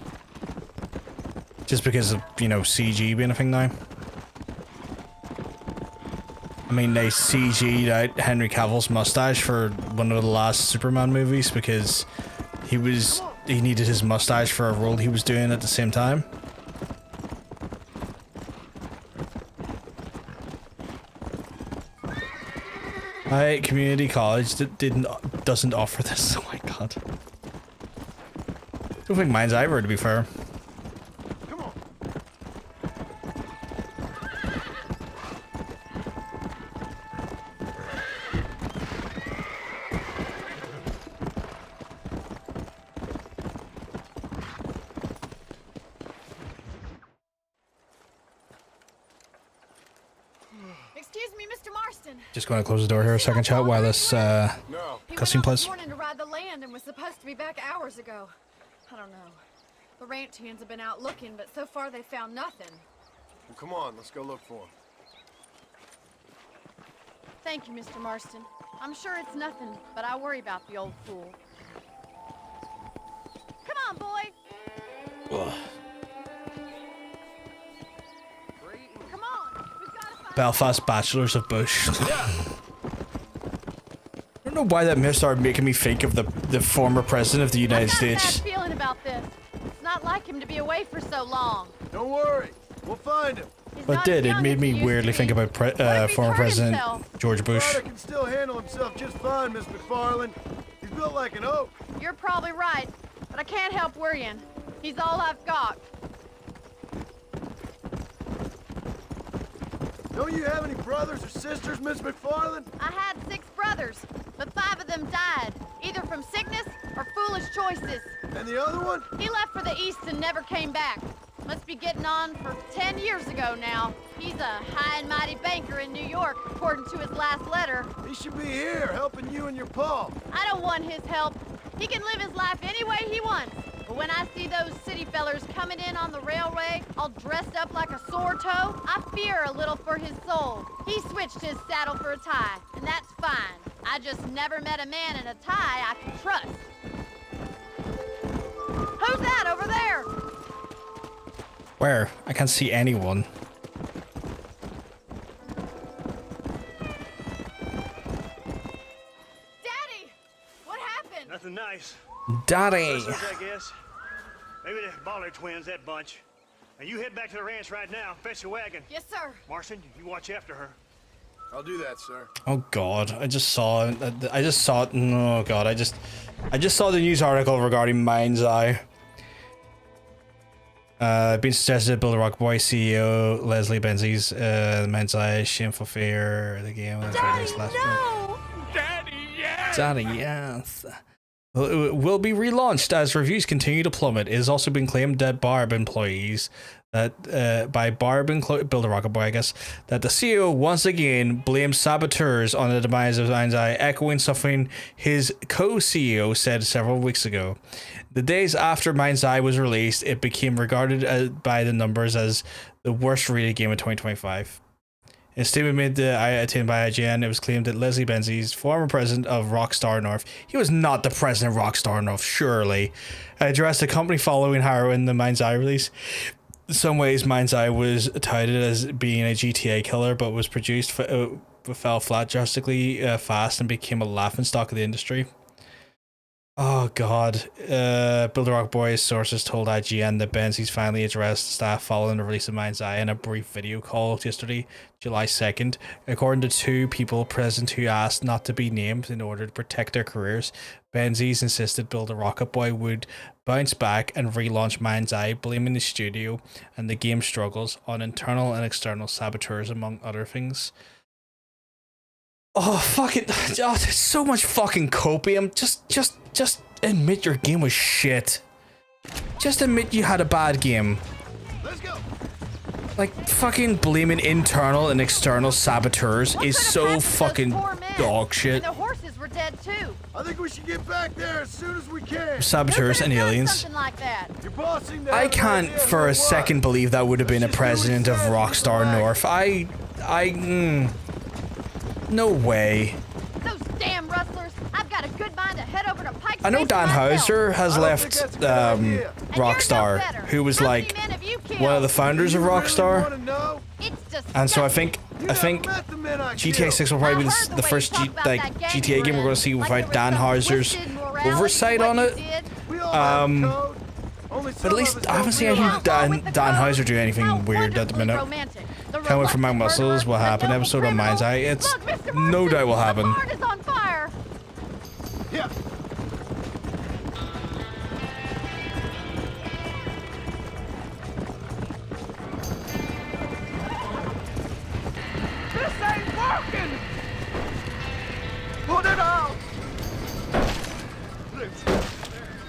Just because of, you know, CG being a thing now. I mean, they CG'd out Henry Cavill's mustache for one of the last Superman movies because he needed his mustache for a role he was doing at the same time. Community college that doesn't offer this. Oh my god. I don't think mine's either, to be fair. Come on. Excuse me, Mr. Marston. Just going to close the door here a second, chat, while this cutscene plays. He went to ride the land and was supposed to be back hours ago. I don't know. The ranch hands have been out looking, but so far they found nothing. Well, come on, let's go look for him. Thank you, Mr. Marston. I'm sure it's nothing, but I worry about the old fool. Come on, boy. Ugh. Come on. We've got to find Belfast Bachelors of Bush. I don't know why that started making me think of the former president of the United States. I've got a bad feeling about this. It's not like him to be away for so long. Don't worry, we'll find him. But it made me weirdly think about former President George Bush. Brother can still handle himself just fine, Miss McFarland. He's built like an oak. You're probably right, but I can't help worrying. He's all I've got. Don't you have any brothers or sisters, Miss McFarland? I had 6 brothers, but 5 of them died, either from sickness or foolish choices. And the other one? He left for the east and never came back. Must be getting on for 10 years ago now. He's a high and mighty banker in New York, according to his last letter. He should be here, helping you and your pa. I don't want his help. He can live his life any way he wants. But when I see those city fellers coming in on the railway, all dressed up like a sore toe, I fear a little for his soul. He switched his saddle for a tie, and that's fine. I just never met a man in a tie I can trust. Who's that over there? Where? I can't see anyone. Daddy! What happened? Nothing nice. Daddy! Rustlers, I guess. Maybe the Ballard twins, that bunch. Now you head back to the ranch right now. Fetch the wagon. Yes, sir. Marston, you watch after her. I'll do that, sir. Oh god, I just saw it. Oh god, I just saw the news article regarding Mind's Eye. Being suggested Bill the Rock Boy CEO Leslie Benzies, Mind's Eye, Shameful Fear, the game. Daddy, no! Daddy, yes! Daddy, yes. Well, it will be relaunched as reviews continue to plummet. It has also been claimed that Barb employees, by Barb and Bill the Rocket Boy, I guess, that the CEO once again blamed saboteurs on the demise of Mind's Eye, echoing something his co-CEO said several weeks ago. The days after Mind's Eye was released, it became regarded by the numbers as the worst rated game of 2025. In a statement made attained by IGN, it was claimed that Leslie Benzies, former president of Rockstar North, he was not the president of Rockstar North, surely, addressed the company following harrowing the Mind's Eye release. In some ways, Mind's Eye was touted as being a GTA killer, but was produced, fell flat drastically fast and became a laughingstock of the industry. Oh god. Builder Rock Boy's sources told IGN that Benzie's finally addressed staff following the release of Mind's Eye in a brief video call yesterday, July 2nd. According to two people present who asked not to be named in order to protect their careers, Benzie's insisted Builder Rocket Boy would bounce back and relaunch Mind's Eye, blaming the studio and the game's struggles on internal and external saboteurs, among other things. Oh, fuck it. Oh, there's so much fucking copium. Just admit your game was shit. Just admit you had a bad game. Let's go. Like, fucking blaming internal and external saboteurs is so fucking dog shit. And the horses were dead too. I think we should get back there as soon as we can. Saboteurs and aliens. Something like that. Your boss seemed to I have an can't idea for who a it was. second believe that would have been a president of Rockstar North. No way. Those damn rustlers. I've got a good mind to head over to Pike's I know Base Dan myself. Houser has left Rockstar, who was like one of the founders of Rockstar, and so I think GTA 6 will probably be the first GTA game we're going to see without Dan Houser's oversight on it. But at least I haven't seen anything Dan Houser do anything weird at the minute. Can't wait for my muscles. What happened? Episode on Mind's Eye. It's no doubt will happen. Is on fire. Yeah. This ain't working! Put it out!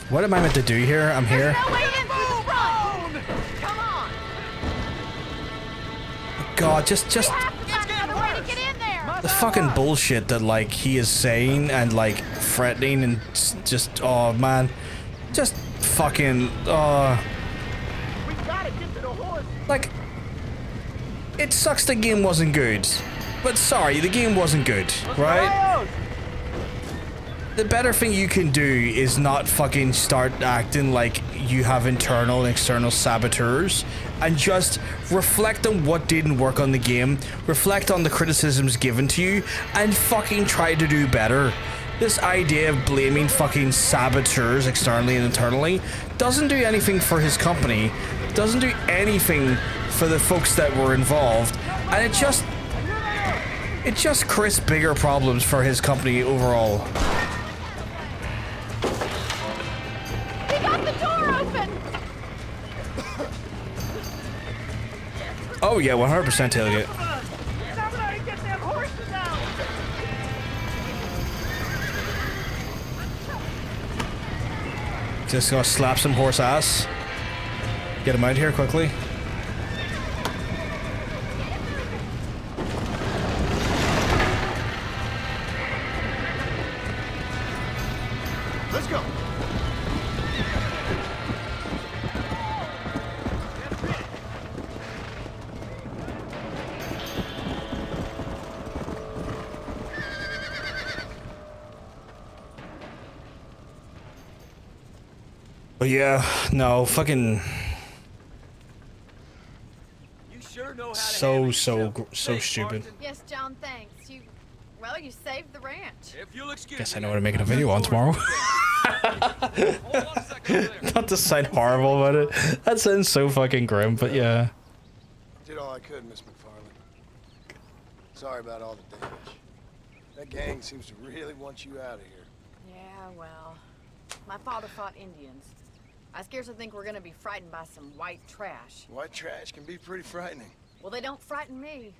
What am I meant to do here? I'm here. No way in through the front. Come on. God, just We have to find another way to get in there. the fucking bullshit that like he is saying and like threatening and just oh man, just fucking We gotta get to the horse. like it sucks the game wasn't good, but sorry, the game wasn't good, right? The better thing you can do is not fucking start acting like you have internal and external saboteurs and just reflect on what didn't work on the game, reflect on the criticisms given to you, and fucking try to do better. This idea of blaming fucking saboteurs externally and internally doesn't do anything for his company, doesn't do anything for the folks that were involved, and it just creates bigger problems for his company overall. We got the door open. Oh yeah, 100% tailgate. Somebody get them horses out! Just gonna slap some horse ass. Get him out here quickly. Let's go. But yeah, no, fucking so stupid. Yes, John, thanks. Well, you saved the ranch. If you'll excuse Guess I know what I'm making a video on tomorrow. Not to sound horrible about it. That sounds so fucking grim, but yeah. Did all I could, Miss McFarland. Sorry about all the damage. That gang seems to really want you out of here. Yeah, well, my father fought Indians. I scarcely think we're gonna be frightened by some white trash. White trash can be pretty frightening. Well, they don't frighten me.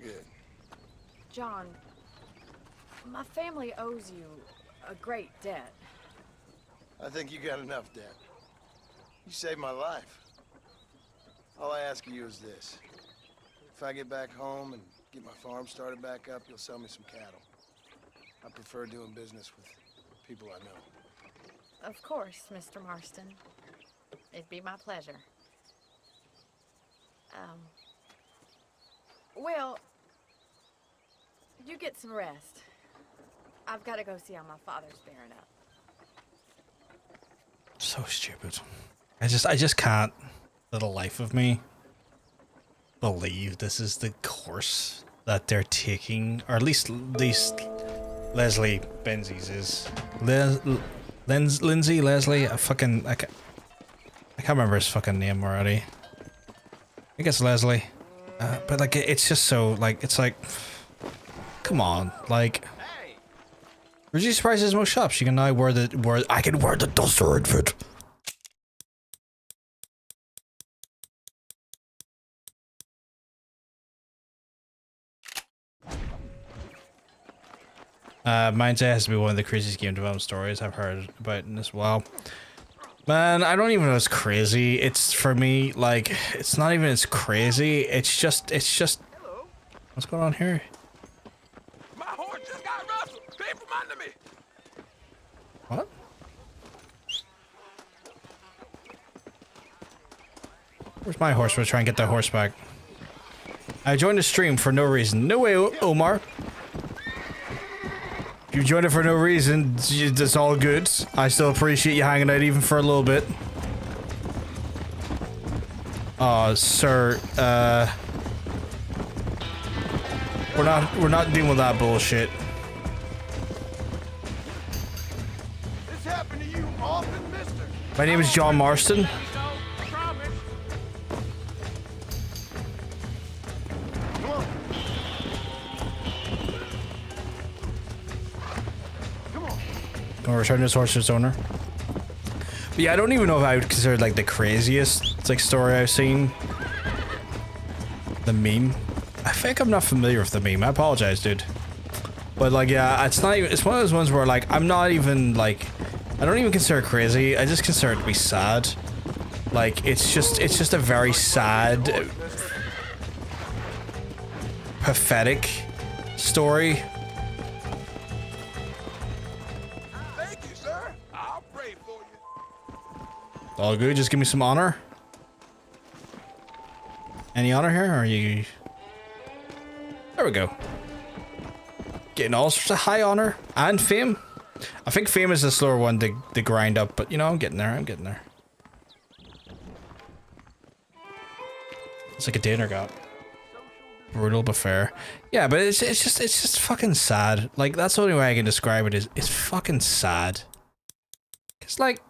Good. John, my family owes you a great debt. I think you got enough debt. You saved my life. All I ask of you is this. If I get back home and get my farm started back up, you'll sell me some cattle. I prefer doing business with people I know. Of course, Mr. Marston. It'd be my pleasure. Well, you get some rest. I've got to go see how my father's bearing up. So stupid. I just can't, for the life of me, believe this is the course that they're taking, or at least Leslie Benzies is Lindsay Leslie. I can't remember his fucking name already. I guess Leslie, but like it's just so like it's like, come on, like. Reduced prices in most shops. You can now wear I can wear the duster outfit. Mine has to be one of the craziest game development stories I've heard about as well. Man, I don't even know it's crazy. It's for me like it's not even as crazy. It's just what's going on here? My horse just got rustled. Came from under me. What? Where's my horse? We're trying to get that horse back. I joined the stream for no reason. No way, Omar. You joined it for no reason. It's all good. I still appreciate you hanging out even for a little bit. Sir, we're not dealing with that bullshit. This happened to you often, mister? My name is John Marston. Gonna return this horse to its owner. But yeah, I don't even know if I would consider it like the craziest like story I've seen. The meme. I think I'm not familiar with the meme. I apologize, dude. But like, yeah, it's not even. It's one of those ones where like I'm not even like. I don't even consider it crazy. I just consider it to be sad. Like it's just a very sad, pathetic story. All good, just give me some honor. Any honor here, or are you... There we go. Getting all sorts of high honor and fame. I think fame is the slower one to grind up, but you know, I'm getting there, It's like a dinner got. Brutal but fair. Yeah, but it's just fucking sad. Like, that's the only way I can describe it is, it's fucking sad. It's like...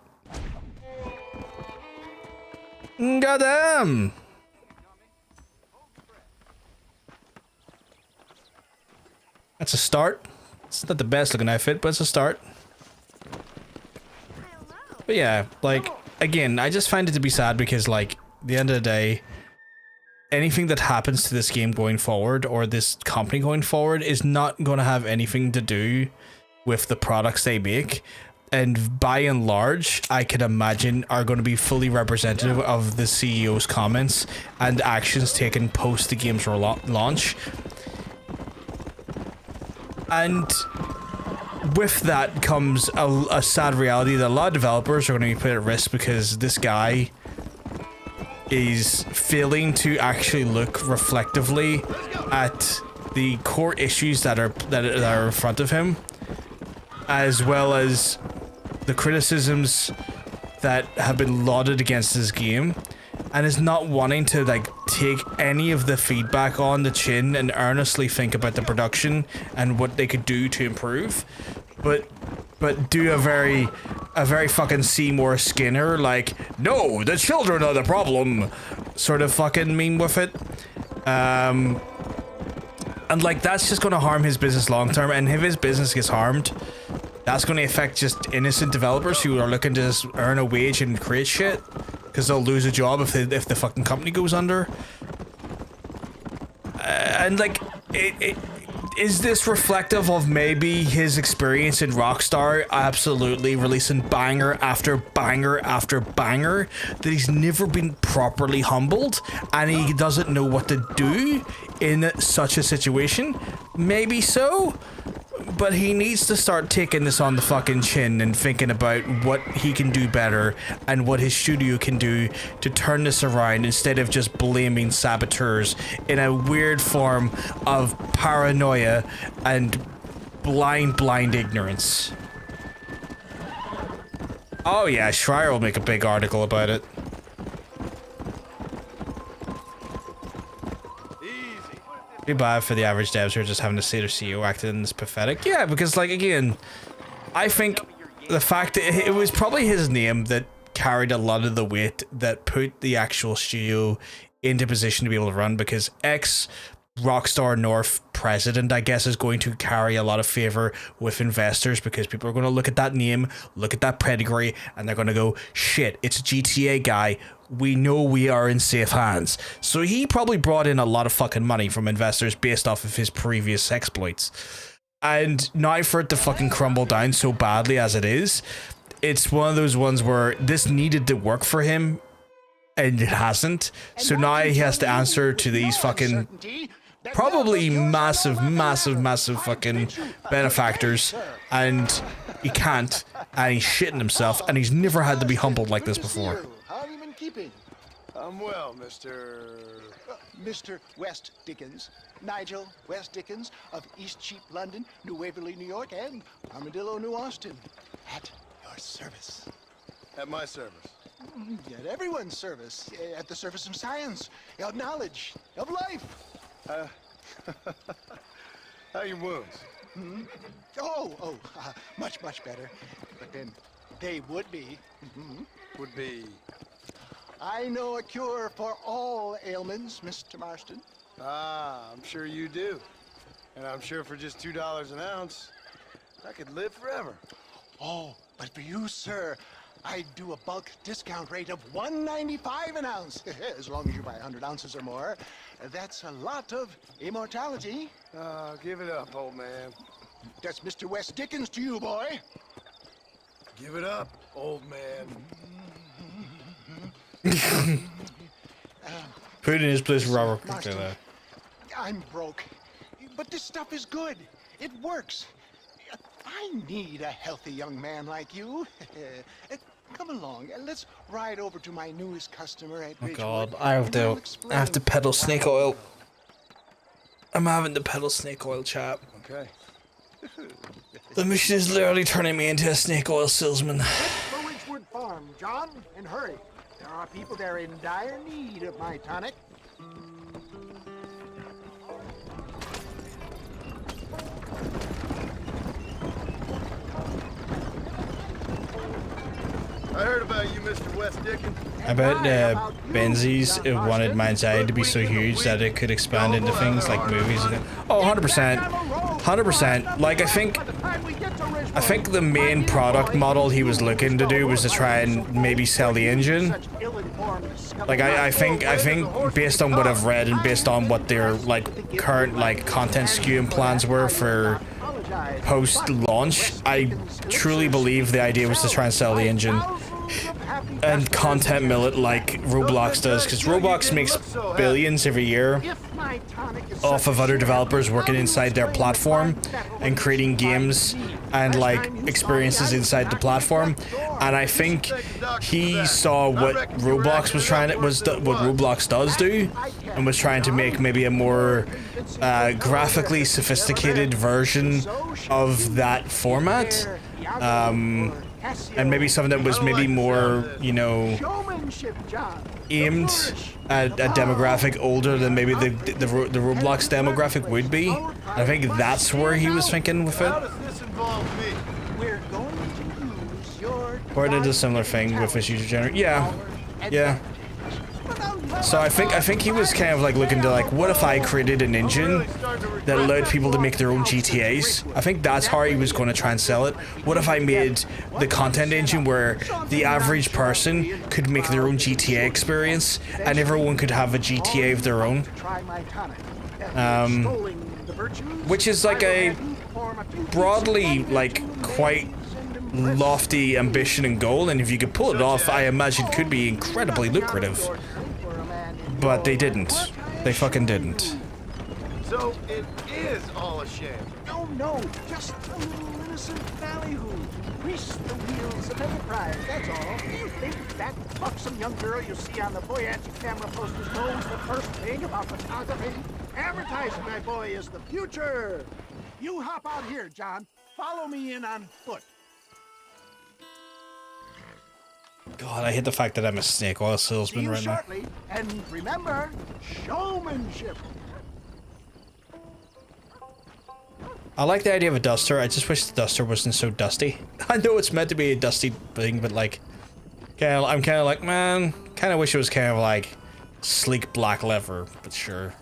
Goddamn! That's a start. It's not the best looking outfit, but it's a start. But yeah, like, again, I just find it to be sad because, like, at the end of the day, anything that happens to this game going forward, or this company going forward, is not going to have anything to do with the products they make. And by and large, I could imagine are going to be fully representative of the CEO's comments and actions taken post the game's launch. And with that comes a sad reality that a lot of developers are going to be put at risk because this guy is failing to actually look reflectively at the core issues that are in front of him, as well as the criticisms that have been lauded against this game, and is not wanting to like take any of the feedback on the chin and earnestly think about the production and what they could do to improve, but do a very fucking Seymour Skinner, like, no, the children are the problem sort of fucking meme with it. And like, that's just gonna harm his business long term, and if his business gets harmed, that's going to affect just innocent developers who are looking to just earn a wage and create shit, because they'll lose a job if the fucking company goes under. And like, is this reflective of maybe his experience in Rockstar? Absolutely, releasing banger after banger after banger, that he's never been properly humbled and he doesn't know what to do in such a situation? Maybe so. But he needs to start taking this on the fucking chin and thinking about what he can do better and what his studio can do to turn this around, instead of just blaming saboteurs in a weird form of paranoia and blind ignorance. Oh yeah, Schreier will make a big article about it. Be bad for the average devs who are just having to see their CEO acting in this pathetic. Yeah, because like again, I think the fact that it was probably his name that carried a lot of the weight that put the actual studio into position to be able to run, because Rockstar North president, I guess, is going to carry a lot of favor with investors, because people are going to look at that name, look at that pedigree, and they're going to go, shit, it's a GTA guy. We know we are in safe hands. So he probably brought in a lot of fucking money from investors based off of his previous exploits. And now for it to fucking crumble down so badly as it is, it's one of those ones where this needed to work for him, and it hasn't. So now he has to answer to these fucking probably massive fucking benefactors, and he can't, and he's shitting himself, and he's never had to be humbled like this before. How have you been keeping? I'm well, Mr. West Dickens. Nigel West Dickens of Eastcheap, London, New Waverly, New York, and Armadillo, New Austin. At your service. At my service. At everyone's service. At the service of science, of knowledge, of life. How are your wounds? Much better. But then they would be. Would be. I know a cure for all ailments, Mr. Marston. Ah, I'm sure you do. And I'm sure for just $2 an ounce, I could live forever. Oh, but for you, sir, I do a bulk discount rate of $1.95 an ounce. As long as you buy 100 ounces or more. That's a lot of immortality. Give it up, old man. That's Mr. West Dickens to you, boy. Give it up, old man. Put it in his place, Robert. Marston, I'm broke, but this stuff is good. It works. I need a healthy young man like you. Come along, let's ride over to my newest customer at Ridgewood. Oh god, I have to peddle snake oil. I'm having to peddle snake oil, chap. Okay. The mission is literally turning me into a snake oil salesman. For Ridgewood Farm, John, and hurry. There are people there in dire need of my tonic. I heard about you, Mr. West Dickens. I bet Benzies wanted Mind's Eye to be so huge that it could expand into things like movies. Oh, 100%. 100%. Like, I think the main product model he was looking to do was to try and maybe sell the engine. Like, I think based on what I've read and based on what their, like, current, like, content skewing plans were for post-launch, I truly believe the idea was to try and sell the engine and content mill it like Roblox does, because Roblox makes billions every year off of other developers working inside their platform and creating games and like experiences inside the platform. And I think he saw what Roblox was trying to, what Roblox does do, and was trying to make maybe a more graphically sophisticated version of that format. And maybe something that was maybe more, you know, aimed at a demographic older than maybe the Roblox demographic would be. I think that's where he was thinking with it. Or did a similar thing with his user generated. Yeah. So I think he was kind of like looking to like, what if I created an engine that allowed people to make their own GTAs? I think that's how he was going to try and sell it. What if I made the content engine where the average person could make their own GTA experience and everyone could have a GTA of their own? Which is like a broadly like quite lofty ambition and goal, and if you could pull it off, I imagine could be incredibly lucrative. But they didn't. They fucking didn't. So it is all a sham. No, just a little innocent ballyhoo. Grease the wheels of enterprise, that's all. You think that buxom young girl you see on the Voyager camera posters knows the first thing about photography? Advertising, my boy, is the future. You hop out here, John. Follow me in on foot. God, I hate the fact that I'm a snake oil salesman right now. And remember, showmanship. I like the idea of a duster. I just wish the duster wasn't so dusty. I know it's meant to be a dusty thing, but like, I'm kind of like, man, kind of wish it was kind of like sleek black leather, but sure.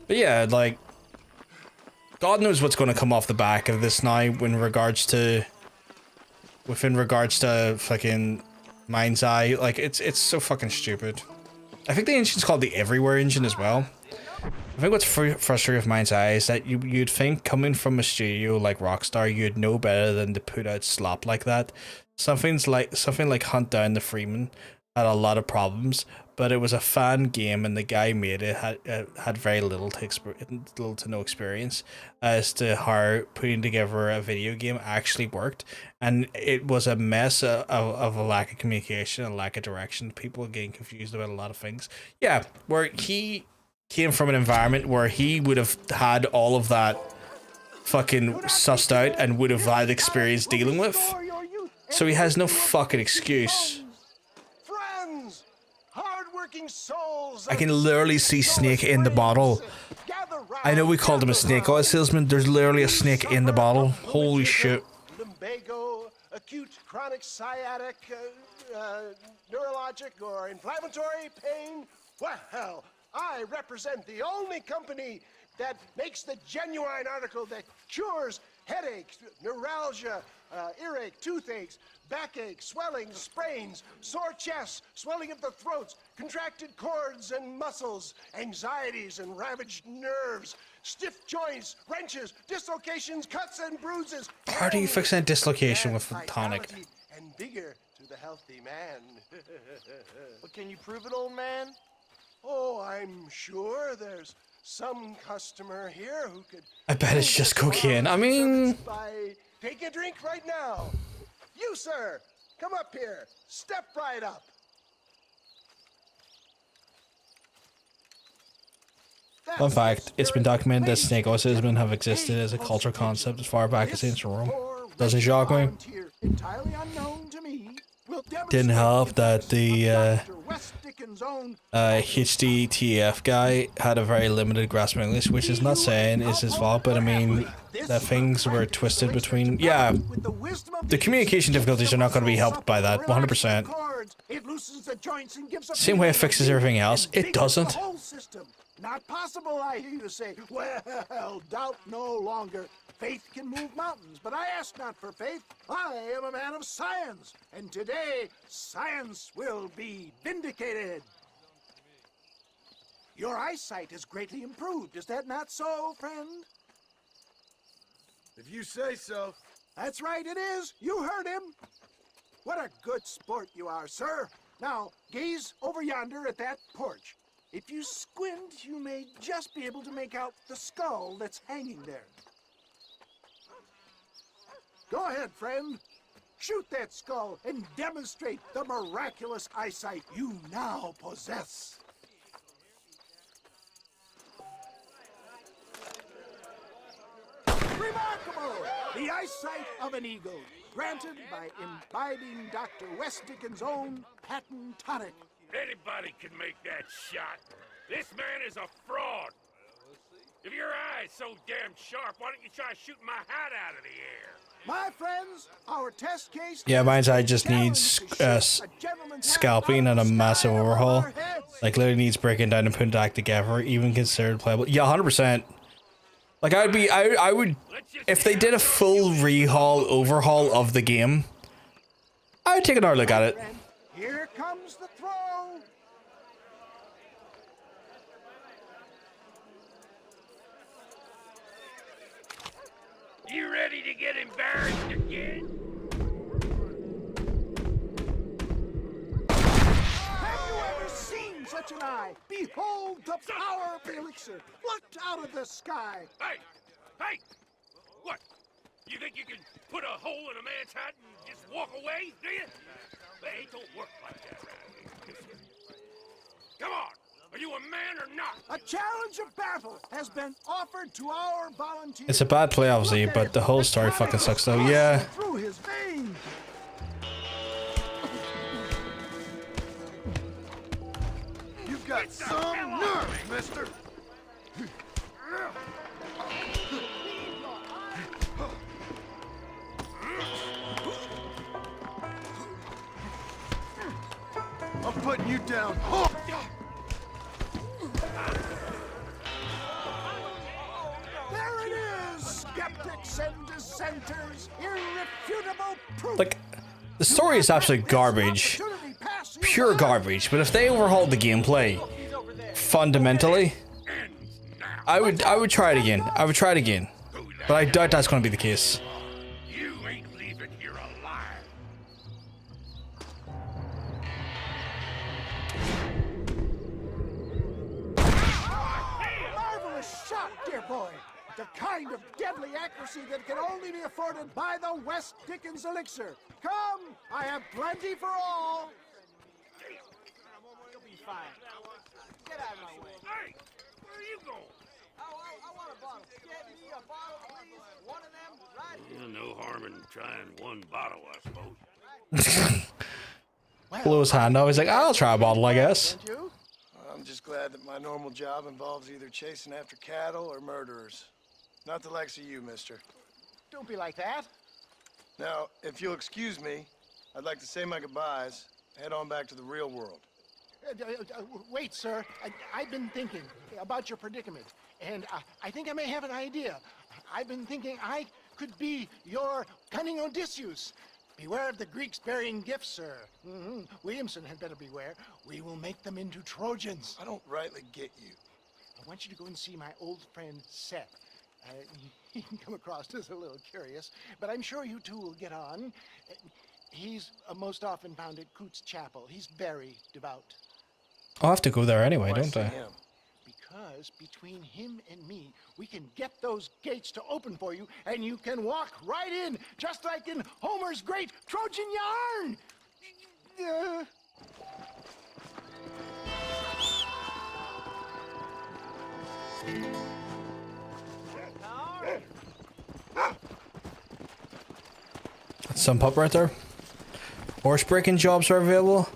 But yeah, like, God knows what's going to come off the back of this now within regards to fucking Mind's Eye. Like, it's so fucking stupid. I think the engine's called the Everywhere engine as well. I think what's frustrating with Mind's Eye is that you'd think coming from a studio like Rockstar, you'd know better than to put out slop like that. Something like Hunt Down the Freeman had a lot of problems, but it was a fan game and the guy made it had very little to no experience as to how putting together a video game actually worked, and it was a mess of a lack of communication, a lack of direction, people getting confused about a lot of things. Yeah, where he came from an environment where he would have had all of that fucking sussed out and would have had experience dealing with, so he has no fucking excuse. I can literally see Snake in the bottle. I know we called him a snake oil salesman. There's literally a snake in the bottle. Holy shit. Lumbago, acute chronic sciatic, neurologic or inflammatory pain. Well, I represent the only company that makes the genuine article that cures headaches, neuralgia, earache, toothaches, backache, swelling, sprains, sore chests, swelling of the throats, contracted cords and muscles, anxieties and ravaged nerves, stiff joints, wrenches, dislocations, cuts and bruises. How do you fix that dislocation with tonic? And vigor to the healthy man. But can you prove it, old man? Oh, I'm sure there's some customer here who could... I bet it's just cocaine. I mean... By taking a drink right now. You, sir, come up here. Step right up. Fun fact, it's been documented that snake oil salesmen have existed as a cultural concept as far back as ancient Rome. Doesn't shock me. Entirely unknown to me. Didn't help that the HDTF guy had a very limited grasp of English, which is not saying is his fault, but I mean that things were twisted between. Yeah, the communication difficulties are not going to be helped by that 100%. Same way it fixes everything else, it doesn't. Not possible, I hear you say. Well, doubt no longer. Faith can move mountains, but I ask not for faith. I am a man of science, and today science will be vindicated. Your eyesight has greatly improved. Is that not so, friend? If you say so. That's right, it is. You heard him. What a good sport you are, sir. Now, gaze over yonder at that porch. If you squint, you may just be able to make out the skull that's hanging there. Go ahead, friend. Shoot that skull and demonstrate the miraculous eyesight you now possess. Remarkable! The eyesight of an eagle, granted by imbibing Dr. Westickens' own patent tonic. Anybody can make that shot. This man is a fraud. If your eye's so damn sharp, why don't you try shooting my hat out of the air? My friends, our test case... Yeah, Mind's Eye just needs scalping and a massive overhaul. Like, literally needs breaking down and putting back together, even considered playable. Yeah, 100%. Like, I would... If they did a full overhaul of the game, I would take another look at it. Here comes the throw. You ready to get embarrassed again? Have you ever seen such an eye? Behold the power of the elixir, plucked out of the sky. Hey! Hey! What? You think you can put a hole in a man's hat and just walk away, do you? Hey, it don't work like that around here. Come on! Are you a man or not? A challenge of battle has been offered to our volunteers. It's a bad play, obviously, but the whole story fucking sucks, though. Yeah. Through his veins. got some nerve, mister. I'm putting you down. There it is, skeptics and dissenters, irrefutable proof. Like, the story is absolute garbage, pure garbage. But if they overhauled the gameplay fundamentally, I would try it again. I would try it again, but I doubt that's going to be the case. You ain't leaving here alive. Marvelous shot, dear boy. The kind of deadly accuracy that can only be afforded by the West Dickens elixir. Come, I have plenty for all. You'll be fine. Get out of my way. Hey, where are you going? I want a bottle. Get me a bottle, please. One of them right here. No harm in trying one bottle, I suppose. Blew his hand out. He's like, I'll try a bottle, I guess. I'm just glad that my normal job involves either chasing after cattle or murderers. Not the likes of you, mister. Don't be like that. Now, if you'll excuse me, I'd like to say my goodbyes, head on back to the real world. Wait, sir. I've been thinking about your predicament, and I think I may have an idea. I've been thinking I could be your cunning Odysseus. Beware of the Greeks bearing gifts, sir. Williamson had better beware. We will make them into Trojans. I don't rightly get you. I want you to go and see my old friend Seth. He can come across as a little curious, but I'm sure you two will get on. He's most often found at Coots Chapel. He's very devout. I'll have to go there anyway, don't I? Because between him and me, we can get those gates to open for you, and you can walk right in, just like in Homer's great Trojan yarn! Some pup right there. Horse breaking jobs are available.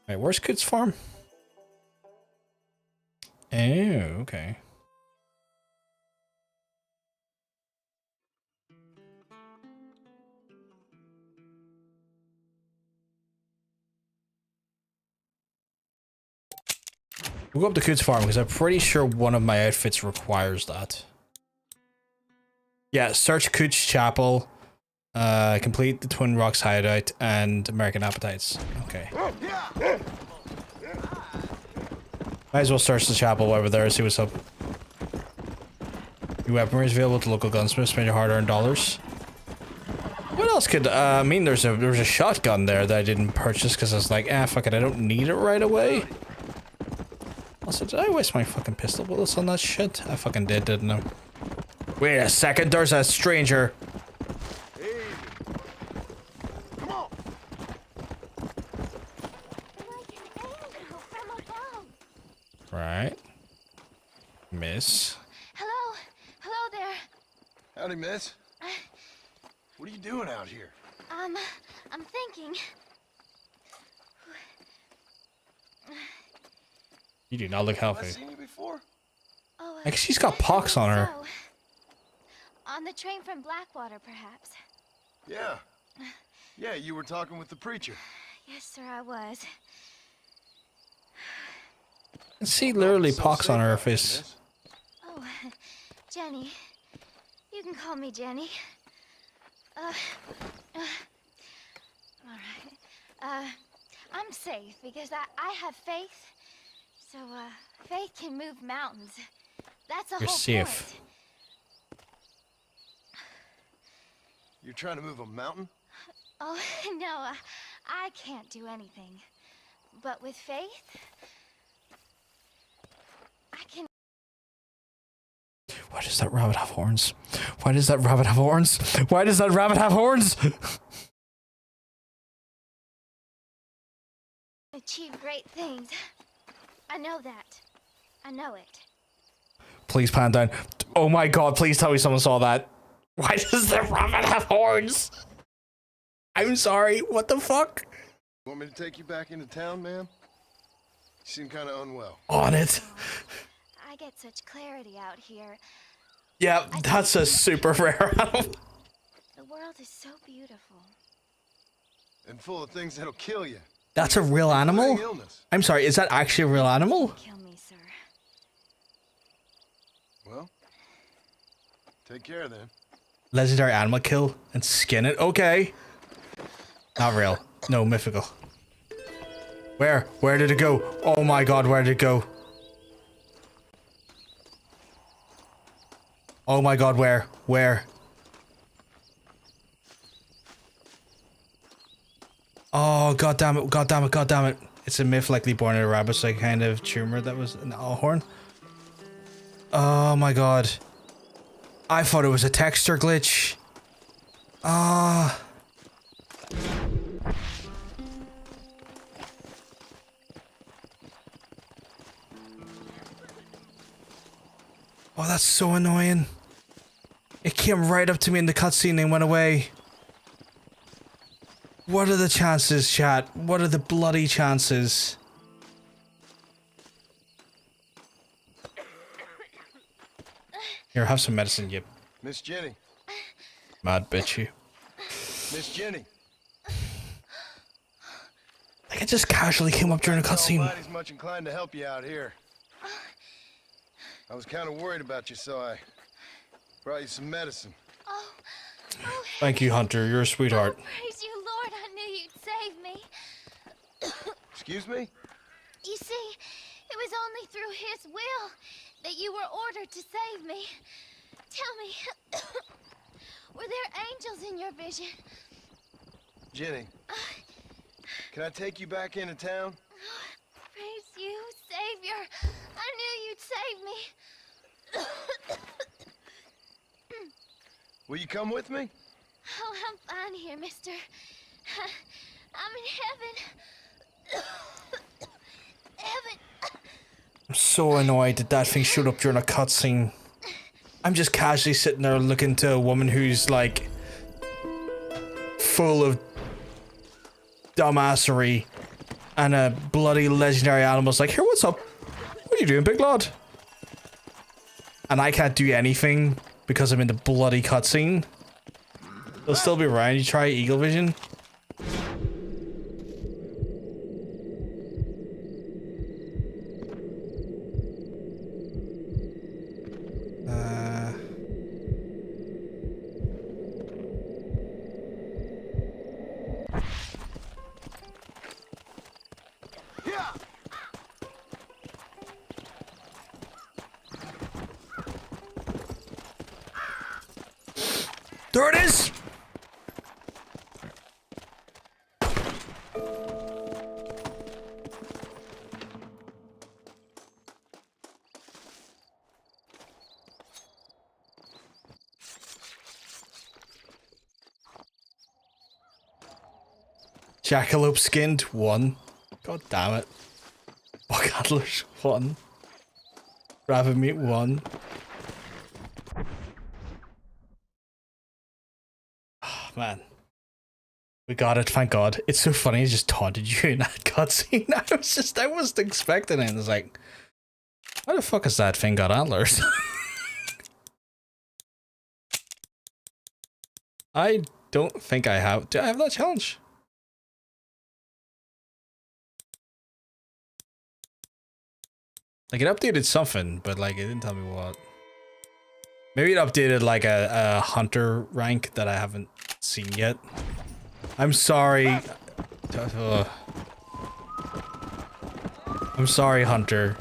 Wait, where's Coot's farm? Oh, okay. We'll go up to Coot's farm because I'm pretty sure one of my outfits requires that. Yeah, search Coots Chapel, complete the Twin Rocks hideout, and American Appetites. Okay. Might as well search the chapel while we're there, see what's up. New weaponry is available to local gunsmiths. Spend your hard-earned dollars. What else could? I mean, there was a shotgun there that I didn't purchase because I was like, fuck it, I don't need it right away. Also, did I waste my fucking pistol bullets on that shit? I fucking did, didn't I? Wait a second, there's a stranger. Come on! Right. Miss. Hello? Hello there. Howdy, miss. What are you doing out here? I'm thinking. You do not look Have I healthy. seen you before? Oh, I guess she's got pox on her. so. On the train from Blackwater, perhaps. Yeah. Yeah, you were talking with the preacher. Yes, sir, I was. I see literally pox on her face. Oh, Jenny. You can call me Jenny. All right. I'm safe because I have faith. So, faith can move mountains. That's the You're whole safe. point. You're trying to move a mountain? Oh, no, I can't do anything. But with faith, I can. Why does that rabbit have horns? Why does that rabbit have horns? Why does that rabbit have horns? Achieve great things. I know that. I know it. Please pan down. Oh my god, please tell me someone saw that. Why does the rabbit have horns? I'm sorry, what the fuck? Want me to take you back into town, ma'am? You seem kind of unwell. On it. I get such clarity out here. Yeah, that's a super rare animal. The world is so beautiful. And full of things that'll kill you. That's a real animal? Illness. I'm sorry, is that actually a real animal? Kill me, sir. Well, take care then. Legendary animal kill and skin it. Okay. Not real. No, mythical. Where? Where did it go? Oh my god, where did it go? Oh my god, where? Where? Oh, god damn it, god damn it, god damn it. It's a myth likely born in a rabbit's like kind of tumor that was an horn. Oh my god. I thought it was a texture glitch. Ah. Oh, that's so annoying. It came right up to me in the cutscene and went away. What are the chances, chat? What are the bloody chances? Here, have some medicine, you Miss Jenny. mad bitch, you. Miss Jenny. Like, I just casually came up during a cutscene. Nobody's much inclined to help you out here. I was kind of worried about you, so I brought you some medicine. Thank you, Hunter. You're a sweetheart. Praise you, Lord. I knew you'd save me. Excuse me? You see, it was only through his will that you were ordered to save me. Tell me, were there angels in your vision? Jenny, can I take you back into town? Praise you, Savior. I knew you'd save me. Will you come with me? Oh, I'm fine here, mister. I'm in heaven. Heaven. I'm so annoyed that that thing showed up during a cutscene. I'm just casually sitting there looking to a woman who's like full of dumbassery and a bloody legendary animal's like, here, what's up? What are you doing, big lad? And I can't do anything because I'm in the bloody cutscene. They'll still be around. You try Eagle Vision. There it is! Jackalope skinned, 1. God damn it. Bog antlers, 1. Rabbit meat, 1. Oh, man. We got it, thank God. It's so funny, he just taunted you in that cutscene. I wasn't expecting it. It's like, how the fuck has that thing got antlers? I don't think I have. Do I have that challenge? Like, it updated something, but like, it didn't tell me what. Maybe it updated like a hunter rank that I haven't seen yet. I'm sorry. I'm sorry, Hunter.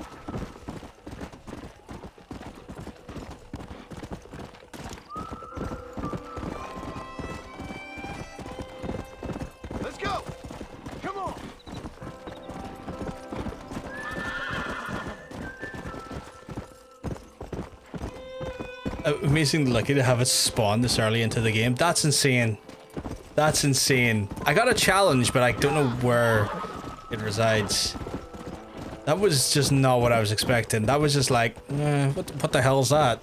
Let's go! Come on! Amazingly lucky to have it spawn this early into the game. That's insane. That's insane. I got a challenge, but I don't know where it resides. That was just not what I was expecting. That was just like, what the hell is that?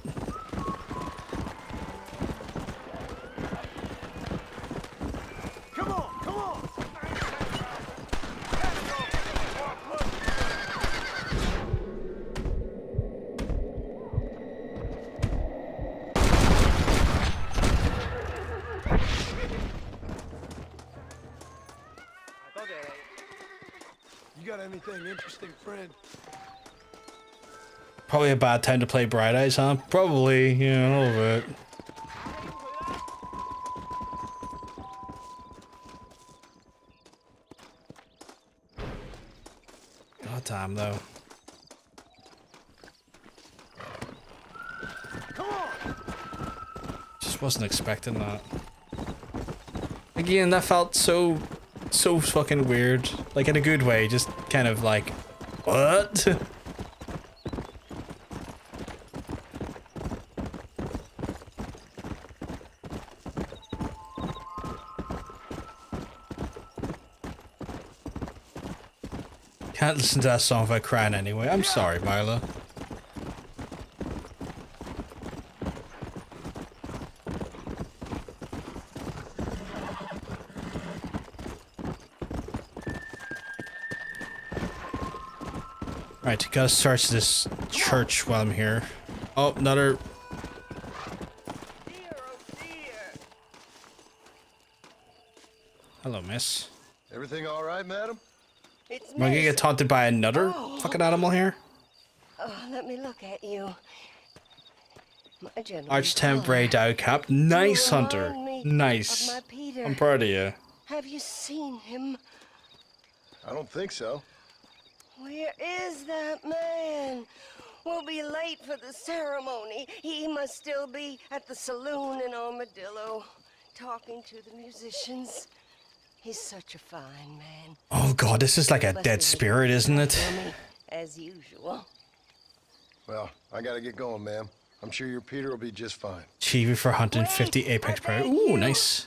Come on, come on! You got anything interesting, friend? Probably a bad time to play Bright Eyes, huh? Probably, yeah, a little bit. God damn, though. Come on. Just wasn't expecting that. Again, that felt so fucking weird. Like, in a good way, just kind of like, what? Can't listen to that song without crying anyway. I'm sorry, Marla. Right, gotta search this church while I'm here. Oh, another. Hello, miss. Everything all right, madam? It's Am I gonna get taunted by another fucking animal here? Oh, let me look at you. My gentleman. Arch-temp Ray Dow Cap. Nice, You Hunter. remind me Nice. of my Peter. I'm proud of you. Have you seen him? I don't think so. Where is that man? We'll be late for the ceremony. He must still be at the saloon in Armadillo, talking to the musicians. He's such a fine man. Oh god, this is like a dead spirit, isn't it? As usual. Well, I gotta get going, ma'am. I'm sure your Peter will be just fine. Achieving for 150 Apex Pro. Ooh, nice.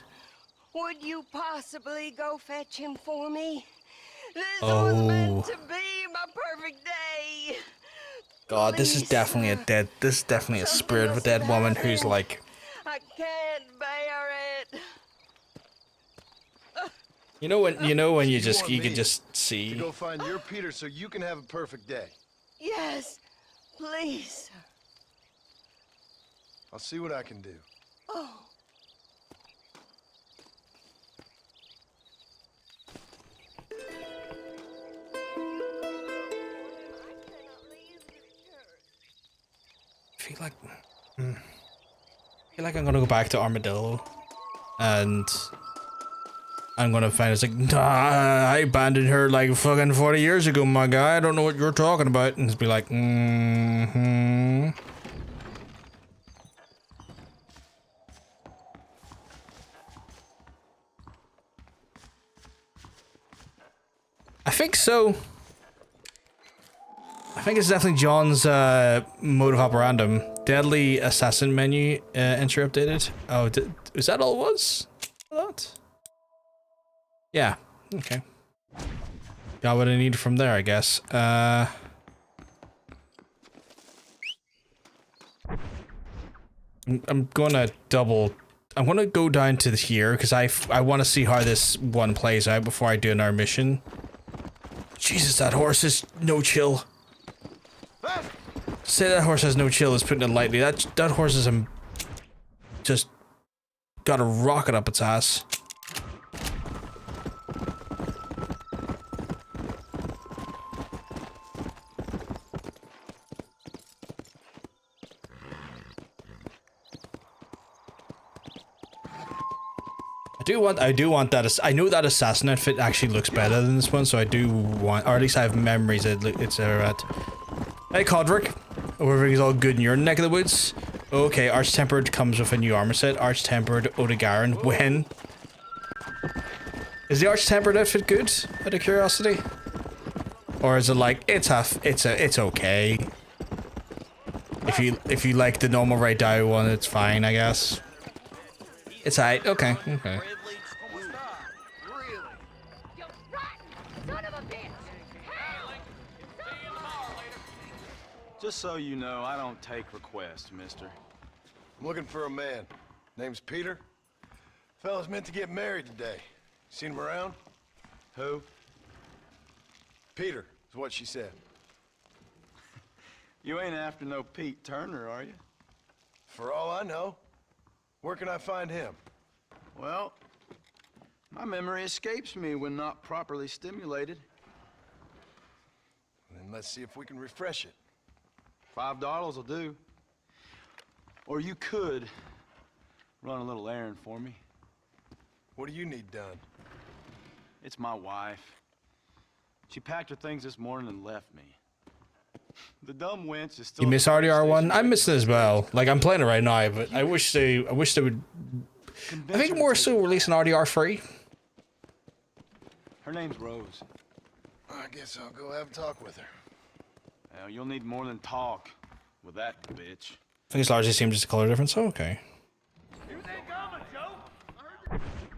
Would you possibly go fetch him for me? This was Oh. meant to be my perfect day. God, this is definitely a spirit of a dead woman who's like, I can't bear it. you know when you want can me just To see. go find your Peter so you can have a perfect day. Yes, please. I'll see what I can do. Oh. I feel like I'm gonna go back to Armadillo, and I'm gonna find it's like, nah, I abandoned her like fucking 40 years ago, my guy. I don't know what you're talking about, and just be like, mm-hmm. I think so. I think it's definitely John's mode of operandum. Deadly assassin menu entry updated. Oh, is that all it was? That? Yeah. Okay. Got what I need from there, I guess. I'm gonna double. I'm gonna go down to here because I want to see how this one plays out before I do another mission. Jesus, that horse is no chill. Say that horse has no chill is putting it lightly. That horse is just got a rocket up its ass. I do want that. I know that assassin outfit actually looks better than this one, so I do want, or at least I have memories that it's at. Hey, Codric. Everything's all good in your neck of the woods. Okay, Arch-Tempered comes with a new armor set. Arch-Tempered Odegaran. When? Is the Arch-Tempered outfit good, out of curiosity? Or is it like, it's okay. If you like the normal Ray Dow one, it's fine, I guess. It's alright, okay. Just so you know, I don't take requests, mister. I'm looking for a man. Name's Peter. Fella's meant to get married today. Seen him around? Who? Peter, is what she said. You ain't after no Pete Turner, are you? For all I know. Where can I find him? Well, my memory escapes me when not properly stimulated. and let's see if we can refresh it. $5 will do. Or you could run a little errand for me. What do you need done? It's my wife. She packed her things this morning and left me. The dumb wench is still. You miss RDR1? I miss it as well. Like, I'm playing it right now, but I wish they would. I think more so release an RDR3. Her name's Rose. I guess I'll go have a talk with her. Well, you'll need more than talk with that bitch. I think it's largely the same, just a color difference. So okay.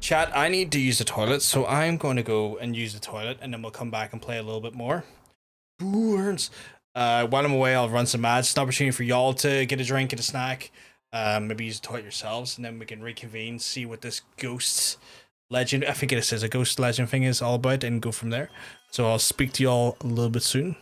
Chat, I need to use the toilet, so I'm going to go and use the toilet, and then we'll come back and play a little bit more. Burns. While I'm away, I'll run some ads. It's an opportunity for y'all to get a drink, get a snack, maybe use the toilet yourselves, and then we can reconvene, see what this ghost legend, I think it says a ghost legend thing is all about, and go from there. So I'll speak to y'all a little bit soon.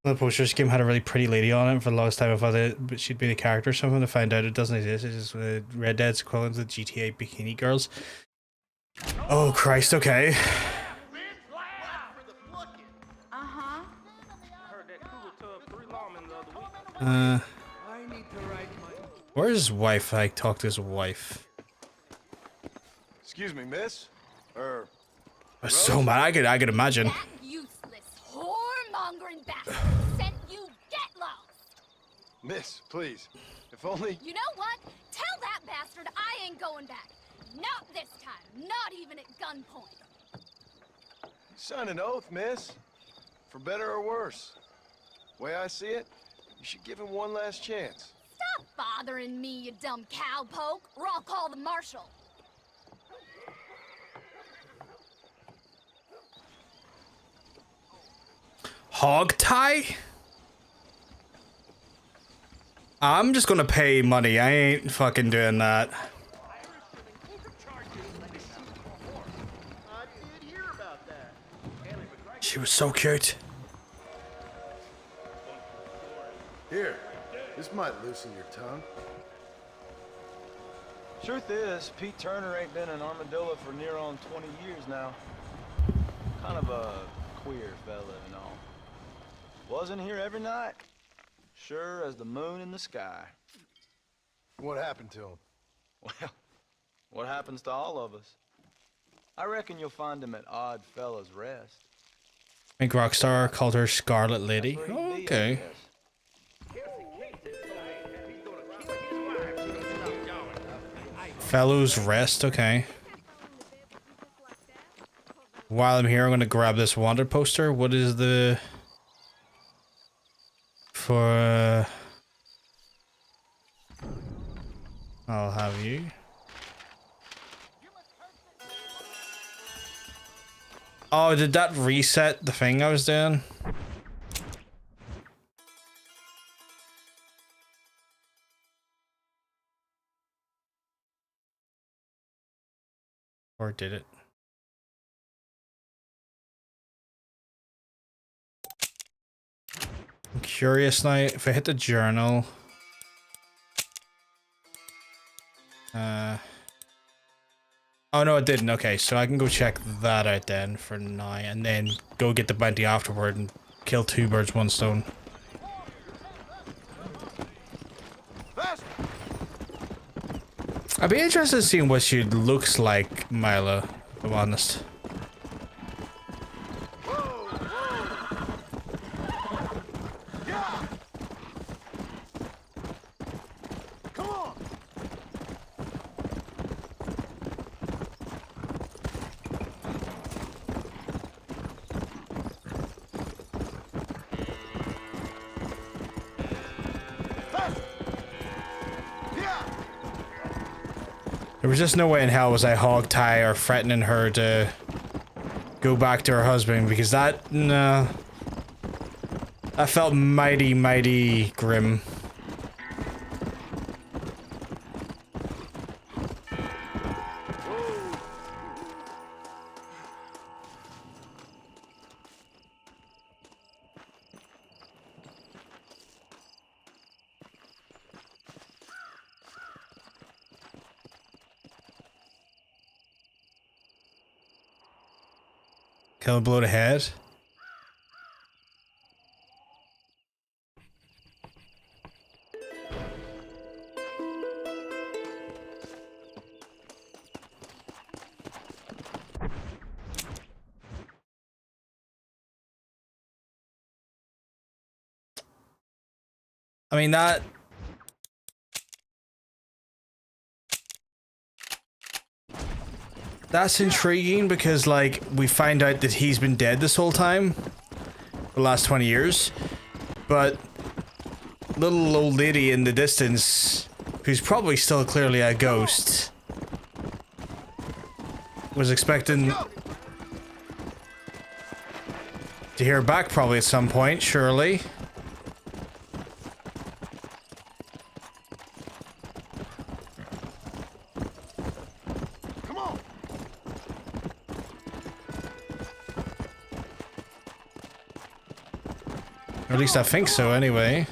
The posters game had a really pretty lady on it. For the longest time I thought that she'd be the character or something. To find out it doesn't exist. It's just Red Dead's equivalent to the GTA Bikini Girls. Oh Christ, okay. Where's his wife? I talked to his wife. Excuse me, miss? I'm so mad. I could imagine. That useless, whoremongering bastard sent you get lost. Miss, please. If only... You know what? Tell that bastard I ain't going back. Not this time. Not even at gunpoint. Sign an oath, miss. For better or worse. Way I see it, you should give him one last chance. Stop bothering me, you dumb cowpoke, or I'll call the marshal. Hog tie? I'm just gonna pay money. I ain't fucking doing that. She was so cute. Here, this might loosen your tongue. Truth is, Pete Turner ain't been in Armadillo for near on 20 years now. Kind of a queer fella and all. Wasn't here every night. Sure as the moon in the sky. What happened to him? Well, what happens to all of us? I reckon you'll find him at Odd Fella's Rest. I think Rockstar called her Scarlet Lady. Oh, okay. Fellows Rest, okay. While I'm here, I'm gonna grab this wanted poster. What is the... For... I'll have you. Oh, did that reset the thing I was doing? Or did it? I'm curious now, if I hit the journal... Oh no, it didn't. Okay, so I can go check that out then for now, and then go get the bounty afterward and kill two birds, one stone. I'd be interested in seeing what she looks like, Milo, if I'm honest. There was just no way in hell was I hog tie or threatening her to go back to her husband, because that, no. That felt mighty, mighty grim. Kill a blow to head. I mean, that's intriguing because, like, we find out that he's been dead this whole time, the last 20 years, but little old lady in the distance, who's probably still clearly a ghost, was expecting to hear back probably at some point, surely. At least I think so, anyway.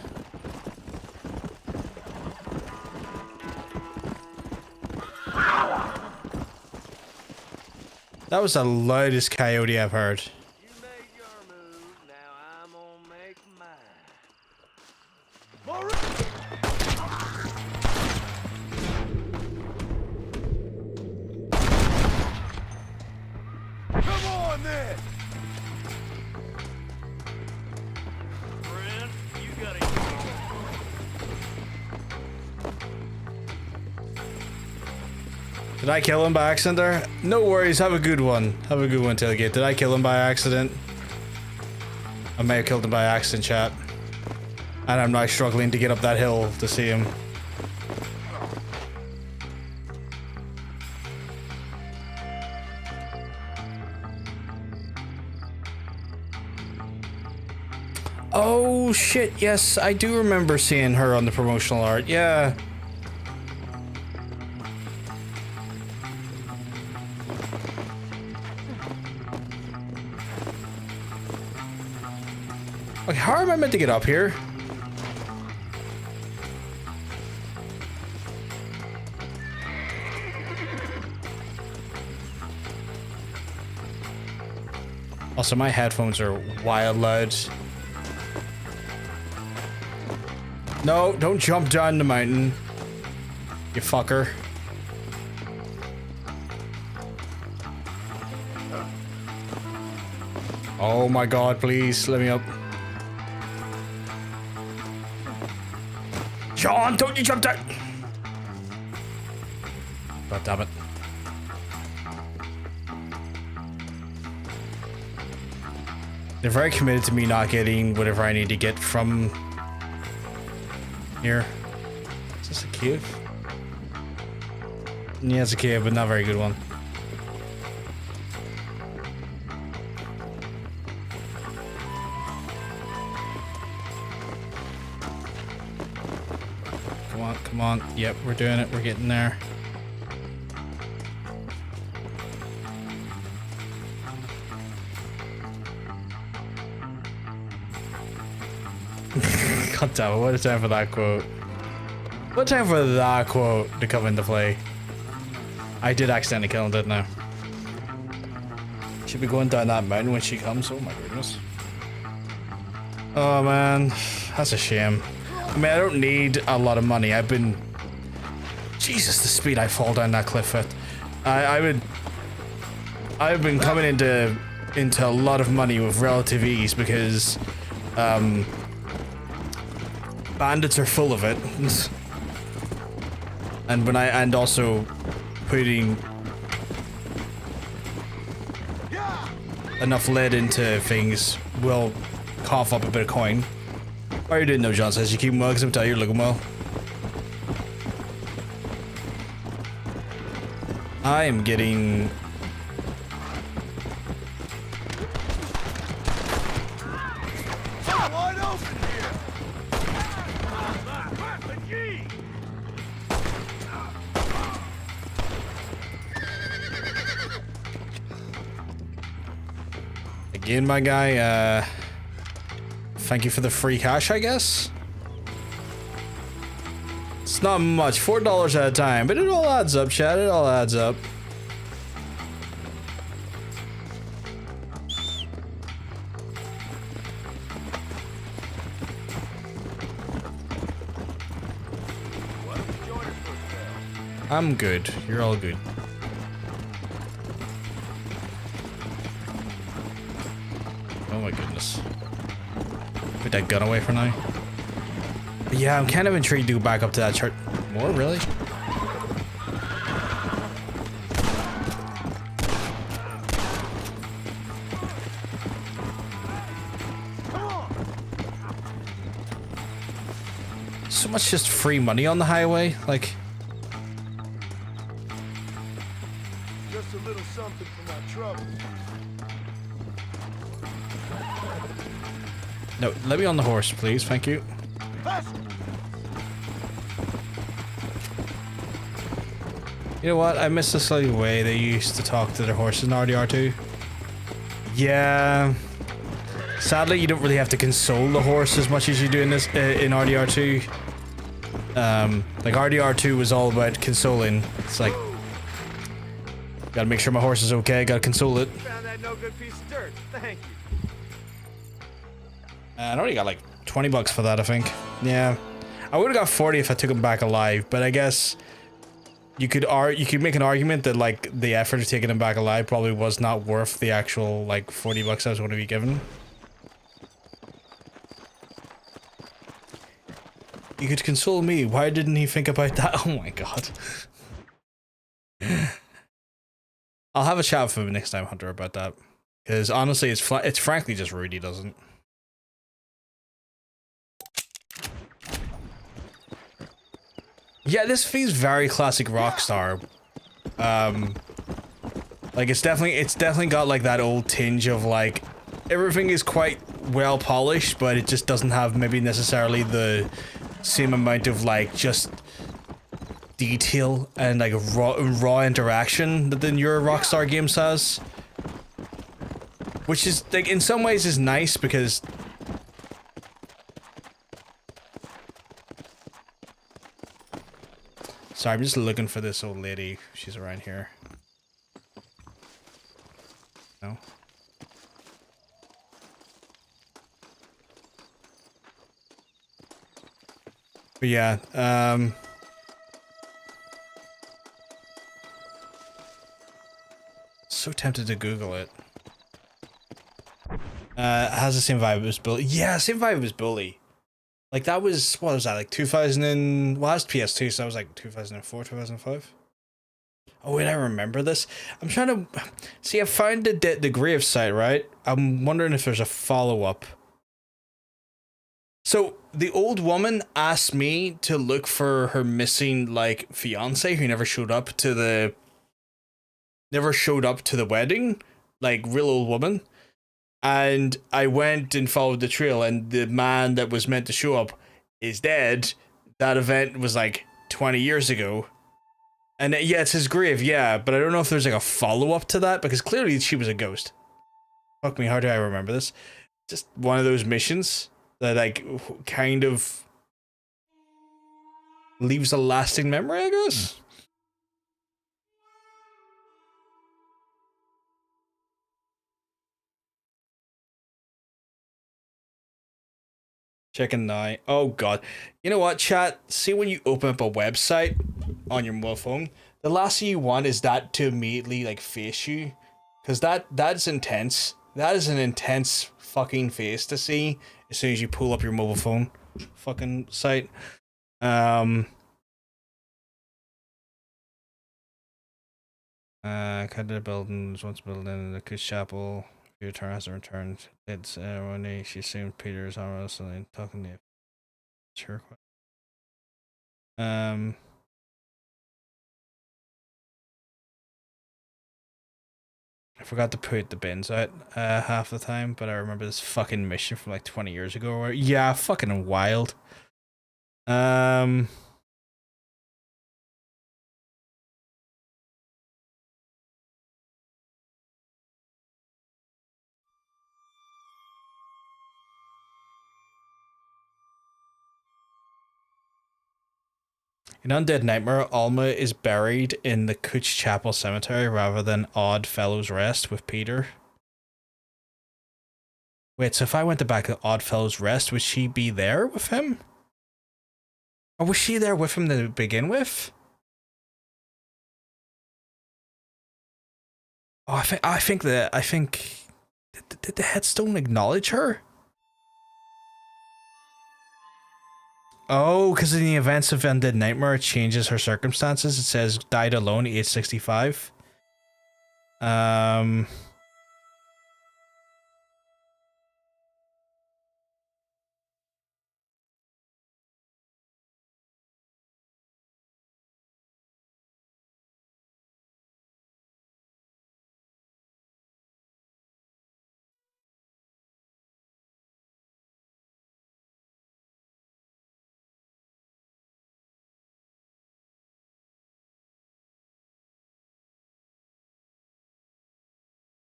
That was the loudest coyote I've heard. Come on, then! Friend, you gotta... Did I kill him by accident there? No worries, have a good one. Have a good one, Tailgate. Did I kill him by accident? I may have killed him by accident, chat. And I'm now struggling to get up that hill to see him. Oh shit, yes, I do remember seeing her on the promotional art, yeah. Okay, how am I meant to get up here? Also, my headphones are wild loud. No, don't jump down the mountain, you fucker. Oh my god, please, let me up. John, don't you jump down! God damn it. They're very committed to me not getting whatever I need to get from here. Is this a cave? Yeah, it's a cave, but not a very good one. Come on, come on. Yep, we're doing it. We're getting there. God damn it, what a time for that quote. What time for that quote to come into play. I did accidentally kill him, didn't I? Should be going down that mountain when she comes. Oh my goodness. Oh man, that's a shame. I mean, I don't need a lot of money. I've been... Jesus, the speed I fall down that cliff at. I've been coming into a lot of money with relative ease because bandits are full of it. And also putting enough lead into things will cough up a bit of coin. How are you doing though, John? Says you keep well, because I'm telling you, you're looking well. I am getting... Wide open here! Again, my guy, thank you for the free cash, I guess? It's not much, $4 at a time, but it all adds up, chat, it all adds up. I'm good, you're all good. Oh my goodness. Put that gun away for now. But yeah, I'm kind of intrigued to go back up to that chart. More, really? So much just free money on the highway, like... Just a little something for my trouble. No, let me on the horse, please. Thank you. You know what? I miss the silly way they used to talk to their horses in RDR2. Yeah. Sadly, you don't really have to console the horse as much as you do in this in RDR2. Like RDR2 was all about consoling. It's like, gotta make sure my horse is okay. Gotta console it. Found that no good piece of dirt. Thank you. I only got like 20 bucks for that, I think. Yeah, I would have got 40 if I took him back alive, but I guess you could make an argument that like the effort of taking him back alive probably was not worth the actual like 40 bucks I was going to be given. You could console me. Why didn't he think about that? Oh my god. I'll have a chat with him next time, Hunter, about that. Because honestly, it's frankly just rude he doesn't. Yeah, this feels very classic Rockstar. Like it's definitely got like that old tinge of like everything is quite well polished, but it just doesn't have maybe necessarily the same amount of like just detail and like raw interaction that the newer Rockstar games has. Which is like in some ways is nice because sorry, I'm just looking for this old lady. She's around here. No. But yeah, so tempted to Google it. Has the same vibe as Bully. Yeah, same vibe as Bully. Like that was, what was that, like 2000 and, well that's PS2, so that was like 2004, 2005? Oh wait, I remember this. I'm trying to, see I found the grave site, right? I'm wondering if there's a follow-up. So, the old woman asked me to look for her missing, like, fiance who never showed up to the wedding. Like, real old woman. And I went and followed the trail, and the man that was meant to show up is dead. That event was like 20 years ago. And yeah, it's his grave, yeah, but I don't know if there's like a follow-up to that, because clearly she was a ghost. Fuck me, how do I remember this? Just one of those missions that like kind of leaves a lasting memory, I guess? Checking now. Oh god. You know what, chat? See when you open up a website on your mobile phone, the last thing you want is that to immediately like face you. Cause that's intense. That is an intense fucking face to see as soon as you pull up your mobile phone fucking site. Kind of buildings once built in the Kush Chapel. Your turn hasn't returned. It's when she assumed Peter's armor and talking to you. Sure. I forgot to put the bins out half the time, but I remember this fucking mission from like 20 years ago. Where, yeah, fucking wild. In Undead Nightmare, Alma is buried in the Kuch Chapel Cemetery rather than Odd Fellows Rest with Peter. Wait, so if I went to back to Odd Fellows Rest, would she be there with him? Or was she there with him to begin with? Oh, I think did the headstone acknowledge her? Oh, because in the events of Undead Nightmare, it changes her circumstances. It says died alone, age 65.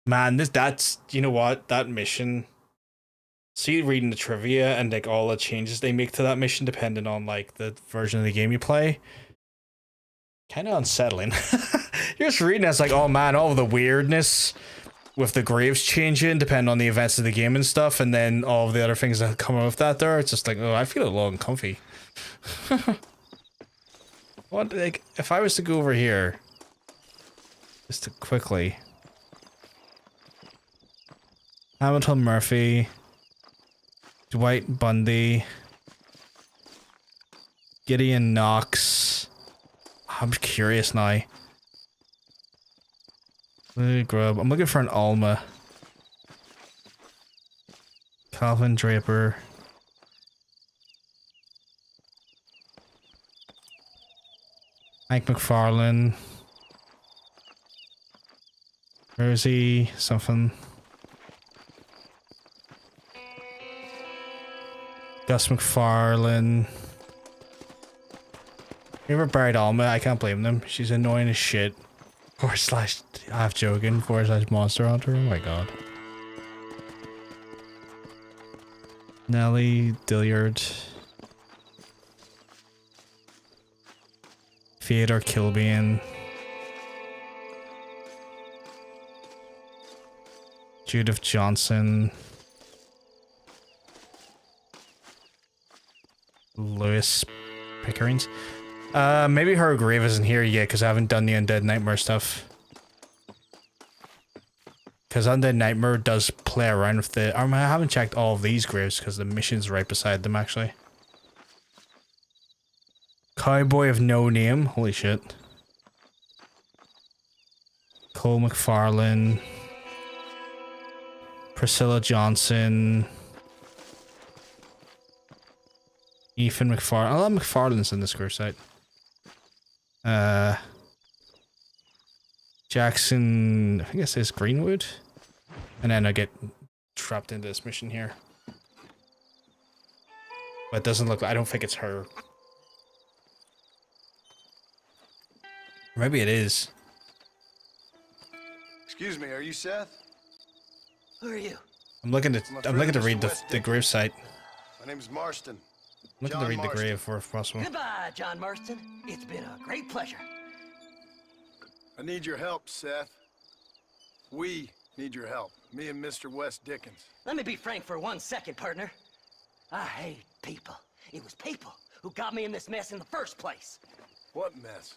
Man, that's, you know what, that mission see reading the trivia and like all the changes they make to that mission depending on like the version of the game you play. Kind of unsettling. You're just reading it, it's like, oh man, all of the weirdness with the graves changing depending on the events of the game and stuff, and then all of the other things that come out of that there, it's just like, oh, I feel a little uncomfy. What, like, if I was to go over here, just to quickly. Hamilton Murphy, Dwight Bundy, Gideon Knox. I'm curious now. Grub. I'm looking for an Alma. Calvin Draper. Hank McFarlane. Where is he? Something. Gus McFarlane. Whoever buried Alma, I can't blame them. She's annoying as shit. / half joking. / Monster Hunter. Oh my god. Nellie Dilliard. Theodore Kilbean. Judith Johnson. Lewis Pickerings. Maybe her grave isn't here yet because I haven't done the Undead Nightmare stuff. Because Undead Nightmare does play around with the... I haven't checked all of these graves because the mission's right beside them, actually. Cowboy of No Name. Holy shit. Cole McFarlane. Priscilla Johnson. Ethan McFarlane. A lot of McFarlane's in this grave site. Jackson, I think it says Greenwood. And then I get trapped into this mission here. But it doesn't look, I don't think it's her. Maybe it is. Excuse me, are you Seth? Who are you? I'm looking to read the grave site. My name's Marston. I'm looking to read the grave if possible. Goodbye, John Marston. It's been a great pleasure. I need your help, Seth. We need your help. Me and Mr. West Dickens. Let me be frank for 1 second, partner. I hate people. It was people who got me in this mess in the first place. What mess?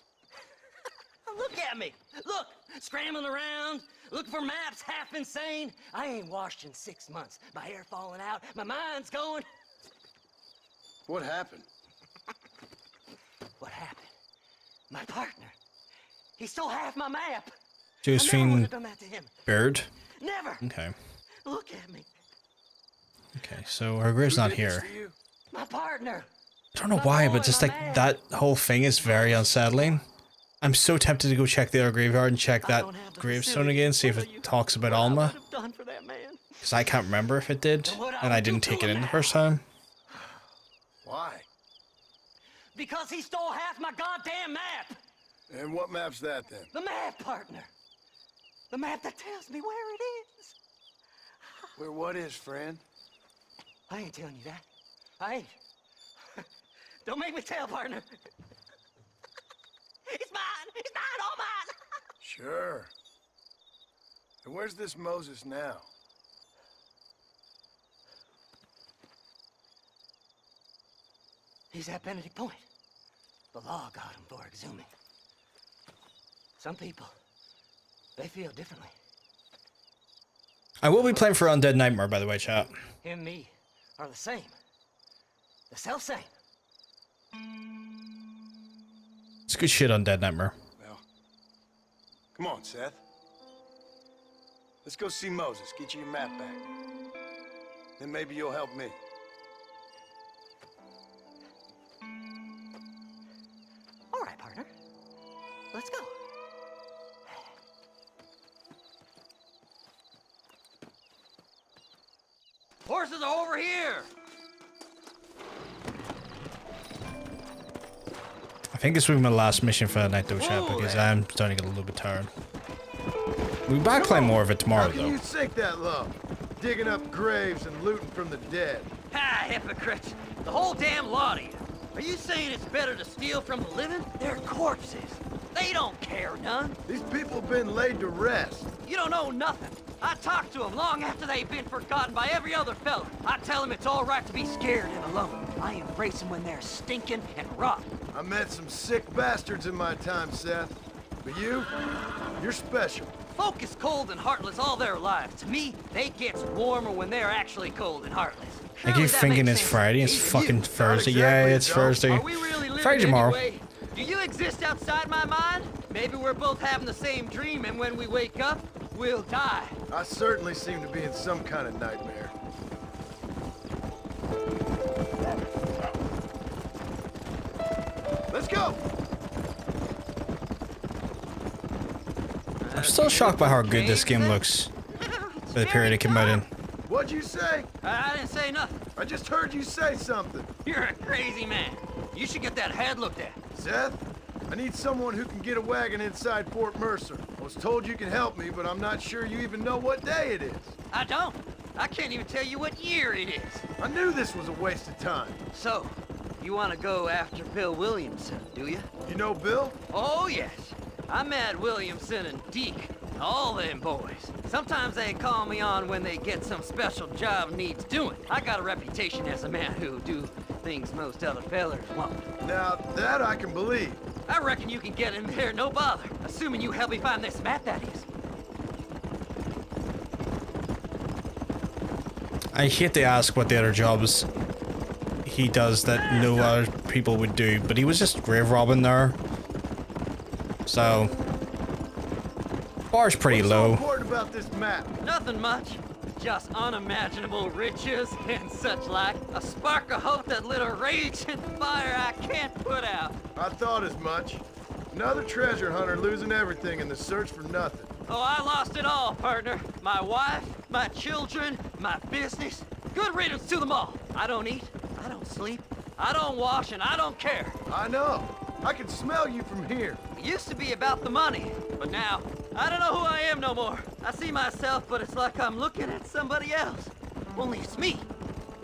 Look at me. Look, scrambling around, looking for maps, half insane. I ain't washed in 6 months. My hair falling out, my mind's going. What happened? What happened? My partner. He stole half my map. Josephine done that to him. Bird? Never. Okay. Look at me. Okay, so her grave's not here. My partner. I don't know why, but just like that whole thing is very unsettling. I'm so tempted to go check the other graveyard and check that gravestone again, see if it talks about Alma. Because I can't remember if it did, and I didn't take it in the first time. Why? Because he stole half my goddamn map. And what map's that then? The map, partner. The map that tells me where it is. Where what is, friend? I ain't telling you that. I ain't. Don't make me tell, partner. It's mine! It's mine! All mine! Sure. And where's this Moses now? He's at Benedict Point. The law got him for exhuming. Some people, they feel differently. I will be playing for Undead Nightmare, by the way, chat. Him and me are the same. The self-same. It's good shit, Undead Nightmare. Well, come on, Seth. Let's go see Moses, get you your map back. Then maybe you'll help me. All right, partner. Let's go. Horses are over here! I think this will be my last mission for the night, though, chat, because I'm starting to get a little bit tired. We'll backline more of it tomorrow, How can though. you sink that low? digging up graves and looting from the dead. Ah, hypocrites. The whole damn lot of you. Are you saying it's better to steal from the living? They're corpses. They don't care none. These people have been laid to rest. You don't know nothing. I talk to them long after they've been forgotten by every other fella. I tell them it's all right to be scared and alone. I embrace them when they're stinking and rotten. I met some sick bastards in my time, Seth. But you're special. Folk is cold and heartless all their lives. To me, they gets warmer when they're actually cold and heartless. I keep thinking it's Friday. It's fucking Thursday. Yeah, it's Thursday. Are we really living Friday tomorrow. anyway? Do you exist outside my mind? Maybe we're both having the same dream, and when we wake up, we'll die. I certainly seem to be in some kind of nightmare. Let's go! I'm still shocked by how good this game looks for the period it came out in. What'd you say? I didn't say nothing. I just heard you say something. You're a crazy man. You should get that head looked at. Seth, I need someone who can get a wagon inside Fort Mercer. I was told you can help me, but I'm not sure you even know what day it is. I don't. I can't even tell you what year it is. I knew this was a waste of time. So, you want to go after Bill Williamson, do you? You know Bill? Oh, yes. I met Williamson and Deke, all them boys. Sometimes they call me on when they get some special job needs doing. I got a reputation as a man who do things most other fellers won't. Now, that I can believe. I reckon you can get in there, no bother. Assuming you help me find this map, that is. I hate to ask what the other jobs he does that no other people would do, but he was just grave robbing there. So, bar's pretty low. What's so important about this map? Nothing much. Just unimaginable riches and such like. A spark of hope that lit a raging fire I can't put out. I thought as much. Another treasure hunter losing everything in the search for nothing. Oh, I lost it all, partner. My wife, my children, my business. Good riddance to them all. I don't eat, I don't sleep, I don't wash, and I don't care. I know. I can smell you from here. It used to be about the money, but now, I don't know who I am no more. I see myself, but it's like I'm looking at somebody else. Only it's me,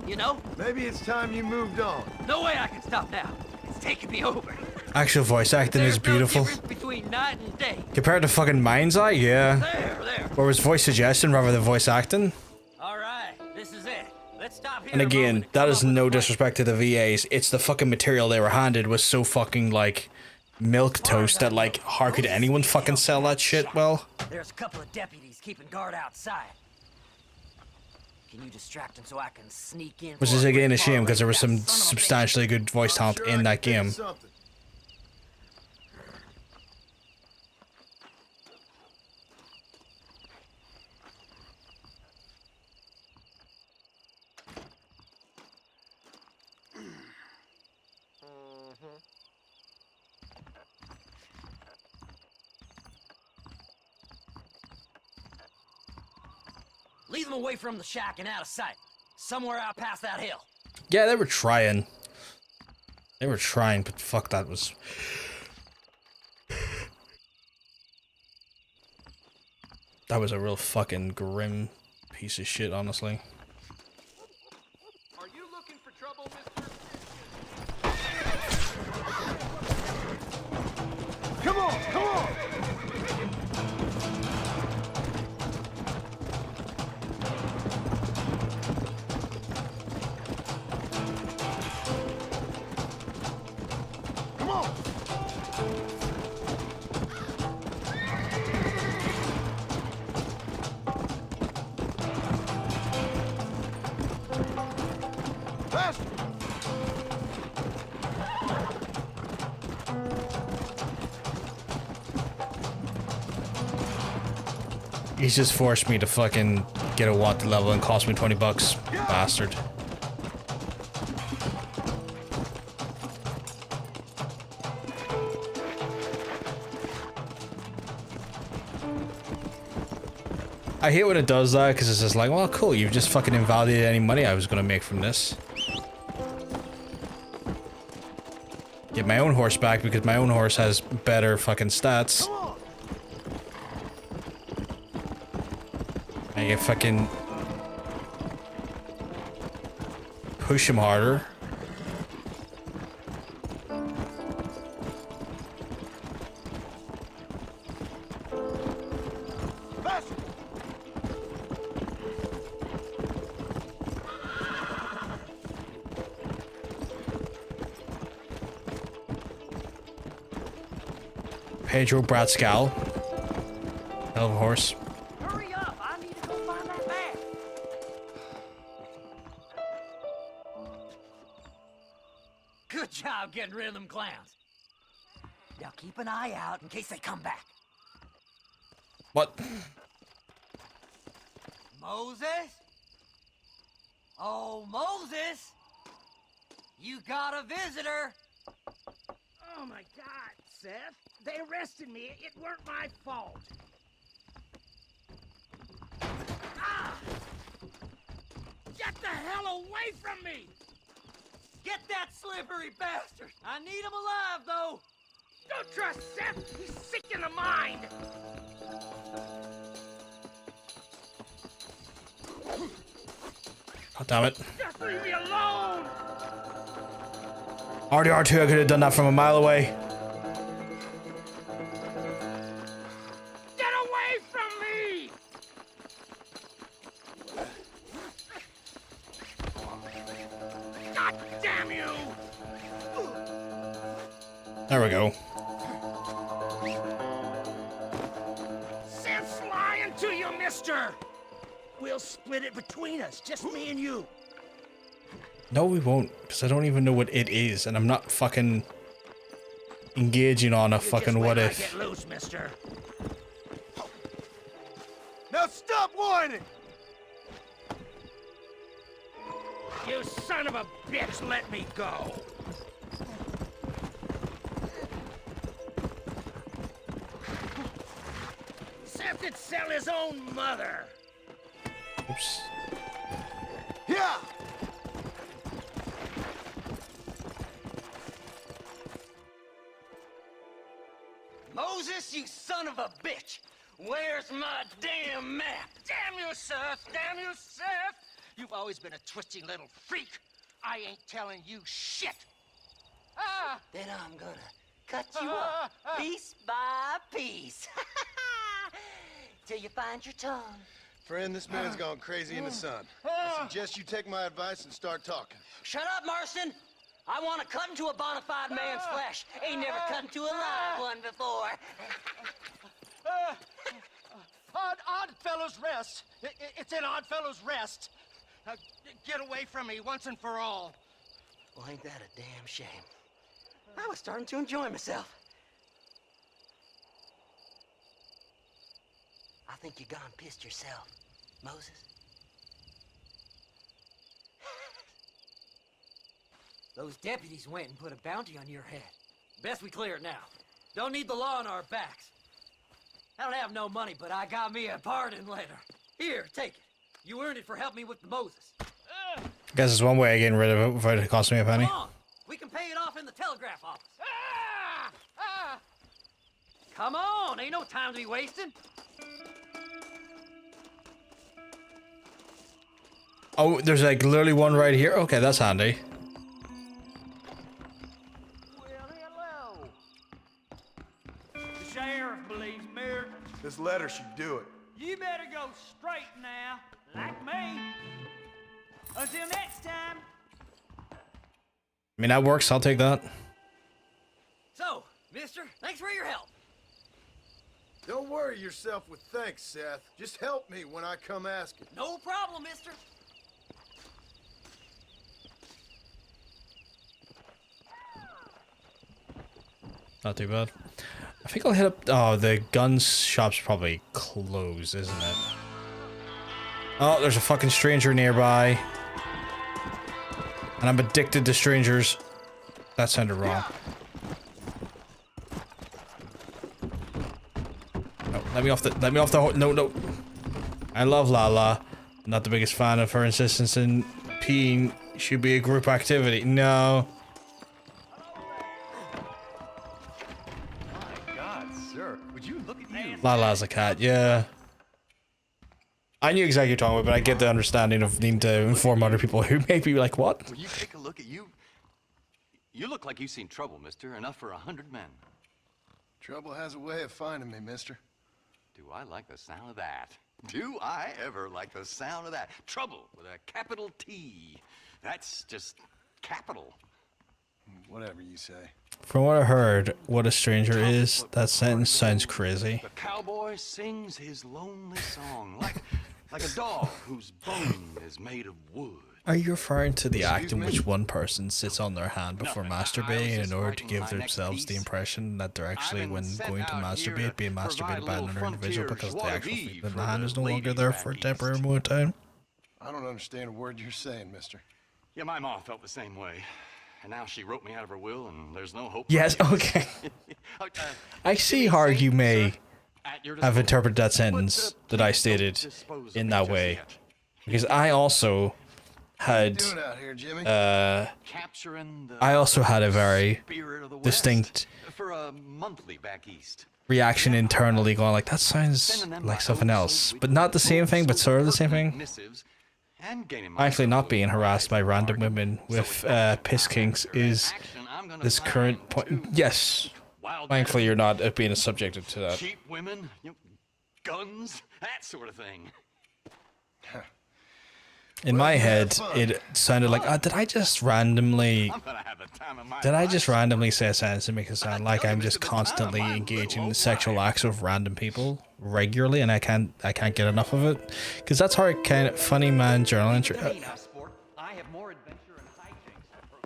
you know? Maybe it's time you moved on. No way I can stop now. It's taking me over. Actual voice acting is beautiful. There's no difference between night and day. Compared to fucking Mind's Eye, yeah. There. Or was voice suggestion rather than voice acting? All right, this is it. Let's stop here. And again, that is no disrespect to the VAs. It's the fucking material they were handed was so fucking like milk toast that like how could anyone fucking sell that shit well? There's a couple of deputies keeping guard outside. Can you distract them so I can sneak in? Which is again a shame because there was some substantially good voice talent in that game. Leave them away from the shack and out of sight. Somewhere out past that hill. Yeah, they were trying. They were trying, but fuck, that was... That was a real fucking grim piece of shit, honestly. Are you looking for trouble, mister? Come on, come on! Come on! Faster! He's just forced me to fucking get a watt level and cost me 20 bucks. Bastard. I hate when it does that because it's just like, well, cool, you've just fucking invalidated any money I was gonna make from this. Get my own horse back because my own horse has better fucking stats. I get fucking push him harder. Pedro Bradscal. Hell of a horse. Hurry up! I need to go find that bag. Good job getting rid of them clowns. Now keep an eye out in case they come back. What? Moses? Oh, Moses! You got a visitor! Oh my God, Seth! They arrested me. It weren't my fault. Ah! Get the hell away from me! Get that slippery bastard! I need him alive, though! Don't trust Seth! He's sick in the mind! Oh, damn it. Just leave me alone! RDR2, I could have done that from a mile away. Get away from me! God damn you! There we go. Seth's lying to you, mister! We'll split it between us, just me and you. No, we won't, because I don't even know what it is, and I'm not fucking engaging on a fucking what if. Get loose, mister. Now stop whining! You son of a bitch, let me go! Seth could sell his own mother! Oops. Yeah! Moses, you son of a bitch! Where's my damn map? Damn you, Seth! Damn you, Seth! You've always been a twisty little freak! I ain't telling you shit! Ah! Then I'm gonna cut you up piece by piece. Till you find your tongue. Friend, this man's gone crazy in the sun. I suggest you take my advice and start talking. Shut up, Marston! I want to cut into a bona fide man's flesh. Ain't never cut into a live one before. Odd Fellows Rest. It's in Odd Fellows Rest. Get away from me once and for all. Well, ain't that a damn shame? I was starting to enjoy myself. I think you gone pissed yourself, Moses. Those deputies went and put a bounty on your head. Best we clear it now. Don't need the law on our backs. I don't have no money, but I got me a pardon letter. Here, take it. You earned it for helping me with the Moses. I guess there's one way of getting rid of it without it costing me a penny. Come on. We can pay it off in the telegraph office. Come on, ain't no time to be wasting. Oh, there's like literally one right here. Okay, that's handy. The sheriff believes Merritt. This letter should do it. You better go straight now, like me. Until next time. I mean, that works. I'll take that. So, mister, thanks for your help. Don't worry yourself with thanks, Seth. Just help me when I come asking. No problem, mister. Not too bad. I think I'll hit up... Oh, the gun shop's probably closed, isn't it? Oh, there's a fucking stranger nearby. And I'm addicted to strangers. That sounded wrong. No, let me off the no. I love Lala. Not the biggest fan of her insistence in peeing should be a group activity. No. My God, sir, would you look at you? Lala's a cat, yeah. I knew exactly what you're talking about, but I get the understanding of needing to inform other people who may be like, what? Will you take a look at you? You look like you've seen trouble, mister. Enough for 100 men. Trouble has a way of finding me, mister. Do I like the sound of that? Do I ever like the sound of that? Trouble with a capital T. That's just capital. Whatever you say. From what I heard, what a stranger is, that sentence sounds crazy. The cowboy sings his lonely song like a dog whose bone is made of wood. Are you referring to the act in which one person sits on their hand before masturbating in order to give themselves the impression that they're actually, when going to masturbate, being masturbated by another individual because the actual feeling in the hand is no longer there for a temporary moment of time? I don't understand a word you're saying, mister. Yeah, my mom felt the same way. And now she wrote me out of her will, and there's no hope. Yes, okay. I see how you may have interpreted that sentence that I stated in that way. Because I also had a very distinct reaction internally going like, that sounds like something else, but not the same thing, but sort of the same thing. Actually, not being harassed by random women with piss kinks is this current point. Yes, thankfully you're not being subjected to that. Cheap women, guns, that sort of thing. In my head, it sounded like, did I just randomly say a sentence to make it sound like I'm just constantly engaging in sexual acts with random people regularly, and I can't get enough of it? Because that's how I kind of funny man journal entry.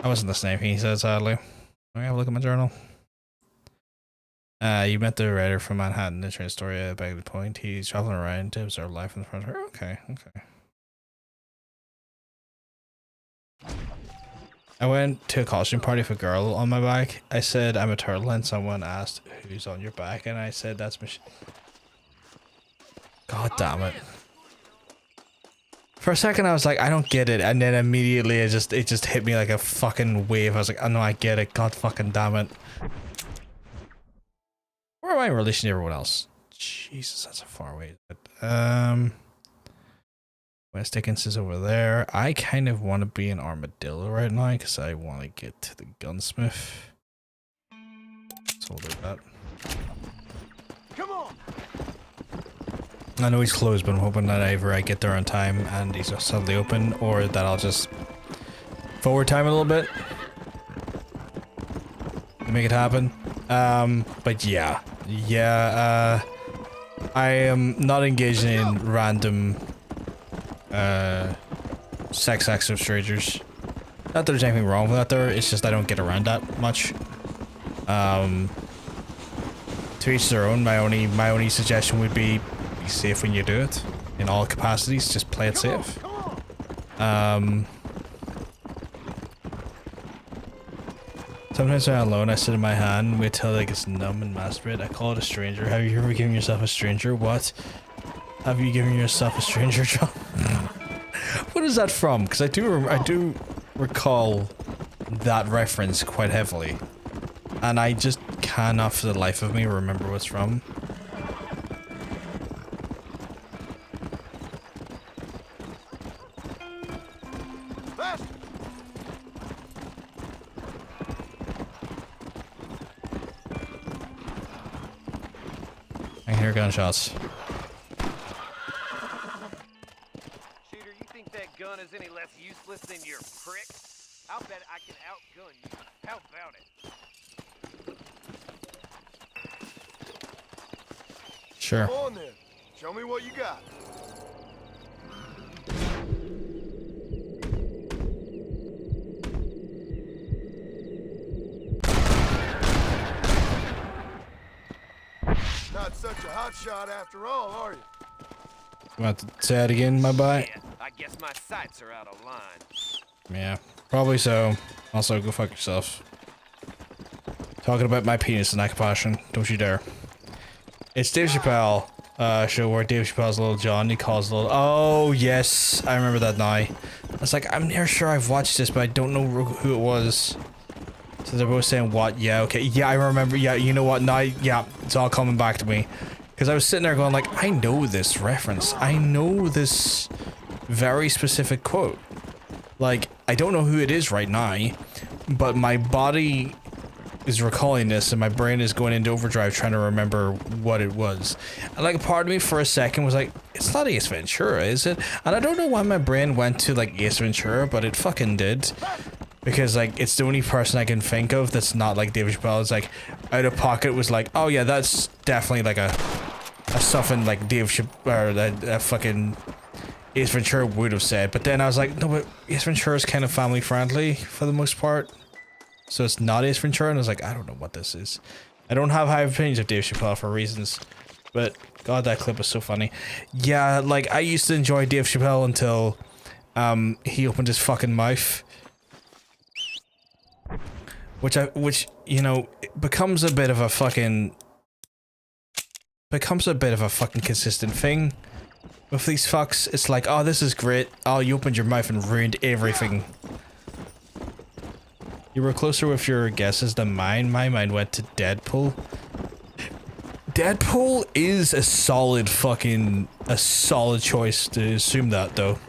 I wasn't listening. He said sadly. Let me have a look at my journal. You met the writer from Manhattan. The train story about the point. He's traveling around to observe life in the front of her. Okay. I went to a costume party with a girl on my back. I said I'm a turtle, and someone asked who's on your back, and I said that's Michelle. God damn it. For a second I was like, I don't get it, and then immediately it just hit me like a fucking wave. I was like, oh no, I get it. God fucking damn it. Where am I in relation to everyone else? Jesus, that's a far way. West Dickens is over there. I kind of want to be an armadillo right now because I want to get to the gunsmith. So we'll do that. Come on. I know he's closed, but I'm hoping that either I get there on time and he's suddenly open, or that I'll just forward time a little bit to make it happen. But yeah, I am not engaged in random sex acts with strangers. Not that there's anything wrong with that there, it's just I don't get around that much. To each their own. My only suggestion would be safe when you do it. In all capacities, just play it safe. Sometimes when I'm alone, I sit in my hand, wait till it gets numb and masturbate. I call it a stranger. Have you ever given yourself a stranger? What? Have you given yourself a stranger, John? What is that from? Because I do recall that reference quite heavily, and I just cannot for the life of me remember what's from. I can hear gunshots. Gun is any less useless than your prick? I'll bet I can outgun you. How about it? Sure. Come on then. Show me what you got. Not such a hot shot after all, are you? You want to say that again, my boy? Yeah, I guess my sights are out of line. Yeah, probably so. Also, go fuck yourself. Talking about my penis and occupation, don't you dare. It's Dave Chappelle show where Dave Chappelle's Little John, he calls Little... Oh, yes, I remember that now. I was like, I'm near sure I've watched this, but I don't know who it was. So they're both saying what? Yeah, okay. Yeah, I remember. Yeah, you know what? Now, yeah, it's all coming back to me. Because I was sitting there going like, I know this reference. I know this very specific quote. Like, I don't know who it is right now, but my body is recalling this and my brain is going into overdrive trying to remember what it was. And like, part of me for a second was like, it's not Ace Ventura, is it? And I don't know why my brain went to like Ace Ventura, but it fucking did. Because like, it's the only person I can think of that's not like David Chappelle. It's like, out of pocket was like, oh yeah, that's definitely like a something like Dave Chappelle, or a fucking Ace Ventura would have said. But then I was like, no, but Ace Ventura is kind of family friendly for the most part. So it's not Ace Ventura, and I was like, I don't know what this is. I don't have high opinions of Dave Chappelle for reasons, but God, that clip was so funny. Yeah, like, I used to enjoy Dave Chappelle until he opened his fucking mouth. Which, you know, becomes a bit of a fucking consistent thing with these fucks. It's like, oh, this is great. Oh, you opened your mouth and ruined everything. You were closer with your guesses than mine. My mind went to Deadpool. Deadpool is a solid choice to assume that, though.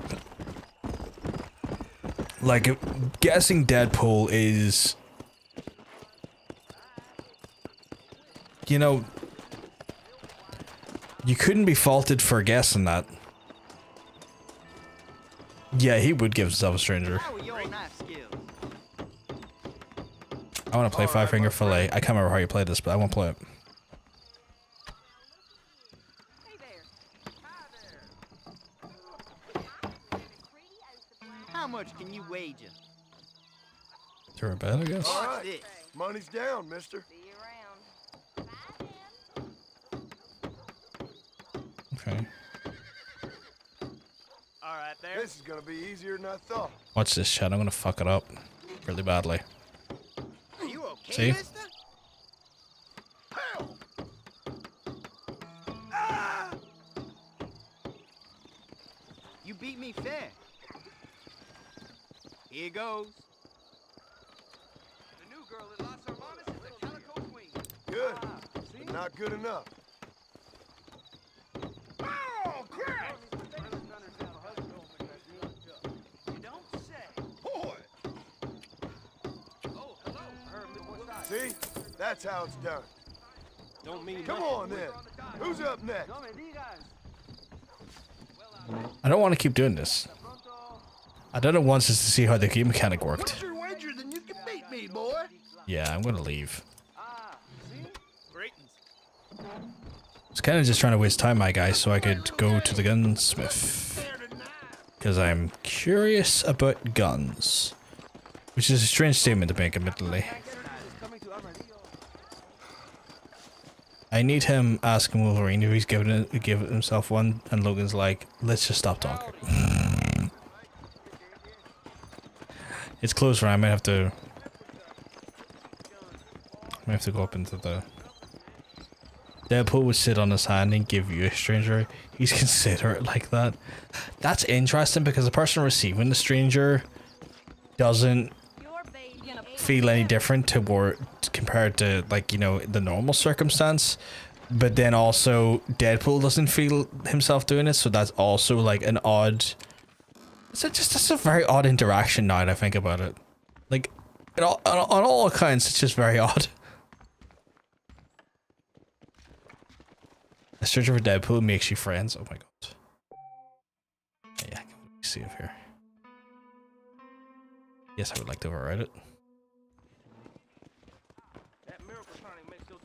Like, guessing Deadpool is... You know... You couldn't be faulted for guessing that. Yeah, he would give himself a stranger. I want to play Five Finger Fillet. I can't remember how you played this, but I won't play it. How much can you wager? Throw a bet, I guess. All right, money's down, mister. Okay. All right, there. This is gonna be easier than I thought. Watch this shit. I'm gonna fuck it up really badly. Are you okay, See? mister? Hell! Ah! You beat me fair. Here goes. The new girl at Las Hermanas is the Calico Queen. Good, but not good enough. Oh, crap! You don't say. Boy! Oh, hello. See? That's how it's done. Don't mean Come on, then. Who's up next? I don't want to keep doing this. I done it once just to see how the game mechanic worked. Put your wager, then you can beat me, boy. Yeah, I'm gonna leave. See? Greatness. I was kind of just trying to waste time, my guy, so I could go to the gunsmith. Because I'm curious about guns. Which is a strange statement to make, admittedly. I need him asking Wolverine if he's giving himself one, and Logan's like, let's just stop talking. It's close, right? I might have to go up into the... Deadpool would sit on his hand and give you a stranger. He's considerate like that. That's interesting because the person receiving the stranger doesn't feel any different compared to, like, you know, the normal circumstance. But then also Deadpool doesn't feel himself doing it, so that's also like an odd... That's a very odd interaction now that I think about it. Like, on all accounts, it's just very odd. A stranger for Deadpool makes you friends. Oh my god. Yeah, can we see up here? Yes, I would like to override it.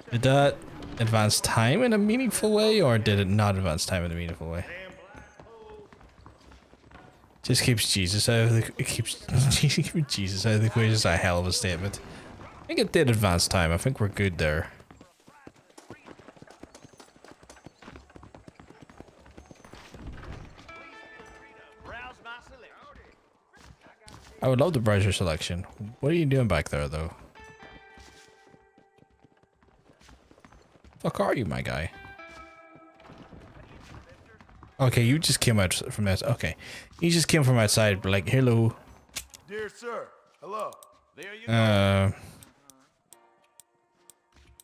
Did that advance time in a meaningful way, or did it not advance time in a meaningful way? Just keeps Jesus out of the Jesus out of the equation. Is a hell of a statement. I think it did advance time. I think we're good there. I would love to browse your selection. What are you doing back there, though? Fuck are you, my guy? Okay, you just came out from outside. Okay, you just came from outside, but like, hello. Dear sir, hello. There you go.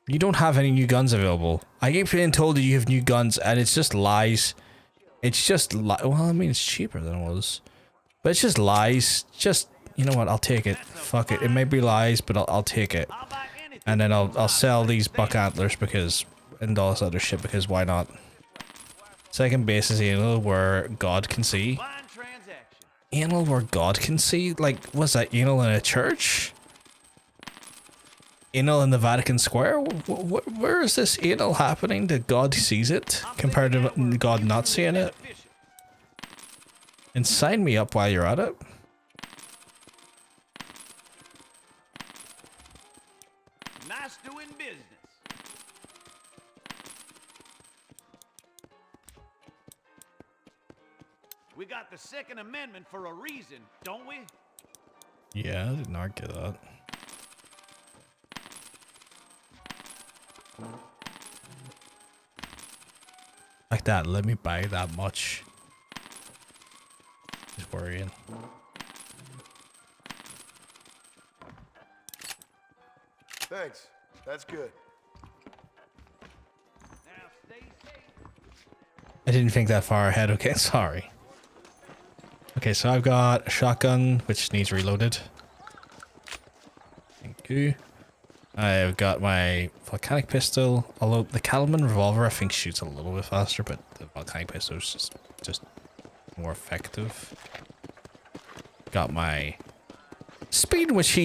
You don't have any new guns available. I keep being told that you have new guns, and it's just lies. It's just well, I mean, it's cheaper than it was. But it's just lies. Just, you know what, I'll take it. Fuck it. It may be lies, but I'll take it. And then I'll sell these buck antlers because, and all this other shit because why not? Second base is anal where God can see. Anal where God can see? Like, what's that, anal in a church? Anal in the Vatican Square? Where is this anal happening that God sees it compared to God not seeing it? And sign me up while you're at it. Nice doing business. We got the Second Amendment for a reason, don't we? Yeah, I did not get that. Like that, let me buy that much. Just worrying. Thanks. That's good. I didn't think that far ahead. Okay, sorry. Okay, so I've got a shotgun, which needs reloaded. Thank you. I've got my volcanic pistol, although the Calman revolver I think shoots a little bit faster, but the volcanic pistol is just more effective. Got my speed, which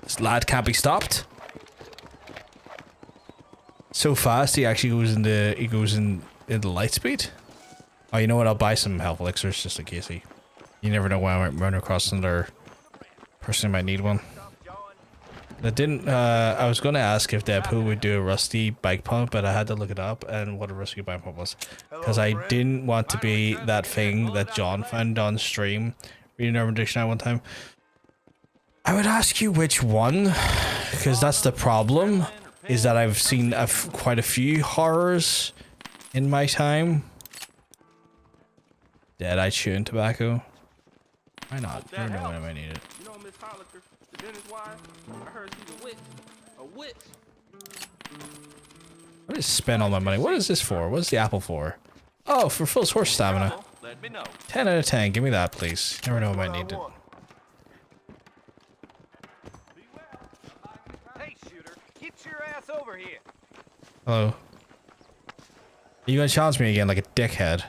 this lad can't be stopped. So fast he actually goes into light speed. Oh, you know what? I'll buy some health elixirs just in case you never know when I might run across another person who might need one. I was going to ask if Deadpool would do a rusty bike pump, but I had to look it up and what a rusty bike pump was. Because I didn't want to be that thing that John found on stream reading Urban Dictionary one time. I would ask you which one, because that's the problem, is that I've seen quite a few horrors in my time. Dead-eye chewing tobacco. Why not? I don't know when I might need it. You know Miss Holliker, the dentist wife? I heard she's a witch. A witch. I just spent all my money. What is this for? What's the apple for? Oh, for full horse stamina. Let me know. 10 out of 10. Give me that, please. Never know when I might need it. Hey, shooter, get your ass over here. Hello. Are you gonna challenge me again like a dickhead?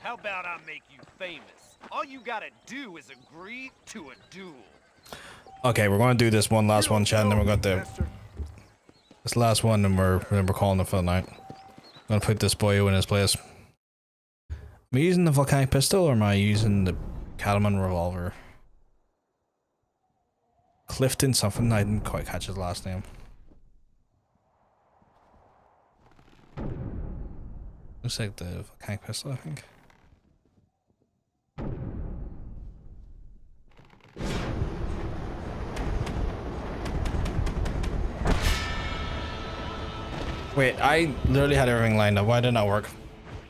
How about I make you famous? All you gotta do is agree to a duel. Okay, we're gonna do this last one, Chad, and then we're gonna do this last one, and we're calling it for the night. I'm gonna put this boyo in his place. Am I using the volcanic pistol or am I using the Cattleman revolver? Clifton something, I didn't quite catch his last name. Looks like the volcanic pistol, I think. Wait, I literally had everything lined up. Why did it not work?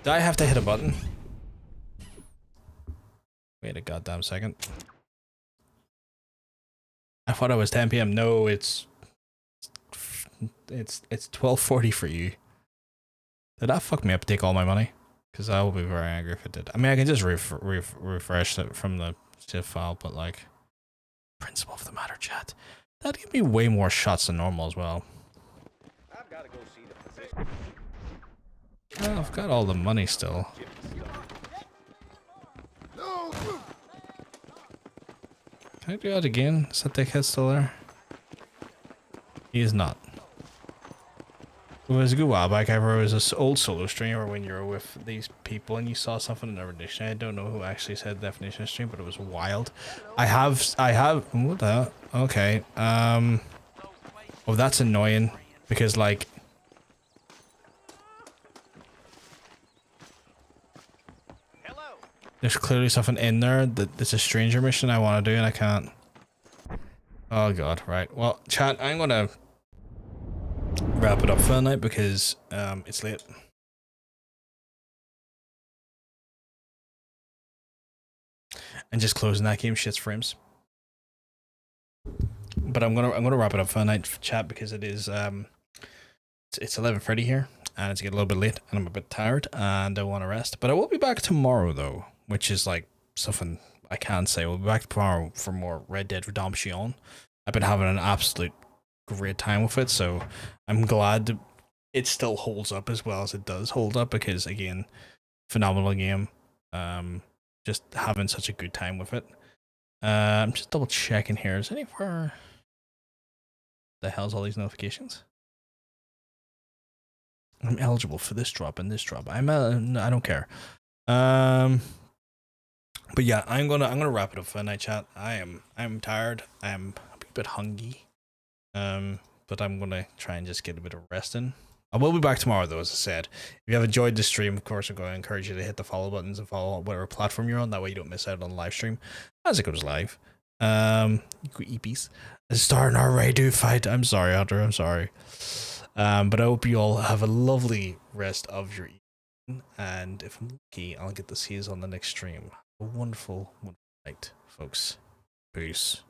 Did I have to hit a button? Wait a goddamn second. I thought it was 10 PM. No, it's 12:40 for you. Did that fuck me up, take all my money? Because I will be very angry if it did. I mean, I can just refresh it from the TIFF file, but like, principle of the matter, chat. That'd give me way more shots than normal as well. I've gotta go see the physician. Well, I've got all the money still. Can I do that again? Is that dickhead still there? He is not. It was a good while back. I remember it was this old solo streamer when you were with these people and you saw something in Urban Dictionary. I don't know who actually said the definition of stream, but it was wild. I have, what the, okay. Oh, that's annoying because like, there's clearly something in there that it's a stranger mission I want to do and I can't. Oh god, right. Well, chat, I'm gonna wrap it up for the night because it's late. And just closing that game shits frames. but I'm gonna wrap it up for the night, chat, because it is it's 11:30 here, and it's getting a little bit late, and I'm a bit tired, and I want to rest. But I will be back tomorrow though, which is like something I can't say. We'll be back tomorrow for more Red Dead Redemption. I've been having an absolute great time with it, so I'm glad it still holds up as well as it does hold up, because again, phenomenal game. Just having such a good time with it. I'm just double checking here. Is anywhere the hell's all these notifications? I'm eligible for this drop and this drop. I don't care. But yeah, I'm gonna wrap it up for the night, chat. I'm tired. I'm a bit hungry. But I'm gonna try and just get a bit of rest in. I will be back tomorrow though, as I said. If you have enjoyed the stream, of course, I'm going to encourage you to hit the follow buttons and follow whatever platform you're on. That way you don't miss out on the live stream as it goes live. EPs. Starting our Raidu fight. I'm sorry, Hunter. I'm sorry. But I hope you all have a lovely rest of your evening. And if I'm lucky, I'll get to see you on the next stream. A wonderful, wonderful night, folks. Peace.